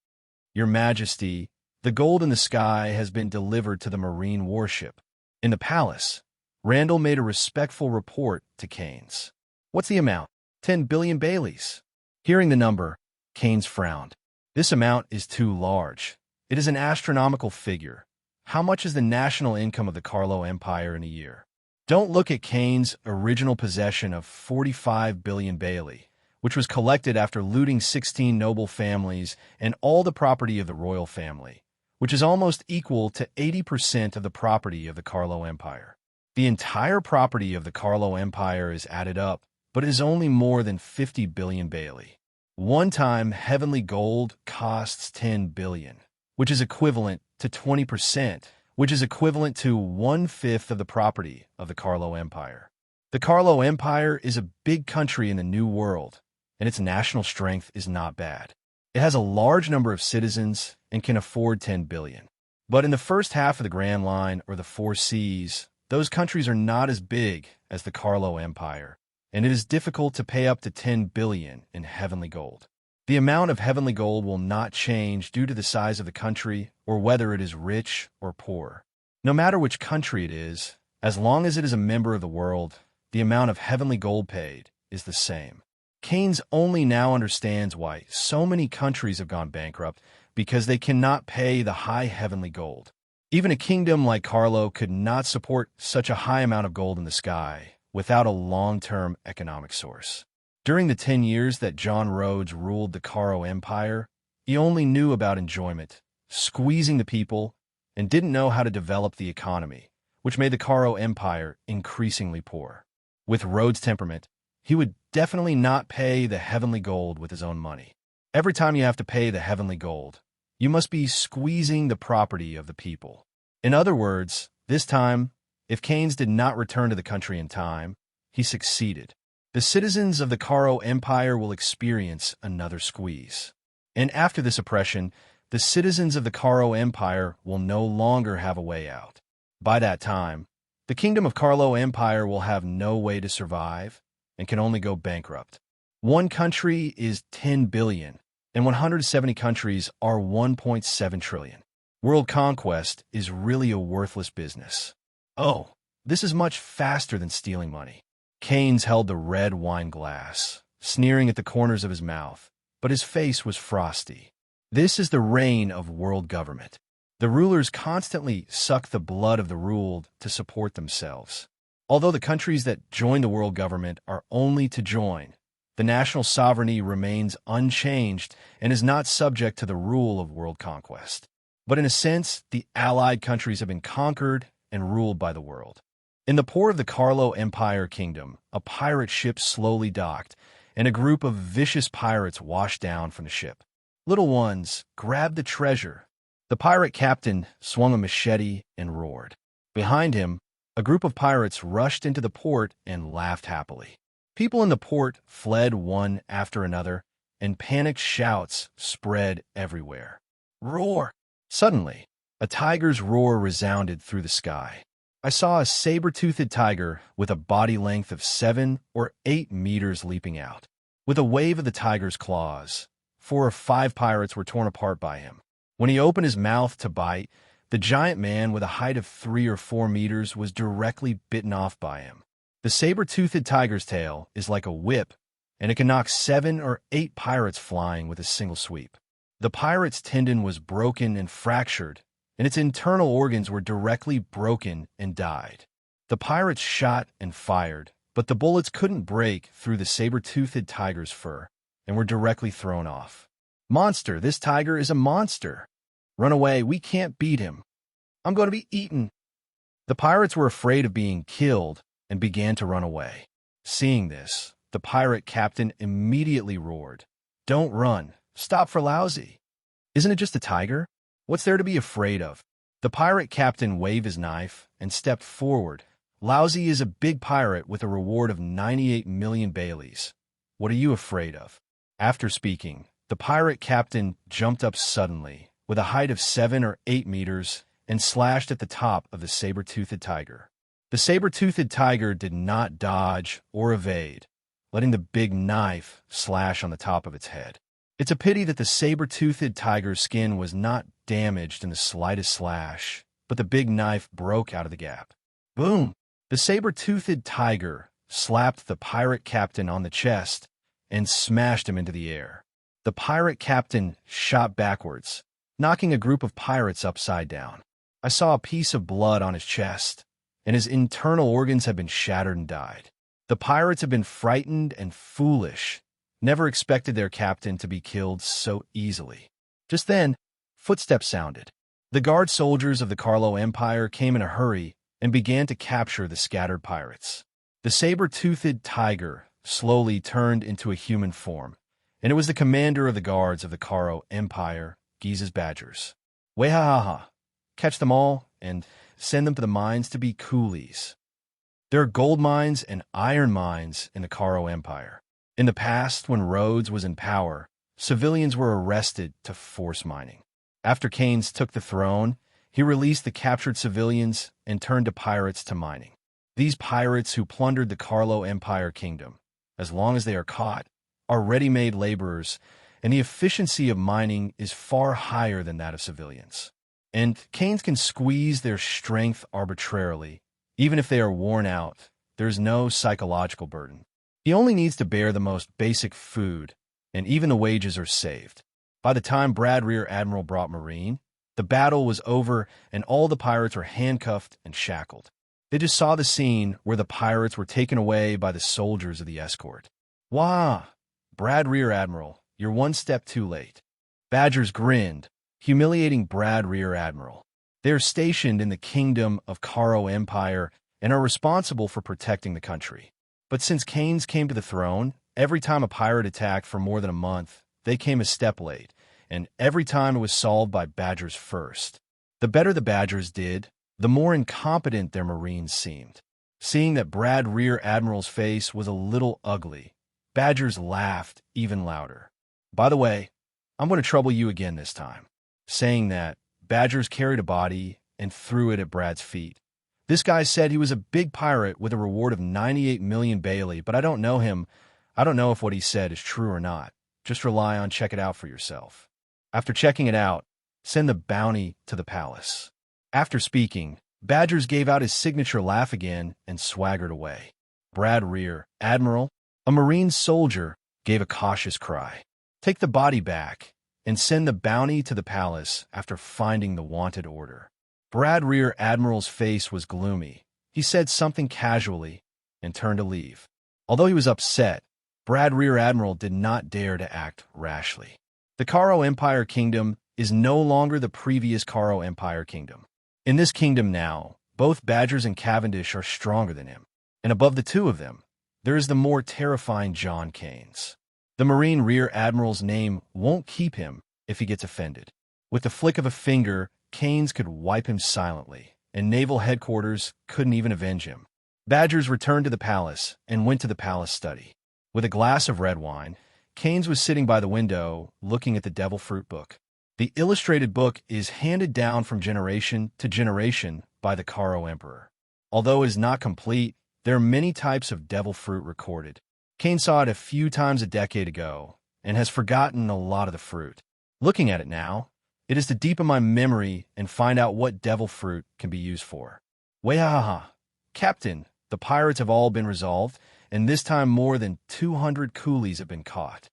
Your Majesty, the gold in the sky has been delivered to the marine warship. In the palace, Randall made a respectful report to Keyenes. What's the amount? 10 billion Baileys. Hearing the number, Keyenes frowned. This amount is too large. It is an astronomical figure. How much is the national income of the Carlo Empire in a year? Don't look at Keyenes' original possession of 45 billion Bailey, which was collected after looting 16 noble families and all the property of the royal family, which is almost equal to 80% of the property of the Carlo Empire. The entire property of the Carlo Empire is added up, but is only more than 50 billion Bailey. One-time heavenly gold costs 10 billion, which is equivalent to 20%, which is equivalent to 1/5 of the property of the Carlo Empire. The Carlo Empire is a big country in the New World, and its national strength is not bad. It has a large number of citizens and can afford 10 billion. But in the first half of the Grand Line or the Four Seas, those countries are not as big as the Carlo Empire, and it is difficult to pay up to 10 billion in heavenly gold. The amount of heavenly gold will not change due to the size of the country or whether it is rich or poor. No matter which country it is, as long as it is a member of the world, the amount of heavenly gold paid is the same. Keyenes only now understands why so many countries have gone bankrupt, because they cannot pay the high heavenly gold. Even a kingdom like Carlo could not support such a high amount of gold in the sky without a long-term economic source. During the 10 years that John Rhodes ruled the Carlo Empire, he only knew about enjoyment, squeezing the people, and didn't know how to develop the economy, which made the Carlo Empire increasingly poor. With Rhodes' temperament, he would definitely not pay the heavenly gold with his own money. Every time you have to pay the heavenly gold, you must be squeezing the property of the people. In other words, this time, if Keyenes did not return to the country in time, he succeeded. The citizens of the Carlo Empire will experience another squeeze. And after this oppression, the citizens of the Carlo Empire will no longer have a way out. By that time, the Kingdom of Carlo Empire will have no way to survive and can only go bankrupt. One country is 10 billion, and 170 countries are 1.7 trillion. World conquest is really a worthless business. Oh, this is much faster than stealing money. Keyenes held the red wine glass, sneering at the corners of his mouth, but his face was frosty. This is the reign of world government. The rulers constantly suck the blood of the ruled to support themselves. Although the countries that join the world government are only to join, the national sovereignty remains unchanged and is not subject to the rule of world conquest. But in a sense, the allied countries have been conquered and ruled by the world. In the port of the Carlo Empire Kingdom, a pirate ship slowly docked, and a group of vicious pirates washed down from the ship. Little ones grabbed the treasure. The pirate captain swung a machete and roared. Behind him, a group of pirates rushed into the port and laughed happily. People in the port fled one after another, and panicked shouts spread everywhere. Roar! Suddenly, a tiger's roar resounded through the sky. I saw a saber-toothed tiger with a body length of 7 or 8 meters leaping out. With a wave of the tiger's claws, 4 or 5 pirates were torn apart by him. When he opened his mouth to bite, the giant man with a height of 3 or 4 meters was directly bitten off by him. The saber-toothed tiger's tail is like a whip, and it can knock 7 or 8 pirates flying with a single sweep. The pirate's tendon was broken and fractured, and its internal organs were directly broken and died. The pirates shot and fired, but the bullets couldn't break through the saber-toothed tiger's fur and were directly thrown off. Monster, this tiger is a monster. Run away, we can't beat him. I'm going to be eaten. The pirates were afraid of being killed and began to run away. Seeing this, the pirate captain immediately roared, "Don't run. Stop for lousy. Isn't it just a tiger? What's there to be afraid of?" The pirate captain waved his knife and stepped forward. "Lousy is a big pirate with a reward of 98 million Baileys. What are you afraid of?" After speaking, the pirate captain jumped up suddenly, with a height of 7 or 8 meters, and slashed at the top of the saber-toothed tiger. The saber-toothed tiger did not dodge or evade, letting the big knife slash on the top of its head. It's a pity that the saber-toothed tiger's skin was not damaged in the slightest slash, but the big knife broke out of the gap. Boom! The saber-toothed tiger slapped the pirate captain on the chest and smashed him into the air. The pirate captain shot backwards, knocking a group of pirates upside down. I saw a piece of blood on his chest, and his internal organs had been shattered and died. The pirates had been frightened and foolish, never expected their captain to be killed so easily. Just then, footsteps sounded. The guard soldiers of the Carlo Empire came in a hurry and began to capture the scattered pirates. The saber-toothed tiger slowly turned into a human form, and it was the commander of the guards of the Carlo Empire, Keyenes Badgers. Wahahaha! Catch them all and send them to the mines to be coolies. There are gold mines and iron mines in the Carlo Empire. In the past, when Rhodes was in power, civilians were arrested to force mining. After Keyenes took the throne, he released the captured civilians and turned to pirates to mining. These pirates who plundered the Carlo Empire Kingdom, as long as they are caught, are ready-made laborers, and the efficiency of mining is far higher than that of civilians. And Keyenes can squeeze their strength arbitrarily. Even if they are worn out, there is no psychological burden. He only needs to bear the most basic food, and even the wages are saved. By the time Brad Rear Admiral brought Marine, the battle was over and all the pirates were handcuffed and shackled. They just saw the scene where the pirates were taken away by the soldiers of the escort. Wah! Brad Rear Admiral, you're one step too late. Badgers grinned, humiliating Brad Rear Admiral. They are stationed in the kingdom of Carlo Empire and are responsible for protecting the country. But since Keyenes came to the throne, every time a pirate attacked for more than a month, they came a step late, and every time it was solved by Badgers first. The better the Badgers did, the more incompetent their Marines seemed. Seeing that Brad Rear Admiral's face was a little ugly, Badgers laughed even louder. By the way, I'm going to trouble you again this time. Saying that, Badgers carried a body and threw it at Brad's feet. This guy said he was a big pirate with a reward of 98 million Bailey, but I don't know him. I don't know if what he said is true or not. Just rely on check it out for yourself. After checking it out, send the bounty to the palace. After speaking, Badgers gave out his signature laugh again and swaggered away. Brad Rear, Admiral, a Marine soldier, gave a cautious cry. Take the body back and send the bounty to the palace after finding the wanted order. Brad Rear Admiral's face was gloomy. He said something casually and turned to leave. Although he was upset, Brad Rear Admiral did not dare to act rashly. The Karo Empire Kingdom is no longer the previous Karo Empire Kingdom. In this kingdom now, both Badgers and Cavendish are stronger than him. And above the two of them, there is the more terrifying John Keyenes. The Marine Rear Admiral's name won't keep him if he gets offended. With the flick of a finger, Keyenes could wipe him silently, and naval headquarters couldn't even avenge him. Badgers returned to the palace and went to the palace study. With a glass of red wine, Keyenes was sitting by the window, looking at the Devil Fruit book. The illustrated book is handed down from generation to generation by the Karo Emperor. Although it is not complete, there are many types of devil fruit recorded. Keyenes saw it a few times a decade ago and has forgotten a lot of the fruit. Looking at it now, it is to deepen my memory and find out what devil fruit can be used for. Wahaha! Captain, the pirates have all been resolved, and this time more than 200 coolies have been caught.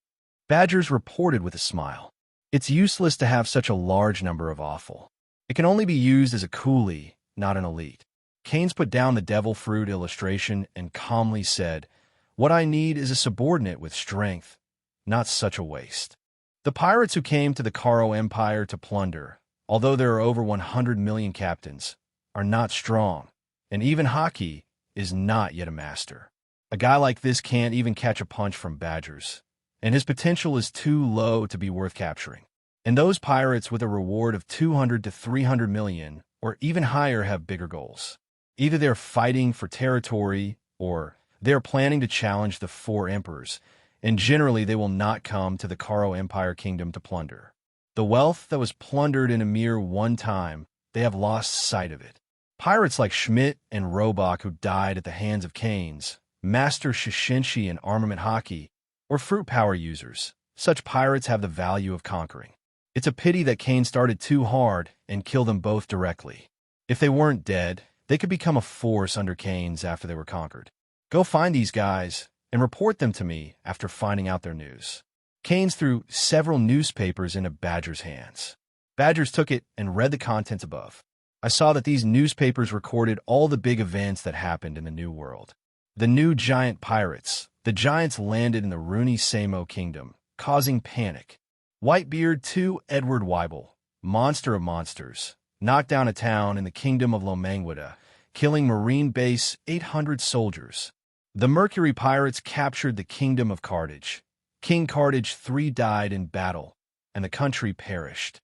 Badgers reported with a smile. It's useless to have such a large number of offal. It can only be used as a coolie, not an elite. Keyenes put down the devil fruit illustration and calmly said, "What I need is a subordinate with strength, not such a waste." The pirates who came to the Karo Empire to plunder, although there are over 100 million captains, are not strong, and even Haki is not yet a master. A guy like this can't even catch a punch from Badgers, and his potential is too low to be worth capturing. And those pirates with a reward of 200 to 300 million, or even higher, have bigger goals. Either they're fighting for territory, or they're planning to challenge the four emperors, and generally they will not come to the Karo Empire Kingdom to plunder. The wealth that was plundered in a mere one time, they have lost sight of it. Pirates like Schmidt and Robach, who died at the hands of Keyenes, Master Shishinshi and Armament Haki, or fruit power users, such pirates have the value of conquering. It's a pity that Keyenes started too hard and killed them both directly. If they weren't dead, they could become a force under Keyenes after they were conquered. Go find these guys and report them to me after finding out their news. Keyenes threw several newspapers into Badger's hands. Badgers took it and read the contents above. I saw that these newspapers recorded all the big events that happened in the New World. The new giant pirates. The giants landed in the Rooney Samo Kingdom, causing panic. Whitebeard 2 Edward Weibel, monster of monsters, knocked down a town in the kingdom of Lomangwada, killing Marine Base 800 soldiers. The Mercury pirates captured the kingdom of Carthage. King Carthage 3 died in battle, and the country perished.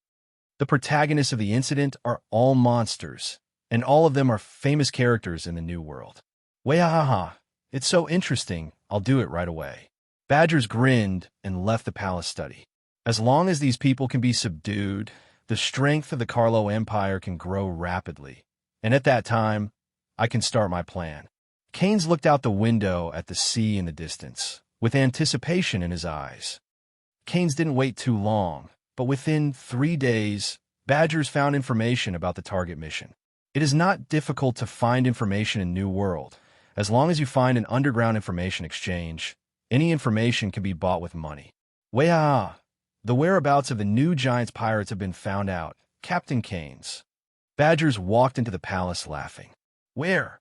The protagonists of the incident are all monsters, and all of them are famous characters in the New World. Wahaha! It's so interesting, I'll do it right away. Badgers grinned and left the palace study. As long as these people can be subdued, the strength of the Karo Empire can grow rapidly. And at that time, I can start my plan. Keyenes looked out the window at the sea in the distance, with anticipation in his eyes. Keyenes didn't wait too long, but within 3 days, Badgers found information about the target mission. It is not difficult to find information in New World. As long as you find an underground information exchange, any information can be bought with money. Wahaha! The whereabouts of the new Giants pirates have been found out. Captain Keyenes. Badgers walked into the palace laughing. Where?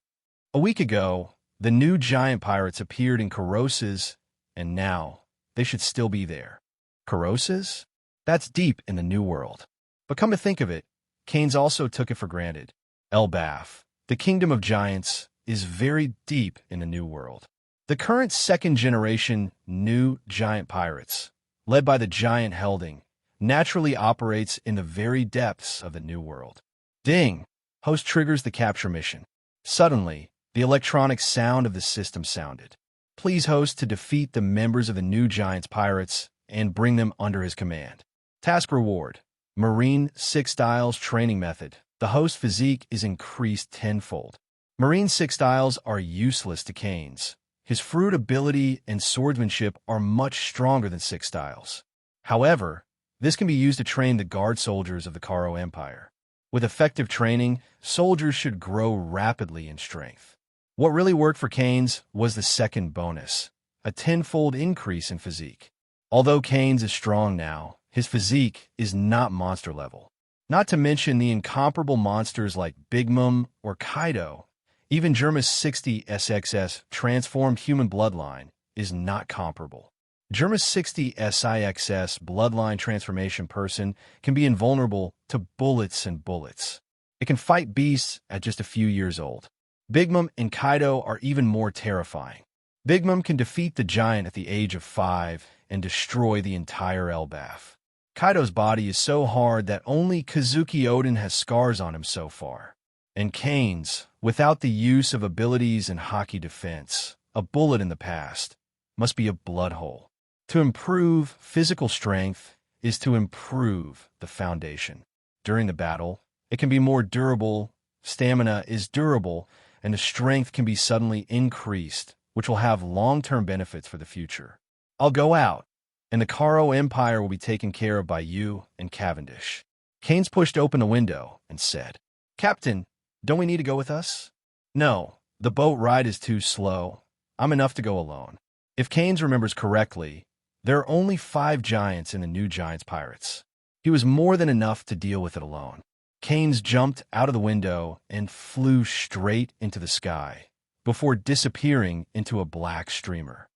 A week ago, the new giant pirates appeared in Caroses, and now they should still be there. Caroses? That's deep in the New World. But come to think of it, Keyenes also took it for granted. Elbaf, the kingdom of giants, is very deep in the New World. The current second-generation new giant pirates, led by the giant Helding, naturally operates in the very depths of the New World. Ding! Host triggers the capture mission. Suddenly, the electronic sound of the system sounded. Please host to defeat the members of the new Giants pirates and bring them under his command. Task reward. Marine 6 Styles training method. The host physique is increased tenfold. Marine 6 Styles are useless to Keyenes. His fruit ability and swordsmanship are much stronger than 6 Styles. However, This can be used to train the guard soldiers of the Karo Empire. With effective training, soldiers should grow rapidly in strength. What really worked for Keyenes was the second bonus, a tenfold increase in physique. Although Keyenes is strong now, his physique is not monster level. Not to mention the incomparable monsters like Big Mom or Kaido. Even Germa's 60 SXS transformed human bloodline is not comparable. Germa's 60 SIXS bloodline transformation person can be invulnerable to bullets and bullets. It can fight beasts at just a few years old. Big Mom and Kaido are even more terrifying. Big Mom can defeat the giant at the age of 5 and destroy the entire Elbaf. Kaido's body is so hard that only Kazuki Oden has scars on him so far. And Keyenes, without the use of abilities and hockey defense, a bullet in the past, must be a blood hole. To improve physical strength is to improve the foundation. During the battle, it can be more durable, stamina is durable, and the strength can be suddenly increased, which will have long-term benefits for the future. I'll go out, and the Karo Empire will be taken care of by you and Cavendish. Keyenes pushed open the window and said, Captain, don't we need to go with us? No, the boat ride is too slow. I'm enough to go alone. If Keyenes remembers correctly, there are only 5 giants in the New Giants Pirates. He was more than enough to deal with it alone. Keyenes jumped out of the window and flew straight into the sky, before disappearing into a black streamer.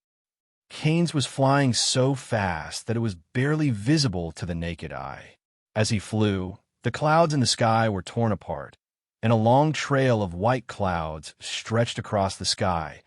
Keyenes was flying so fast that it was barely visible to the naked eye. As he flew, the clouds in the sky were torn apart, and a long trail of white clouds stretched across the sky,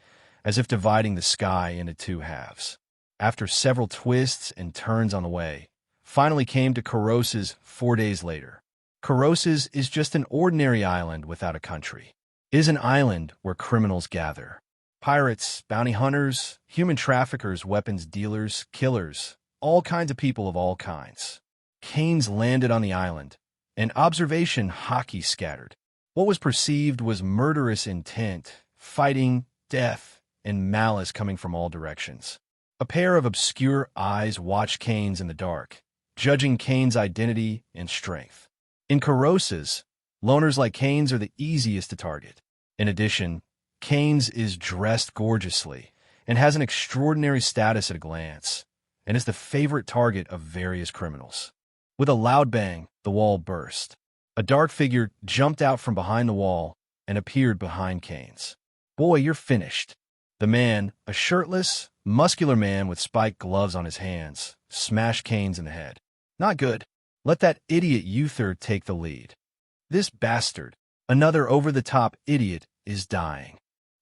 as if dividing the sky into 2 halves. After several twists and turns on the way, finally came to Keyenes 4 days later. Keyenes is just an ordinary island without a country. It is an island where criminals gather. Pirates, bounty hunters, human traffickers, weapons dealers, killers, all kinds of people of all kinds. Keyenes landed on the island, and observation hockey scattered. What was perceived was murderous intent, fighting, death, and malice coming from all directions. A pair of obscure eyes watched Keyenes in the dark, judging Keyenes' identity and strength. In Keyenes, loners like Keyenes are the easiest to target. In addition, Keyenes is dressed gorgeously and has an extraordinary status at a glance, and is the favorite target of various criminals. With a loud bang, the wall burst. A dark figure jumped out from behind the wall and appeared behind Keyenes. Boy, you're finished. The man, a shirtless, muscular man with spiked gloves on his hands, smashed Keyenes in the head. Not good. Let that idiot Uther take the lead. This bastard, another over-the-top idiot, is dying.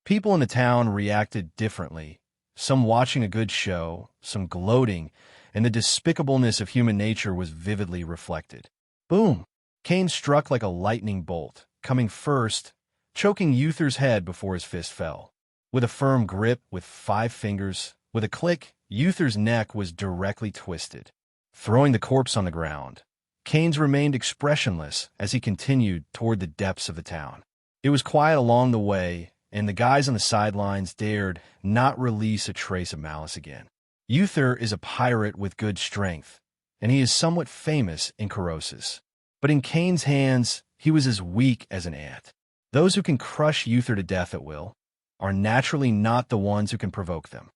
People in the town reacted differently, some watching a good show, some gloating, and the despicableness of human nature was vividly reflected. Boom! Keyenes struck like a lightning bolt, coming first, choking Uther's head before his fist fell. With a firm grip with 5 fingers, with a click, Uther's neck was directly twisted. Throwing the corpse on the ground, Keyenes remained expressionless as he continued toward the depths of the town. It was quiet along the way, and the guys on the sidelines dared not release a trace of malice again. Uther is a pirate with good strength, and he is somewhat famous in Keyenes. But in Keyenes' hands, he was as weak as an ant. Those who can crush Uther to death at will are naturally not the ones who can provoke them.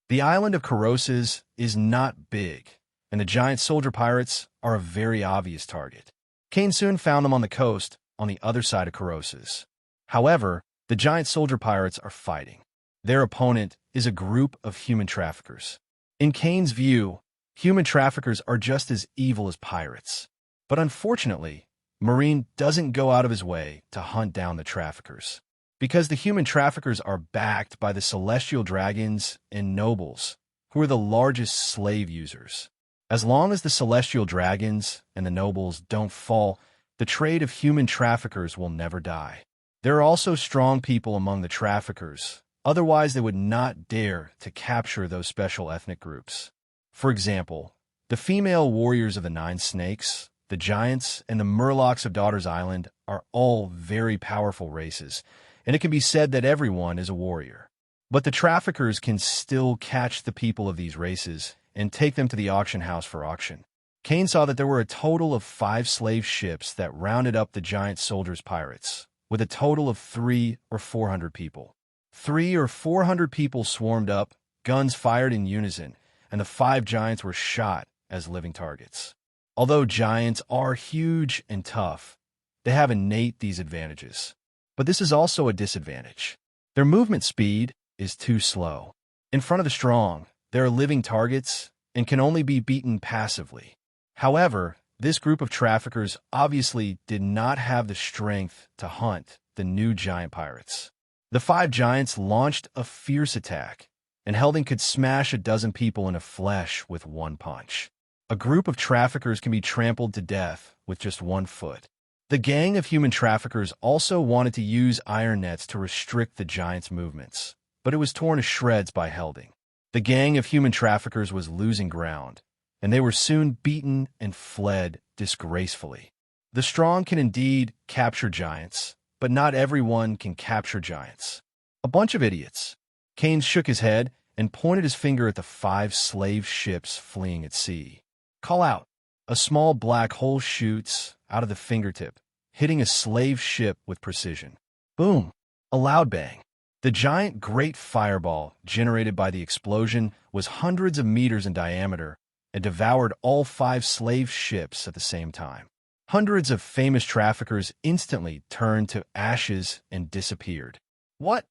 The island of Keyenes is not big, and the giant soldier pirates are a very obvious target. Keyenes soon found them on the coast on the other side of Keyenes. However, the giant soldier pirates are fighting. Their opponent is a group of human traffickers. In Keyenes' view, human traffickers are just as evil as pirates. But unfortunately, Marine doesn't go out of his way to hunt down the traffickers, because the human traffickers are backed by the celestial dragons and nobles, who are the largest slave users. As long as the celestial dragons and the nobles don't fall, the trade of human traffickers will never die. There are also strong people among the traffickers, otherwise they would not dare to capture those special ethnic groups. For example, the female warriors of the 9 Snakes, the Giants, and the Murlocs of Daughter's Island are all very powerful races, and it can be said that everyone is a warrior. But the traffickers can still catch the people of these races and take them to the auction house for auction. Kane saw that there were a total of 5 slave ships that rounded up the giant soldiers' pirates, with a total of 300 or 400 people. 300 or 400 people swarmed up, guns fired in unison, and the 5 giants were shot as living targets. Although giants are huge and tough, they have innate these advantages. But this is also a disadvantage. Their movement speed is too slow. In front of the strong, they are living targets and can only be beaten passively. However, this group of traffickers obviously did not have the strength to hunt the new giant pirates. The 5 giants launched a fierce attack, and Helding could smash a dozen people in the flesh with one punch. A group of traffickers can be trampled to death with just one foot. The gang of human traffickers also wanted to use iron nets to restrict the giants' movements, but it was torn to shreds by Helding. The gang of human traffickers was losing ground, and they were soon beaten and fled disgracefully. The strong can indeed capture giants, but not everyone can capture giants. A bunch of idiots. Keyenes shook his head and pointed his finger at the 5 slave ships fleeing at sea. Call out. A small black hole shoots out of the fingertip, hitting a slave ship with precision. Boom! A loud bang. The giant great fireball generated by the explosion was hundreds of meters in diameter and devoured all 5 slave ships at the same time. Hundreds of famous traffickers instantly turned to ashes and disappeared. What?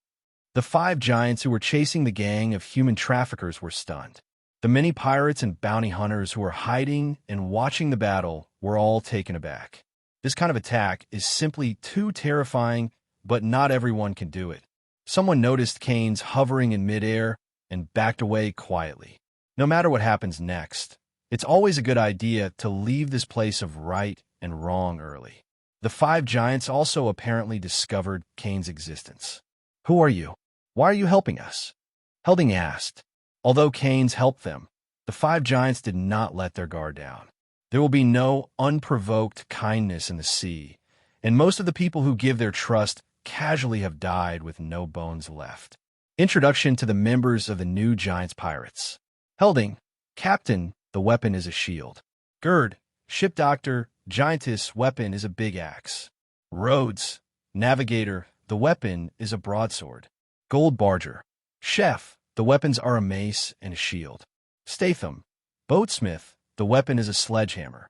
The 5 giants who were chasing the gang of human traffickers were stunned. The many pirates and bounty hunters who were hiding and watching the battle were all taken aback. This kind of attack is simply too terrifying, but not everyone can do it. Someone noticed Keyenes hovering in midair and backed away quietly. No matter what happens next, it's always a good idea to leave this place of right and wrong early. The 5 giants also apparently discovered Keyenes' existence. Who are you? Why are you helping us? Helding asked. Although Keyenes helped them, the 5 giants did not let their guard down. There will be no unprovoked kindness in the sea, and most of the people who give their trust casually have died with no bones left. Introduction to the members of the new Giants Pirates. Helding, Captain, the weapon is a shield. Gerd, Ship Doctor, Giantess, weapon is a big axe. Rhodes, Navigator, the weapon is a broadsword. Gold Barger, Chef, the weapons are a mace and a shield. Statham, Boatsmith, the weapon is a sledgehammer.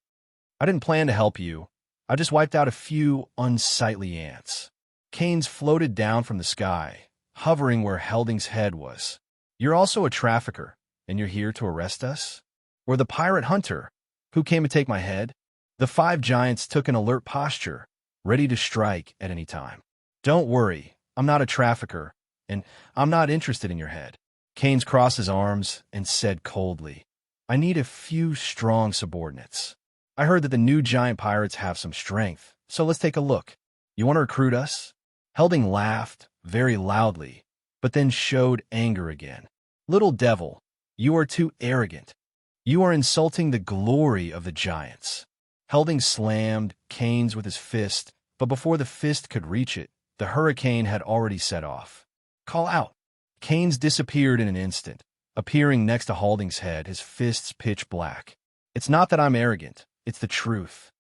I didn't plan to help you. I just wiped out a few unsightly ants. Keyenes floated down from the sky, hovering where Helding's head was. You're also a trafficker, and you're here to arrest us? Or the pirate hunter, who came to take my head? The 5 giants took an alert posture, ready to strike at any time. Don't worry, I'm not a trafficker, and I'm not interested in your head. Keyenes crossed his arms and said coldly, I need a few strong subordinates. I heard that the new giant pirates have some strength, so let's take a look. You want to recruit us? Helding laughed very loudly, but then showed anger again. Little devil, you are too arrogant. You are insulting the glory of the giants. Helding slammed Keyenes with his fist, but before the fist could reach it, the hurricane had already set off. Call out. Keyenes disappeared in an instant, appearing next to Helding's head, his fists pitch black. It's not that I'm arrogant, it's the truth.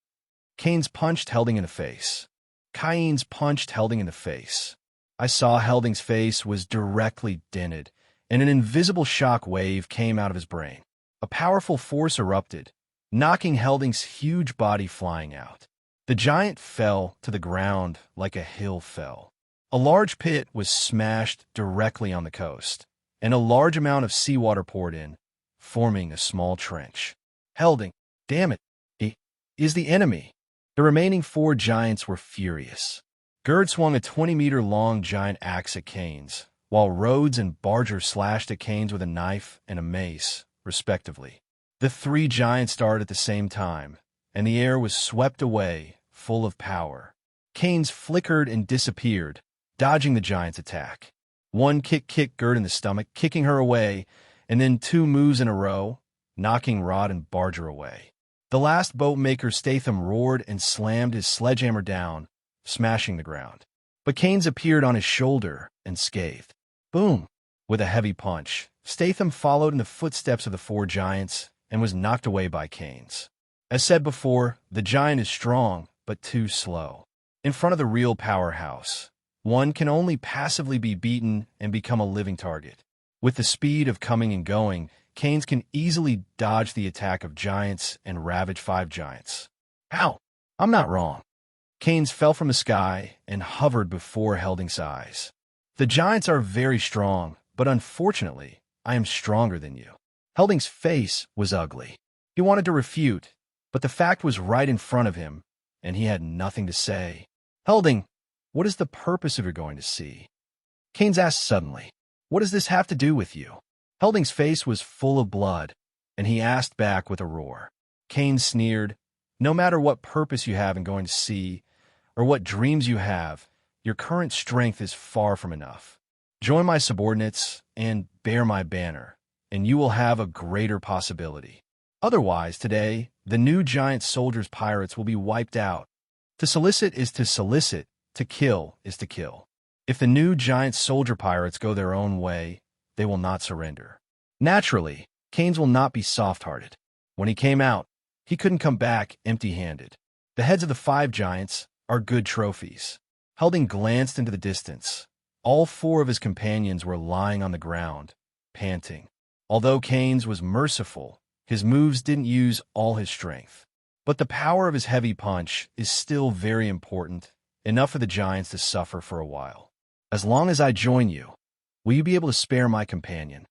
Keyenes punched Helding in the face. Keyenes punched Helding in the face. I saw Helding's face was directly dented, and an invisible shock wave came out of his brain. A powerful force erupted, knocking Helding's huge body flying out. The giant fell to the ground like a hill fell. A large pit was smashed directly on the coast, and a large amount of seawater poured in, forming a small trench. Helding, damn it, he is the enemy. The remaining 4 giants were furious. Gerd swung a 20-meter-long giant axe at Keyenes, while Rhodes and Barger slashed at Keyenes with a knife and a mace, respectively. The 3 giants started at the same time, and the air was swept away, full of power. Keyenes flickered and disappeared, dodging the giant's attack. One kick kicked Gerd in the stomach, kicking her away, and then 2 moves in a row, knocking Rod and Barger away. The last boatmaker Statham roared and slammed his sledgehammer down, smashing the ground. But Keyenes appeared on his shoulder and scathed. Boom! With a heavy punch, Statham followed in the footsteps of the 4 giants and was knocked away by Keyenes. As said before, the giant is strong, but too slow. In front of the real powerhouse, one can only passively be beaten and become a living target. With the speed of coming and going, Keyenes can easily dodge the attack of giants and ravage 5 giants. Ow! I'm not wrong. Keyenes fell from the sky and hovered before Helding's eyes. The giants are very strong, but unfortunately, I am stronger than you. Helding's face was ugly. He wanted to refute, but the fact was right in front of him, and he had nothing to say. Helding, what is the purpose of your going to sea? Keyenes asked suddenly. What does this have to do with you? Helding's face was full of blood, and he asked back with a roar. Keyenes sneered, no matter what purpose you have in going to sea, or what dreams you have, your current strength is far from enough. Join my subordinates and bear my banner, and you will have a greater possibility. Otherwise, today, the new giant soldiers' pirates will be wiped out. To solicit is to solicit, to kill is to kill. If the new giant soldier pirates go their own way, they will not surrender. Naturally, Keyenes will not be soft-hearted. When he came out, he couldn't come back empty-handed. The heads of the 5 giants are good trophies. Helding glanced into the distance. All 4 of his companions were lying on the ground, panting. Although Keyenes was merciful, his moves didn't use all his strength. But the power of his heavy punch is still very important, enough for the giants to suffer for a while. As long as I join you, will you be able to spare my companion?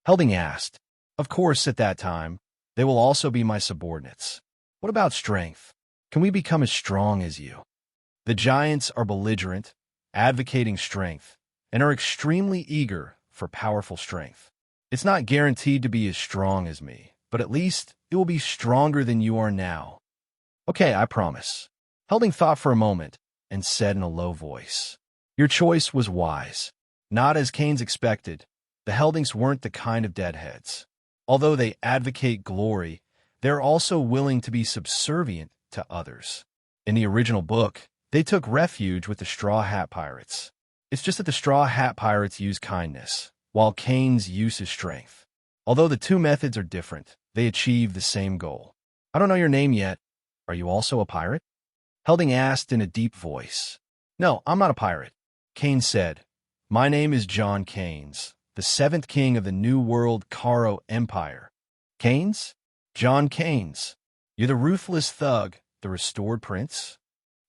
Helding asked. Of course, at that time, they will also be my subordinates. What about strength? Can we become as strong as you? The giants are belligerent, advocating strength, and are extremely eager for powerful strength. It's not guaranteed to be as strong as me, but at least it will be stronger than you are now. Okay, I promise. Helding thought for a moment and said in a low voice, your choice was wise. Not as Keyenes expected, the Heldings weren't the kind of deadheads. Although they advocate glory, they're also willing to be subservient to others. In the original book, they took refuge with the Straw Hat Pirates. It's just that the Straw Hat Pirates use kindness, while Keyenes uses strength. Although the 2 methods are different, they achieve the same goal. I don't know your name yet. Are you also a pirate? Helding asked in a deep voice. No, I'm not a pirate. Keyenes said, my name is John Keyenes, the 7th king of the New World Caro Empire. Keyenes? John Keyenes. You're the ruthless thug, the restored prince?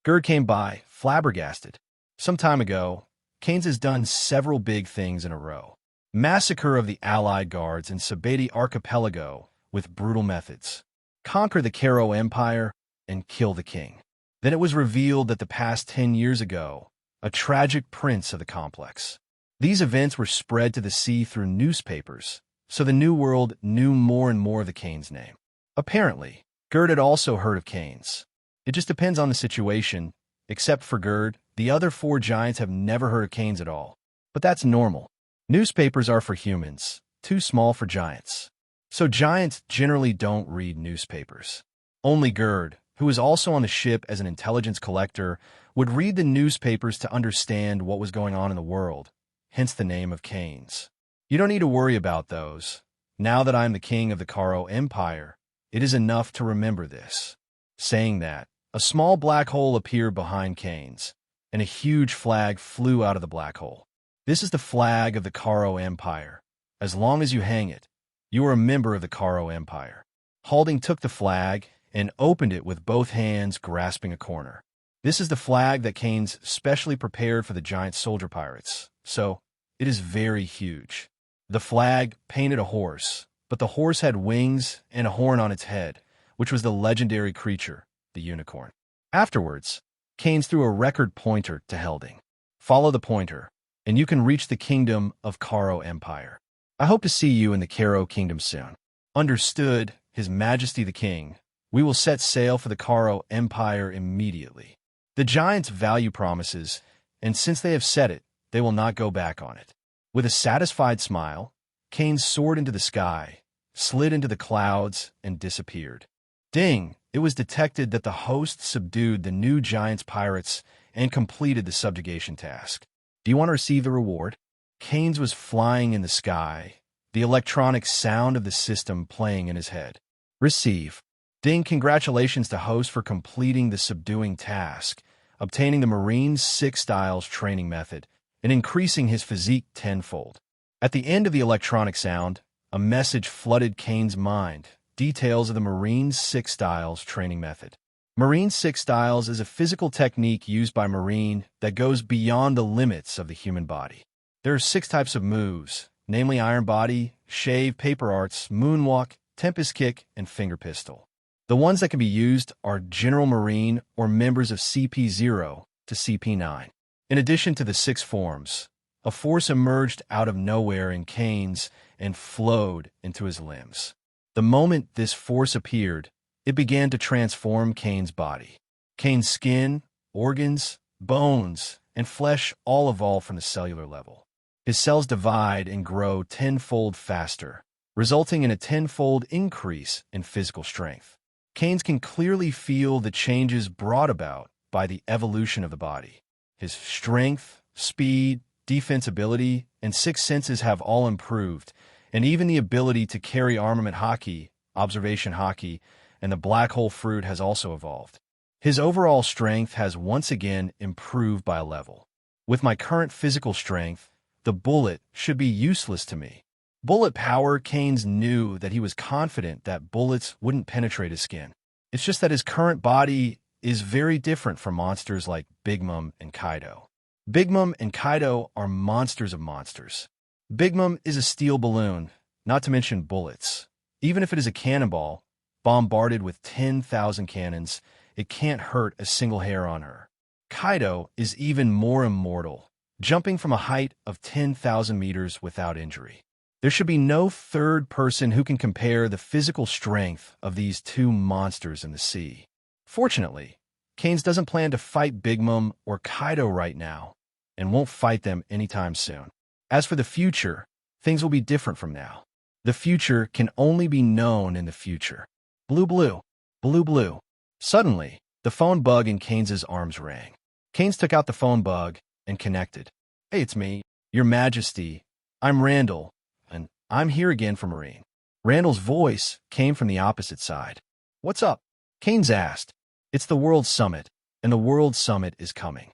Gerd came by, flabbergasted. Some time ago, Keyenes has done several big things in a row. Massacre of the Allied guards in Sabeti Archipelago with brutal methods. Conquer the Caro Empire and kill the king. Then it was revealed that the past 10 years ago, a tragic prince of the complex. These events were spread to the sea through newspapers, so the New World knew more and more of the Keyenes name. Apparently, Gerd had also heard of Keyenes. It just depends on the situation. Except for Gerd, the other 4 giants have never heard of Keyenes at all. But that's normal. Newspapers are for humans, too small for giants. So giants generally don't read newspapers. Only Gerd, who was also on the ship as an intelligence collector, would read the newspapers to understand what was going on in the world, hence the name of Keyenes. You don't need to worry about those. Now that I am the king of the Caro Empire, it is enough to remember this. Saying that, a small black hole appeared behind Keyenes, and a huge flag flew out of the black hole. This is the flag of the Caro Empire. As long as you hang it, you are a member of the Caro Empire. Helding took the flag and opened it with both hands grasping a corner. This is the flag that Keyenes specially prepared for the giant soldier pirates, so it is very huge. The flag painted a horse, but the horse had wings and a horn on its head, which was the legendary creature, the unicorn. Afterwards, Keyenes threw a record pointer to Helding. Follow the pointer, and you can reach the kingdom of Caro Empire. I hope to see you in the Caro Kingdom soon. Understood, His Majesty the King. We will set sail for the Caro Empire immediately. The giants value promises, and since they have said it, they will not go back on it. With a satisfied smile, Keyenes soared into the sky, slid into the clouds, and disappeared. Ding! It was detected that the host subdued the new giants' pirates and completed the subjugation task. Do you want to receive the reward? Keyenes was flying in the sky, the electronic sound of the system playing in his head. Receive. Ding, congratulations to host for completing the subduing task, obtaining the Marine's 6 styles training method, and increasing his physique tenfold. At the end of the electronic sound, a message flooded Keyenes' mind, details of the Marine's 6 styles training method. Marine's 6 styles is a physical technique used by Marine that goes beyond the limits of the human body. There are 6 types of moves, namely Iron Body, Shave, Paper Arts, Moonwalk, Tempest Kick, and Finger Pistol. The ones that can be used are General Marine or members of CP0 to CP9. In addition to the 6 forms, a force emerged out of nowhere in Keyenes and flowed into his limbs. The moment this force appeared, it began to transform Keyenes' body. Keyenes' skin, organs, bones, and flesh all evolve from the cellular level. His cells divide and grow tenfold faster, resulting in a tenfold increase in physical strength. Keyenes can clearly feel the changes brought about by the evolution of the body. His strength, speed, defensibility, and 6 senses have all improved, and even the ability to carry armament hockey, observation hockey, and the black hole fruit has also evolved. His overall strength has once again improved by a level. With my current physical strength, the bullet should be useless to me. Bullet power, Keyenes knew that he was confident that bullets wouldn't penetrate his skin. It's just that his current body is very different from monsters like Big Mom and Kaido. Big Mom and Kaido are monsters of monsters. Big Mom is a steel balloon, not to mention bullets. Even if it is a cannonball, bombarded with 10,000 cannons, it can't hurt a single hair on her. Kaido is even more immortal, jumping from a height of 10,000 meters without injury. There should be no third person who can compare the physical strength of these 2 monsters in the sea. Fortunately, Keyenes doesn't plan to fight Big Mom or Kaido right now, and won't fight them anytime soon. As for the future, things will be different from now. The future can only be known in the future. Blue, blue, blue, blue. Suddenly, the phone bug in Keyenes' arms rang. Keyenes took out the phone bug and connected. Hey, it's me, Your Majesty. I'm Randall, and I'm here again for Marine. Randall's voice came from the opposite side. What's up? Keyenes asked. It's the World Summit, and the World Summit is coming.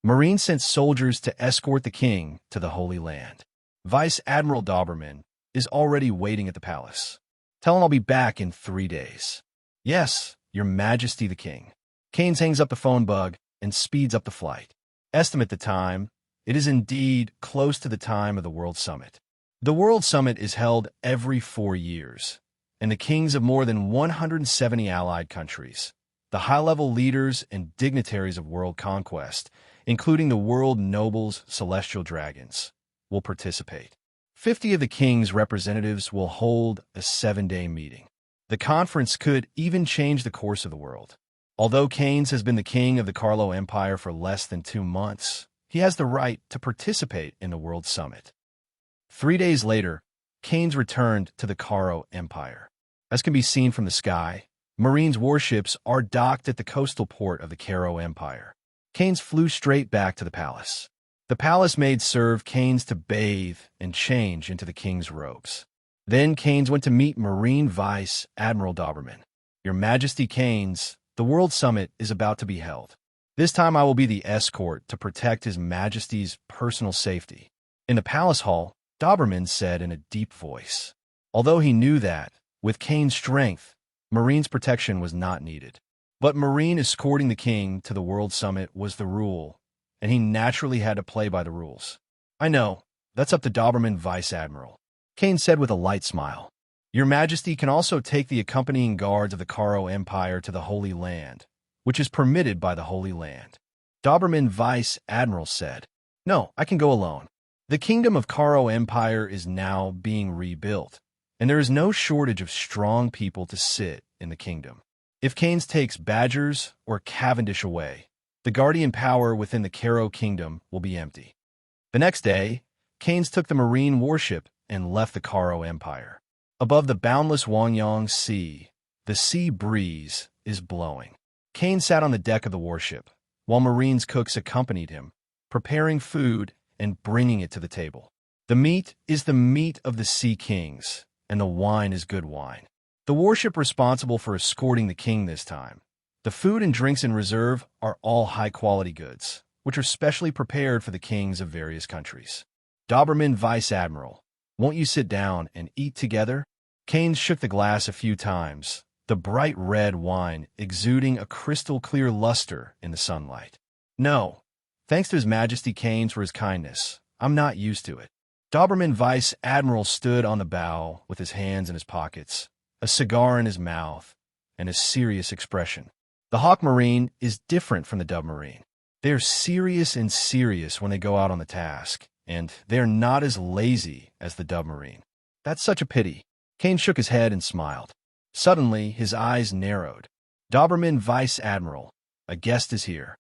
Marine sent soldiers to escort the king to the Holy Land. Vice Admiral Doberman is already waiting at the palace. Tell him I'll be back in 3 days. Yes, Your Majesty the King. Keyenes hangs up the phone bug and speeds up the flight. Estimate the time. It is indeed close to the time of the World Summit. The World Summit is held every 4 years, and the kings of more than 170 allied countries, the high-level leaders and dignitaries of world conquest, including the world nobles, celestial dragons, will participate. 50 of the king's representatives will hold a 7-day meeting. The conference could even change the course of the world. Although Keyenes has been the king of the Carlo Empire for less than 2 months, he has the right to participate in the World Summit. 3 days later, Keyenes returned to the Carlo Empire. As can be seen from the sky, Marine's warships are docked at the coastal port of the Carlo Empire. Keyenes flew straight back to the palace. The palace maid served Keyenes to bathe and change into the king's robes. Then Keyenes went to meet Marine Vice Admiral Doberman. Your Majesty Keyenes, the World Summit is about to be held. This time I will be the escort to protect His Majesty's personal safety. In the palace hall, Doberman said in a deep voice. Although he knew that, with Keyenes' strength, Marine's protection was not needed. But Marine escorting the king to the World Summit was the rule, and he naturally had to play by the rules. I know, that's up to Doberman Vice Admiral. Keyenes said with a light smile. Your Majesty can also take the accompanying guards of the Carlo Empire to the Holy Land, which is permitted by the Holy Land. Doberman Vice Admiral said, No, I can go alone. The kingdom of Carlo Empire is now being rebuilt, and there is no shortage of strong people to sit in the kingdom. If Keyenes takes Badgers or Cavendish away, the guardian power within the Carlo kingdom will be empty. The next day, Keyenes took the Marine warship and left the Carlo Empire. Above the boundless Wangyang Sea, the sea breeze is blowing. Keyenes sat on the deck of the warship, while Marine's cooks accompanied him, preparing food and bringing it to the table. The meat is the meat of the sea kings, and the wine is good wine. the warship responsible for escorting the king this time. The food and drinks in reserve are all high-quality goods, which are specially prepared for the kings of various countries. Doberman Vice Admiral, won't you sit down and eat together? Keyenes shook the glass a few times, the bright red wine exuding a crystal-clear luster in the sunlight. No, thanks to His Majesty Keyenes for his kindness, I'm not used to it. Doberman Vice Admiral stood on the bow with his hands in his pockets, a cigar in his mouth, and a serious expression. The Hawk Marine is different from the Dove Marine. They are serious when they go out on the task, and they are not as lazy as the Dove Marine. That's such a pity. Keyenes shook his head and smiled. Suddenly, his eyes narrowed. Doberman Vice Admiral, a guest is here.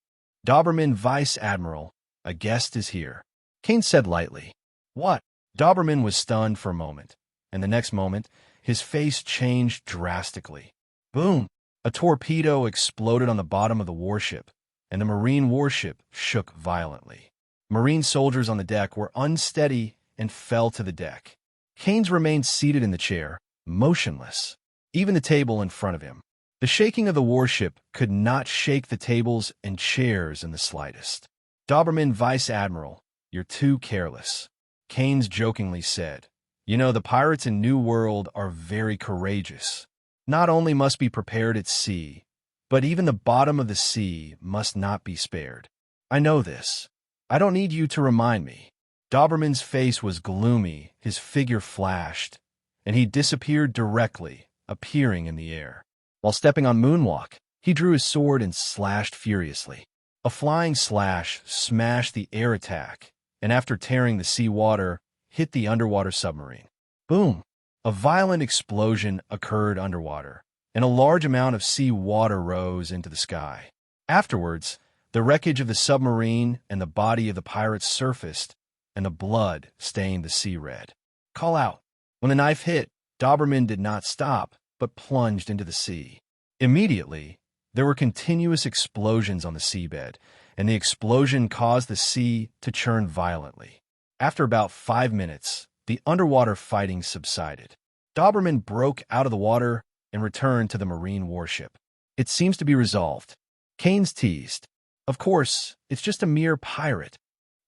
Doberman Vice Admiral, a guest is here. Keyenes said lightly. What? Doberman was stunned for a moment, and the next moment, his face changed drastically. Boom! A torpedo exploded on the bottom of the warship, and the Marine warship shook violently. Marine soldiers on the deck were unsteady and fell to the deck. Keyenes remained seated in the chair, motionless, even the table in front of him. The shaking of the warship could not shake the tables and chairs in the slightest. Doberman Vice Admiral, you're too careless, Keyenes jokingly said. You know, the pirates in New World are very courageous. Not only must be prepared at sea, but even the bottom of the sea must not be spared. I know this. I don't need you to remind me. Doberman's face was gloomy, his figure flashed, and he disappeared directly, appearing in the air. While stepping on Moonwalk, he drew his sword and slashed furiously. A flying slash smashed the air attack, and after tearing the sea water, hit the underwater submarine. Boom! A violent explosion occurred underwater, and a large amount of sea water rose into the sky. Afterwards, the wreckage of the submarine and the body of the pirates surfaced, and the blood stained the sea red. Call out! When the knife hit, Doberman did not stop, but plunged into the sea. Immediately, there were continuous explosions on the seabed, and the explosion caused the sea to churn violently. After about 5 minutes, the underwater fighting subsided. Doberman broke out of the water and returned to the Marine warship. It seems to be resolved. Keyenes teased. Of course, it's just a mere pirate,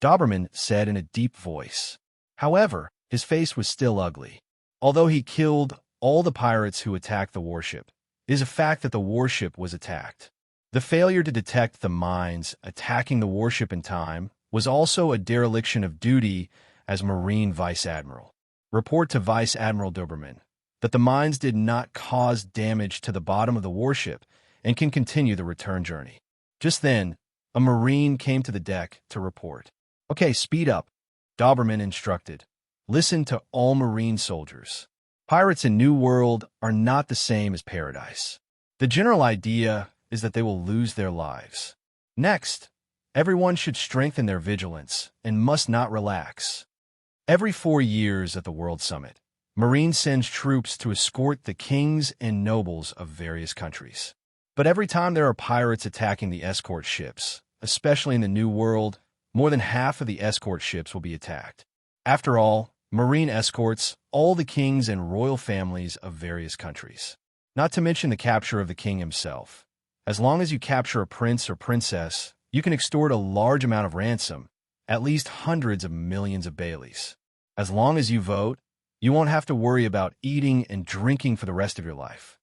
Doberman said in a deep voice. However, his face was still ugly. Although he killed all the pirates who attacked the warship, it is a fact that the warship was attacked. The failure to detect the mines attacking the warship in time was also a dereliction of duty as Marine Vice Admiral. Report to Vice Admiral Doberman that the mines did not cause damage to the bottom of the warship and can continue the return journey. Just then, a Marine came to the deck to report. Okay, speed up, Doberman instructed. Listen to all Marine soldiers. Pirates in New World are not the same as Paradise. The general idea is that they will lose their lives. Next, everyone should strengthen their vigilance and must not relax. Every 4 years at the World Summit, Marine sends troops to escort the kings and nobles of various countries. But every time there are pirates attacking the escort ships, especially in the New World, more than half of the escort ships will be attacked. After all, Marine escorts all the kings and royal families of various countries. Not to mention the capture of the king himself. As long as you capture a prince or princess, you can extort a large amount of ransom, at least hundreds of millions of Baileys. As long as you vote, you won't have to worry about eating and drinking for the rest of your life.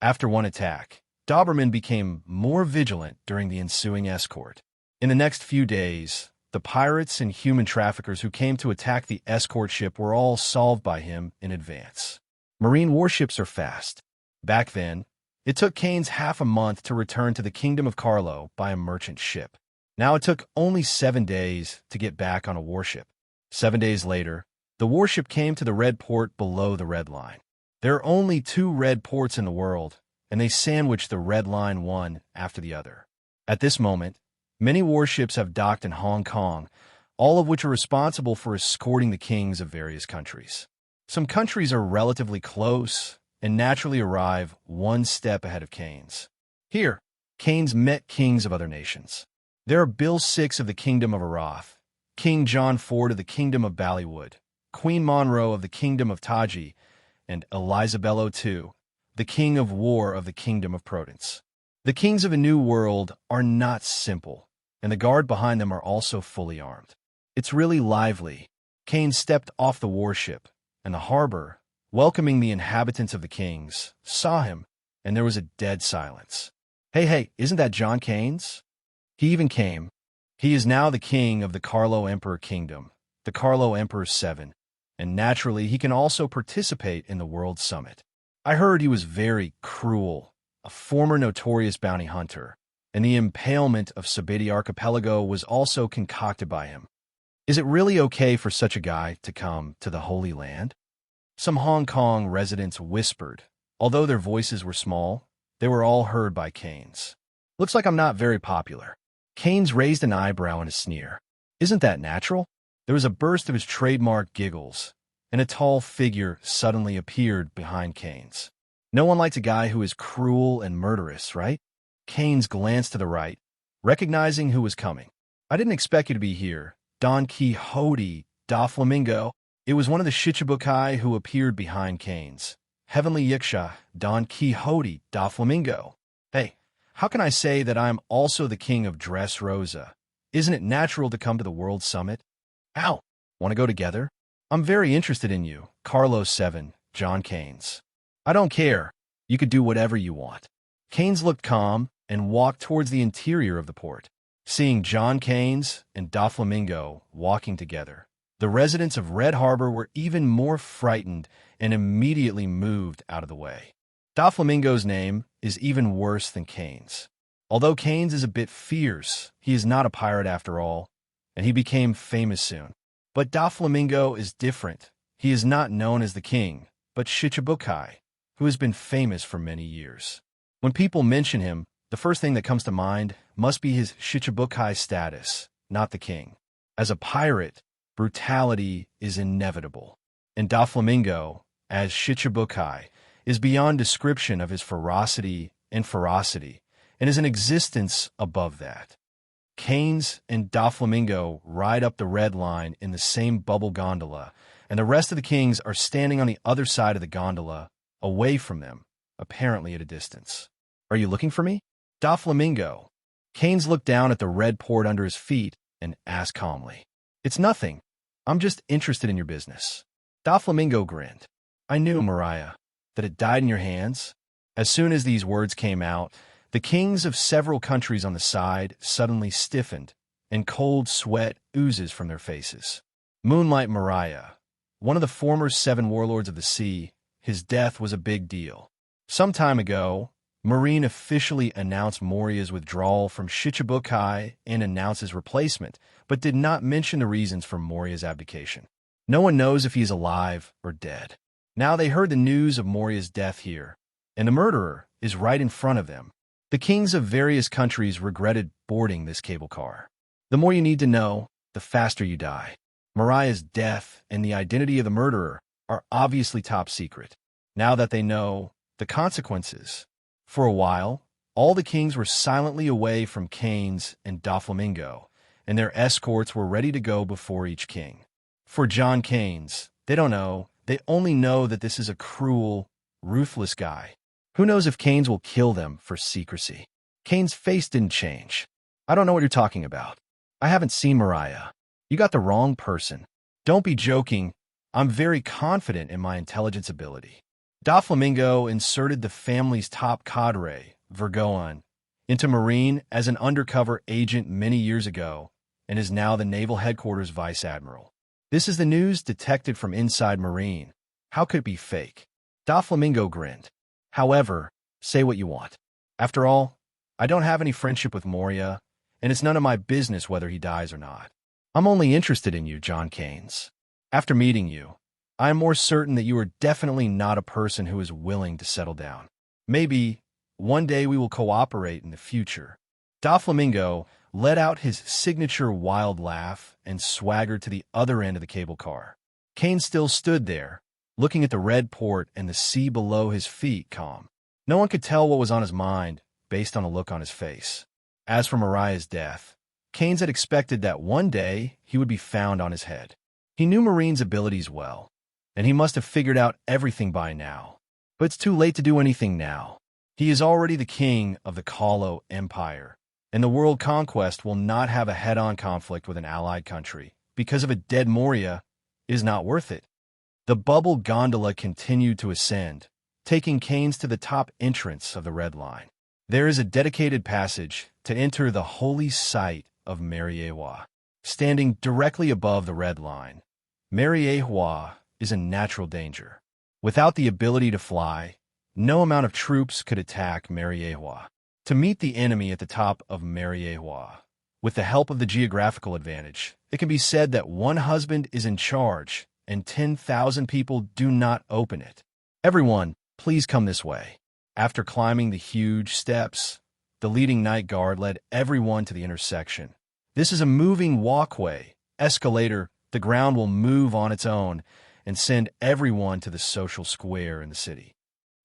After one attack, Doberman became more vigilant during the ensuing escort. In the next few days, the pirates and human traffickers who came to attack the escort ship were all solved by him in advance. Marine warships are fast. Back then, it took Keyenes half a month to return to the Kingdom of Carlo by a merchant ship. Now it took only 7 days to get back on a warship. 7 days later, the warship came to the red port below the red line. There are only 2 red ports in the world, and they sandwich the red line one after the other. At this moment, many warships have docked in Hong Kong, all of which are responsible for escorting the kings of various countries. Some countries are relatively close and naturally arrive one step ahead of Keyenes. Here, Keyenes met kings of other nations. There are Bill VI of the Kingdom of Arath, King John IV of the Kingdom of Ballywood, Queen Monroe of the Kingdom of Taji, and Elisabello II the king of war of the kingdom of Prudence. The kings of a new world are not simple, and the guard behind them are also fully armed. It's really lively. Keyenes stepped off the warship, and the harbor, welcoming the inhabitants of the kings, saw him, and there was a dead silence. Hey, isn't that John Keyenes? He even came. He is now the king of the Carlo Emperor Kingdom, the Carlo Emperor 7, and naturally he can also participate in the World Summit. I heard he was very cruel, a former notorious bounty hunter, and the impalement of Sabiti Archipelago was also concocted by him. Is it really okay for such a guy to come to the Holy Land? Some Hong Kong residents whispered. Although their voices were small, they were all heard by Keyenes. Looks like I'm not very popular. Keyenes raised an eyebrow in a sneer. Isn't that natural? There was a burst of his trademark giggles, and a tall figure suddenly appeared behind Keyenes. No one likes a guy who is cruel and murderous, right? Keyenes glanced to the right, recognizing who was coming. I didn't expect you to be here, Don Quixote da Flamingo. It was one of the Shichibukai who appeared behind Keyenes. Heavenly Yiksha, Don Quixote da Flamingo. Hey, how can I say that I'm also the king of Dressrosa? Isn't it natural to come to the World Summit? Ow! Want to go together? I'm very interested in you, Carlo 7, John Keyenes. I don't care. You could do whatever you want. Keyenes looked calm and walked towards the interior of the port. Seeing John Keyenes and Da Flamingo walking together, the residents of Red Harbor were even more frightened and immediately moved out of the way. Da Flamingo's name is even worse than Keyenes. Although Keyenes is a bit fierce, he is not a pirate after all, and he became famous soon. But Da Flamingo is different. He is not known as the king, but Shichibukai, who has been famous for many years. When people mention him, the first thing that comes to mind must be his Shichibukai status, not the king. As a pirate, brutality is inevitable, and Da Flamingo, as Shichibukai, is beyond description of his ferocity, and is an existence above that. Keyenes and Da Flamingo ride up the red line in the same bubble gondola, and the rest of the kings are standing on the other side of the gondola, away from them, apparently at a distance. Are you looking for me? Da Flamingo. Keyenes looked down at the red port under his feet and asked calmly. It's nothing. I'm just interested in your business. Da Flamingo grinned. I knew, Mariah, that it died in your hands. As soon as these words came out, the kings of several countries on the side suddenly stiffened, and cold sweat oozes from their faces. Moonlight Mariah, one of the former 7 warlords of the sea, his death was a big deal. Some time ago, Marine officially announced Moria's withdrawal from Shichibukai and announced his replacement, but did not mention the reasons for Moria's abdication. No one knows if he is alive or dead. Now they heard the news of Moria's death here, and the murderer is right in front of them. The kings of various countries regretted boarding this cable car. The more you need to know, the faster you die. Mariah's death and the identity of the murderer are obviously top secret. Now that they know the consequences. For a while, all the kings were silently away from Keyenes and Da Flamingo, and their escorts were ready to go before each king. For John Keyenes, they don't know. They only know that this is a cruel, ruthless guy. Who knows if Keyenes will kill them for secrecy? Keyenes' face didn't change. I don't know what you're talking about. I haven't seen Mariah. You got the wrong person. Don't be joking. I'm very confident in my intelligence ability. Da Flamingo inserted the family's top cadre, Vergoan, into Marine as an undercover agent many years ago and is now the Naval Headquarters Vice Admiral. This is the news detected from inside Marine. How could it be fake? Da Flamingo grinned. However, say what you want. After all, I don't have any friendship with Moria, and it's none of my business whether he dies or not. I'm only interested in you, John Keyenes. After meeting you, I am more certain that you are definitely not a person who is willing to settle down. Maybe one day we will cooperate in the future. Da Flamingo let out his signature wild laugh and swaggered to the other end of the cable car. Keyenes still stood there, looking at the red port and the sea below his feet calm. No one could tell what was on his mind based on the look on his face. As for Mariah's death, Keyenes had expected that one day he would be found on his head. He knew Marine's abilities well, and he must have figured out everything by now. But it's too late to do anything now. He is already the king of the Kalo Empire, and the world conquest will not have a head-on conflict with an allied country. Because of a dead Moria, it is not worth it. The bubble gondola continued to ascend, taking Keyenes to the top entrance of the Red Line. There is a dedicated passage to enter the holy site of Mariewa. Standing directly above the Red Line, Mariewa is in natural danger. Without the ability to fly, no amount of troops could attack Mariewa. To meet the enemy at the top of Mariewa, with the help of the geographical advantage, it can be said that one husband is in charge and 10,000 people do not open it. Everyone, please come this way. After climbing the huge steps, the leading night guard led everyone to the intersection. This is a moving walkway, escalator. The ground will move on its own and send everyone to the social square in the city.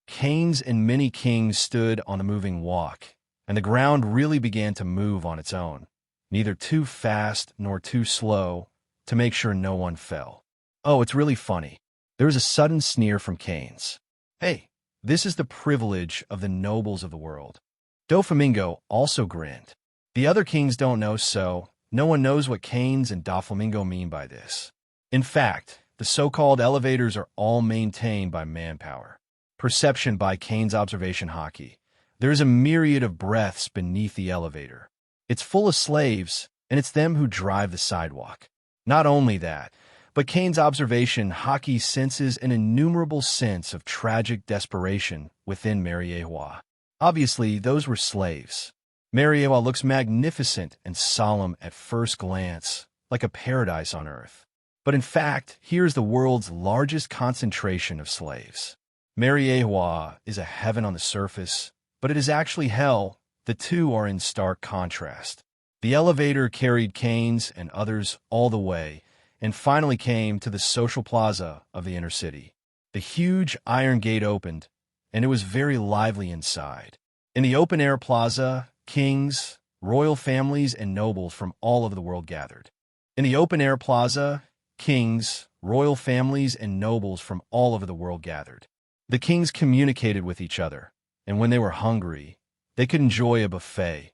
Keyenes and many kings stood on the moving walk, and the ground really began to move on its own, neither too fast nor too slow, to make sure no one fell. Oh, it's really funny. There was a sudden sneer from Keyenes. Hey, this is the privilege of the nobles of the world. Doflamingo also grinned. The other kings don't know, so no one knows what Keyenes and Doflamingo mean by this. In fact, the so-called elevators are all maintained by manpower. Perception by Keyenes observation hockey. There is a myriad of breaths beneath the elevator. It's full of slaves, and it's them who drive the sidewalk. Not only that, but Keyenes observation hockey senses an innumerable sense of tragic desperation within Mariewa. Obviously, those were slaves. Mariewa looks magnificent and solemn at first glance, like a paradise on earth. But in fact, here's the world's largest concentration of slaves. Mariewa is a heaven on the surface, but it is actually hell. The two are in stark contrast. The elevator carried Keyenes and others all the way, and finally came to the social plaza of the inner city. The huge iron gate opened, and it was very lively inside. In the open-air plaza, kings, royal families, and nobles from all over the world gathered. In the open-air plaza, kings, royal families, and nobles from all over the world gathered. The kings communicated with each other, and when they were hungry, they could enjoy a buffet,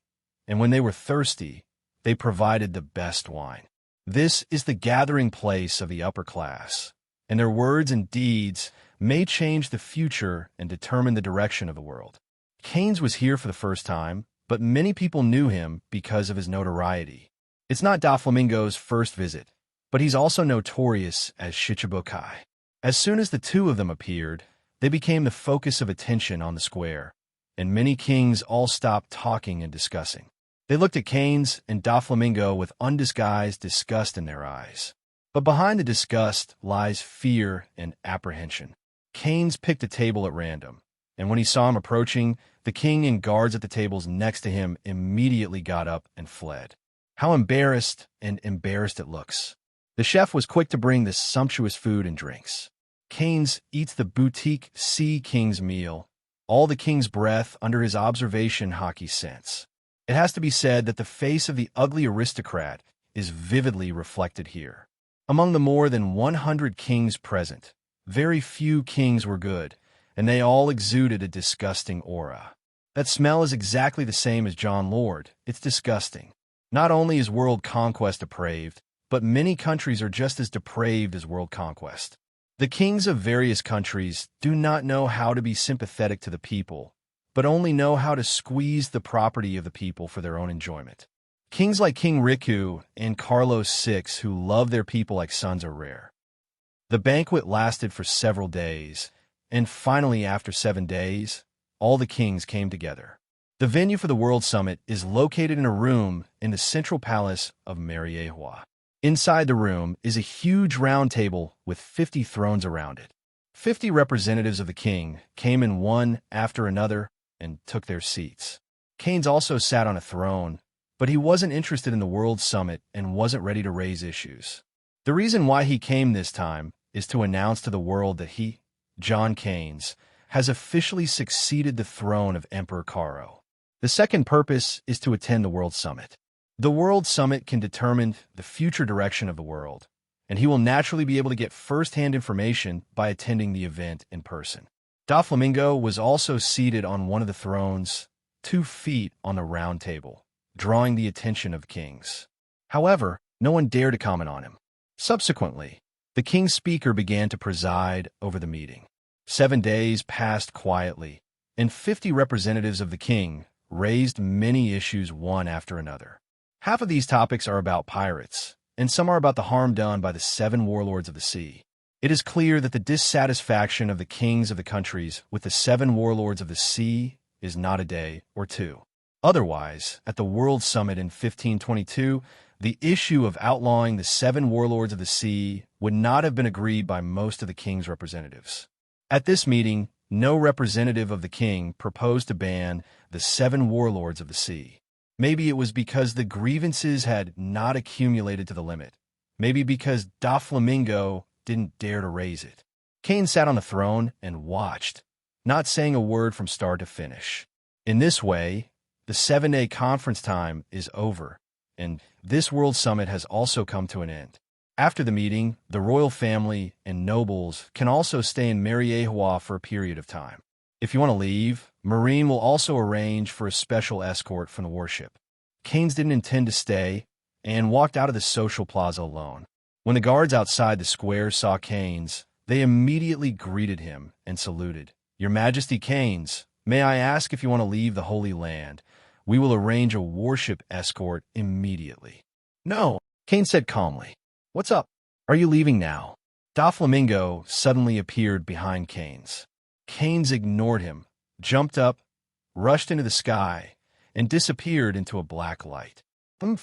and when they were thirsty, they provided the best wine. This is the gathering place of the upper class, and their words and deeds may change the future and determine the direction of the world. Keyenes was here for the first time, but many people knew him because of his notoriety. It's not Doflamingo's first visit, but he's also notorious as Shichibukai. As soon as the two of them appeared, they became the focus of attention on the square, and many kings all stopped talking and discussing. They looked at Keyenes and Doflamingo with undisguised disgust in their eyes. But behind the disgust lies fear and apprehension. Keyenes picked a table at random, and when he saw him approaching, the king and guards at the tables next to him immediately got up and fled. How embarrassed it looks. The chef was quick to bring the sumptuous food and drinks. Keyenes eats the boutique Sea King's meal, all the king's breath under his observation hockey sense. It has to be said that the face of the ugly aristocrat is vividly reflected here. Among the more than 100 kings present, very few kings were good, and they all exuded a disgusting aura. That smell is exactly the same as John Lord. It's disgusting. Not only is world conquest depraved, but many countries are just as depraved as world conquest. The kings of various countries do not know how to be sympathetic to the people, but only know how to squeeze the property of the people for their own enjoyment. Kings like King Riku and Carlos VI who love their people like sons are rare. The banquet lasted for several days, and finally after 7 days, all the kings came together. The venue for the World Summit is located in a room in the central palace of Mariewa. Inside the room is a huge round table with 50 thrones around it. 50 representatives of the king came in one after another and took their seats. Keyenes also sat on a throne, but he wasn't interested in the World Summit and wasn't ready to raise issues. The reason why he came this time is to announce to the world that he, John Keyenes, has officially succeeded the throne of Emperor Karo. The second purpose is to attend the World Summit. The World Summit can determine the future direction of the world, and he will naturally be able to get first-hand information by attending the event in person. Doflamingo was also seated on one of the thrones, 2 feet on the round table, drawing the attention of the kings. However, no one dared to comment on him. Subsequently, the king's speaker began to preside over the meeting. 7 days passed quietly, and 50 representatives of the king raised many issues one after another. Half of these topics are about pirates, and some are about the harm done by the 7 warlords of the sea. It is clear that the dissatisfaction of the kings of the countries with the 7 warlords of the sea is not a day or two. Otherwise, at the World Summit in 1522, the issue of outlawing the 7 warlords of the sea would not have been agreed by most of the king's representatives. At this meeting, no representative of the king proposed to ban the 7 warlords of the sea. Maybe it was because the grievances had not accumulated to the limit. Maybe because Doflamingo didn't dare to raise it. Keyenes sat on the throne and watched, not saying a word from start to finish. In this way, the 7-day conference time is over, and this World Summit has also come to an end. After the meeting, the royal family and nobles can also stay in Mariejois for a period of time. If you want to leave, Marine will also arrange for a special escort from the warship. Keyenes didn't intend to stay and walked out of the social plaza alone. When the guards outside the square saw Keyenes, they immediately greeted him and saluted. "Your Majesty Keyenes, may I ask if you want to leave the Holy Land? We will arrange a warship escort immediately." "No," Keyenes said calmly. "What's up? Are you leaving now?" Doflamingo suddenly appeared behind Keyenes. Keyenes ignored him, jumped up, rushed into the sky, and disappeared into a black light.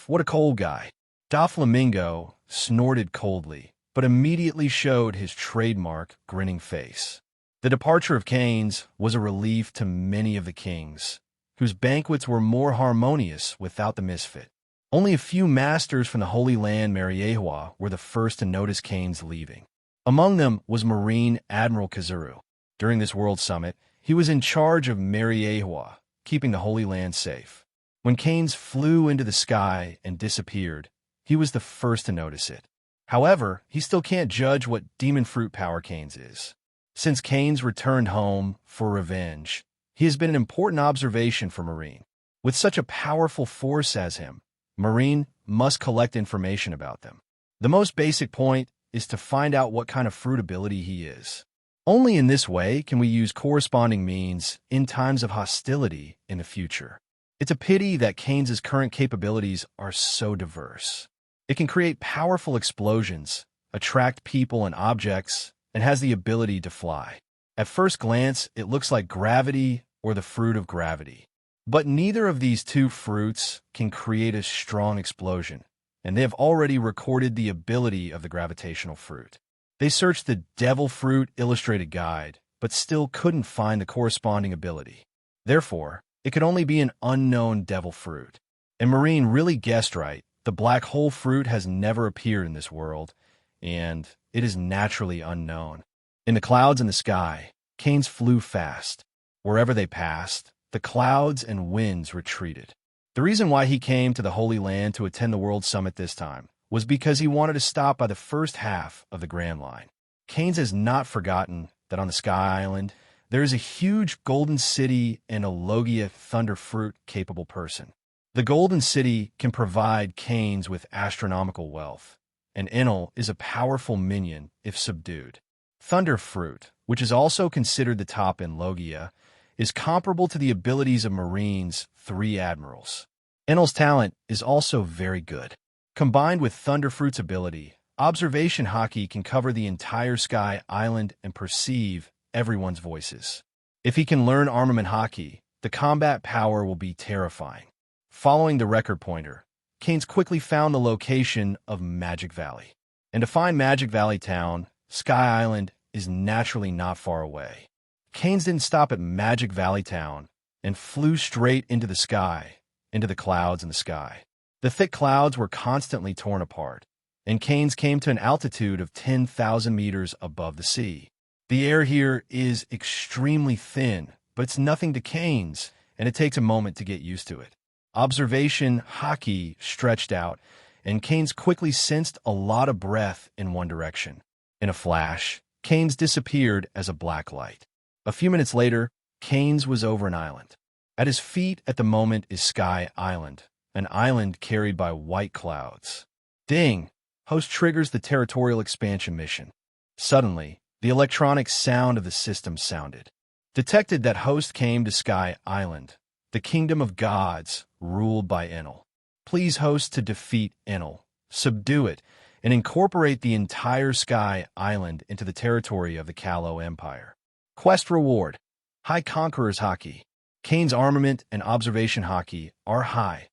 What a cold guy. Doflamingo snorted coldly, but immediately showed his trademark grinning face. The departure of Keyenes was a relief to many of the kings, whose banquets were more harmonious without the misfit. Only a few masters from the Holy Land Mariejois were the first to notice Keyenes leaving. Among them was Marine Admiral Kazuru. During this World Summit, he was in charge of Mariejois, keeping the Holy Land safe. When Keyenes flew into the sky and disappeared, he was the first to notice it. However, he still can't judge what demon fruit power Keyenes is. Since Keyenes returned home for revenge, he has been an important observation for Marine. With such a powerful force as him, Marine must collect information about them. The most basic point is to find out what kind of fruit ability he is. Only in this way can we use corresponding means in times of hostility in the future. It's a pity that Keyenes' current capabilities are so diverse. It can create powerful explosions, attract people and objects, and has the ability to fly. At first glance, it looks like gravity or the fruit of gravity. But neither of these two fruits can create a strong explosion, and they have already recorded the ability of the gravitational fruit. They searched the Devil Fruit Illustrated Guide, but still couldn't find the corresponding ability. Therefore, it could only be an unknown devil fruit. And Marine really guessed right. The black hole fruit has never appeared in this world, and it is naturally unknown. In the clouds in the sky, Keyenes flew fast. Wherever they passed, the clouds and winds retreated. The reason why he came to the Holy Land to attend the World Summit this time was because he wanted to stop by the first half of the Grand Line. Keyenes has not forgotten that on the Sky Island, there is a huge golden city and a Logia thunder fruit-capable person. The Golden City can provide Keyenes with astronomical wealth, and Enel is a powerful minion if subdued. Thunder Fruit, which is also considered the top in Logia, is comparable to the abilities of Marine's 3 admirals. Enel's talent is also very good. Combined with Thunder Fruit's ability, observation hockey can cover the entire Sky Island and perceive everyone's voices. If he can learn armament hockey, the combat power will be terrifying. Following the record pointer, Keyenes quickly found the location of Magic Valley. And to find Magic Valley Town, Sky Island is naturally not far away. Keyenes didn't stop at Magic Valley Town and flew straight into the sky, into the clouds in the sky. The thick clouds were constantly torn apart, and Keyenes came to an altitude of 10,000 meters above the sea. The air here is extremely thin, but it's nothing to Keyenes, and it takes a moment to get used to it. Observation hockey stretched out, and Keyenes quickly sensed a lot of breath in one direction. In a flash, Keyenes disappeared as a black light. A few minutes later, Keyenes was over an island. At his feet at the moment is Sky Island, an island carried by white clouds. Ding! Host triggers the territorial expansion mission. Suddenly, the electronic sound of the system sounded. Detected that host came to Sky Island, the kingdom of gods, ruled by Enel. Please host to defeat Enel, subdue it, and incorporate the entire Sky Island into the territory of the Callow Empire. Quest reward: High Conqueror's Haki. Keyenes' armament and observation haki are high.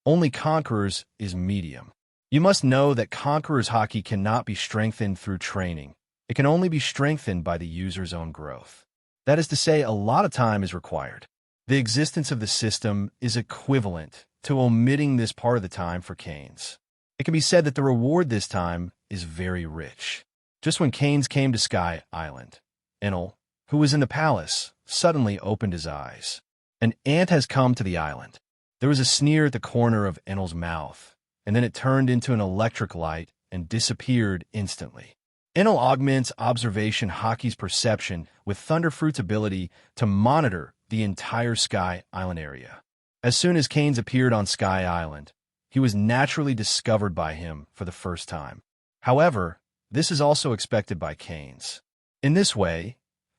Only Conqueror's is medium. You must know that Conqueror's haki cannot be strengthened through training. It can only be strengthened by the user's own growth. That is to say, a lot of time is required. The existence of the system is equivalent to omitting this part of the time for Keyenes. It can be said that the reward this time is very rich. Just when Keyenes came to Sky Island, Enel, who was in the palace, suddenly opened his eyes. An ant has come to the island. There was a sneer at the corner of Enel's mouth, and then it turned into an electric light and disappeared instantly. Enel augments observation haki's perception with Thunderfruit's ability to monitor the entire Sky Island area. As soon as Keyenes appeared on Sky Island, he was naturally discovered by him for the first time. However, this is also expected by Keyenes. In this way,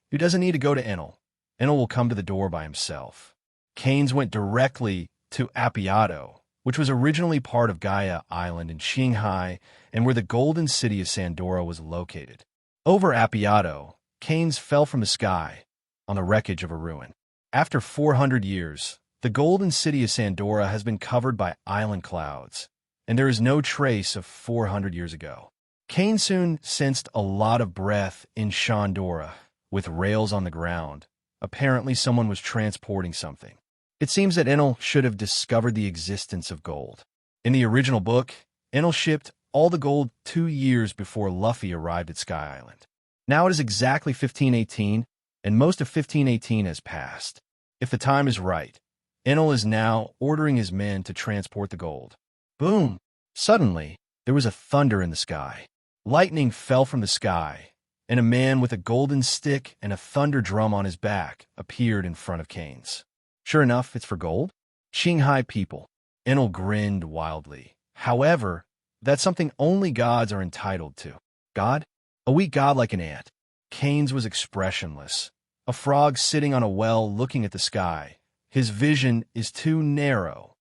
he doesn't need to go to Enel. Enel will come to the door by himself. Keyenes went directly to Appiato, which was originally part of Gaia Island in Shanghai and where the golden city of Sandora was located. Over Appiato, Keyenes fell from the sky on the wreckage of a ruin. After 400 years, the golden city of Sandora has been covered by island clouds, and there is no trace of 400 years ago. Keyenes soon sensed a lot of breath in Shandora, with rails on the ground. Apparently someone was transporting something. It seems that Enel should have discovered the existence of gold. In the original book, Enel shipped all the gold 2 years before Luffy arrived at Sky Island. Now it is exactly 1518, and most of 1518 has passed. If the time is right, Enel is now ordering his men to transport the gold. Boom! Suddenly, there was a thunder in the sky. Lightning fell from the sky, and a man with a golden stick and a thunder drum on his back appeared in front of Keyenes. Sure enough, it's for gold? Shanghai people. Enel grinned wildly. However, that's something only gods are entitled to. God? A weak god like an ant. Keyenes was expressionless. A frog sitting on a well looking at the sky. His vision is too narrow.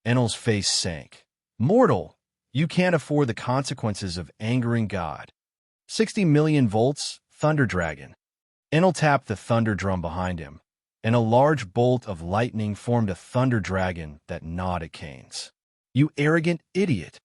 Enel's face sank. Mortal, you can't afford the consequences of angering God. 60 million volts, Thunder Dragon. Enel tapped the thunder drum behind him, and a large bolt of lightning formed a thunder dragon that gnawed at Keyenes. You arrogant idiot!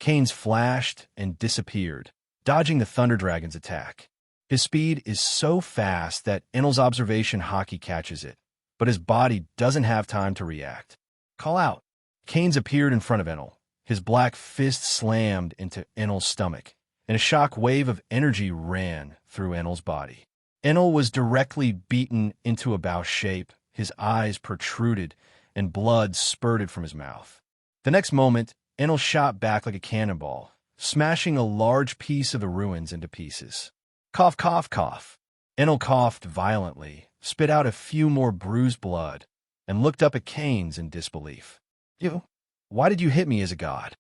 Keyenes flashed and disappeared, dodging the thunder dragon's attack. His speed is so fast that Enel's observation haki catches it, but his body doesn't have time to react. Call out! Keyenes appeared in front of Enel. His black fist slammed into Enel's stomach, and a shock wave of energy ran through Enel's body. Enel was directly beaten into a bow shape, his eyes protruded, and blood spurted from his mouth. The next moment, Enel shot back like a cannonball, smashing a large piece of the ruins into pieces. Cough, cough, cough. Enel coughed violently, spit out a few more bruised blood, and looked up at Keyenes in disbelief. You? Why did you hit me as a god?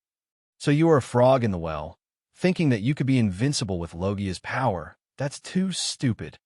So you are a frog in the well, thinking that you could be invincible with Logia's power. That's too stupid.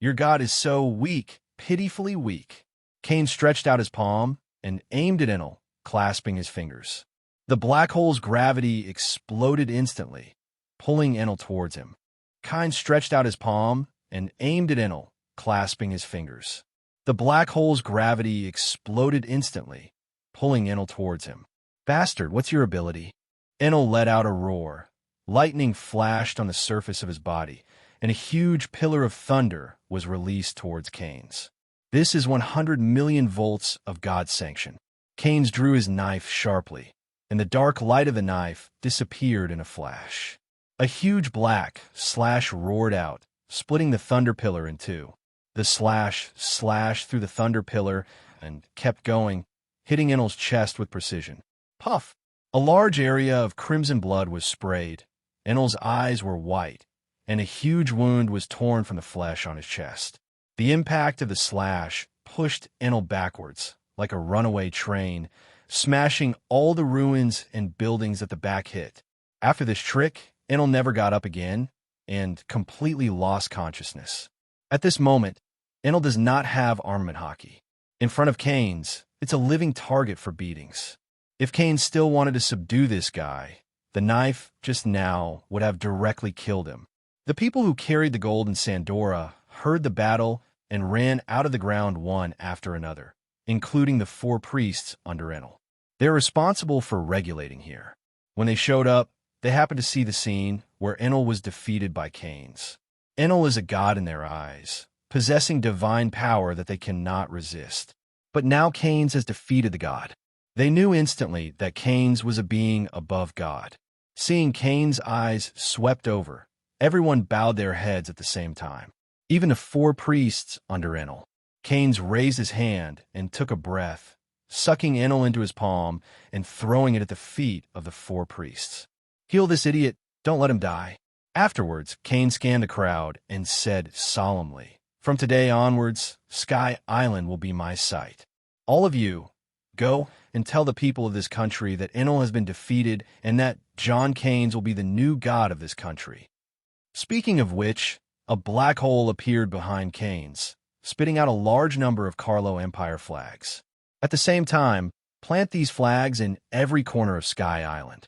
Your god is so weak, pitifully weak. Keyenes stretched out his palm and aimed at Enel, clasping his fingers. The black hole's gravity exploded instantly, pulling Enel towards him. Keyenes stretched out his palm and aimed at Enel, clasping his fingers. The black hole's gravity exploded instantly, pulling Enel towards him. Bastard, what's your ability? Enel let out a roar. Lightning flashed on the surface of his body, and a huge pillar of thunder was released towards Keyenes. This is 100 million volts of God's sanction. Keyenes drew his knife sharply, and the dark light of the knife disappeared in a flash. A huge black slash roared out, splitting the thunder pillar in two. The slash slashed through the thunder pillar and kept going, hitting Enel's chest with precision. Puff! A large area of crimson blood was sprayed. Enel's eyes were white, and a huge wound was torn from the flesh on his chest. The impact of the slash pushed Enel backwards, like a runaway train, smashing all the ruins and buildings that the back hit. After this trick, Enel never got up again and completely lost consciousness. At this moment, Enel does not have armament hockey. In front of Keyenes, it's a living target for beatings. If Keyenes still wanted to subdue this guy, the knife just now would have directly killed him. The people who carried the gold in Sandora heard the battle and ran out of the ground one after another, including the 4 priests under Enel. They're responsible for regulating here. When they showed up, they happened to see the scene where Enel was defeated by Keyenes. Enel is a god in their eyes, possessing divine power that they cannot resist. But now Keyenes has defeated the god. They knew instantly that Keyenes was a being above God. Seeing Keyenes' eyes swept over, everyone bowed their heads at the same time. Even the 4 priests under Enel. Keyenes raised his hand and took a breath, sucking Enel into his palm and throwing it at the feet of the 4 priests. "Heal this idiot, don't let him die." Afterwards, Keyenes scanned the crowd and said solemnly, "From today onwards, Sky Island will be my site. All of you, go and tell the people of this country that Enel has been defeated and that John Keyenes will be the new god of this country." Speaking of which, a black hole appeared behind Keyenes, spitting out a large number of Carlo Empire flags. At the same time, plant these flags in every corner of Sky Island.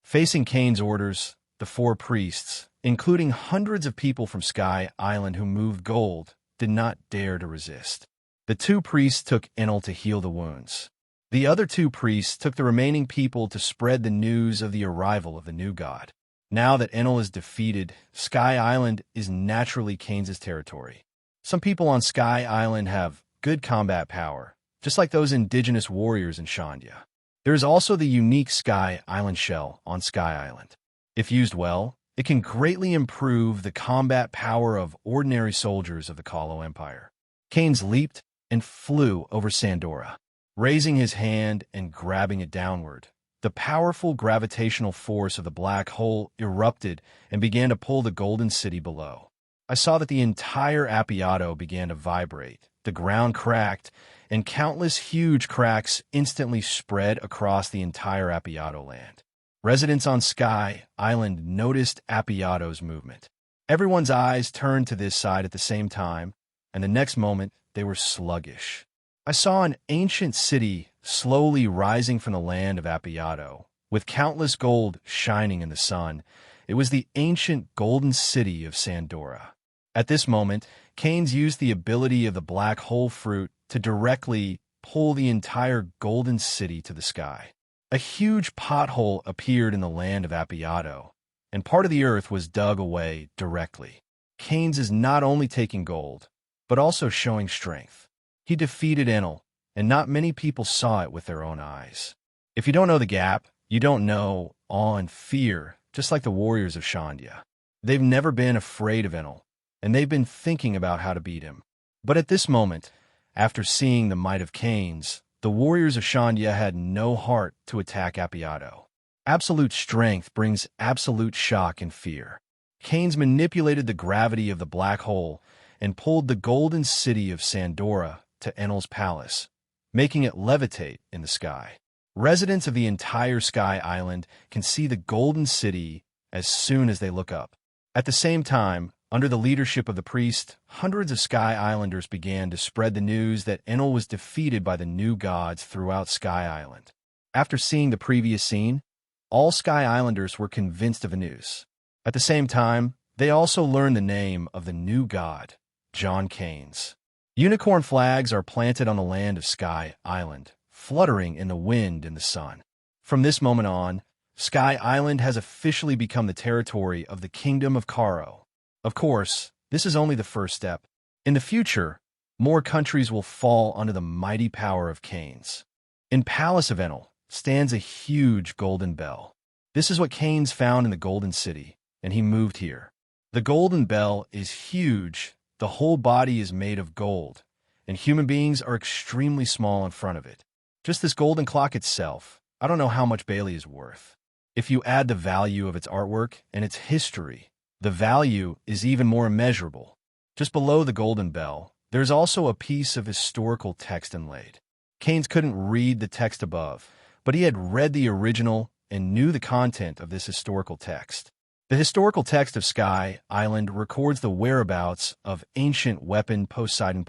Facing Keyenes' orders, the 4 priests, including hundreds of people from Sky Island who moved gold, did not dare to resist. The 2 priests took Enel to heal the wounds. The other 2 priests took the remaining people to spread the news of the arrival of the new god. Now that Enel is defeated, Sky Island is naturally Keyenes' territory. Some people on Sky Island have good combat power, just like those indigenous warriors in Shandia. There is also the unique Sky Island shell on Sky Island. If used well, it can greatly improve the combat power of ordinary soldiers of the Carlo Empire. Keyenes leaped and flew over Sandora, raising his hand and grabbing it downward. The powerful gravitational force of the black hole erupted and began to pull the golden city below. I saw that the entire Appiato began to vibrate, the ground cracked, and countless huge cracks instantly spread across the entire Appiato land. Residents on Sky Island noticed Appiato's movement. Everyone's eyes turned to this side at the same time, and the next moment they were sluggish. I saw an ancient city slowly rising from the land of Appiato, with countless gold shining in the sun. It was the ancient golden city of Sandora. At this moment, Keyenes used the ability of the black hole fruit to directly pull the entire golden city to the sky. A huge pothole appeared in the land of Appiato, and part of the earth was dug away directly. Keyenes is not only taking gold, but also showing strength. He defeated Enel, and not many people saw it with their own eyes. If you don't know the gap, you don't know awe and fear, just like the warriors of Shandia. They've never been afraid of Enel, and they've been thinking about how to beat him. But at this moment, after seeing the might of Keyenes, the warriors of Shandia had no heart to attack Appiato. Absolute strength brings absolute shock and fear. Keyenes manipulated the gravity of the black hole and pulled the golden city of Sandora to Enel's palace, making it levitate in the sky. Residents of the entire Sky Island can see the golden city as soon as they look up. At the same time, under the leadership of the priest, hundreds of Sky Islanders began to spread the news that Enel was defeated by the new gods throughout Sky Island. After seeing the previous scene, all Sky Islanders were convinced of the news. At the same time, they also learned the name of the new god, John Keyenes. Unicorn flags are planted on the land of Sky Island, fluttering in the wind and the sun. From this moment on, Sky Island has officially become the territory of the Kingdom of Caro. Of course, this is only the first step. In the future, more countries will fall under the mighty power of Keyenes. In Palace of Enel stands a huge golden bell. This is what Keyenes found in the Golden City, and he moved here. The golden bell is huge. The whole body is made of gold, and human beings are extremely small in front of it. Just this golden clock itself, I don't know how much Bailey is worth. If you add the value of its artwork and its history, the value is even more immeasurable. Just below the golden bell, There's also a piece of historical text inlaid. Keyenes couldn't read the text above, but he had read the original and knew the content of this historical text. The historical text of Sky Island records the whereabouts of ancient weapon Poseidon.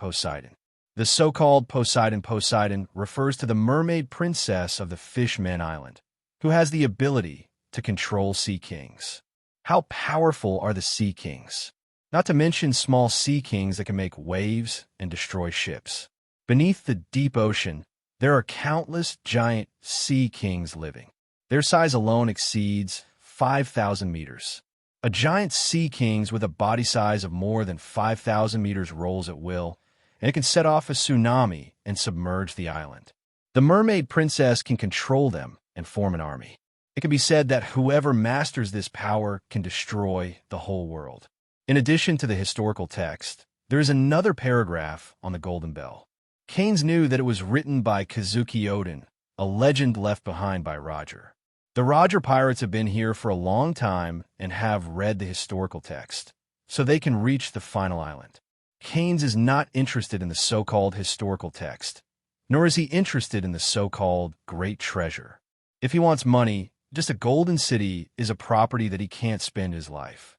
The so-called Poseidon refers to the mermaid princess of the Fishman Island, who has the ability to control sea kings. How powerful are the sea kings? Not to mention small sea kings that can make waves and destroy ships. Beneath the deep ocean, there are countless giant sea kings living. Their size alone exceeds 5,000 meters. A giant sea king with a body size of more than 5,000 meters rolls at will, and it can set off a tsunami and submerge the island. The mermaid princess can control them and form an army. It can be said that whoever masters this power can destroy the whole world. In addition to the historical text, there is another paragraph on the Golden Bell. Keyenes knew that it was written by Kazuki Odin, a legend left behind by Roger. The Roger pirates have been here for a long time and have read the historical text, so they can reach the final island. Keyenes is not interested in the so-called historical text, nor is he interested in the so-called great treasure. If he wants money, just a golden city is a property that he can't spend his life.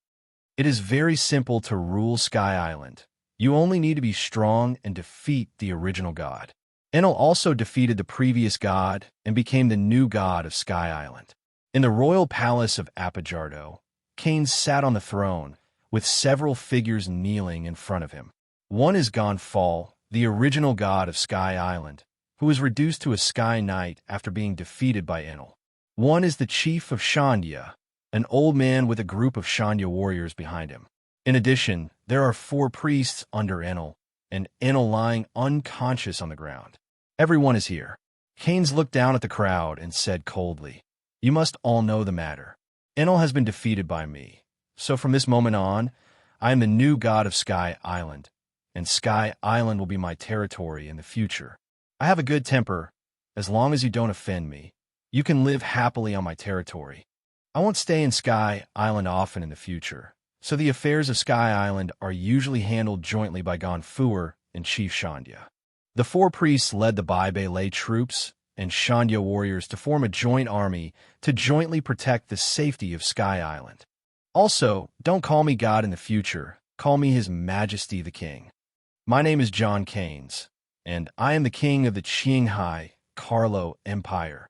It is very simple to rule Sky Island. You only need to be strong and defeat the original god. Enel also defeated the previous god and became the new god of Sky Island. In the royal palace of Apogeo, Keyenes sat on the throne, with several figures kneeling in front of him. One is Gonfall, the original god of Sky Island, who was reduced to a sky knight after being defeated by Enel. One is the chief of Shandia, an old man with a group of Shandia warriors behind him. In addition, there are 4 priests under Enel, and Enel lying unconscious on the ground. Everyone is here. Keyenes looked down at the crowd and said coldly, "You must all know the matter. Enel has been defeated by me, so from this moment on, I am the new god of Sky Island, and Sky Island will be my territory in the future. I have a good temper. As long as you don't offend me, you can live happily on my territory. I won't stay in Sky Island often in the future, so the affairs of Sky Island are usually handled jointly by Gonfuer and Chief Shandia." The 4 priests led the Baibele troops and Shandia warriors to form a joint army to jointly protect the safety of Sky Island. Also, don't call me God in the future, call me His Majesty the King. My name is John Keyenes, and I am the king of the Qinghai Carlo Empire.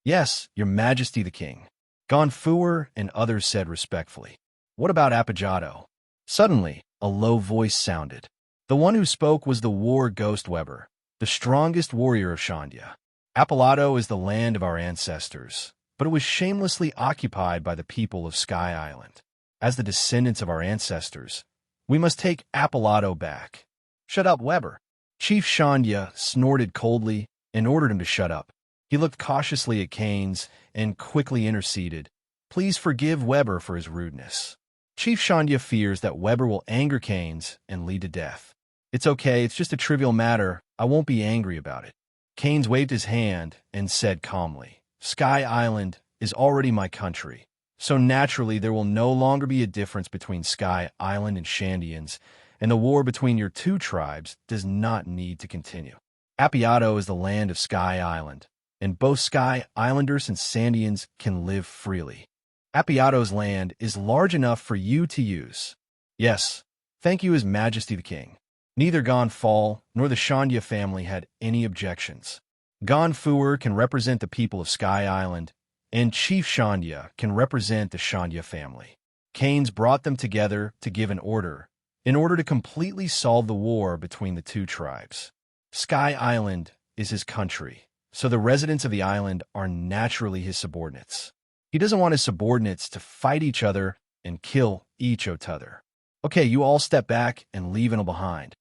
Yes, Your Majesty the King. Gonfuer and others said respectfully. What about Apogeo? Suddenly, a low voice sounded. The one who spoke was the war ghost Weber, the strongest warrior of Shandia. Apolado is the land of our ancestors, but it was shamelessly occupied by the people of Sky Island. As the descendants of our ancestors, we must take Apolado back. Shut up, Weber. Chief Shandia snorted coldly and ordered him to shut up. He looked cautiously at Keyenes and quickly interceded. Please forgive Weber for his rudeness. Chief Shandia fears that Weber will anger Keyenes and lead to death. It's okay, it's just a trivial matter. I won't be angry about it. Keyenes waved his hand and said calmly, Sky Island is already my country, so naturally there will no longer be a difference between Sky Island and Shandians, and the war between your 2 tribes does not need to continue. Appiato is the land of Sky Island, and both Sky Islanders and Sandians can live freely. Appiato's land is large enough for you to use. Yes, thank you, His Majesty the King. Neither Gonfall nor the Shandia family had any objections. Gonfuer can represent the people of Sky Island, and Chief Shandia can represent the Shandia family. Keyenes brought them together to give an order, in order to completely solve the war between the 2 tribes. Sky Island is his country, so the residents of the island are naturally his subordinates. He doesn't want his subordinates to fight each other and kill each other. Okay, you all step back and leave Enel behind,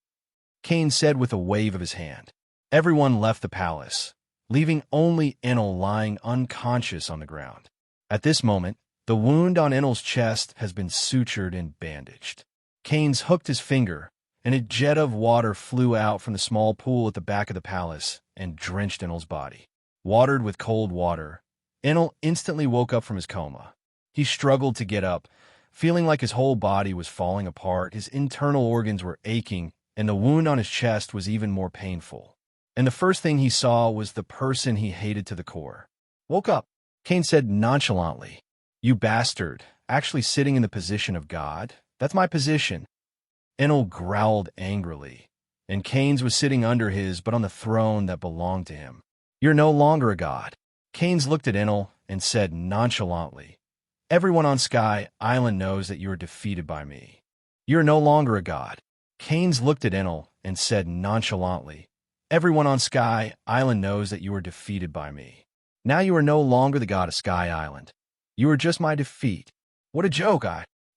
Keyenes said with a wave of his hand. Everyone left the palace, leaving only Enel lying unconscious on the ground. At this moment, the wound on Enel's chest has been sutured and bandaged. Keyenes hooked his finger, and a jet of water flew out from the small pool at the back of the palace and drenched Enel's body. Watered with cold water, Enel instantly woke up from his coma. He struggled to get up, feeling like his whole body was falling apart. His internal organs were aching, and the wound on his chest was even more painful. And the first thing he saw was the person he hated to the core. "Woke up," Cain said nonchalantly. "You bastard, actually sitting in the position of God? That's my position." Enel growled angrily, and Cain's was sitting under his, but on the throne that belonged to him. "You're no longer a god." Cain's looked at Enel and said nonchalantly, "Everyone on Sky Island knows that you are defeated by me. You're no longer a god." Cain's looked at Enel and said nonchalantly, "Everyone on Sky Island knows that you are defeated by me. Now you are no longer the god of Sky Island. You are just my defeat." "What a joke,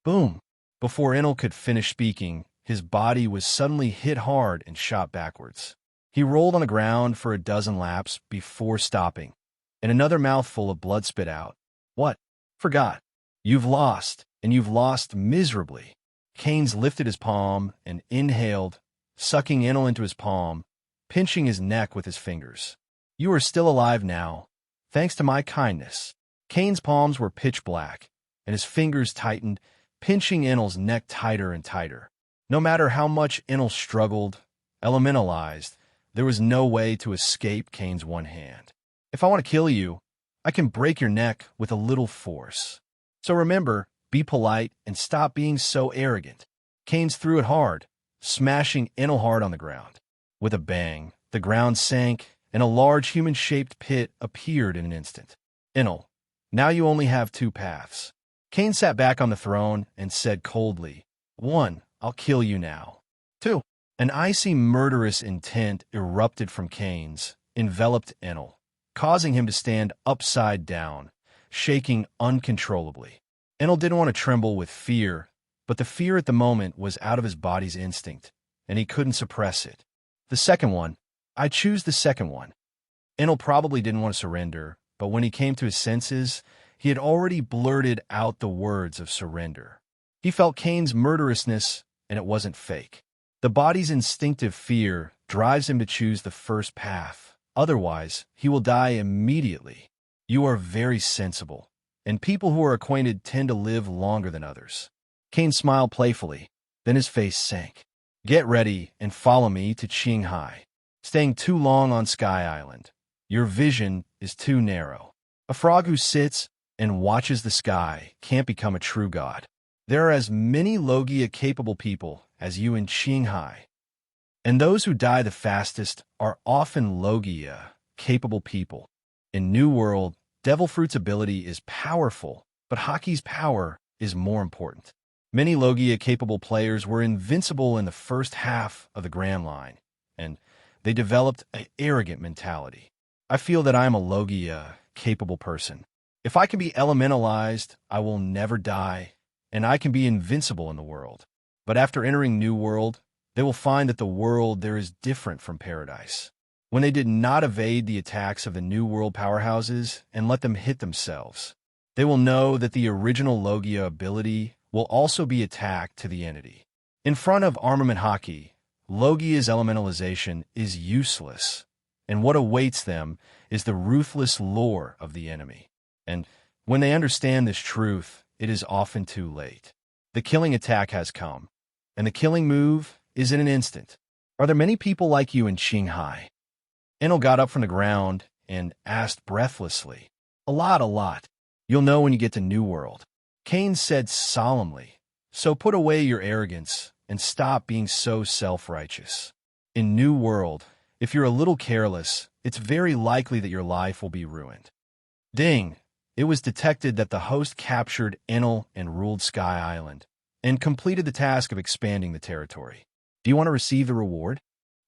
Boom. Before Enel could finish speaking, his body was suddenly hit hard and shot backwards. He rolled on the ground for a dozen laps before stopping, and another mouthful of blood spit out. "What? Forgot. You've lost, and you've lost miserably." Cain's lifted his palm and inhaled, sucking Enel into his palm, pinching his neck with his fingers. "You are still alive now, thanks to my kindness." Cain's palms were pitch black, and his fingers tightened, pinching Enel's neck tighter and tighter. No matter how much Enel struggled, elementalized, there was no way to escape Cain's one hand. "If I want to kill you, I can break your neck with a little force. So remember, be polite and stop being so arrogant." Cain's threw it hard, smashing Enel hard on the ground. With a bang, the ground sank, and a large human-shaped pit appeared in an instant. "Enel, now you only have two paths." Cain sat back on the throne and said coldly, "1, I'll kill you now. 2, an icy murderous intent erupted from Cain's, enveloped Enel, causing him to stand upside down, shaking uncontrollably. Enel didn't want to tremble with fear, but the fear at the moment was out of his body's instinct, and he couldn't suppress it. The second one, I choose the second one. Enel probably didn't want to surrender, but when he came to his senses, he had already blurted out the words of surrender. He felt Cain's murderousness, and it wasn't fake. The body's instinctive fear drives him to choose the first path. Otherwise, he will die immediately. You are very sensible, and people who are acquainted tend to live longer than others. Cain smiled playfully, then his face sank. Get ready and follow me to Qinghai. Staying too long on Sky Island. Your vision is too narrow. A frog who sits and watches the sky can't become a true god. There are as many Logia-capable people as you in Qinghai. And those who die the fastest are often Logia-capable people. In New World, Devil Fruit's ability is powerful, but Hockey's power is more important. Many Logia-capable players were invincible in the first half of the Grand Line, and they developed an arrogant mentality. I feel that I am a Logia-capable person. If I can be elementalized, I will never die, and I can be invincible in the world. But after entering New World, they will find that the world there is different from Paradise. When they did not evade the attacks of the New World powerhouses and let them hit themselves, they will know that the original Logia ability will also be attacked to the entity. In front of Armament Hockey, Logia's elementalization is useless, and what awaits them is the ruthless lore of the enemy. And when they understand this truth, it is often too late. The killing attack has come, and the killing move is in an instant. Are there many people like you in Qinghai? Enel got up from the ground and asked breathlessly. A lot. You'll know when you get to New World. Cain said solemnly, so put away your arrogance and stop being so self-righteous. In New World, if you're a little careless, it's very likely that your life will be ruined. Ding! It was detected that the host captured Enel and ruled Sky Island, and completed the task of expanding the territory. Do you want to receive the reward?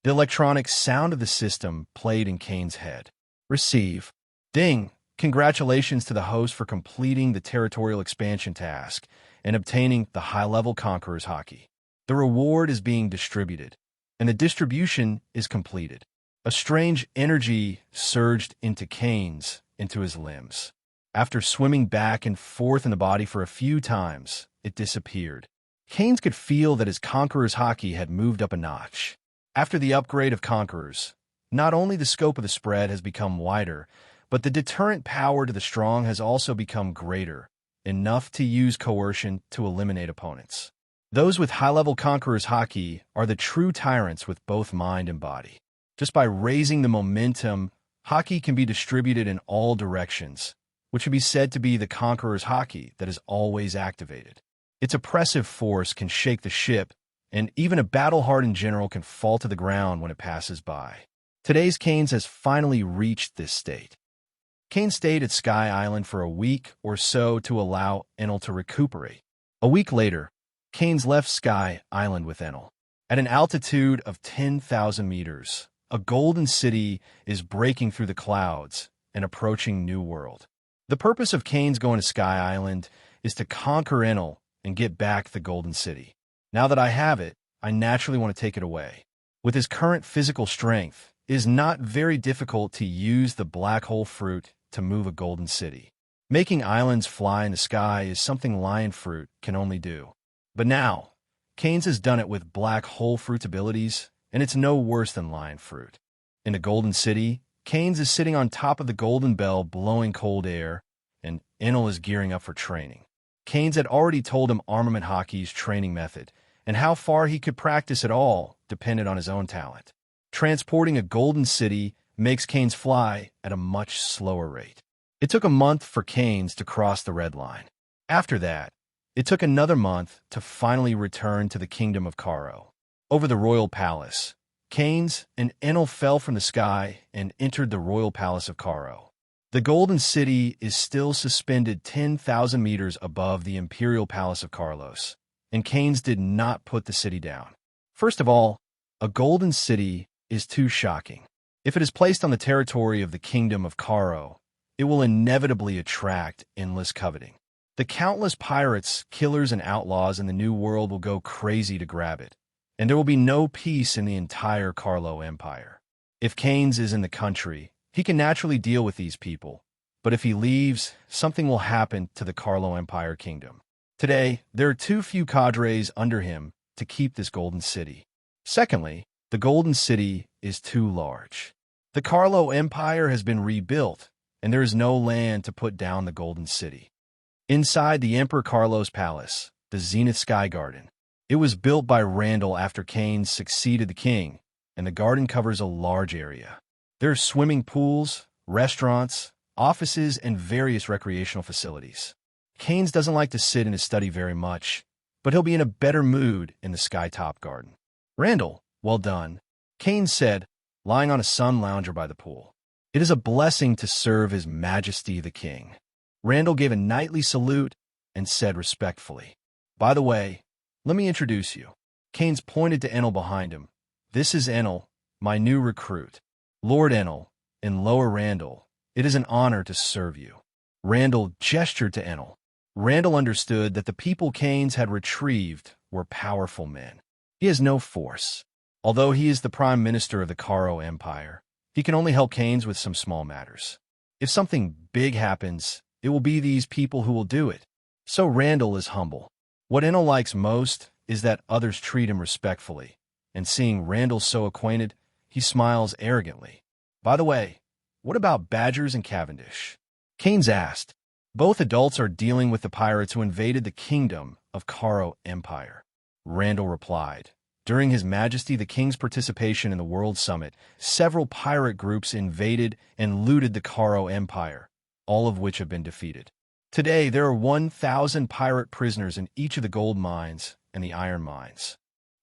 The electronic sound of the system played in Cain's head. Receive. Ding! Congratulations to the host for completing the territorial expansion task and obtaining the high-level Conqueror's Hockey. The reward is being distributed, and the distribution is completed. A strange energy surged into his limbs. After swimming back and forth in the body for a few times, it disappeared. Cain's could feel that his Conqueror's Hockey had moved up a notch. After the upgrade of Conquerors, not only the scope of the spread has become wider, but the deterrent power to the strong has also become greater, enough to use coercion to eliminate opponents. Those with high-level conqueror's haki are the true tyrants with both mind and body. Just by raising the momentum, haki can be distributed in all directions, which would be said to be the conqueror's haki that is always activated. Its oppressive force can shake the ship, and even a battle-hardened general can fall to the ground when it passes by. Today's Keyenes has finally reached this state. Keyenes stayed at Sky Island for a week or so to allow Enel to recuperate. A week later, Keyenes left Sky Island with Enel. At an altitude of 10,000 meters, a golden city is breaking through the clouds and approaching New World. The purpose of Keyenes going to Sky Island is to conquer Enel and get back the golden city. Now that I have it, I naturally want to take it away. With his current physical strength, it is not very difficult to use the black hole fruit to move a golden city. Making islands fly in the sky is something lion fruit can only do. But now, Keyenes has done it with black hole fruit's abilities, and it's no worse than lion fruit. In the golden city, Keyenes is sitting on top of the golden bell blowing cold air, and Enel is gearing up for training. Keyenes had already told him Armament Haki's training method, and how far he could practice at all depended on his own talent. Transporting a golden city makes Keyenes fly at a much slower rate. It took a month for Keyenes to cross the red line. After that, it took another month to finally return to the kingdom of Karo. Over the royal palace, Keyenes and Enel fell from the sky and entered the royal palace of Karo. The golden city is still suspended 10,000 meters above the imperial palace of Carlos, and Keyenes did not put the city down. First of all, a golden city is too shocking. If it is placed on the territory of the kingdom of Karo, it will inevitably attract endless coveting. The countless pirates, killers, and outlaws in the New World will go crazy to grab it, and there will be no peace in the entire Carlo Empire. If Keyenes is in the country, he can naturally deal with these people, but if he leaves, something will happen to the Carlo Empire kingdom. Today, there are too few cadres under him to keep this golden city. Secondly, the golden city is too large. The Carlo Empire has been rebuilt, and there is no land to put down the golden city. Inside the Emperor Carlos' palace, the Zenith Sky Garden, it was built by Randall after Keyenes succeeded the king, and the garden covers a large area. There are swimming pools, restaurants, offices, and various recreational facilities. Keyenes doesn't like to sit in his study very much, but he'll be in a better mood in the Skytop Garden. Randall, well done, Keyenes said, lying on a sun lounger by the pool. It is a blessing to serve His Majesty the King. Randall gave a knightly salute and said respectfully, "By the way, let me introduce you." Keyenes pointed to Enel behind him. "This is Enel, my new recruit. Lord Enel, and Lower Randall, it is an honor to serve you." Randall gestured to Enel. Randall understood that the people Keyenes had retrieved were powerful men. He has no force. Although he is the prime minister of the Karo Empire, he can only help Keyenes with some small matters. If something big happens, it will be these people who will do it. So Randall is humble. What Enel likes most is that others treat him respectfully, and seeing Randall so acquainted, he smiles arrogantly. "By the way, what about Badgers and Cavendish?" Keyenes asked. "Both adults are dealing with the pirates who invaded the kingdom of Karo Empire." Randall replied. During His Majesty the King's participation in the World Summit, several pirate groups invaded and looted the Karo Empire, all of which have been defeated. Today, there are 1,000 pirate prisoners in each of the gold mines and the iron mines.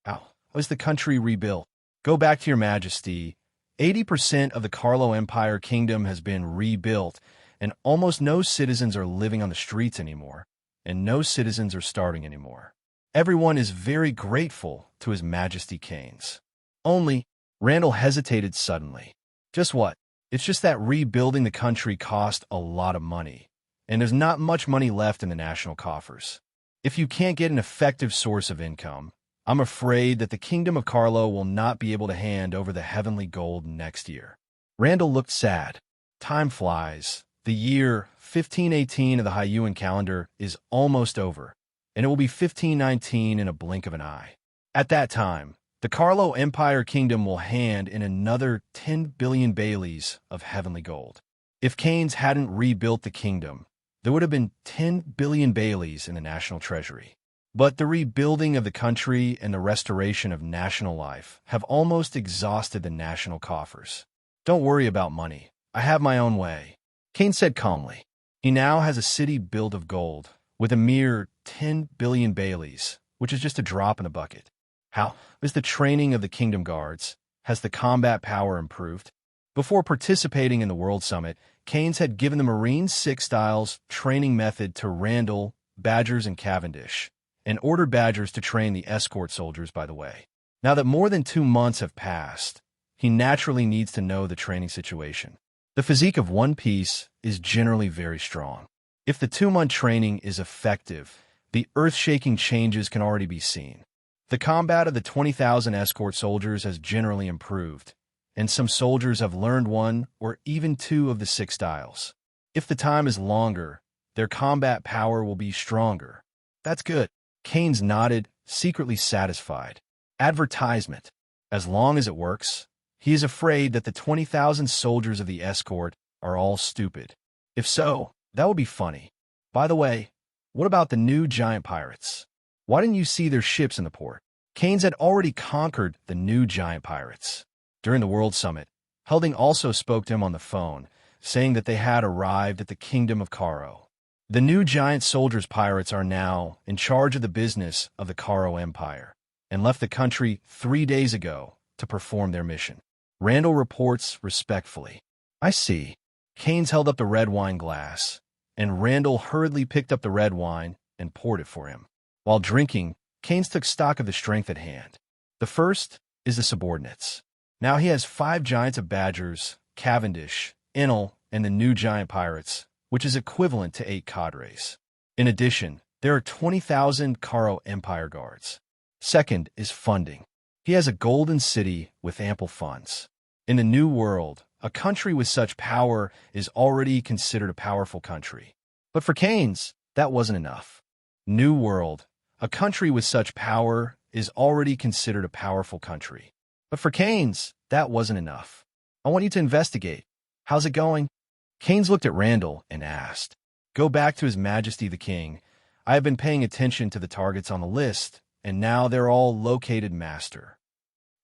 How is the country rebuilt? Go back to Your Majesty. 80% of the Carlo Empire kingdom has been rebuilt, and almost no citizens are living on the streets anymore, and no citizens are starving anymore. Everyone is very grateful to His Majesty Keyenes. Only, Randall hesitated suddenly. Just what? It's just that rebuilding the country cost a lot of money, and there's not much money left in the national coffers. If you can't get an effective source of income, I'm afraid that the Kingdom of Carlo will not be able to hand over the heavenly gold next year. Randall looked sad. Time flies. The year 1518 of the Hyuan calendar is almost over, and it will be 1519 in a blink of an eye. At that time, the Carlo Empire Kingdom will hand in another 10 billion Baileys of heavenly gold. If Keyenes hadn't rebuilt the kingdom, there would have been 10 billion Baileys in the national treasury. But the rebuilding of the country and the restoration of national life have almost exhausted the national coffers. Don't worry about money. I have my own way, Keynes said calmly. He now has a city built of gold, with a mere 10 billion Baileys, which is just a drop in a bucket. How is the training of the Kingdom Guards? Has the combat power improved? Before participating in the World Summit, Keynes had given the Marine 6 Styles training method to Randall, Badgers, and Cavendish, and ordered Badgers to train the escort soldiers by the way. Now that more than 2 months have passed, he naturally needs to know the training situation. The physique of one piece is generally very strong. If the 2-month training is effective, the earth-shaking changes can already be seen. The combat of the 20,000 escort soldiers has generally improved, and some soldiers have learned 1 or even 2 of the 6 styles. If the time is longer, their combat power will be stronger. That's good. Keynes nodded, secretly satisfied. Advertisement. As long as it works, he is afraid that the 20,000 soldiers of the escort are all stupid. If so, that would be funny. By the way, what about the new giant pirates? Why didn't you see their ships in the port? Keynes had already conquered the new giant pirates. During the World Summit, Hilding also spoke to him on the phone, saying that they had arrived at the Kingdom of Caro. The new giant soldiers pirates are now in charge of the business of the Caro Empire, and left the country 3 days ago to perform their mission. Randall reports respectfully. I see. Keynes held up the red wine glass, and Randall hurriedly picked up the red wine and poured it for him. While drinking, Keynes took stock of the strength at hand. The first is the subordinates. Now he has 5 giants of Badgers, Cavendish, Enel, and the new giant pirates, which is equivalent to 8 cadres. In addition, there are 20,000 Caro Empire guards. Second is funding. He has a golden city with ample funds. In the New World, a country with such power is already considered a powerful country. But for Keynes, that wasn't enough. New World, a country with such power is already considered a powerful country. But for Keynes, that wasn't enough. I want you to investigate. How's it going? Keynes looked at Randall and asked. Go back to His Majesty the King. I have been paying attention to the targets on the list, and now they're all located master.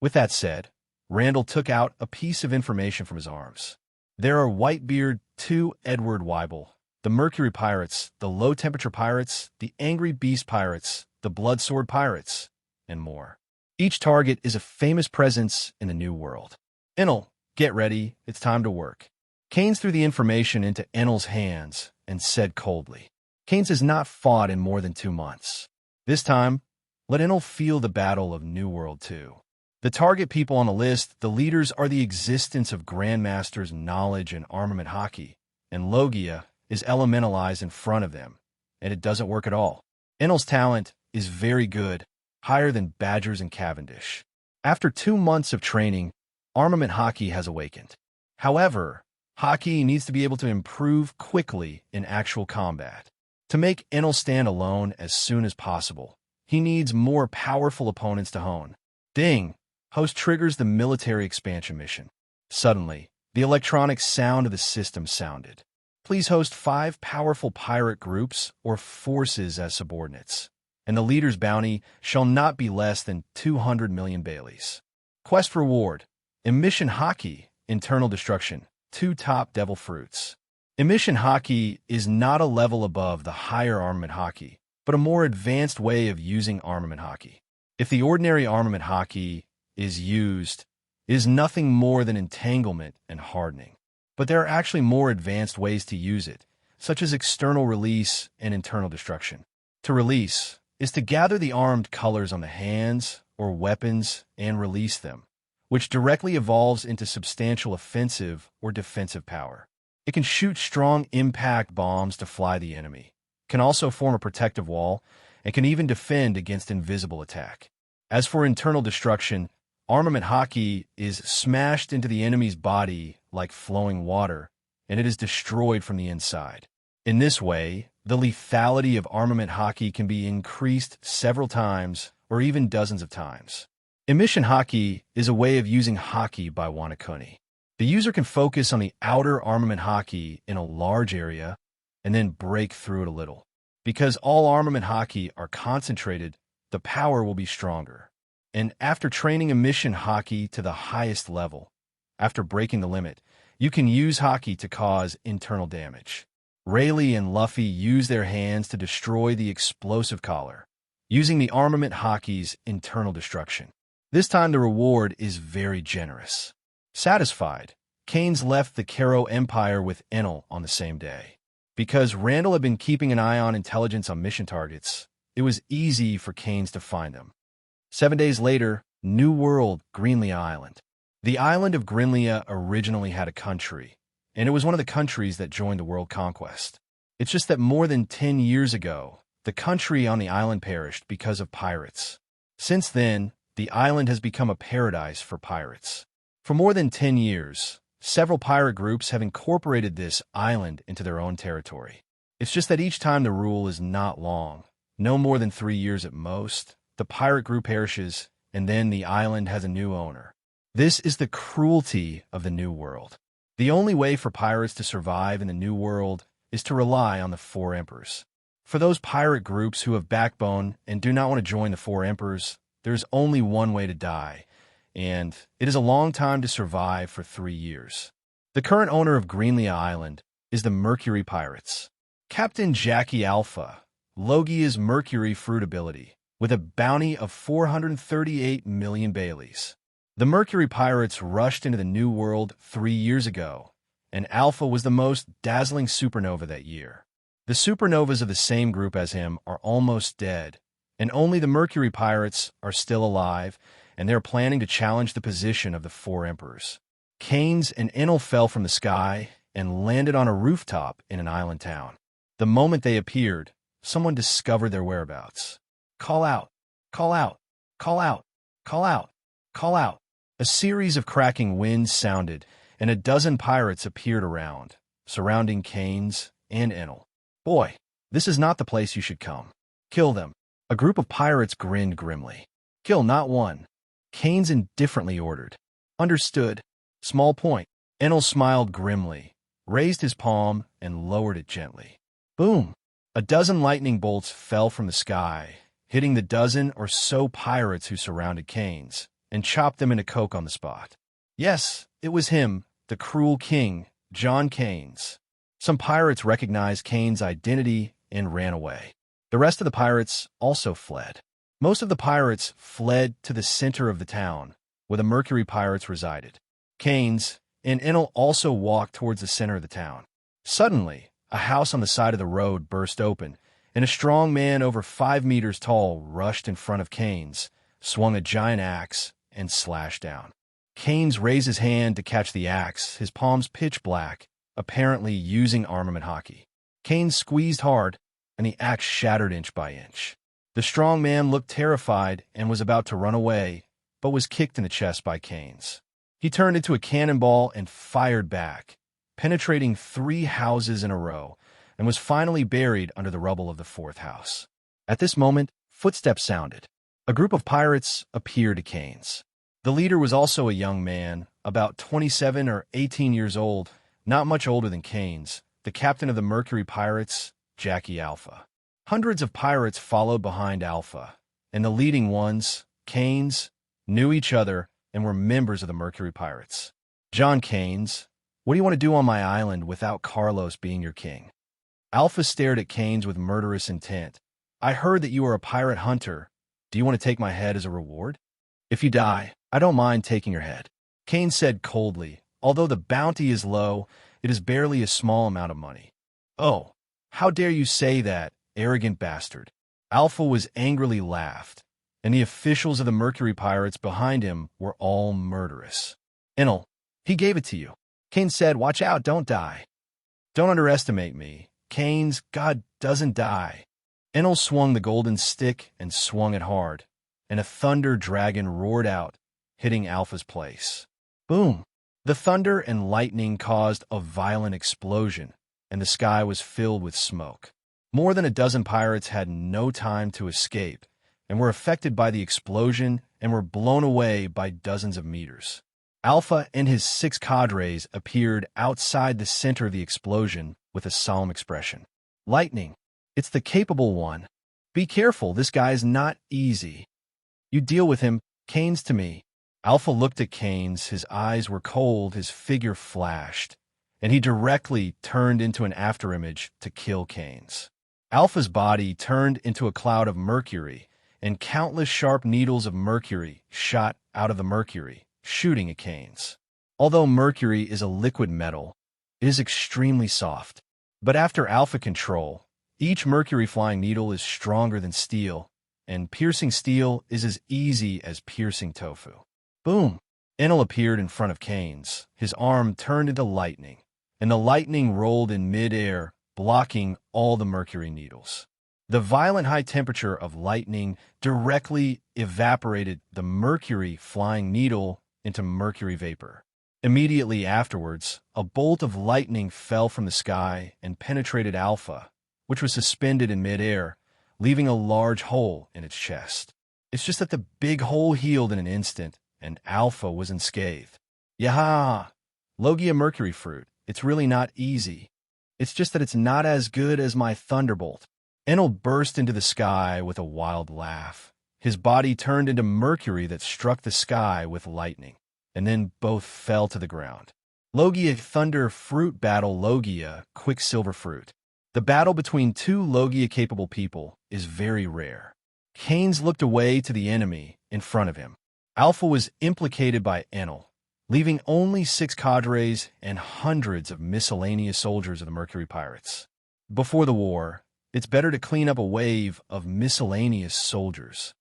With that said, Randall took out a piece of information from his arms. There are Whitebeard, 2 Edward Weibel, the Mercury Pirates, the Low Temperature Pirates, the Angry Beast Pirates, the Bloodsword Pirates, and more. Each target is a famous presence in the New World. Enel, get ready, it's time to work. Keynes threw the information into Enel's hands and said coldly, Keynes has not fought in more than 2 months. This time, let Enel feel the battle of New World 2. The target people on the list, the leaders, are the existence of Grandmaster's knowledge and armament hockey, and Logia is elementalized in front of them, and it doesn't work at all. Enel's talent is very good, higher than Badgers and Cavendish. After 2 months of training, armament hockey has awakened. However, hockey needs to be able to improve quickly in actual combat. To make Enel stand alone as soon as possible, he needs more powerful opponents to hone. Ding! Host triggers the military expansion mission. Suddenly, the electronic sound of the system sounded. Please host 5 powerful pirate groups or forces as subordinates, and the leader's bounty shall not be less than 200 million Baileys. Quest reward: Emission Hockey, Internal Destruction, 2 top devil fruits. Emission Hockey is not a level above the higher armament hockey, but a more advanced way of using armament hockey. If the ordinary armament hockey is used, it is nothing more than entanglement and hardening. But there are actually more advanced ways to use it, such as external release and internal destruction. To release is to gather the armed colors on the hands or weapons and release them, which directly evolves into substantial offensive or defensive power. It can shoot strong impact bombs to fly the enemy, can also form a protective wall, and can even defend against invisible attack. As for internal destruction, armament hockey is smashed into the enemy's body like flowing water, and it is destroyed from the inside. In this way, the lethality of armament hockey can be increased several times or even dozens of times. Emission hockey is a way of using hockey by Wanakuni. The user can focus on the outer armament hockey in a large area and then break through it a little. Because all armament hockey are concentrated, the power will be stronger. And after training emission hockey to the highest level, after breaking the limit, you can use hockey to cause internal damage. Rayleigh and Luffy use their hands to destroy the explosive collar, using the armament hockey's internal destruction. This time the reward is very generous. Satisfied, Keyenes left the Karo Empire with Enel on the same day. Because Randall had been keeping an eye on intelligence on mission targets, it was easy for Keyenes to find them. 7 days later, New World, Greenlia Island. The island of Greenlia originally had a country, and it was one of the countries that joined the world conquest. It's just that more than 10 years ago, the country on the island perished because of pirates. Since then, the island has become a paradise for pirates. For more than 10 years, several pirate groups have incorporated this island into their own territory. It's just that each time the rule is not long, no more than 3 years at most, the pirate group perishes, and then the island has a new owner. This is the cruelty of the New World. The only way for pirates to survive in the New World is to rely on the Four Emperors. For those pirate groups who have backbone and do not want to join the Four Emperors, there's only one way to die, and it is a long time to survive for 3 years. The current owner of Greenlia Island is the Mercury Pirates. Captain Jackie Alpha, Logia's Mercury fruit ability, with a bounty of 438 million Baileys. The Mercury Pirates rushed into the New World 3 years ago, and Alpha was the most dazzling supernova that year. The supernovas of the same group as him are almost dead, and only the Mercury Pirates are still alive, and they're planning to challenge the position of the Four Emperors. Keyenes and Enel fell from the sky and landed on a rooftop in an island town. The moment they appeared, someone discovered their whereabouts. Call out, call out, call out, call out, call out. A series of cracking winds sounded, and a dozen pirates appeared around, surrounding Keyenes and Enel. Boy, this is not the place you should come. Kill them. A group of pirates grinned grimly. Kill not one. Keyenes indifferently ordered. Understood. Small point. Enel smiled grimly, raised his palm, and lowered it gently. Boom! A dozen lightning bolts fell from the sky, hitting the dozen or so pirates who surrounded Keyenes, and chopped them into coke on the spot. Yes, it was him, the cruel king, John Keyenes. Some pirates recognized Keyenes' identity and ran away. The rest of the pirates also fled. Most of the pirates fled to the center of the town, where the Mercury Pirates resided. Keyenes and Enel also walked towards the center of the town. Suddenly, a house on the side of the road burst open, and a strong man over 5 meters tall rushed in front of Keyenes, swung a giant axe, and slashed down. Keyenes raised his hand to catch the axe, his palms pitch black, apparently using armament hockey. Keyenes squeezed hard, and the axe shattered inch by inch. The strong man looked terrified and was about to run away, but was kicked in the chest by Keyenes. He turned into a cannonball and fired back, penetrating 3 houses in a row, and was finally buried under the rubble of the 4th house. At this moment, footsteps sounded. A group of pirates appeared to Keyenes. The leader was also a young man, about 27 or 18 years old, not much older than Keyenes, the captain of the Mercury Pirates, Jackie Alpha. Hundreds of pirates followed behind Alpha, and the leading ones, Keyenes, knew each other and were members of the Mercury Pirates. John Keyenes, what do you want to do on my island without Carlos being your king? Alpha stared at Keyenes with murderous intent. I heard that you are a pirate hunter. Do you want to take my head as a reward? If you die, I don't mind taking your head. Keyenes said coldly, although the bounty is low, it is barely a small amount of money. Oh, how dare you say that, arrogant bastard. Alpha was angrily laughed, and the officials of the Mercury Pirates behind him were all murderous. Enel, he gave it to you. Keyenes said, watch out, don't die. Don't underestimate me. Keyenes, God doesn't die. Enel swung the golden stick and swung it hard, and a thunder dragon roared out, hitting Alpha's place. Boom! The thunder and lightning caused a violent explosion, and the sky was filled with smoke. More than a dozen pirates had no time to escape, and were affected by the explosion and were blown away by dozens of meters. Alpha and his 6 cadres appeared outside the center of the explosion with a solemn expression. Lightning, It's the capable one. Be careful, this guy's not easy. You deal with him, Keyenes to me. Alpha looked at Keyenes, his eyes were cold, his figure flashed, and he directly turned into an afterimage to kill Keyenes. Alpha's body turned into a cloud of mercury, and countless sharp needles of mercury shot out of the mercury, shooting at Keyenes. Although mercury is a liquid metal, it is extremely soft. But after Alpha control, each mercury-flying needle is stronger than steel, and piercing steel is as easy as piercing tofu. Boom! Enel appeared in front of Keyenes. His arm turned into lightning, and the lightning rolled in mid-air, blocking all the mercury needles. The violent high temperature of lightning directly evaporated the mercury-flying needle into mercury vapor. Immediately afterwards, a bolt of lightning fell from the sky and penetrated Alpha, which was suspended in mid-air, leaving a large hole in its chest. It's just that the big hole healed in an instant, and Alpha was unscathed. Yaha! Logia mercury fruit. It's really not easy. It's just that it's not as good as my thunderbolt. Enel burst into the sky with a wild laugh. His body turned into mercury that struck the sky with lightning, and then both fell to the ground. Logia Thunder Fruit Battle Logia Quicksilver Fruit. The battle between two Logia-capable people is very rare. Keyenes looked away to the enemy in front of him. Alpha was implicated by Enel, leaving only 6 cadres and hundreds of miscellaneous soldiers of the Mercury Pirates. Before the war, it's better to clean up a wave of miscellaneous soldiers.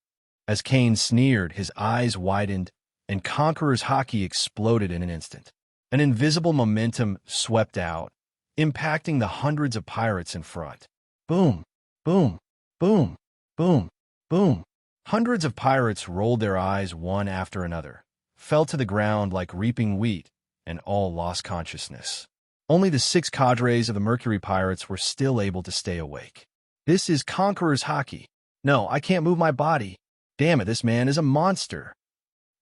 As Keyenes sneered, his eyes widened, and Conqueror's hockey exploded in an instant. An invisible momentum swept out, impacting the hundreds of pirates in front. Boom, boom, boom, boom, boom. Hundreds of pirates rolled their eyes one after another, fell to the ground like reaping wheat, and all lost consciousness. Only the 6 cadres of the Mercury Pirates were still able to stay awake. This is Conqueror's hockey. No, I can't move my body. Damn it, this man is a monster.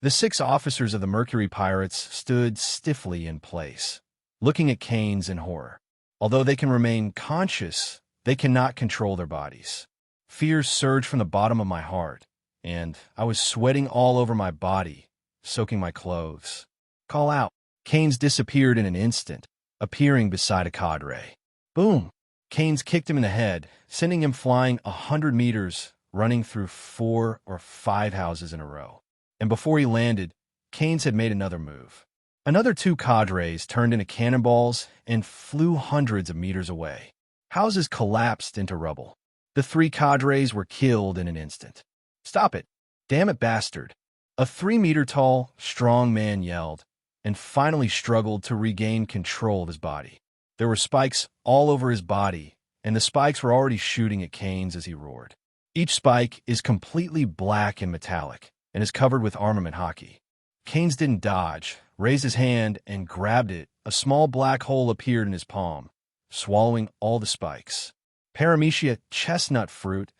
The 6 officers of the Mercury Pirates stood stiffly in place, looking at Keyenes in horror. Although they can remain conscious, they cannot control their bodies. Fear surged from the bottom of my heart, and I was sweating all over my body, soaking my clothes. Call out. Keyenes disappeared in an instant, appearing beside a cadre. Boom! Keyenes kicked him in the head, sending him flying 100 meters, running through 4 or 5 houses in a row. And before he landed, Keyenes had made another move. Another 2 cadres turned into cannonballs and flew hundreds of meters away. Houses collapsed into rubble. The 3 cadres were killed in an instant. Stop it! Damn it, bastard! A 3-meter-tall, strong man yelled, and finally struggled to regain control of his body. There were spikes all over his body, and the spikes were already shooting at Keyenes as he roared. Each spike is completely black and metallic, and is covered with armament hockey. Keyenes didn't dodge, raised his hand, and grabbed it. A small black hole appeared in his palm, swallowing all the spikes. Paramecia chestnut fruit,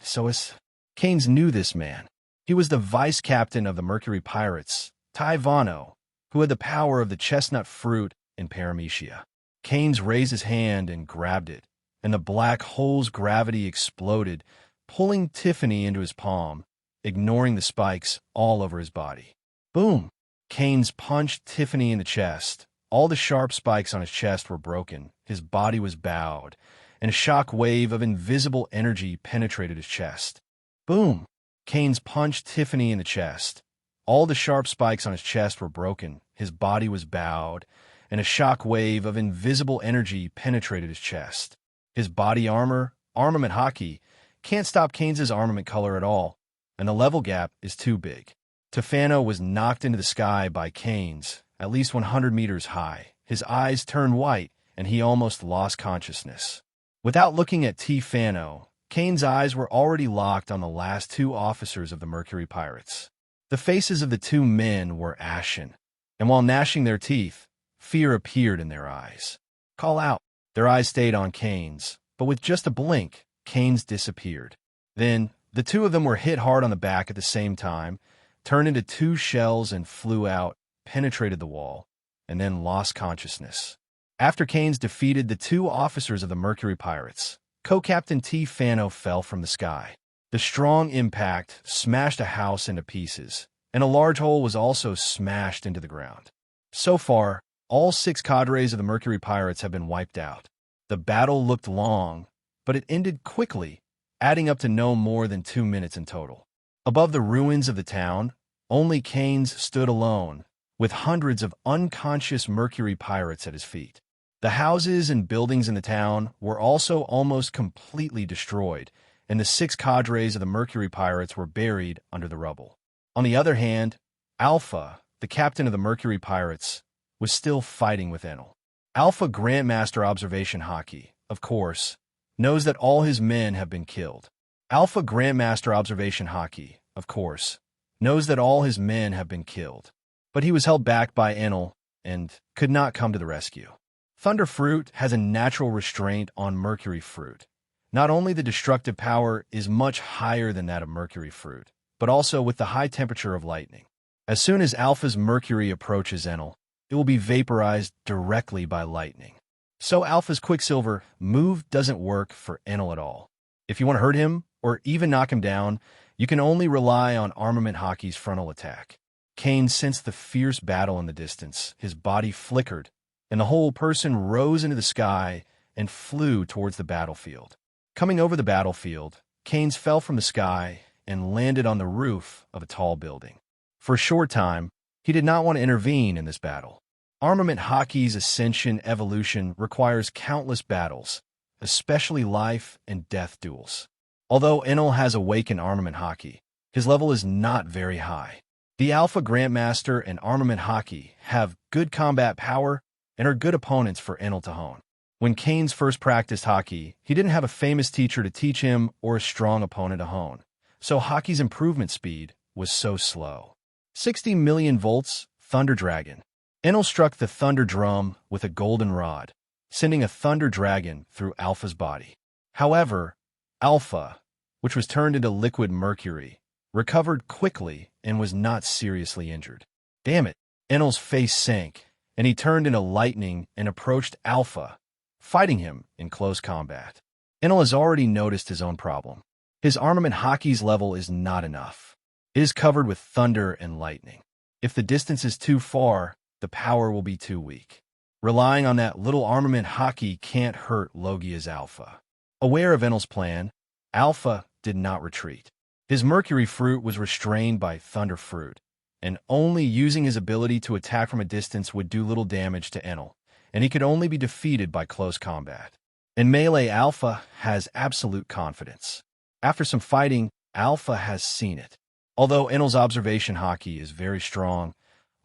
Keyenes knew this man. He was the vice captain of the Mercury Pirates, Tyvano, who had the power of the chestnut fruit in Paramecia. Keyenes raised his hand and grabbed it, and the black hole's gravity exploded, pulling Tiffany into his palm, ignoring the spikes all over his body. Boom! Keyenes punched Tiffany in the chest. All the sharp spikes on his chest were broken, his body was bowed, and a shock wave of invisible energy penetrated his chest. Boom! Keyenes punched Tiffany in the chest. All the sharp spikes on his chest were broken, his body was bowed, and a shock wave of invisible energy penetrated his chest. His body armor, armament hockey, can't stop Keyenes' armament color at all, and the level gap is too big. Tefano was knocked into the sky by Keyenes, at least 100 meters high. His eyes turned white, and he almost lost consciousness. Without looking at Tefano, Keyenes' eyes were already locked on the last 2 officers of the Mercury Pirates. The faces of the 2 men were ashen, and while gnashing their teeth, fear appeared in their eyes. Call out. Their eyes stayed on Keyenes, but with just a blink, Keyenes disappeared. Then, the 2 of them were hit hard on the back at the same time, turned into 2 shells and flew out, penetrated the wall, and then lost consciousness. After Keyenes defeated the 2 officers of the Mercury Pirates, Co-Captain Tfano fell from the sky. The strong impact smashed a house into pieces, and a large hole was also smashed into the ground. So far, all 6 cadres of the Mercury Pirates have been wiped out. The battle looked long, but it ended quickly, adding up to no more than 2 minutes in total. Above the ruins of the town, only Keyenes stood alone, with hundreds of unconscious Mercury pirates at his feet. The houses and buildings in the town were also almost completely destroyed, and the 6 cadres of the Mercury pirates were buried under the rubble. On the other hand, Alpha, the captain of the Mercury pirates, was still fighting with Enel. Alpha Grandmaster Observation Hockey, of course, knows that all his men have been killed. Alpha Grandmaster Observation Hockey, of course, knows that all his men have been killed. But he was held back by Enel and could not come to the rescue. Thunder Fruit has a natural restraint on Mercury Fruit. Not only the destructive power is much higher than that of Mercury Fruit, but also with the high temperature of lightning. As soon as Alpha's Mercury approaches Enel, it will be vaporized directly by lightning. So Alpha's Quicksilver move doesn't work for Enel at all. If you want to hurt him, or even knock him down, you can only rely on Armament Hockey's frontal attack. Keyenes sensed the fierce battle in the distance. His body flickered, and the whole person rose into the sky and flew towards the battlefield. Coming over the battlefield, Keyenes fell from the sky and landed on the roof of a tall building. For a short time, he did not want to intervene in this battle. Armament Hockey's ascension evolution requires countless battles, especially life and death duels. Although Enel has awakened Armament Hockey, his level is not very high. The Alpha Grandmaster and Armament Hockey have good combat power and are good opponents for Enel to hone. When Keyenes first practiced hockey, he didn't have a famous teacher to teach him or a strong opponent to hone, so hockey's improvement speed was so slow. 60 million volts, Thunder Dragon. Enel struck the thunder drum with a golden rod, sending a thunder dragon through Alpha's body. However, Alpha, which was turned into liquid mercury, recovered quickly and was not seriously injured. Damn it! Enel's face sank, and he turned into lightning and approached Alpha, fighting him in close combat. Enel has already noticed his own problem. His Armament Hockey's level is not enough. It is covered with thunder and lightning. If the distance is too far, the power will be too weak. Relying on that little Armament Hockey can't hurt Logia's Alpha. Aware of Enel's plan, Alpha did not retreat. His Mercury Fruit was restrained by Thunder Fruit, and only using his ability to attack from a distance would do little damage to Enel, and he could only be defeated by close combat. In melee, Alpha has absolute confidence. After some fighting, Alpha has seen it. Although Enel's Observation Hockey is very strong,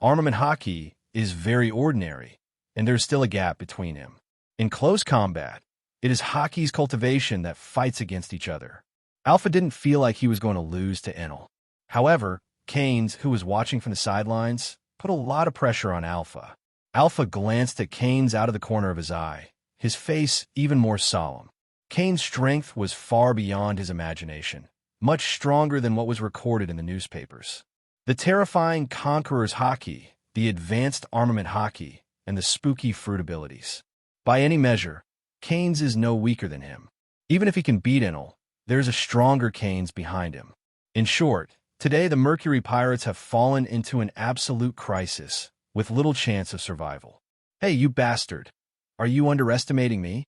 Armament Hockey is very ordinary, and there's still a gap between him. In close combat, it is Hockey's cultivation that fights against each other. Alpha didn't feel like he was going to lose to Enel. However, Keyenes, who was watching from the sidelines, put a lot of pressure on Alpha. Alpha glanced at Keyenes out of the corner of his eye, his face even more solemn. Keyenes' strength was far beyond his imagination, much stronger than what was recorded in the newspapers. The terrifying Conqueror's Hockey, the advanced Armament Hockey, and the spooky fruit abilities. By any measure, Keyenes is no weaker than him. Even if he can beat Enel, there's a stronger Keyenes behind him. In short, today the Mercury Pirates have fallen into an absolute crisis, with little chance of survival. Hey, you bastard! Are you underestimating me?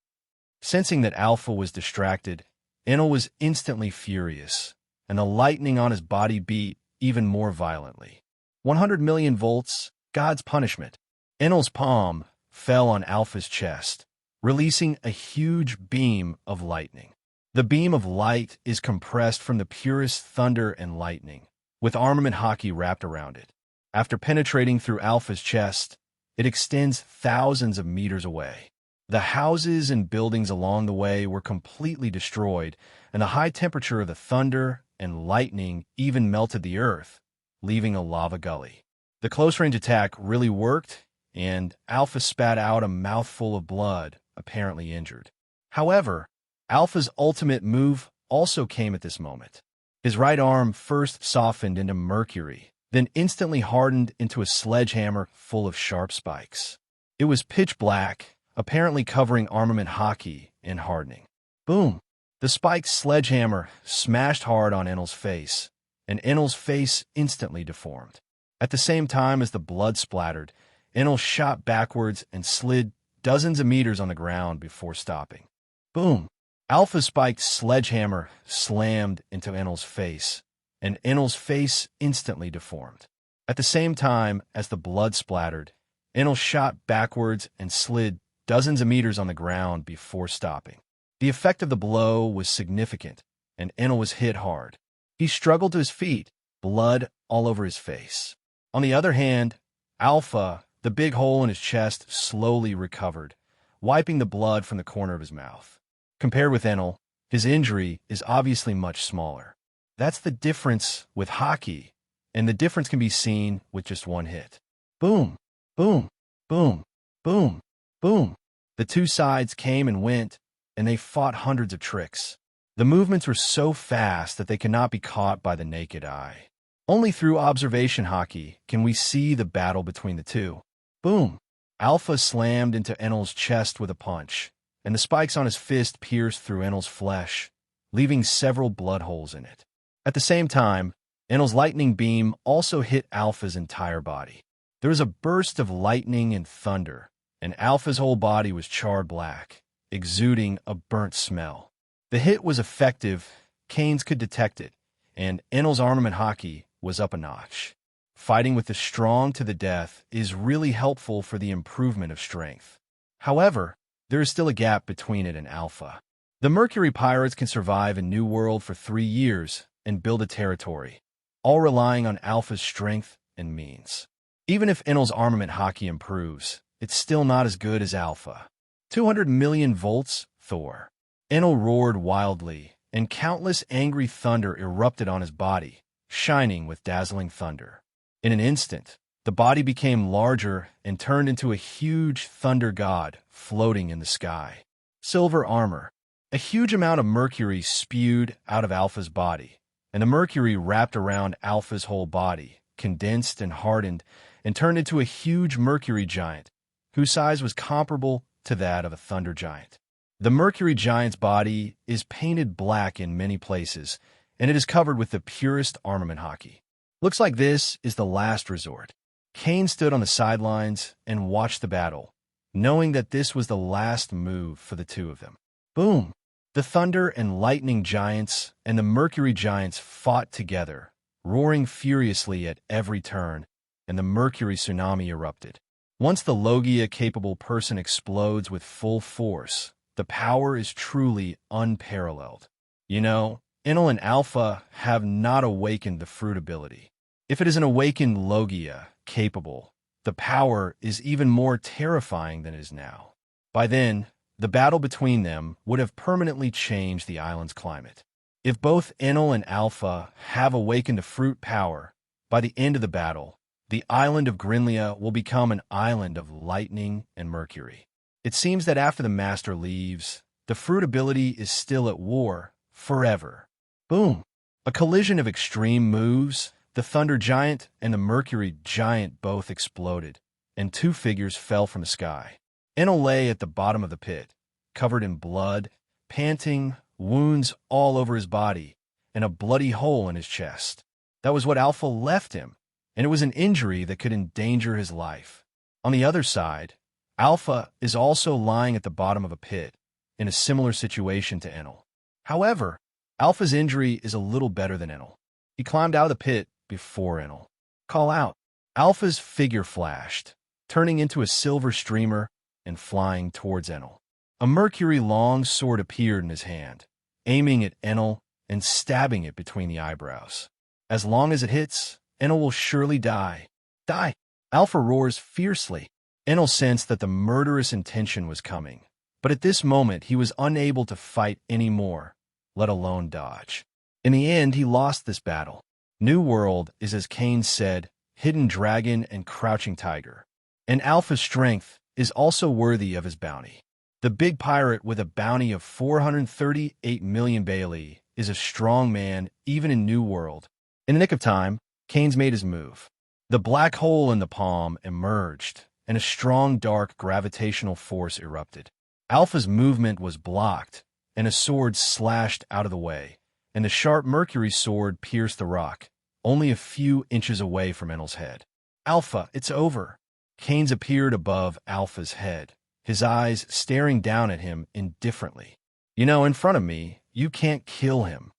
Sensing that Alpha was distracted, Enel was instantly furious, and the lightning on his body beat even more violently. 100 million volts, God's punishment. Enel's palm fell on Alpha's chest, releasing a huge beam of lightning. The beam of light is compressed from the purest thunder and lightning, with Armament Hockey wrapped around it. After penetrating through Alpha's chest, it extends thousands of meters away. The houses and buildings along the way were completely destroyed, and the high temperature of the thunder and lightning even melted the earth, leaving a lava gully. The close-range attack really worked, and Alpha spat out a mouthful of blood, apparently injured. However, Alpha's ultimate move also came at this moment. His right arm first softened into mercury, then instantly hardened into a sledgehammer full of sharp spikes. It was pitch black, apparently covering Armament Hockey in hardening. Boom! The spiked sledgehammer smashed hard on Enel's face, and Enel's face instantly deformed. At the same time as the blood splattered, Enel shot backwards and slid dozens of meters on the ground before stopping. Boom! Alpha's spiked sledgehammer slammed into Enel's face, and Enel's face instantly deformed. At the same time as the blood splattered, Enel shot backwards and slid dozens of meters on the ground before stopping. The effect of the blow was significant, and Enel was hit hard. He struggled to his feet, blood all over his face. On the other hand, Alpha, the big hole in his chest, slowly recovered, wiping the blood from the corner of his mouth. Compared with Enel, his injury is obviously much smaller. That's the difference with hockey, and the difference can be seen with just one hit. Boom, boom, boom, boom, boom. The two sides came and went, and they fought hundreds of tricks. The movements were so fast that they cannot be caught by the naked eye. Only through observation hockey can we see the battle between the two. Boom! Alpha slammed into Enel's chest with a punch, and the spikes on his fist pierced through Enel's flesh, leaving several blood holes in it. At the same time, Enel's lightning beam also hit Alpha's entire body. There was a burst of lightning and thunder, and Alpha's whole body was charred black, exuding a burnt smell. The hit was effective, Keyenes could detect it, and Enel's armament hockey was up a notch. Fighting with the strong to the death is really helpful for the improvement of strength. However, there is still a gap between it and Alpha. The Mercury pirates can survive in New World for 3 years and build a territory, all relying on Alpha's strength and means. Even if Enel's armament hockey improves, it's still not as good as Alpha. 200 million volts, Thor. Enel roared wildly, and countless angry thunder erupted on his body, shining with dazzling thunder. In an instant, the body became larger and turned into a huge thunder god floating in the sky. Silver armor. A huge amount of mercury spewed out of Alpha's body, and the mercury wrapped around Alpha's whole body, condensed and hardened, and turned into a huge mercury giant, whose size was comparable to that of a thunder giant. The mercury giant's body is painted black in many places, and it is covered with the purest armament hockey. Looks like this is the last resort. Keyenes stood on the sidelines and watched the battle, knowing that this was the last move for the two of them. Boom! The thunder and lightning giants and the mercury giants fought together, roaring furiously at every turn, and the mercury tsunami erupted. Once the Logia-capable person explodes with full force, the power is truly unparalleled. You know, Enel and Alpha have not awakened the fruit ability. If it is an awakened Logia capable, the power is even more terrifying than it is now. By then, the battle between them would have permanently changed the island's climate. If both Enel and Alpha have awakened the fruit power, by the end of the battle, the island of Grinlia will become an island of lightning and mercury. It seems that after the Master leaves, the fruit ability is still at war forever. Boom! A collision of extreme moves, the Thunder Giant and the Mercury Giant both exploded, and two figures fell from the sky. Enel lay at the bottom of the pit, covered in blood, panting, wounds all over his body, and a bloody hole in his chest. That was what Alpha left him, and it was an injury that could endanger his life. On the other side, Alpha is also lying at the bottom of a pit, in a similar situation to Enel. However, Alpha's injury is a little better than Enel. He climbed out of the pit before Enel. Call out. Alpha's figure flashed, turning into a silver streamer and flying towards Enel. A mercury long sword appeared in his hand, aiming at Enel and stabbing it between the eyebrows. As long as it hits, Enel will surely die. Die! Alpha roars fiercely. Enel sensed that the murderous intention was coming, but at this moment he was unable to fight anymore, let alone dodge. In the end, he lost this battle. New World is, as Keyenes said, hidden dragon and crouching tiger, and Alpha's strength is also worthy of his bounty. The big pirate with a bounty of 438 million Bailey is a strong man even in New World. In the nick of time, Keyenes made his move. The black hole in the palm emerged, and a strong dark gravitational force erupted. Alpha's movement was blocked, and a sword slashed out of the way, and the sharp mercury sword pierced the rock, only a few inches away from Enel's head. "Alpha, it's over." Keyenes appeared above Alpha's head, his eyes staring down at him indifferently. "You know, in front of me, you can't kill him."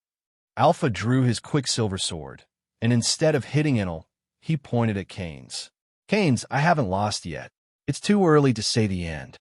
Alpha drew his quicksilver sword, and instead of hitting Enel, he pointed at Keyenes. "Keyenes, I haven't lost yet. It's too early to say the end."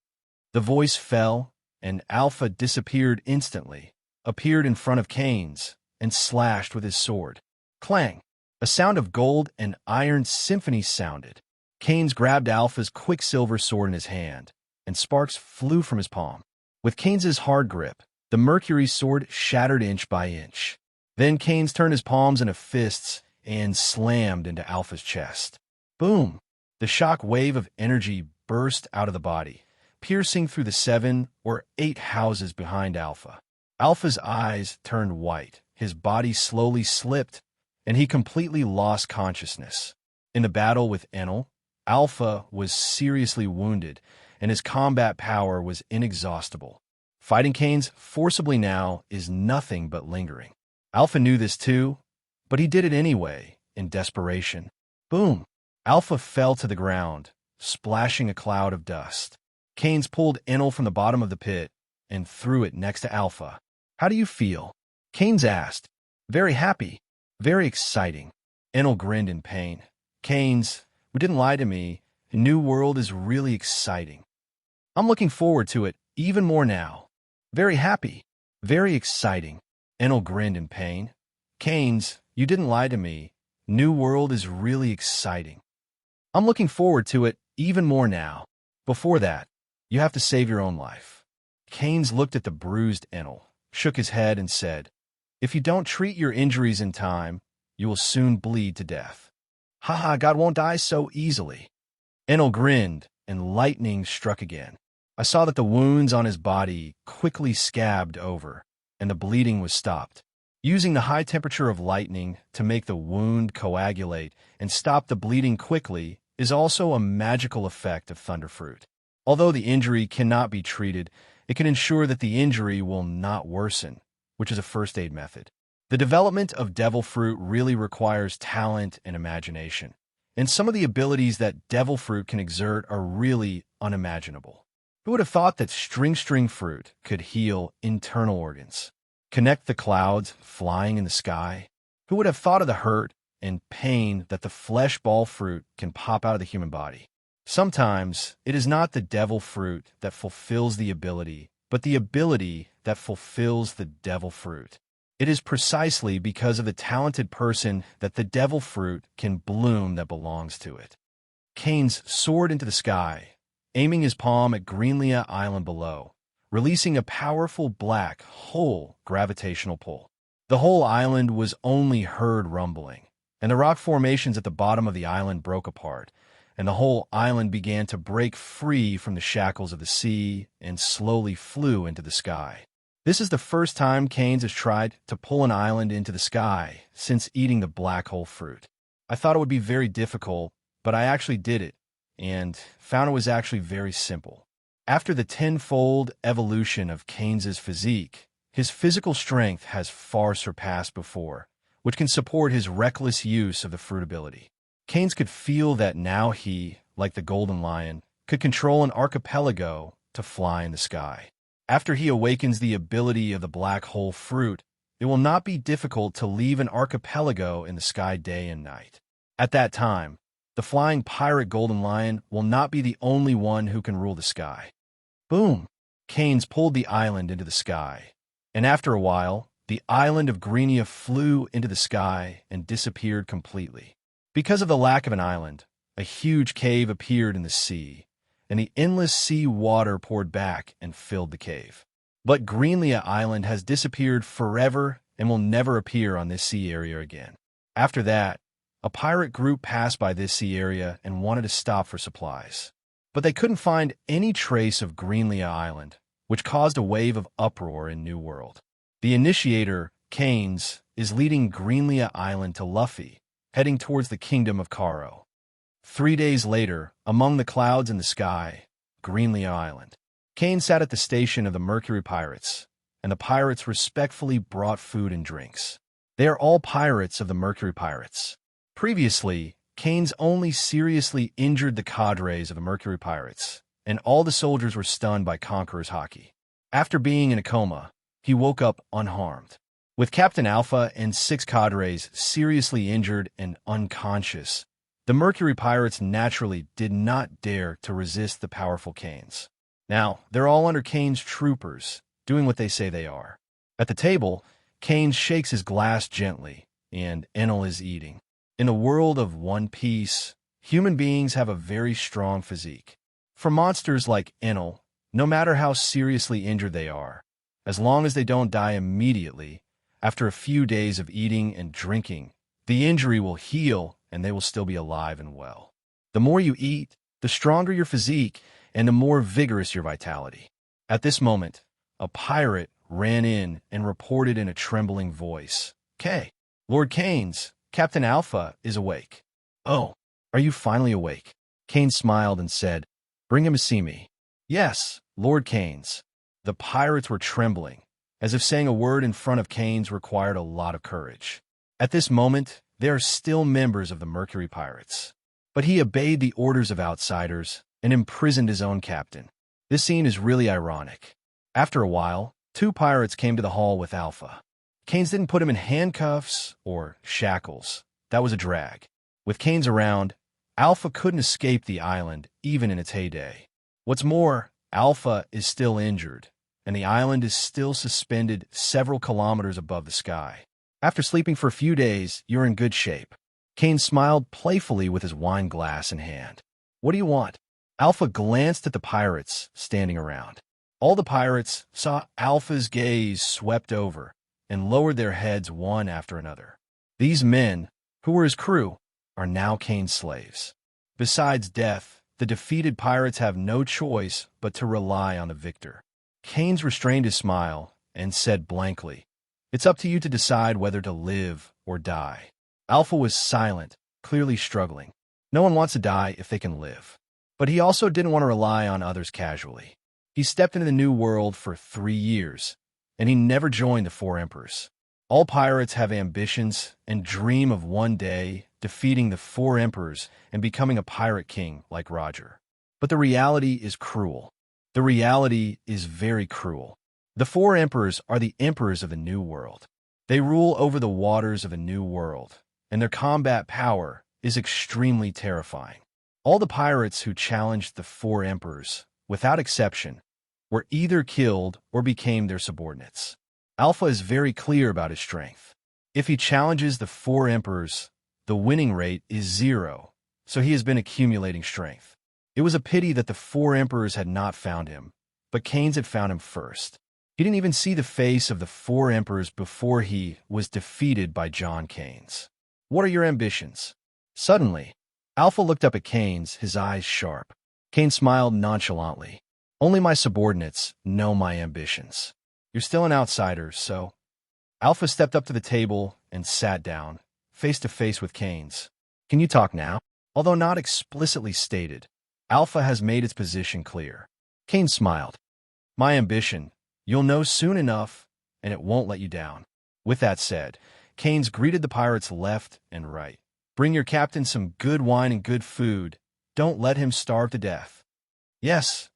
The voice fell, and Alpha disappeared instantly, appeared in front of Keyenes, and slashed with his sword. Clang! A sound of gold and iron symphony sounded. Keyenes grabbed Alpha's quicksilver sword in his hand, and sparks flew from his palm. With Keyenes' hard grip, the mercury sword shattered inch by inch. Then Keyenes turned his palms into fists and slammed into Alpha's chest. Boom! The shock wave of energy burst out of the body, piercing through the 7 or 8 houses behind Alpha. Alpha's eyes turned white, his body slowly slipped, and he completely lost consciousness. In the battle with Enel, Alpha was seriously wounded, and his combat power was inexhaustible. Fighting Keyenes forcibly now is nothing but lingering. Alpha knew this too, but he did it anyway, in desperation. Boom! Alpha fell to the ground, splashing a cloud of dust. Keyenes pulled Enel from the bottom of the pit and threw it next to Alpha. "How do you feel?" Keyenes asked. "Very happy. Very exciting." Enel grinned in pain. "Keyenes, we didn't lie to me. The new world is really exciting. I'm looking forward to it even more now." "Very happy. Very exciting." Enel grinned in pain. "Keyenes, you didn't lie to me. New world is really exciting. I'm looking forward to it even more now. Before that, you have to save your own life." Keyenes looked at the bruised Enel, shook his head, and said, "If you don't treat your injuries in time, you will soon bleed to death." "Haha, God won't die so easily." Enel grinned, and lightning struck again. I saw that the wounds on his body quickly scabbed over, and the bleeding was stopped. Using the high temperature of lightning to make the wound coagulate and stop the bleeding quickly is also a magical effect of Thunderfruit. Although the injury cannot be treated, it can ensure that the injury will not worsen, which is a first aid method. The development of Devil Fruit really requires talent and imagination, and some of the abilities that Devil Fruit can exert are really unimaginable. Who would have thought that String Fruit could heal internal organs, connect the clouds flying in the sky? Who would have thought of the hurt and pain that the Flesh Ball Fruit can pop out of the human body? Sometimes it is not the Devil Fruit that fulfills the ability, but the ability that fulfills the Devil Fruit. It is precisely because of the talented person that the Devil Fruit can bloom that belongs to it. Keyenes soared into the sky, aiming his palm at Greenlia Island below, releasing a powerful black hole gravitational pull. The whole island was only heard rumbling, and the rock formations at the bottom of the island broke apart, and the whole island began to break free from the shackles of the sea and slowly flew into the sky. This is the first time Keyenes has tried to pull an island into the sky since eating the black hole fruit. I thought it would be very difficult, but I actually did it, and found it was actually very simple. After the tenfold evolution of Keyenes' physique, his physical strength has far surpassed before, which can support his reckless use of the fruit ability. Keyenes could feel that now he, like the golden lion, could control an archipelago to fly in the sky. After he awakens the ability of the black hole fruit, it will not be difficult to leave an archipelago in the sky day and night. At that time, the flying pirate golden lion will not be the only one who can rule the sky. Boom! Keyenes pulled the island into the sky, and after a while, the island of Greenia flew into the sky and disappeared completely. Because of the lack of an island, a huge cave appeared in the sea, and the endless sea water poured back and filled the cave. But Greenlia Island has disappeared forever and will never appear on this sea area again. After that, a pirate group passed by this sea area and wanted to stop for supplies. But they couldn't find any trace of Greenlia Island, which caused a wave of uproar in New World. The initiator, Keyenes, is leading Greenlia Island to Luffy, heading towards the kingdom of Karo. 3 days later, among the clouds in the sky, Greenlia Island. Keyenes sat at the station of the Mercury Pirates, and the pirates respectfully brought food and drinks. They are all pirates of the Mercury Pirates. Previously, Keyenes only seriously injured the cadres of the Mercury Pirates, and all the soldiers were stunned by Conqueror's hockey. After being in a coma, he woke up unharmed. With Captain Alpha and 6 cadres seriously injured and unconscious, the Mercury Pirates naturally did not dare to resist the powerful Keyenes. Now, they're all under Keyenes' troopers, doing what they say they are. At the table, Keyenes shakes his glass gently, and Enel is eating. In the world of One Piece, human beings have a very strong physique. For monsters like Enel, no matter how seriously injured they are, as long as they don't die immediately, after a few days of eating and drinking, the injury will heal and they will still be alive and well. The more you eat, the stronger your physique and the more vigorous your vitality. At this moment, a pirate ran in and reported in a trembling voice, Lord Keyenes, Captain Alpha is awake." "Oh, are you finally awake?" Keyenes smiled and said, "Bring him to see me." "Yes, Lord Keyenes." The pirates were trembling, as if saying a word in front of Keyenes required a lot of courage. At this moment, they are still members of the Mercury Pirates. But he obeyed the orders of outsiders and imprisoned his own captain. This scene is really ironic. After a while, 2 pirates came to the hall with Alpha. Keyenes didn't put him in handcuffs or shackles. That was a drag. With Keyenes around, Alpha couldn't escape the island, even in its heyday. What's more, Alpha is still injured, and the island is still suspended several kilometers above the sky. After sleeping for a few days, you're in good shape. Keyenes smiled playfully with his wine glass in hand. "What do you want?" Alpha glanced at the pirates standing around. All the pirates saw Alpha's gaze swept over and lowered their heads one after another. These men, who were his crew, are now Keyenes' slaves. Besides death, the defeated pirates have no choice but to rely on the victor. Keyenes restrained his smile and said blankly, "It's up to you to decide whether to live or die." Alpha was silent, clearly struggling. No one wants to die if they can live. But he also didn't want to rely on others casually. He stepped into the new world for 3 years, and he never joined the 4 emperors. All pirates have ambitions and dream of one day defeating the 4 emperors and becoming a pirate king like Roger. But the reality is cruel. The reality is very cruel. The 4 emperors are the emperors of the New World. They rule over the waters of the New World, and their combat power is extremely terrifying. All the pirates who challenged the 4 emperors, without exception, were either killed or became their subordinates. Alpha is very clear about his strength. If he challenges the 4 emperors, the winning rate is 0, so he has been accumulating strength. It was a pity that the 4 emperors had not found him, but Keyenes had found him first. He didn't even see the face of the 4 emperors before he was defeated by John Keyenes. "What are your ambitions?" Suddenly, Alpha looked up at Keyenes, his eyes sharp. Keyenes smiled nonchalantly. "Only my subordinates know my ambitions. You're still an outsider, so..." Alpha stepped up to the table and sat down, face to face with Keyenes. "Can you talk now?" Although not explicitly stated, Alpha has made its position clear. Keyenes smiled. "My ambition, you'll know soon enough, and it won't let you down." With that said, Keyenes greeted the pirates left and right. "Bring your captain some good wine and good food. Don't let him starve to death." Yes,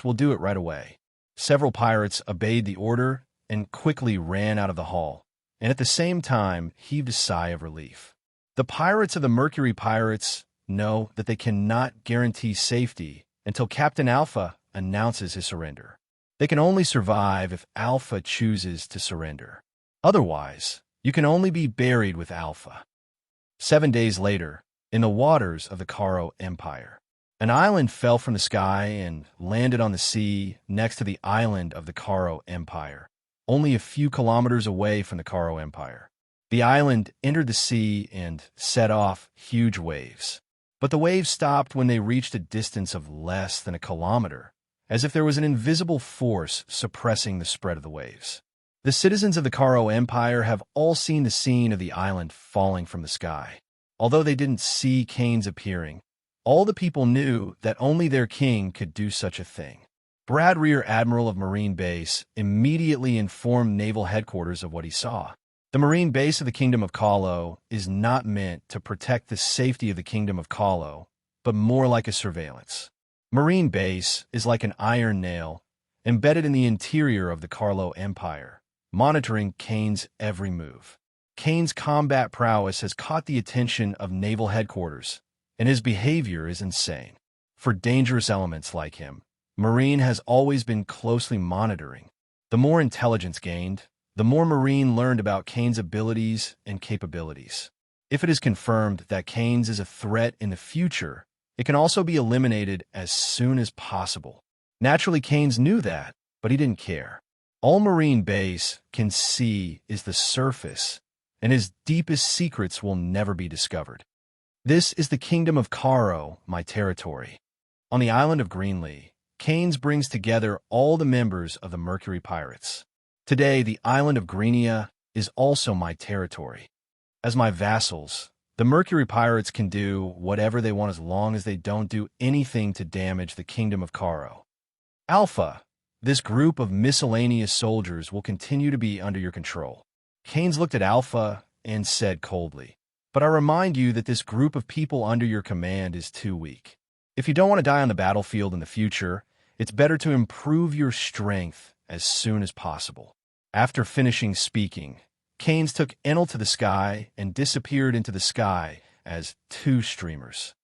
we'll do it right away." Several pirates obeyed the order and quickly ran out of the hall, and at the same time heaved a sigh of relief. The pirates of the Mercury Pirates know that they cannot guarantee safety until Captain Alpha announces his surrender. They can only survive if Alpha chooses to surrender. Otherwise, you can only be buried with Alpha. 7 days later, in the waters of the Karo Empire, an island fell from the sky and landed on the sea next to the island of the Karo Empire, only a few kilometers away from the Karo Empire. The island entered the sea and set off huge waves. But the waves stopped when they reached a distance of less than a kilometer, as if there was an invisible force suppressing the spread of the waves. The citizens of the Karo Empire have all seen the scene of the island falling from the sky. Although they didn't see Keyenes appearing, all the people knew that only their king could do such a thing. Brad, Rear Admiral of Marine Base, immediately informed Naval Headquarters of what he saw. The Marine Base of the Kingdom of Kahlo is not meant to protect the safety of the Kingdom of Kahlo, but more like a surveillance. Marine Base is like an iron nail embedded in the interior of the Carlo Empire, monitoring Keyenes' every move. Keyenes' combat prowess has caught the attention of Naval Headquarters, and his behavior is insane. For dangerous elements like him, Marine has always been closely monitoring. The more intelligence gained, the more Marine learned about Keyenes' abilities and capabilities. If it is confirmed that Keyenes is a threat in the future, it can also be eliminated as soon as possible. Naturally, Keyenes knew that, but he didn't care. All Marine Base can see is the surface, and his deepest secrets will never be discovered. This is the Kingdom of Kahlo, my territory. On the island of Greenlee, Keyenes brings together all the members of the Mercury Pirates. Today, the island of Greenlee is also my territory. As my vassals, the Mercury Pirates can do whatever they want as long as they don't do anything to damage the Kingdom of Kahlo. Alpha, this group of miscellaneous soldiers will continue to be under your control. Keyenes looked at Alpha and said coldly, "But I remind you that this group of people under your command is too weak. If you don't want to die on the battlefield in the future, it's better to improve your strength as soon as possible." After finishing speaking, Keyenes took Enel to the sky and disappeared into the sky as two streamers.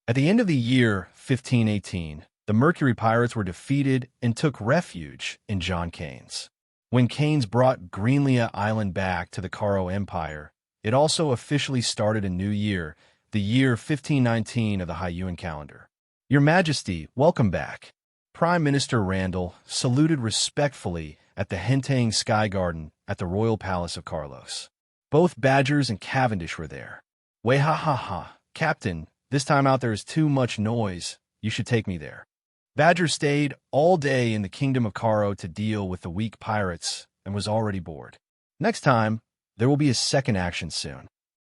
At the end of the year 1518, the Mercury Pirates were defeated and took refuge in John Keyenes. When Keyenes brought Greenlee Island back to the Kahlo Empire, it also officially started a new year, the year 1519 of the Hyuan calendar. "Your Majesty, welcome back." Prime Minister Randall saluted respectfully at the Hentang Sky Garden at the Royal Palace of Carlos. Both Badgers and Cavendish were there. "Way ha ha ha, Captain, this time out there is too much noise. You should take me there." Badger stayed all day in the Kingdom of Kahlo to deal with the weak pirates and was already bored. Next time, there will be a second action soon.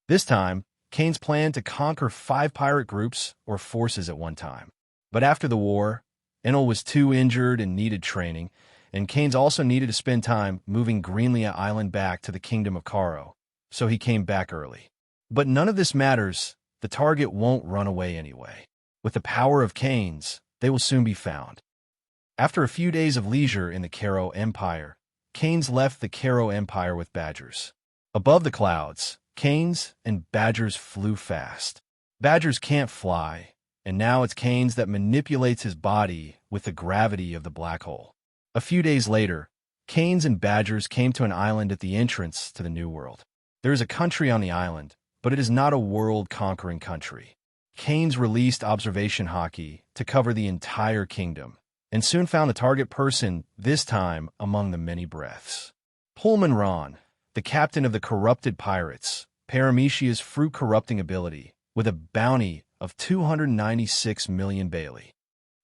This time, Keyenes planned to conquer 5 pirate groups or forces at one time. But after the war, Enel was too injured and needed training, and Keyenes also needed to spend time moving Greenlee Island back to the Kingdom of Kahlo, so he came back early. But none of this matters. The target won't run away anyway. With the power of Keyenes, they will soon be found. After a few days of leisure in the Kahlo Empire, Keyenes left the Kahlo Empire with Badgers. Above the clouds, Keyenes and Badgers flew fast. Badgers can't fly, and now it's Keyenes that manipulates his body with the gravity of the black hole. A few days later, Keyenes and Badgers came to an island at the entrance to the New World. There is a country on the island, but it is not a world-conquering country. Keyenes released observation hockey to cover the entire kingdom, and soon found the target person, this time among the many breaths. Pullman Ron, the captain of the corrupted pirates, Paramecia's fruit-corrupting ability, with a bounty of 296 million Bailey.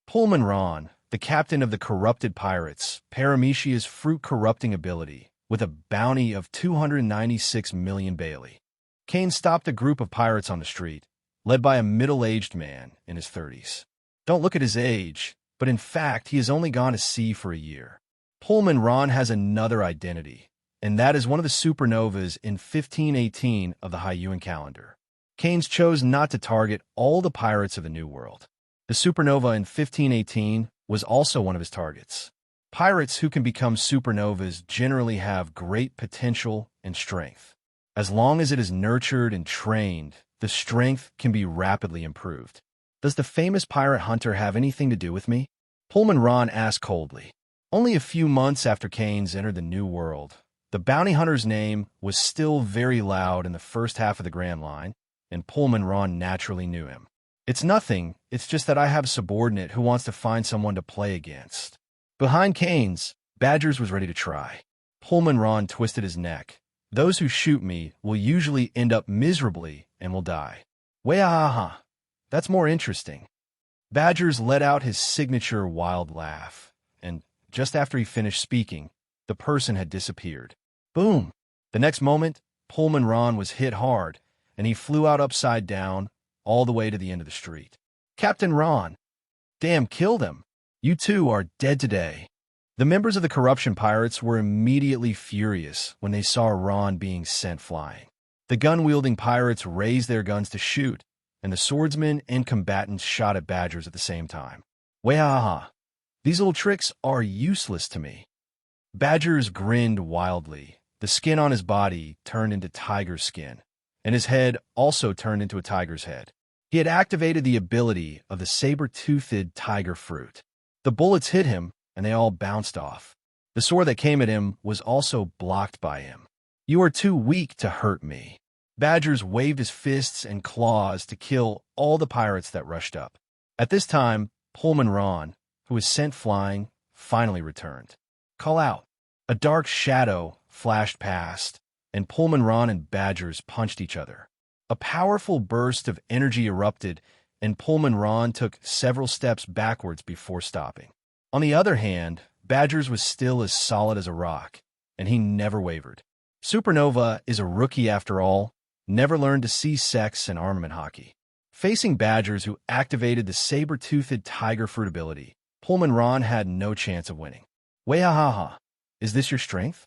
Pullman Ron, the captain of the corrupted pirates, Paramecia's fruit-corrupting ability, with a bounty of 296 million Bailey. Keyenes stopped a group of pirates on the street, led by a middle-aged man in his 30s. Don't look at his age, but in fact, he has only gone to sea for a year. Pullman Ron has another identity, and that is one of the supernovas in 1518 of the Hyuan calendar. Keyenes chose not to target all the pirates of the New World. The supernova in 1518 was also one of his targets. Pirates who can become supernovas generally have great potential and strength. As long as it is nurtured and trained, the strength can be rapidly improved. Does the famous pirate hunter have anything to do with me? Pullman Ron asked coldly. Only a few months after Keyenes entered the New World, the bounty hunter's name was still very loud in the first half of the Grand Line, and Pullman Ron naturally knew him. "It's nothing, it's just that I have a subordinate who wants to find someone to play against." Behind Keyenes, Badgers was ready to try. Pullman Ron twisted his neck. "Those who shoot me will usually end up miserably and will die." "Wah-ha-ha, that's more interesting." Badgers let out his signature wild laugh, and just after he finished speaking, the person had disappeared. Boom! The next moment, Pullman Ron was hit hard, and he flew out upside down, all the way to the end of the street. "Captain Ron!" "Damn, killed him!" You two are dead today. The members of the corruption pirates were immediately furious when they saw Ron being sent flying. The gun-wielding pirates raised their guns to shoot, and the swordsmen and combatants shot at Badgers at the same time. Wahaha! These little tricks are useless to me. Badgers grinned wildly. The skin on his body turned into tiger skin, and his head also turned into a tiger's head. He had activated the ability of the saber-toothed tiger fruit. The bullets hit him, and they all bounced off. The sword that came at him was also blocked by him. You are too weak to hurt me. Badgers waved his fists and claws to kill all the pirates that rushed up. At this time, Pullman Ron, who was sent flying, finally returned. Call out. A dark shadow flashed past, and Pullman Ron and Badgers punched each other. A powerful burst of energy erupted, and Pullman Ron took several steps backwards before stopping. On the other hand, Badgers was still as solid as a rock, and he never wavered. Supernova is a rookie after all, never learned to see sex and armament hockey. Facing Badgers who activated the saber-toothed tiger fruit ability, Pullman Ron had no chance of winning. Wahaha! Is this your strength?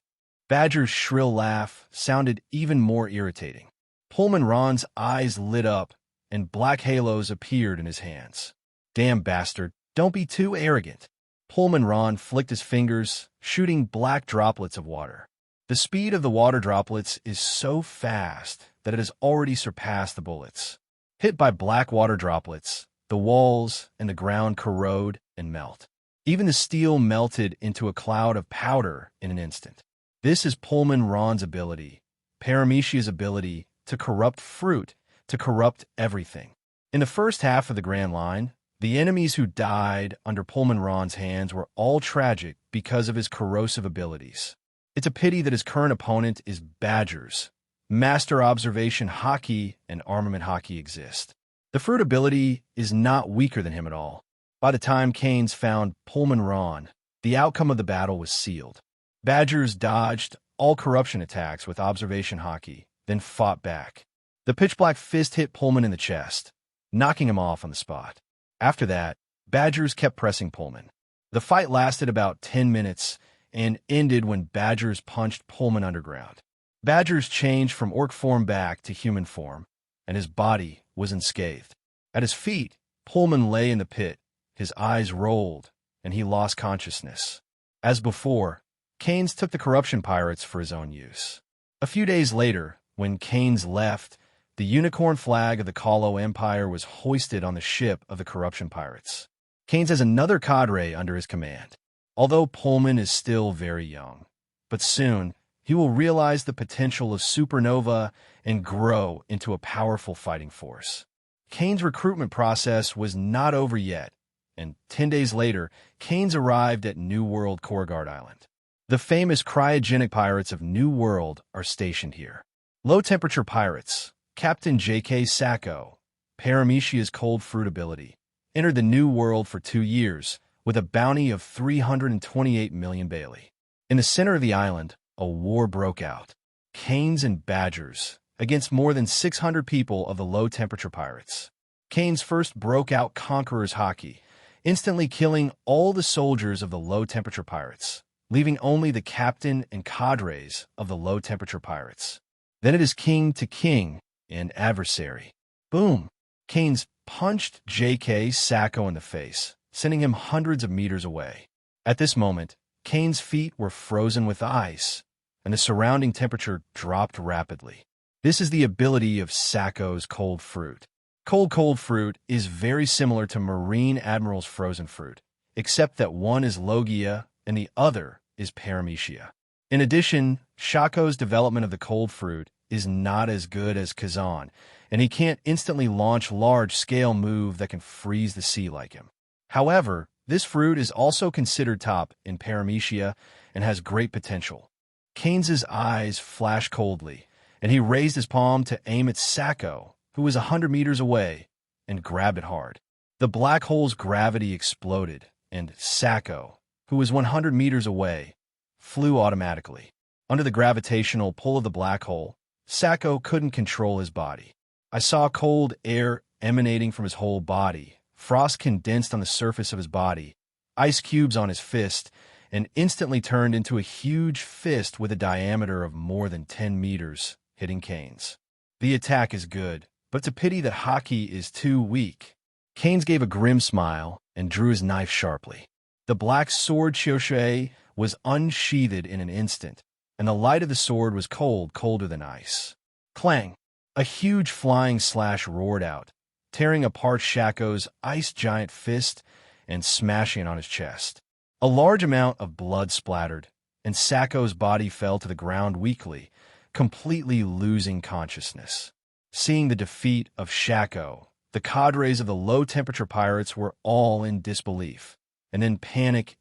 Badger's shrill laugh sounded even more irritating. Pullman Ron's eyes lit up, and black halos appeared in his hands. Damn bastard, don't be too arrogant. Pullman Ron flicked his fingers, shooting black droplets of water. The speed of the water droplets is so fast that it has already surpassed the bullets. Hit by black water droplets, the walls and the ground corrode and melt. Even the steel melted into a cloud of powder in an instant. This is Pullman Ron's ability, Paramecia's ability to corrupt fruit, to corrupt everything. In the first half of the Grand Line, the enemies who died under Pullman Ron's hands were all tragic because of his corrosive abilities. It's a pity that his current opponent is Badgers. Master Observation Hockey and Armament Hockey exist. The fruit ability is not weaker than him at all. By the time Keyenes found Pullman Ron, the outcome of the battle was sealed. Badgers dodged all corruption attacks with Observation Hockey, then fought back. The pitch-black fist hit Pullman in the chest, knocking him off on the spot. After that, Badgers kept pressing Pullman. The fight lasted about 10 minutes and ended when Badgers punched Pullman underground. Badgers changed from orc form back to human form, and his body was unscathed. At his feet, Pullman lay in the pit, his eyes rolled, and he lost consciousness. As before, Keyenes took the corruption pirates for his own use. A few days later, when Keyenes left, the unicorn flag of the Kalo Empire was hoisted on the ship of the corruption pirates. Keyenes has another cadre under his command, although Pullman is still very young. But soon, he will realize the potential of Supernova and grow into a powerful fighting force. Keyenes' recruitment process was not over yet, and 10 days later, Keyenes arrived at New World Courguard Island. The famous cryogenic pirates of New World are stationed here. Low-temperature pirates, Captain J.K. Sacco, Paramecia's cold fruit ability, entered the New World for 2 years with a bounty of 328 million Bailey. In the center of the island, a war broke out. Keyenes and Badgers against more than 600 people of the low-temperature pirates. Keyenes first broke out Conqueror's Hockey, instantly killing all the soldiers of the low-temperature pirates, leaving only the captain and cadres of the low-temperature pirates. Then it is king to king and adversary. Boom! Keyenes punched J.K. Sacco in the face, sending him hundreds of meters away. At this moment, Keyenes' feet were frozen with ice, and the surrounding temperature dropped rapidly. This is the ability of Sacco's cold fruit. Cold fruit is very similar to Marine Admiral's frozen fruit, except that one is Logia and the other is Paramecia. In addition, Sacco's development of the cold fruit is not as good as Kazan, and he can't instantly launch large-scale move that can freeze the sea like him. However, this fruit is also considered top in Paramecia and has great potential. Keyenes' eyes flashed coldly, and he raised his palm to aim at Sacco, who was 100 meters away, and grabbed it hard. The black hole's gravity exploded, and Sacco, who was 100 meters away, flew automatically. Under the gravitational pull of the black hole, Sacco couldn't control his body. I saw cold air emanating from his whole body. Frost condensed on the surface of his body, ice cubes on his fist, and instantly turned into a huge fist with a diameter of more than 10 meters, hitting Keyenes. The attack is good, but it's a pity that hockey is too weak. Keyenes gave a grim smile and drew his knife sharply. The black sword Chioshe was unsheathed in an instant, and the light of the sword was cold, colder than ice. Clang! A huge flying slash roared out, tearing apart Shaco's ice-giant fist and smashing it on his chest. A large amount of blood splattered, and Sacco's body fell to the ground weakly, completely losing consciousness. Seeing the defeat of Shacco, the cadres of the low-temperature pirates were all in disbelief, and then panic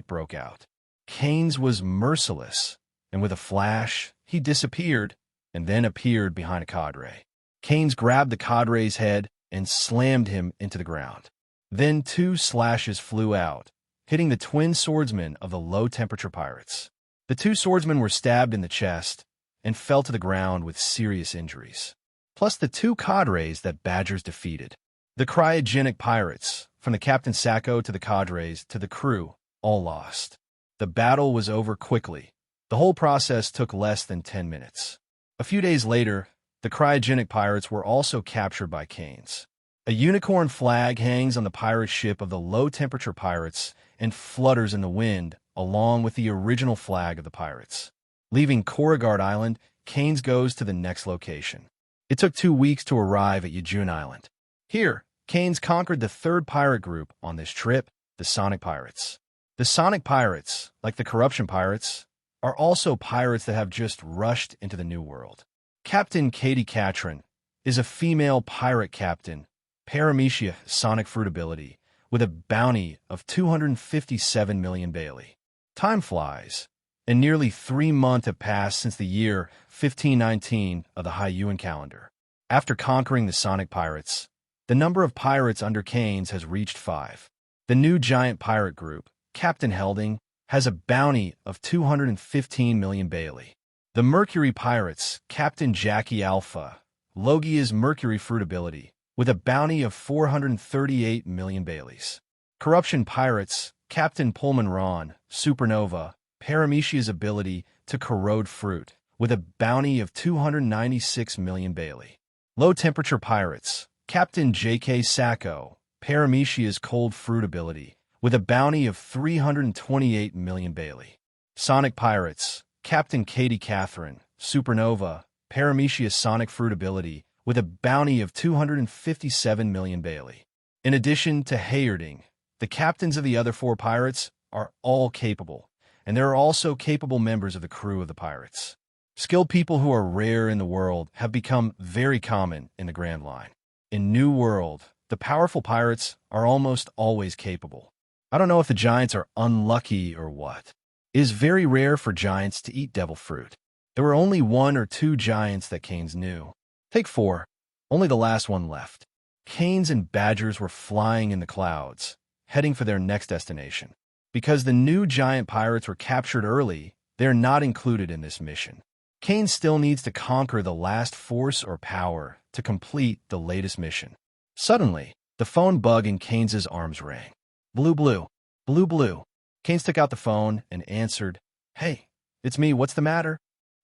broke out. Keyenes was merciless, and with a flash, he disappeared and then appeared behind a cadre. Keyenes grabbed the cadre's head and slammed him into the ground. Then 2 slashes flew out, hitting the twin swordsmen of the low-temperature pirates. The 2 swordsmen were stabbed in the chest and fell to the ground with serious injuries, plus the 2 cadres that Badgers defeated. The cryogenic pirates, from the Captain Sacco to the cadres to the crew, all lost. The battle was over quickly. The whole process took less than 10 minutes. A few days later, the cryogenic pirates were also captured by Keyenes. A unicorn flag hangs on the pirate ship of the low-temperature pirates and flutters in the wind along with the original flag of the pirates. Leaving Korigard Island, Keyenes goes to the next location. It took 2 weeks to arrive at Yejun Island. Here, Keyenes conquered the 3rd pirate group on this trip, the Sonic Pirates. The Sonic Pirates, like the Corruption Pirates, are also pirates that have just rushed into the New World. Captain Katie Catron is a female pirate captain, Paramecia Sonic Fruit ability, with a bounty of 257 million Bailey. Time flies, and nearly 3 months have passed since the year 1519 of the Hyuan calendar. After conquering the Sonic Pirates, the number of pirates under Keyenes has reached 5. The new giant pirate group, Captain Helding, has a bounty of 215 million Bailey. The Mercury Pirates, Captain Jackie Alpha, Logia's Mercury Fruit ability, with a bounty of 438 million Baileys. Corruption Pirates, Captain Pullman Ron, Supernova, Paramecia's ability to corrode fruit, with a bounty of 296 million Bailey. Low-temperature Pirates, Captain J.K. Sacco, Paramecia's cold fruit ability, with a bounty of 328 million Bailey. Sonic Pirates, Captain Katie Catherine, Supernova, Paramecia's Sonic Fruit ability, with a bounty of 257 million Bailey. In addition to Hayarding, the captains of the other 4 pirates are all capable, and there are also capable members of the crew of the pirates. Skilled people who are rare in the world have become very common in the Grand Line. In New World, the powerful pirates are almost always capable. I don't know if the giants are unlucky or what. It is very rare for giants to eat devil fruit. There were only 1 or 2 giants that Keyenes knew. Take 4. Only the last one left. Keyenes and Badgers were flying in the clouds, heading for their next destination. Because the new giant pirates were captured early, they are not included in this mission. Keyenes still needs to conquer the last force or power to complete the latest mission. Suddenly, the phone bug in Keyenes' arms rang. Blue, blue, blue, blue. Keyenes took out the phone and answered, "Hey, it's me, what's the matter?"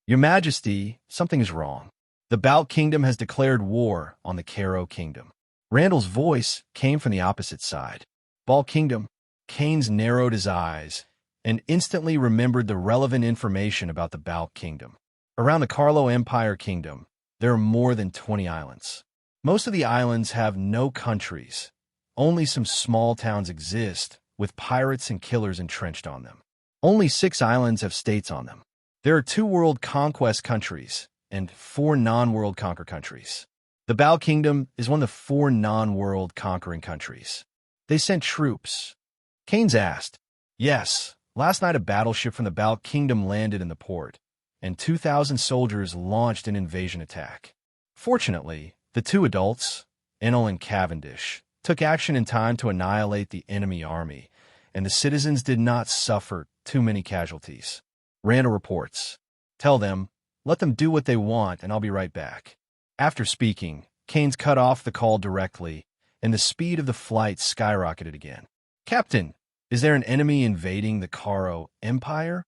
"Your Majesty, something is wrong. The Balk Kingdom has declared war on the Caro Kingdom." Randall's voice came from the opposite side. Balk Kingdom. Keyenes narrowed his eyes and instantly remembered the relevant information about the Balk Kingdom. Around the Carlo Empire Kingdom, there are more than 20 islands. Most of the islands have no countries. Only some small towns exist, with pirates and killers entrenched on them. Only 6 islands have states on them. There are 2 world conquest countries and 4 non-world conquer countries. The Balk Kingdom is one of the 4 non-world conquering countries. They sent troops. Keyenes asked. Yes, last night a battleship from the Balk Kingdom landed in the port, and 2,000 soldiers launched an invasion attack. Fortunately, the 2 adults, Enel and Cavendish, took action in time to annihilate the enemy army, and the citizens did not suffer too many casualties. Randall reports. Tell them, let them do what they want, and I'll be right back. After speaking, Keyenes cut off the call directly, and the speed of the flight skyrocketed again. Captain, Is there an enemy invading the Karo Empire?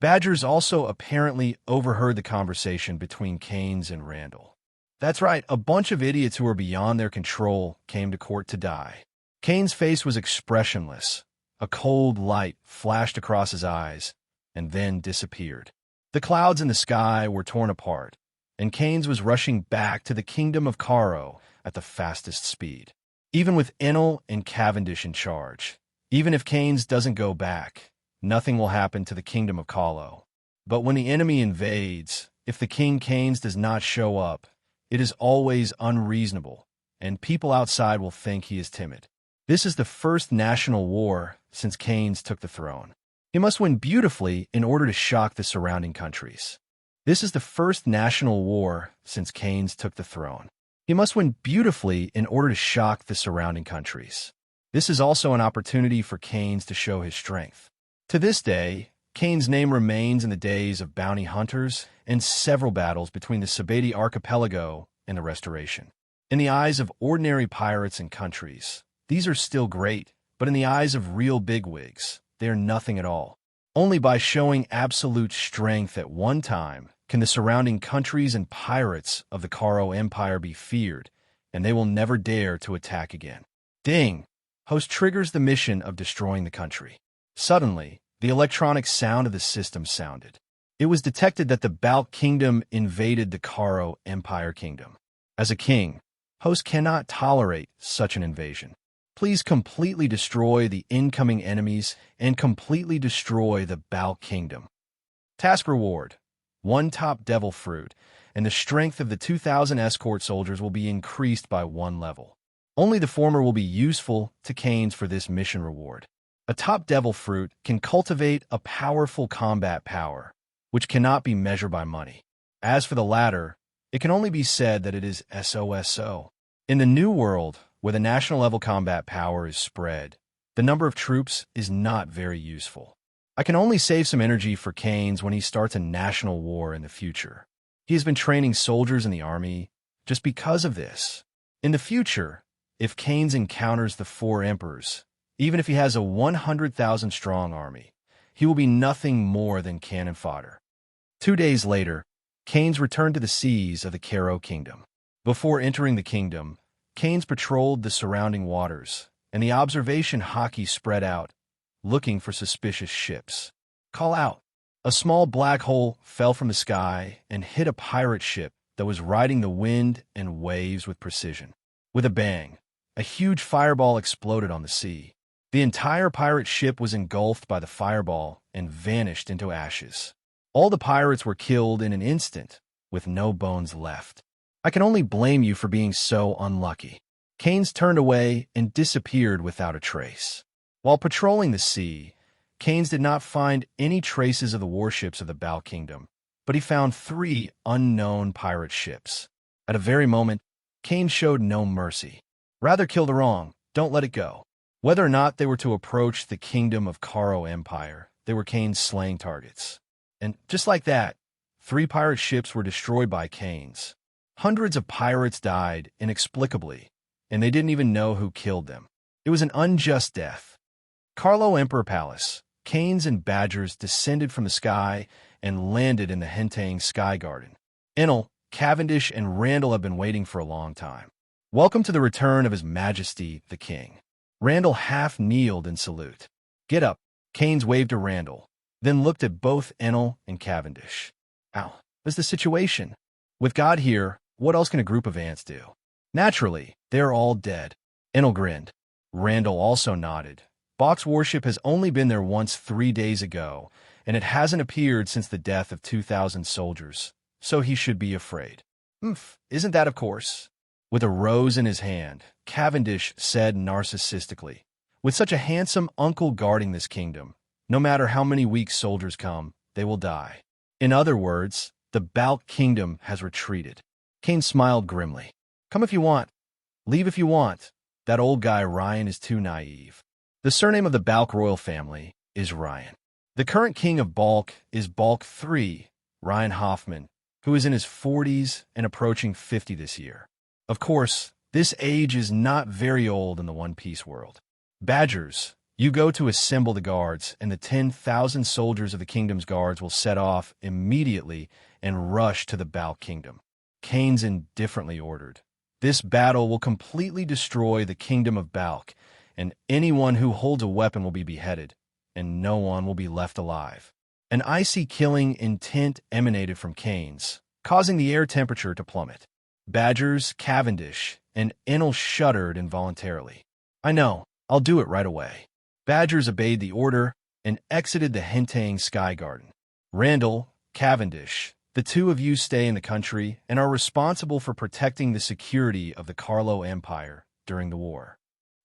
Badgers also apparently overheard the conversation between Keyenes and Randall. That's right, a bunch of idiots who were beyond their control came to court to die. Keyenes' face was expressionless. A cold light flashed across his eyes and then disappeared. The clouds in the sky were torn apart, and Keyenes was rushing back to the kingdom of Karo at the fastest speed. Even with Enel and Cavendish in charge, even if Keyenes doesn't go back, nothing will happen to the kingdom of Kalo. But when the enemy invades, if the king Keyenes does not show up, it is always unreasonable, and people outside will think he is timid. This is the first national war since Keyenes took the throne. He must win beautifully in order to shock the surrounding countries. This is the first national war since Keyenes took the throne. He must win beautifully in order to shock the surrounding countries. This is also an opportunity for Keyenes to show his strength. To this day, Keyenes' name remains in the days of bounty hunters and several battles between the Sabati archipelago and the Restoration. In the eyes of ordinary pirates and countries, these are still great, but in the eyes of real bigwigs, they are nothing at all. Only by showing absolute strength at one time can the surrounding countries and pirates of the Karo Empire be feared, and they will never dare to attack again. Ding! Host triggers the mission of destroying the country. Suddenly, the electronic sound of the system sounded. It was detected that the Balk Kingdom invaded the Karo Empire Kingdom. As a king, host cannot tolerate such an invasion. Please completely destroy the incoming enemies and completely destroy the Balk Kingdom. Task reward: 1 top devil fruit, and the strength of the 2,000 escort soldiers will be increased by 1 level. Only the former will be useful to Keyenes for this mission reward. A top devil fruit can cultivate a powerful combat power, which cannot be measured by money. As for the latter, it can only be said that it is SOSO. In the New World, where the national level combat power is spread, the number of troops is not very useful. I can only save some energy for Keyenes when he starts a national war in the future. He has been training soldiers in the army just because of this. In the future, if Keyenes encounters the 4 emperors, even if he has a 100,000 strong army, he will be nothing more than cannon fodder. 2 days later, Keyenes returned to the seas of the Karo Kingdom. Before entering the kingdom, Keyenes patrolled the surrounding waters, and the observation hockey spread out, looking for suspicious ships. Call out! A small black hole fell from the sky and hit a pirate ship that was riding the wind and waves with precision. With a bang, a huge fireball exploded on the sea. The entire pirate ship was engulfed by the fireball and vanished into ashes. All the pirates were killed in an instant, with no bones left. I can only blame you for being so unlucky. Keyenes turned away and disappeared without a trace. While patrolling the sea, Keyenes did not find any traces of the warships of the Balk Kingdom, but he found 3 unknown pirate ships. At a very moment, Keyenes showed no mercy. Rather kill the wrong, don't let it go. Whether or not they were to approach the kingdom of Karo Empire, they were Keyenes' slaying targets. And just like that, 3 pirate ships were destroyed by Keyenes. Hundreds of pirates died inexplicably, and they didn't even know who killed them. It was an unjust death. Karo Emperor Palace, Keyenes and badgers descended from the sky and landed in the Hentang Sky Garden. Enel, Cavendish, and Randall have been waiting for a long time. Welcome to the return of His Majesty, the King. Randall half kneeled in salute. Get up, Keyenes waved to Randall, then looked at both Enel and Cavendish. Ow, what's the situation? With God here, what else can a group of ants do? Naturally, they're all dead. Enel grinned. Randall also nodded. Balk's warship has only been there once 3 days ago, and it hasn't appeared since the death of 2,000 soldiers, so he should be afraid. Isn't that of course? With a rose in his hand, Cavendish said narcissistically, with such a handsome uncle guarding this kingdom, no matter how many weak soldiers come, they will die. In other words, the Balk Kingdom has retreated. Keyenes smiled grimly. Come if you want. Leave if you want. That old guy Ryan is too naive. The surname of the Balk royal family is Ryan. The current king of Balk is Balk III, Ryan Hoffman, who is in his 40s and approaching 50 this year. Of course, this age is not very old in the One Piece world. Badgers, You go to assemble the guards, and the 10,000 soldiers of the kingdom's guards will set off immediately and rush to the Balk kingdom. Keyenes indifferently ordered. This battle will completely destroy the kingdom of Balk, and anyone who holds a weapon will be beheaded, and no one will be left alive. An icy killing intent emanated from Keyenes, causing the air temperature to plummet. Badgers, Cavendish, and Enel shuddered involuntarily. I know, I'll do it right away. Badgers obeyed the order and exited the Hentang Sky Garden. Randall, Cavendish, the two of you stay in the country and are responsible for protecting the security of the Carlo Empire during the war.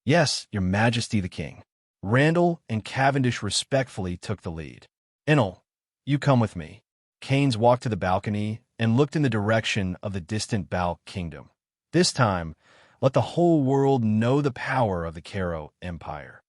Yes, Your Majesty the King. Randall and Cavendish respectfully took the lead. Enel, you come with me. Keyenes walked to the balcony and looked in the direction of the distant Balk kingdom. This time, let the whole world know the power of the Carlo Empire.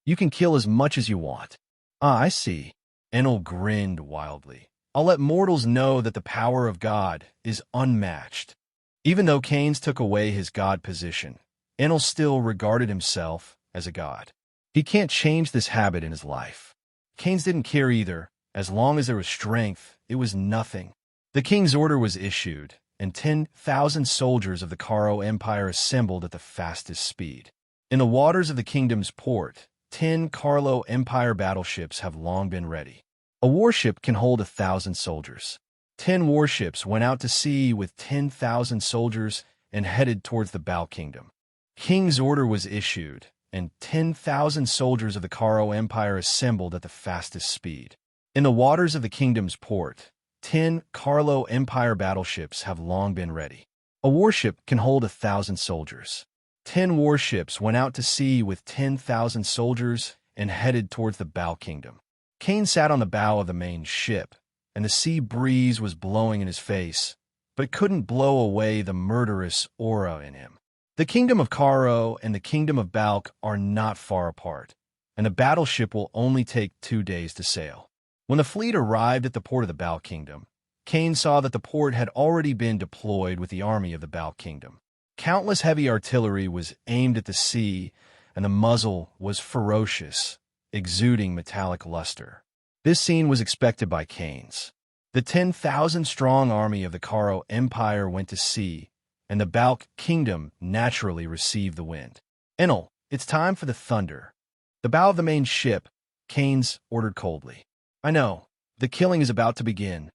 You can kill as much as you want. Ah, I see. Enel grinned wildly. I'll let mortals know that the power of God is unmatched. Even though Keyenes took away his god position, Enel still regarded himself as a god. He can't change this habit in his life. Keyenes didn't care either. As long as there was strength, it was nothing. The king's order was issued, and 10,000 soldiers of the Carlo Empire assembled at the fastest speed. In the waters of the kingdom's port, 10 Carlo Empire battleships have long been ready. A warship can hold 1,000 soldiers. 10 warships went out to sea with 10,000 soldiers and headed towards the Balk kingdom. King's order was issued, and 10,000 soldiers of the Carlo Empire assembled at the fastest speed. In the waters of the kingdom's port, 10 Carlo Empire battleships have long been ready. A warship can hold 1,000 soldiers. 10 warships went out to sea with 10,000 soldiers and headed towards the Balk kingdom. Keyenes sat on the bow of the main ship, and the sea breeze was blowing in his face, but couldn't blow away the murderous aura in him. The kingdom of Carlo and the kingdom of Balk are not far apart, and the battleship will only take 2 days to sail. When the fleet arrived at the port of the Balk kingdom, Keyenes saw that the port had already been deployed with the army of the Balk kingdom. Countless heavy artillery was aimed at the sea, and the muzzle was ferocious, exuding metallic luster. This scene was expected by Keyenes. The 10,000-strong army of the Carlo Empire went to sea, and the Balk kingdom naturally received the wind. Enel, it's time for the thunder. The bow of the main ship, Keyenes ordered coldly. I know, the killing is about to begin.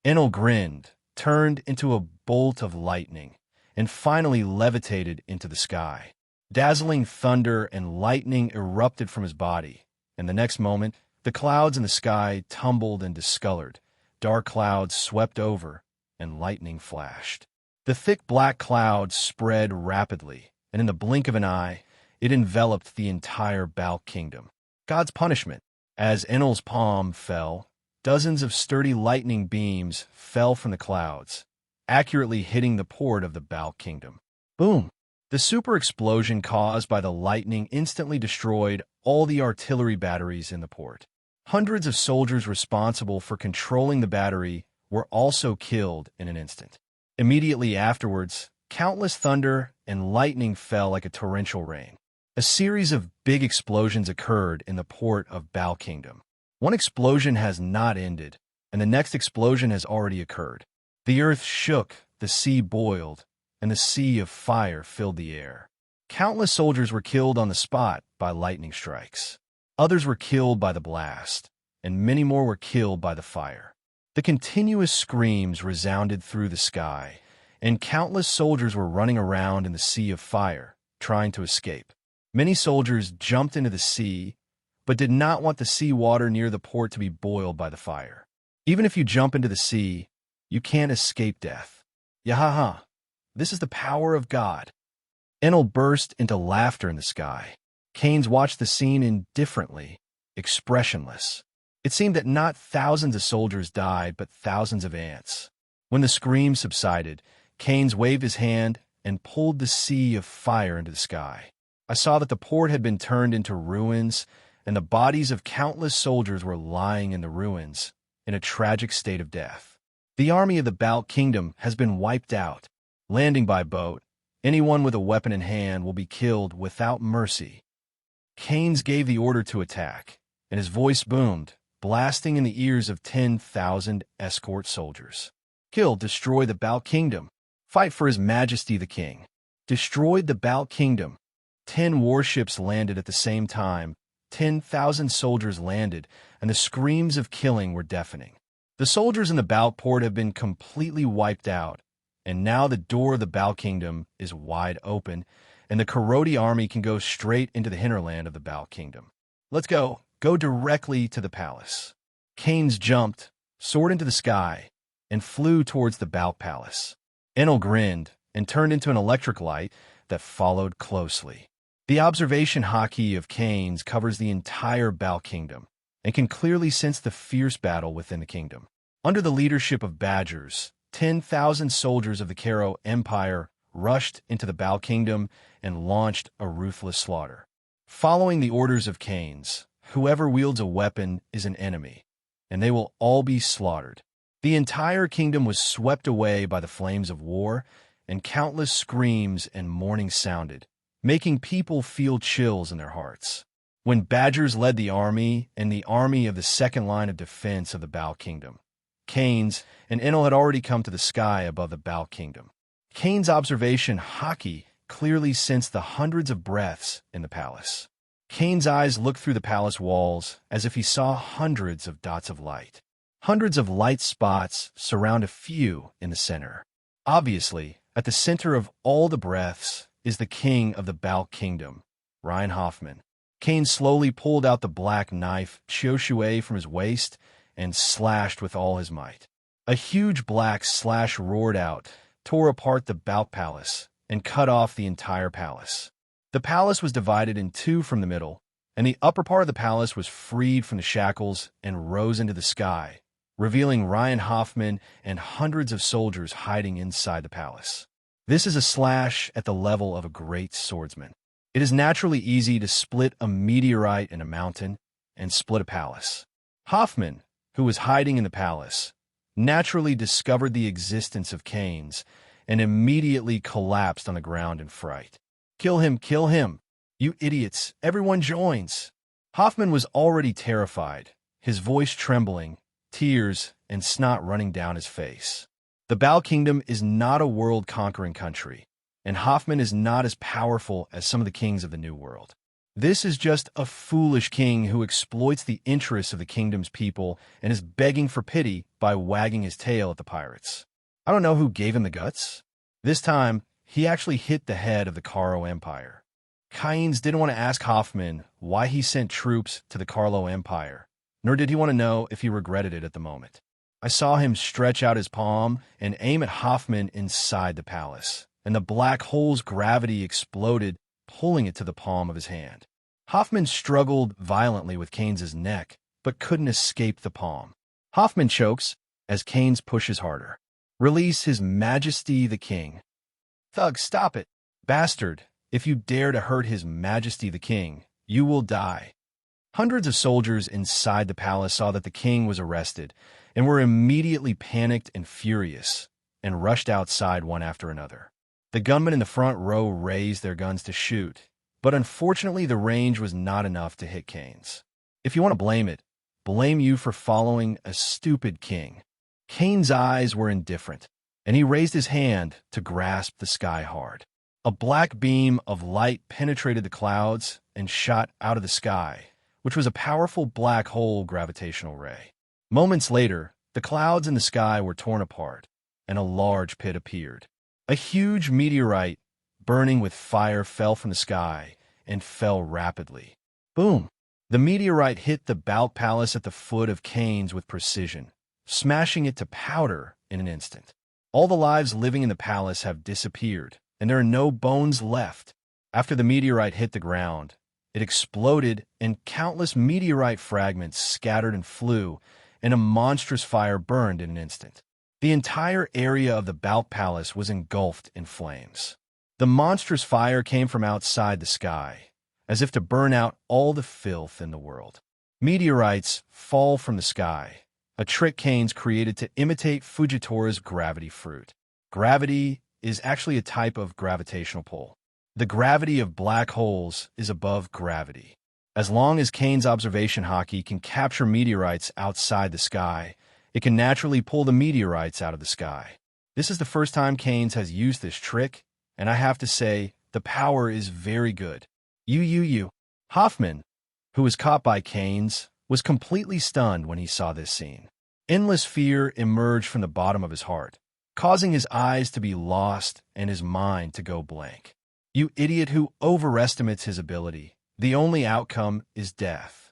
Enel grinned, turned into a bolt of lightning, and finally levitated into the sky. Dazzling thunder and lightning erupted from his body, and the next moment, the clouds in the sky tumbled and discolored. Dark clouds swept over, and lightning flashed. The thick black cloud spread rapidly, and in the blink of an eye, it enveloped the entire Balk kingdom. God's punishment. As Enel's palm fell, dozens of sturdy lightning beams fell from the clouds, accurately hitting the port of the Balk kingdom. Boom! The super explosion caused by the lightning instantly destroyed all the artillery batteries in the port. Hundreds of soldiers responsible for controlling the battery were also killed in an instant. Immediately afterwards, countless thunder and lightning fell like a torrential rain. A series of big explosions occurred in the port of Balk kingdom. One explosion has not ended, and the next explosion has already occurred. The earth shook, the sea boiled, and the sea of fire filled the air. Countless soldiers were killed on the spot by lightning strikes. Others were killed by the blast, and many more were killed by the fire. The continuous screams resounded through the sky, and countless soldiers were running around in the sea of fire, trying to escape. Many soldiers jumped into the sea, but did not want the sea water near the port to be boiled by the fire. Even if you jump into the sea, you can't escape death. Yahaha! This is the power of God. Enel burst into laughter in the sky. Keyenes watched the scene indifferently, expressionless. It seemed that not thousands of soldiers died, but thousands of ants. When the screams subsided, Keyenes waved his hand and pulled the sea of fire into the sky. I saw that the port had been turned into ruins, and the bodies of countless soldiers were lying in the ruins, in a tragic state of death. The army of the Balk kingdom has been wiped out. Landing by boat, anyone with a weapon in hand will be killed without mercy. Keyenes gave the order to attack, and his voice boomed, blasting in the ears of 10,000 escort soldiers. Kill, destroy the Bal Kingdom. Fight for His Majesty the King. Destroyed the Bal Kingdom. 10 warships landed at the same time. 10,000 soldiers landed, and the screams of killing were deafening. The soldiers in the Bal port have been completely wiped out, and now the door of the Bal Kingdom is wide open, and the Karodi army can go straight into the hinterland of the Bal Kingdom. Let's go. Go directly to the palace. Keyenes jumped, soared into the sky, and flew towards the Bal Palace. Enel grinned and turned into an electric light that followed closely. The observation hockey of Keyenes covers the entire Bal Kingdom and can clearly sense the fierce battle within the kingdom. Under the leadership of Badgers, 10,000 soldiers of the Karo Empire rushed into the Bal Kingdom and launched a ruthless slaughter. Following the orders of Keyenes, whoever wields a weapon is an enemy, and they will all be slaughtered. The entire kingdom was swept away by the flames of war, and countless screams and mourning sounded, making people feel chills in their hearts. When Badgers led the army and the army of the second line of defense of the Bal Kingdom, Keyenes and Enel had already come to the sky above the Bal Kingdom. Keyenes' observation hockey clearly sensed the hundreds of breaths in the palace. Keyenes' eyes looked through the palace walls as if he saw hundreds of dots of light. Hundreds of light spots surround a few in the center. Obviously, at the center of all the breaths is the king of the Bal Kingdom, Ryan Hoffman. Keyenes slowly pulled out the black knife Chioshui from his waist and slashed with all his might. A huge black slash roared out, tore apart the Bal Palace, and cut off the entire palace. The palace was divided in two from the middle, and the upper part of the palace was freed from the shackles and rose into the sky, revealing Ryan Hoffman and hundreds of soldiers hiding inside the palace. This is a slash at the level of a great swordsman. It is naturally easy to split a meteorite in a mountain and split a palace. Hoffman, who was hiding in the palace, naturally discovered the existence of Keyenes and immediately collapsed on the ground in fright. Kill him, you idiots, everyone joins. Hoffman was already terrified, his voice trembling, tears and snot running down his face. The Bal Kingdom is not a world-conquering country, and Hoffman is not as powerful as some of the kings of the New World. This is just a foolish king who exploits the interests of the kingdom's people and is begging for pity by wagging his tail at the pirates. I don't know who gave him the guts. This time, he actually hit the head of the Karo Empire. Keyenes didn't want to ask Hoffman why he sent troops to the Karo Empire, nor did he want to know if he regretted it at the moment. I saw him stretch out his palm and aim at Hoffman inside the palace, and the black hole's gravity exploded, pulling it to the palm of his hand. Hoffman struggled violently with Keyenes' neck, but couldn't escape the palm. Hoffman chokes as Keyenes pushes harder. Release His Majesty the King. Thug, stop it. Bastard, if you dare to hurt His Majesty the King, you will die. Hundreds of soldiers inside the palace saw that the king was arrested and were immediately panicked and furious and rushed outside one after another. The gunmen in the front row raised their guns to shoot, but unfortunately the range was not enough to hit Keyenes. If you want to blame it, blame you for following a stupid king. Keyenes' eyes were indifferent, and he raised his hand to grasp the sky hard. A black beam of light penetrated the clouds and shot out of the sky, which was a powerful black hole gravitational ray. Moments later, the clouds in the sky were torn apart, and a large pit appeared. A huge meteorite, burning with fire, fell from the sky and fell rapidly. Boom! The meteorite hit the Bal Palace at the foot of Keyenes with precision, smashing it to powder in an instant. All the lives living in the palace have disappeared, and there are no bones left. After the meteorite hit the ground, it exploded, and countless meteorite fragments scattered and flew, and a monstrous fire burned in an instant. The entire area of the Bal Palace was engulfed in flames. The monstrous fire came from outside the sky, as if to burn out all the filth in the world. Meteorites fall from the sky, a trick Keyenes created to imitate Fujitora's gravity fruit. Gravity is actually a type of gravitational pull. The gravity of black holes is above gravity. As long as Keyenes' observation hockey can capture meteorites outside the sky, it can naturally pull the meteorites out of the sky. This is the first time Keyenes has used this trick, and I have to say, the power is very good. Hoffman, who was caught by Keyenes, was completely stunned when he saw this scene. Endless fear emerged from the bottom of his heart, causing his eyes to be lost and his mind to go blank. You idiot who overestimates his ability. The only outcome is death.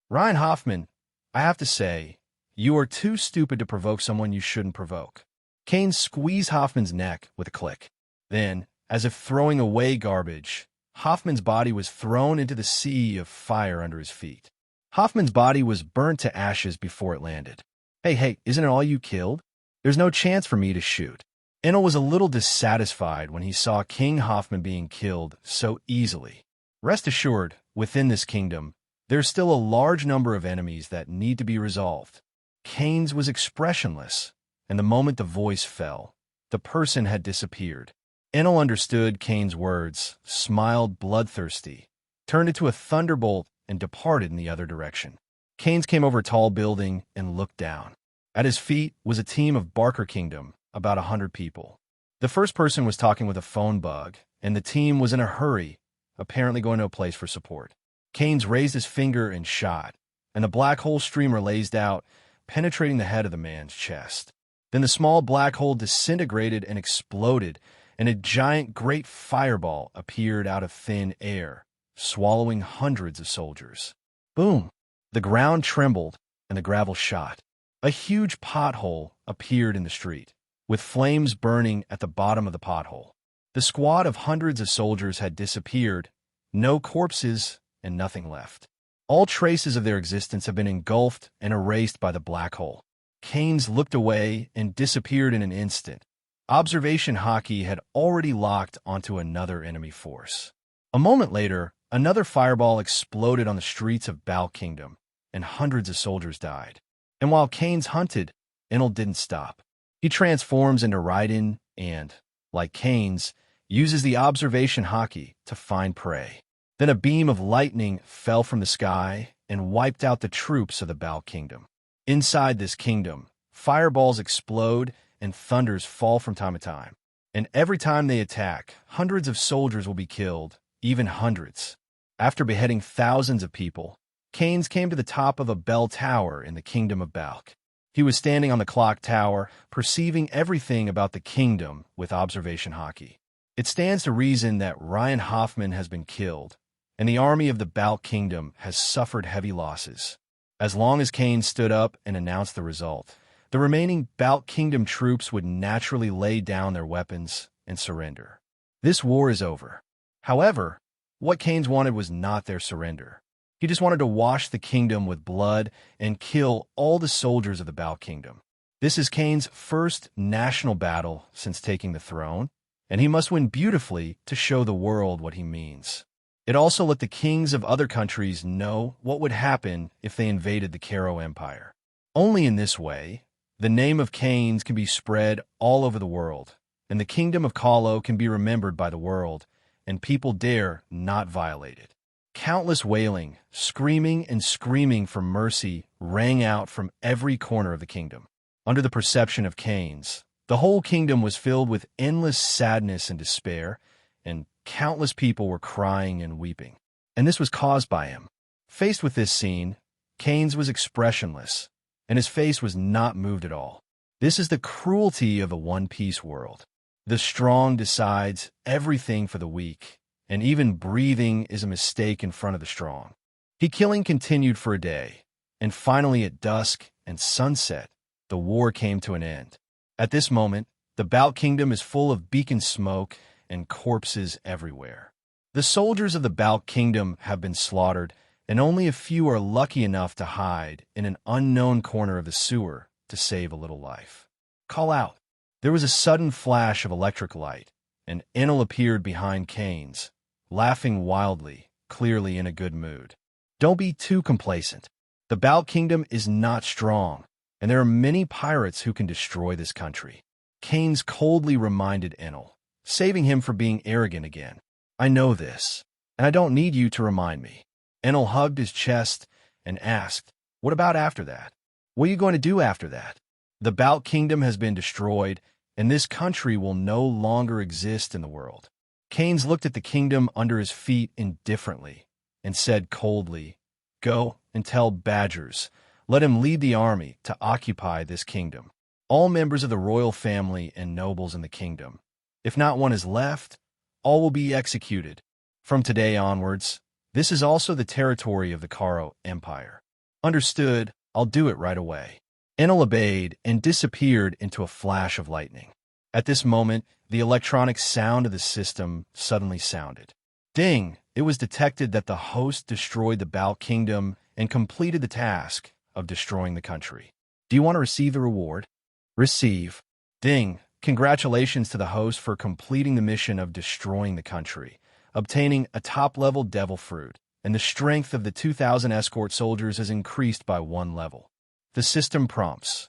Ryan Hoffman, I have to say, you are too stupid to provoke someone you shouldn't provoke. Keyenes squeezed Hoffman's neck with a click. Then, as if throwing away garbage, Hoffman's body was thrown into the sea of fire under his feet. Hoffman's body was burnt to ashes before it landed. Hey, isn't it all you killed? There's no chance for me to shoot. Enel was a little dissatisfied when he saw King Hoffman being killed so easily. Rest assured, within this kingdom, there's still a large number of enemies that need to be resolved. Keyenes was expressionless, and the moment the voice fell, the person had disappeared. Enel understood Keyenes' words, smiled bloodthirsty, turned into a thunderbolt, and departed in the other direction. Keyenes came over a tall building and looked down. At his feet was a team of Barker Kingdom, about 100 people. The first person was talking with a phone bug, and the team was in a hurry, apparently going to a place for support. Keyenes raised his finger and shot, and the black hole streamer blazed out, penetrating the head of the man's chest. Then the small black hole disintegrated and exploded, and a giant great fireball appeared out of thin air, swallowing hundreds of soldiers. Boom! The ground trembled, and the gravel shot. A huge pothole appeared in the street, with flames burning at the bottom of the pothole. The squad of hundreds of soldiers had disappeared, no corpses and nothing left. All traces of their existence have been engulfed and erased by the black hole. Keyenes looked away and disappeared in an instant. Observation hockey had already locked onto another enemy force. A moment later, another fireball exploded on the streets of Bal Kingdom, and hundreds of soldiers died. And while Keyenes hunted, Enel didn't stop. He transforms into Raiden and, like Keyenes, uses the observation hockey to find prey. Then a beam of lightning fell from the sky and wiped out the troops of the Bal Kingdom. Inside this kingdom, fireballs explode and thunders fall from time to time. And every time they attack, hundreds of soldiers will be killed, even hundreds. After beheading thousands of people, Keyenes came to the top of a bell tower in the kingdom of Balk. He was standing on the clock tower, perceiving everything about the kingdom with observation hockey. It stands to reason that Ryan Hoffman has been killed, and the army of the Balk Kingdom has suffered heavy losses. As long as Keyenes stood up and announced the result, the remaining Balk Kingdom troops would naturally lay down their weapons and surrender. This war is over. However, what Keyenes wanted was not their surrender. He just wanted to wash the kingdom with blood and kill all the soldiers of the Balk Kingdom. This is Keyenes' first national battle since taking the throne, and he must win beautifully to show the world what he means. It also let the kings of other countries know what would happen if they invaded the Karo Empire. Only in this way, the name of Keyenes can be spread all over the world, and the kingdom of Kalo can be remembered by the world, and people dare not violate it. Countless wailing, screaming, and screaming for mercy rang out from every corner of the kingdom. Under the perception of Keyenes, the whole kingdom was filled with endless sadness and despair, and countless people were crying and weeping. And this was caused by him. Faced with this scene, Keyenes was expressionless, and his face was not moved at all. This is the cruelty of a one-piece world. The strong decides everything for the weak, and even breathing is a mistake in front of the strong. Killing continued for a day, and finally at dusk and sunset, the war came to an end. At this moment, the Balk Kingdom is full of beacon smoke and corpses everywhere. The soldiers of the Balk Kingdom have been slaughtered, and only a few are lucky enough to hide in an unknown corner of the sewer to save a little life. Call out. There was a sudden flash of electric light, and Enel appeared behind Keyenes, laughing wildly, clearly in a good mood. Don't be too complacent. The Balk Kingdom is not strong, and there are many pirates who can destroy this country. Keyenes coldly reminded Enel, saving him from being arrogant again. I know this, and I don't need you to remind me. Enel hugged his chest and asked, "What about after that? What are you going to do after that? The Balk Kingdom has been destroyed, and this country will no longer exist in the world." Keyenes looked at the kingdom under his feet indifferently and said coldly, "Go and tell Badgers, let him lead the army to occupy this kingdom. All members of the royal family and nobles in the kingdom. If not one is left, all will be executed. From today onwards, this is also the territory of the Karo Empire." "Understood, I'll do it right away." Enel obeyed and disappeared into a flash of lightning. At this moment, the electronic sound of the system suddenly sounded. Ding! It was detected that the host destroyed the Balk Kingdom and completed the task of destroying the country. "Do you want to receive the reward?" "Receive." Ding! Congratulations to the host for completing the mission of destroying the country, obtaining a top-level devil fruit, and the strength of the 2,000 escort soldiers has increased by 1 level. The system prompts.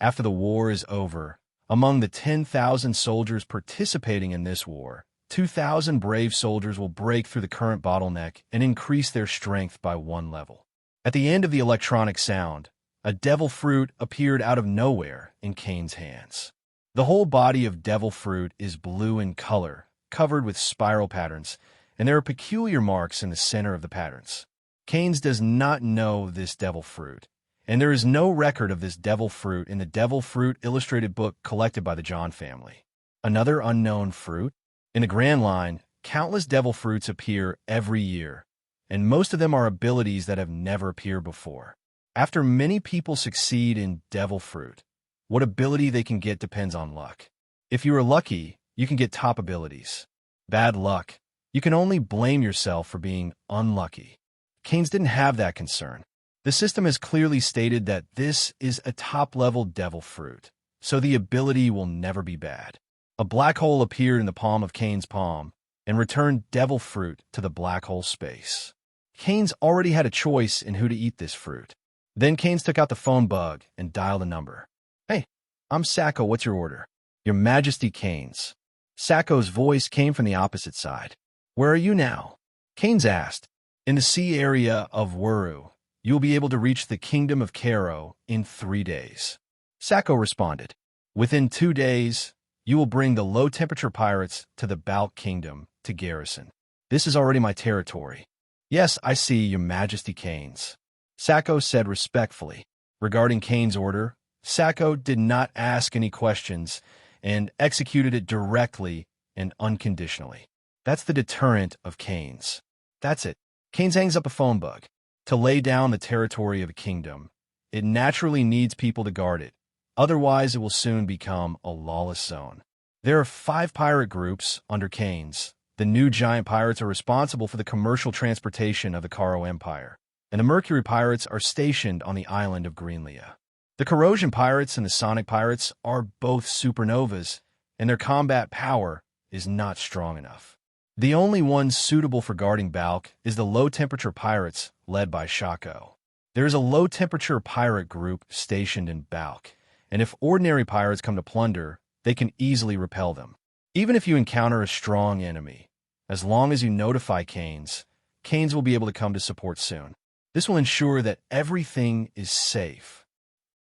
After the war is over, among the 10,000 soldiers participating in this war, 2,000 brave soldiers will break through the current bottleneck and increase their strength by 1 level. At the end of the electronic sound, a devil fruit appeared out of nowhere in Keyenes' hands. The whole body of devil fruit is blue in color, covered with spiral patterns, and there are peculiar marks in the center of the patterns. Keyenes does not know this devil fruit, and there is no record of this devil fruit in the Devil Fruit illustrated book collected by the John family. Another unknown fruit? In the Grand Line, countless devil fruits appear every year, and most of them are abilities that have never appeared before. After many people succeed in devil fruit, what ability they can get depends on luck. If you are lucky, you can get top abilities. Bad luck, you can only blame yourself for being unlucky. Keyenes didn't have that concern. The system has clearly stated that this is a top-level devil fruit, so the ability will never be bad. A black hole appeared in the palm of Keyenes' palm and returned devil fruit to the black hole space. Keyenes already had a choice in who to eat this fruit. Then Keyenes took out the phone bug and dialed a number. "Hey, I'm Sacco, what's your order?" "Your Majesty Keyenes." Sacco's voice came from the opposite side. "Where are you now?" Keyenes asked. "In the sea area of Wuru. You will be able to reach the Kingdom of Karo in 3 days." Sacco responded. "Within 2 days, you will bring the low-temperature pirates to the Balk Kingdom to garrison. This is already my territory." "Yes, I see, Your Majesty Keyenes," Sacco said respectfully. Regarding Keyenes' order, Sacco did not ask any questions and executed it directly and unconditionally. That's the deterrent of Keyenes. That's it. Keyenes hangs up a phone bug. To lay down the territory of a kingdom, it naturally needs people to guard it. Otherwise, it will soon become a lawless zone. There are 5 pirate groups under Keyenes. The new giant pirates are responsible for the commercial transportation of the Karo Empire, and the Mercury pirates are stationed on the island of Greenlia. The corrosion pirates and the sonic pirates are both supernovas, and their combat power is not strong enough. The only one suitable for guarding Balk is the low-temperature pirates led by Sacco. There is a low-temperature pirate group stationed in Balk, and if ordinary pirates come to plunder, they can easily repel them. Even if you encounter a strong enemy, as long as you notify Keyenes, Keyenes will be able to come to support soon. This will ensure that everything is safe.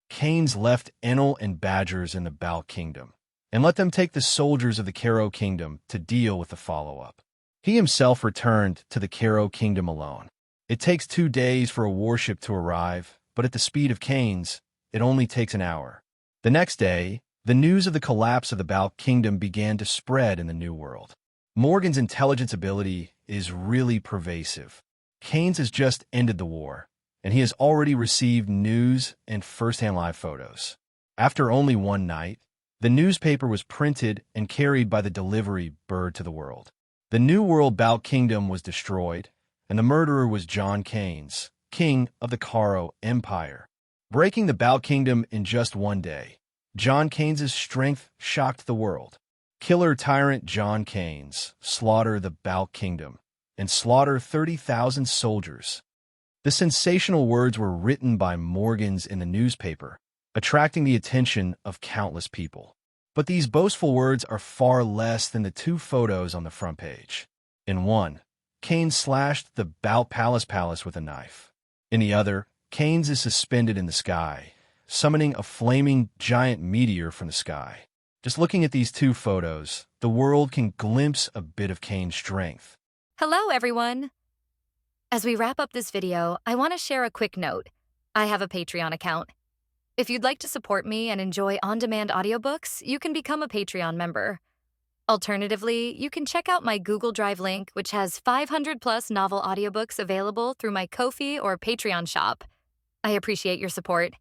Keyenes left Enel and Badgers in the Balk Kingdom, and let them take the soldiers of the Karo Kingdom to deal with the follow-up. He himself returned to the Karo Kingdom alone. It takes 2 days for a warship to arrive, but at the speed of Keyenes, it only takes an hour. The next day, the news of the collapse of the Balk Kingdom began to spread in the New World. Morgan's intelligence ability is really pervasive. Keyenes has just ended the war, and he has already received news and first-hand live photos. After only 1 night, the newspaper was printed and carried by the delivery bird to the world. The New World Balk Kingdom was destroyed, and the murderer was John Keyenes, king of the Karo Empire. Breaking the Balk Kingdom in just 1 day, John Keyenes' strength shocked the world. Killer tyrant John Keyenes slaughter the Balk Kingdom and slaughter 30,000 soldiers. The sensational words were written by Morgans in the newspaper, attracting the attention of countless people. But these boastful words are far less than the 2 photos on the front page. In one, Keyenes slashed the palace with a knife. In the other, Keyenes is suspended in the sky, summoning a flaming giant meteor from the sky. Just looking at these two photos, the world can glimpse a bit of Keyenes' strength. Hello, everyone. As we wrap up this video, I want to share a quick note. I have a Patreon account. If you'd like to support me and enjoy on-demand audiobooks, you can become a Patreon member. Alternatively, you can check out my Google Drive link, which has 500+ novel audiobooks available through my Ko-fi or Patreon shop. I appreciate your support.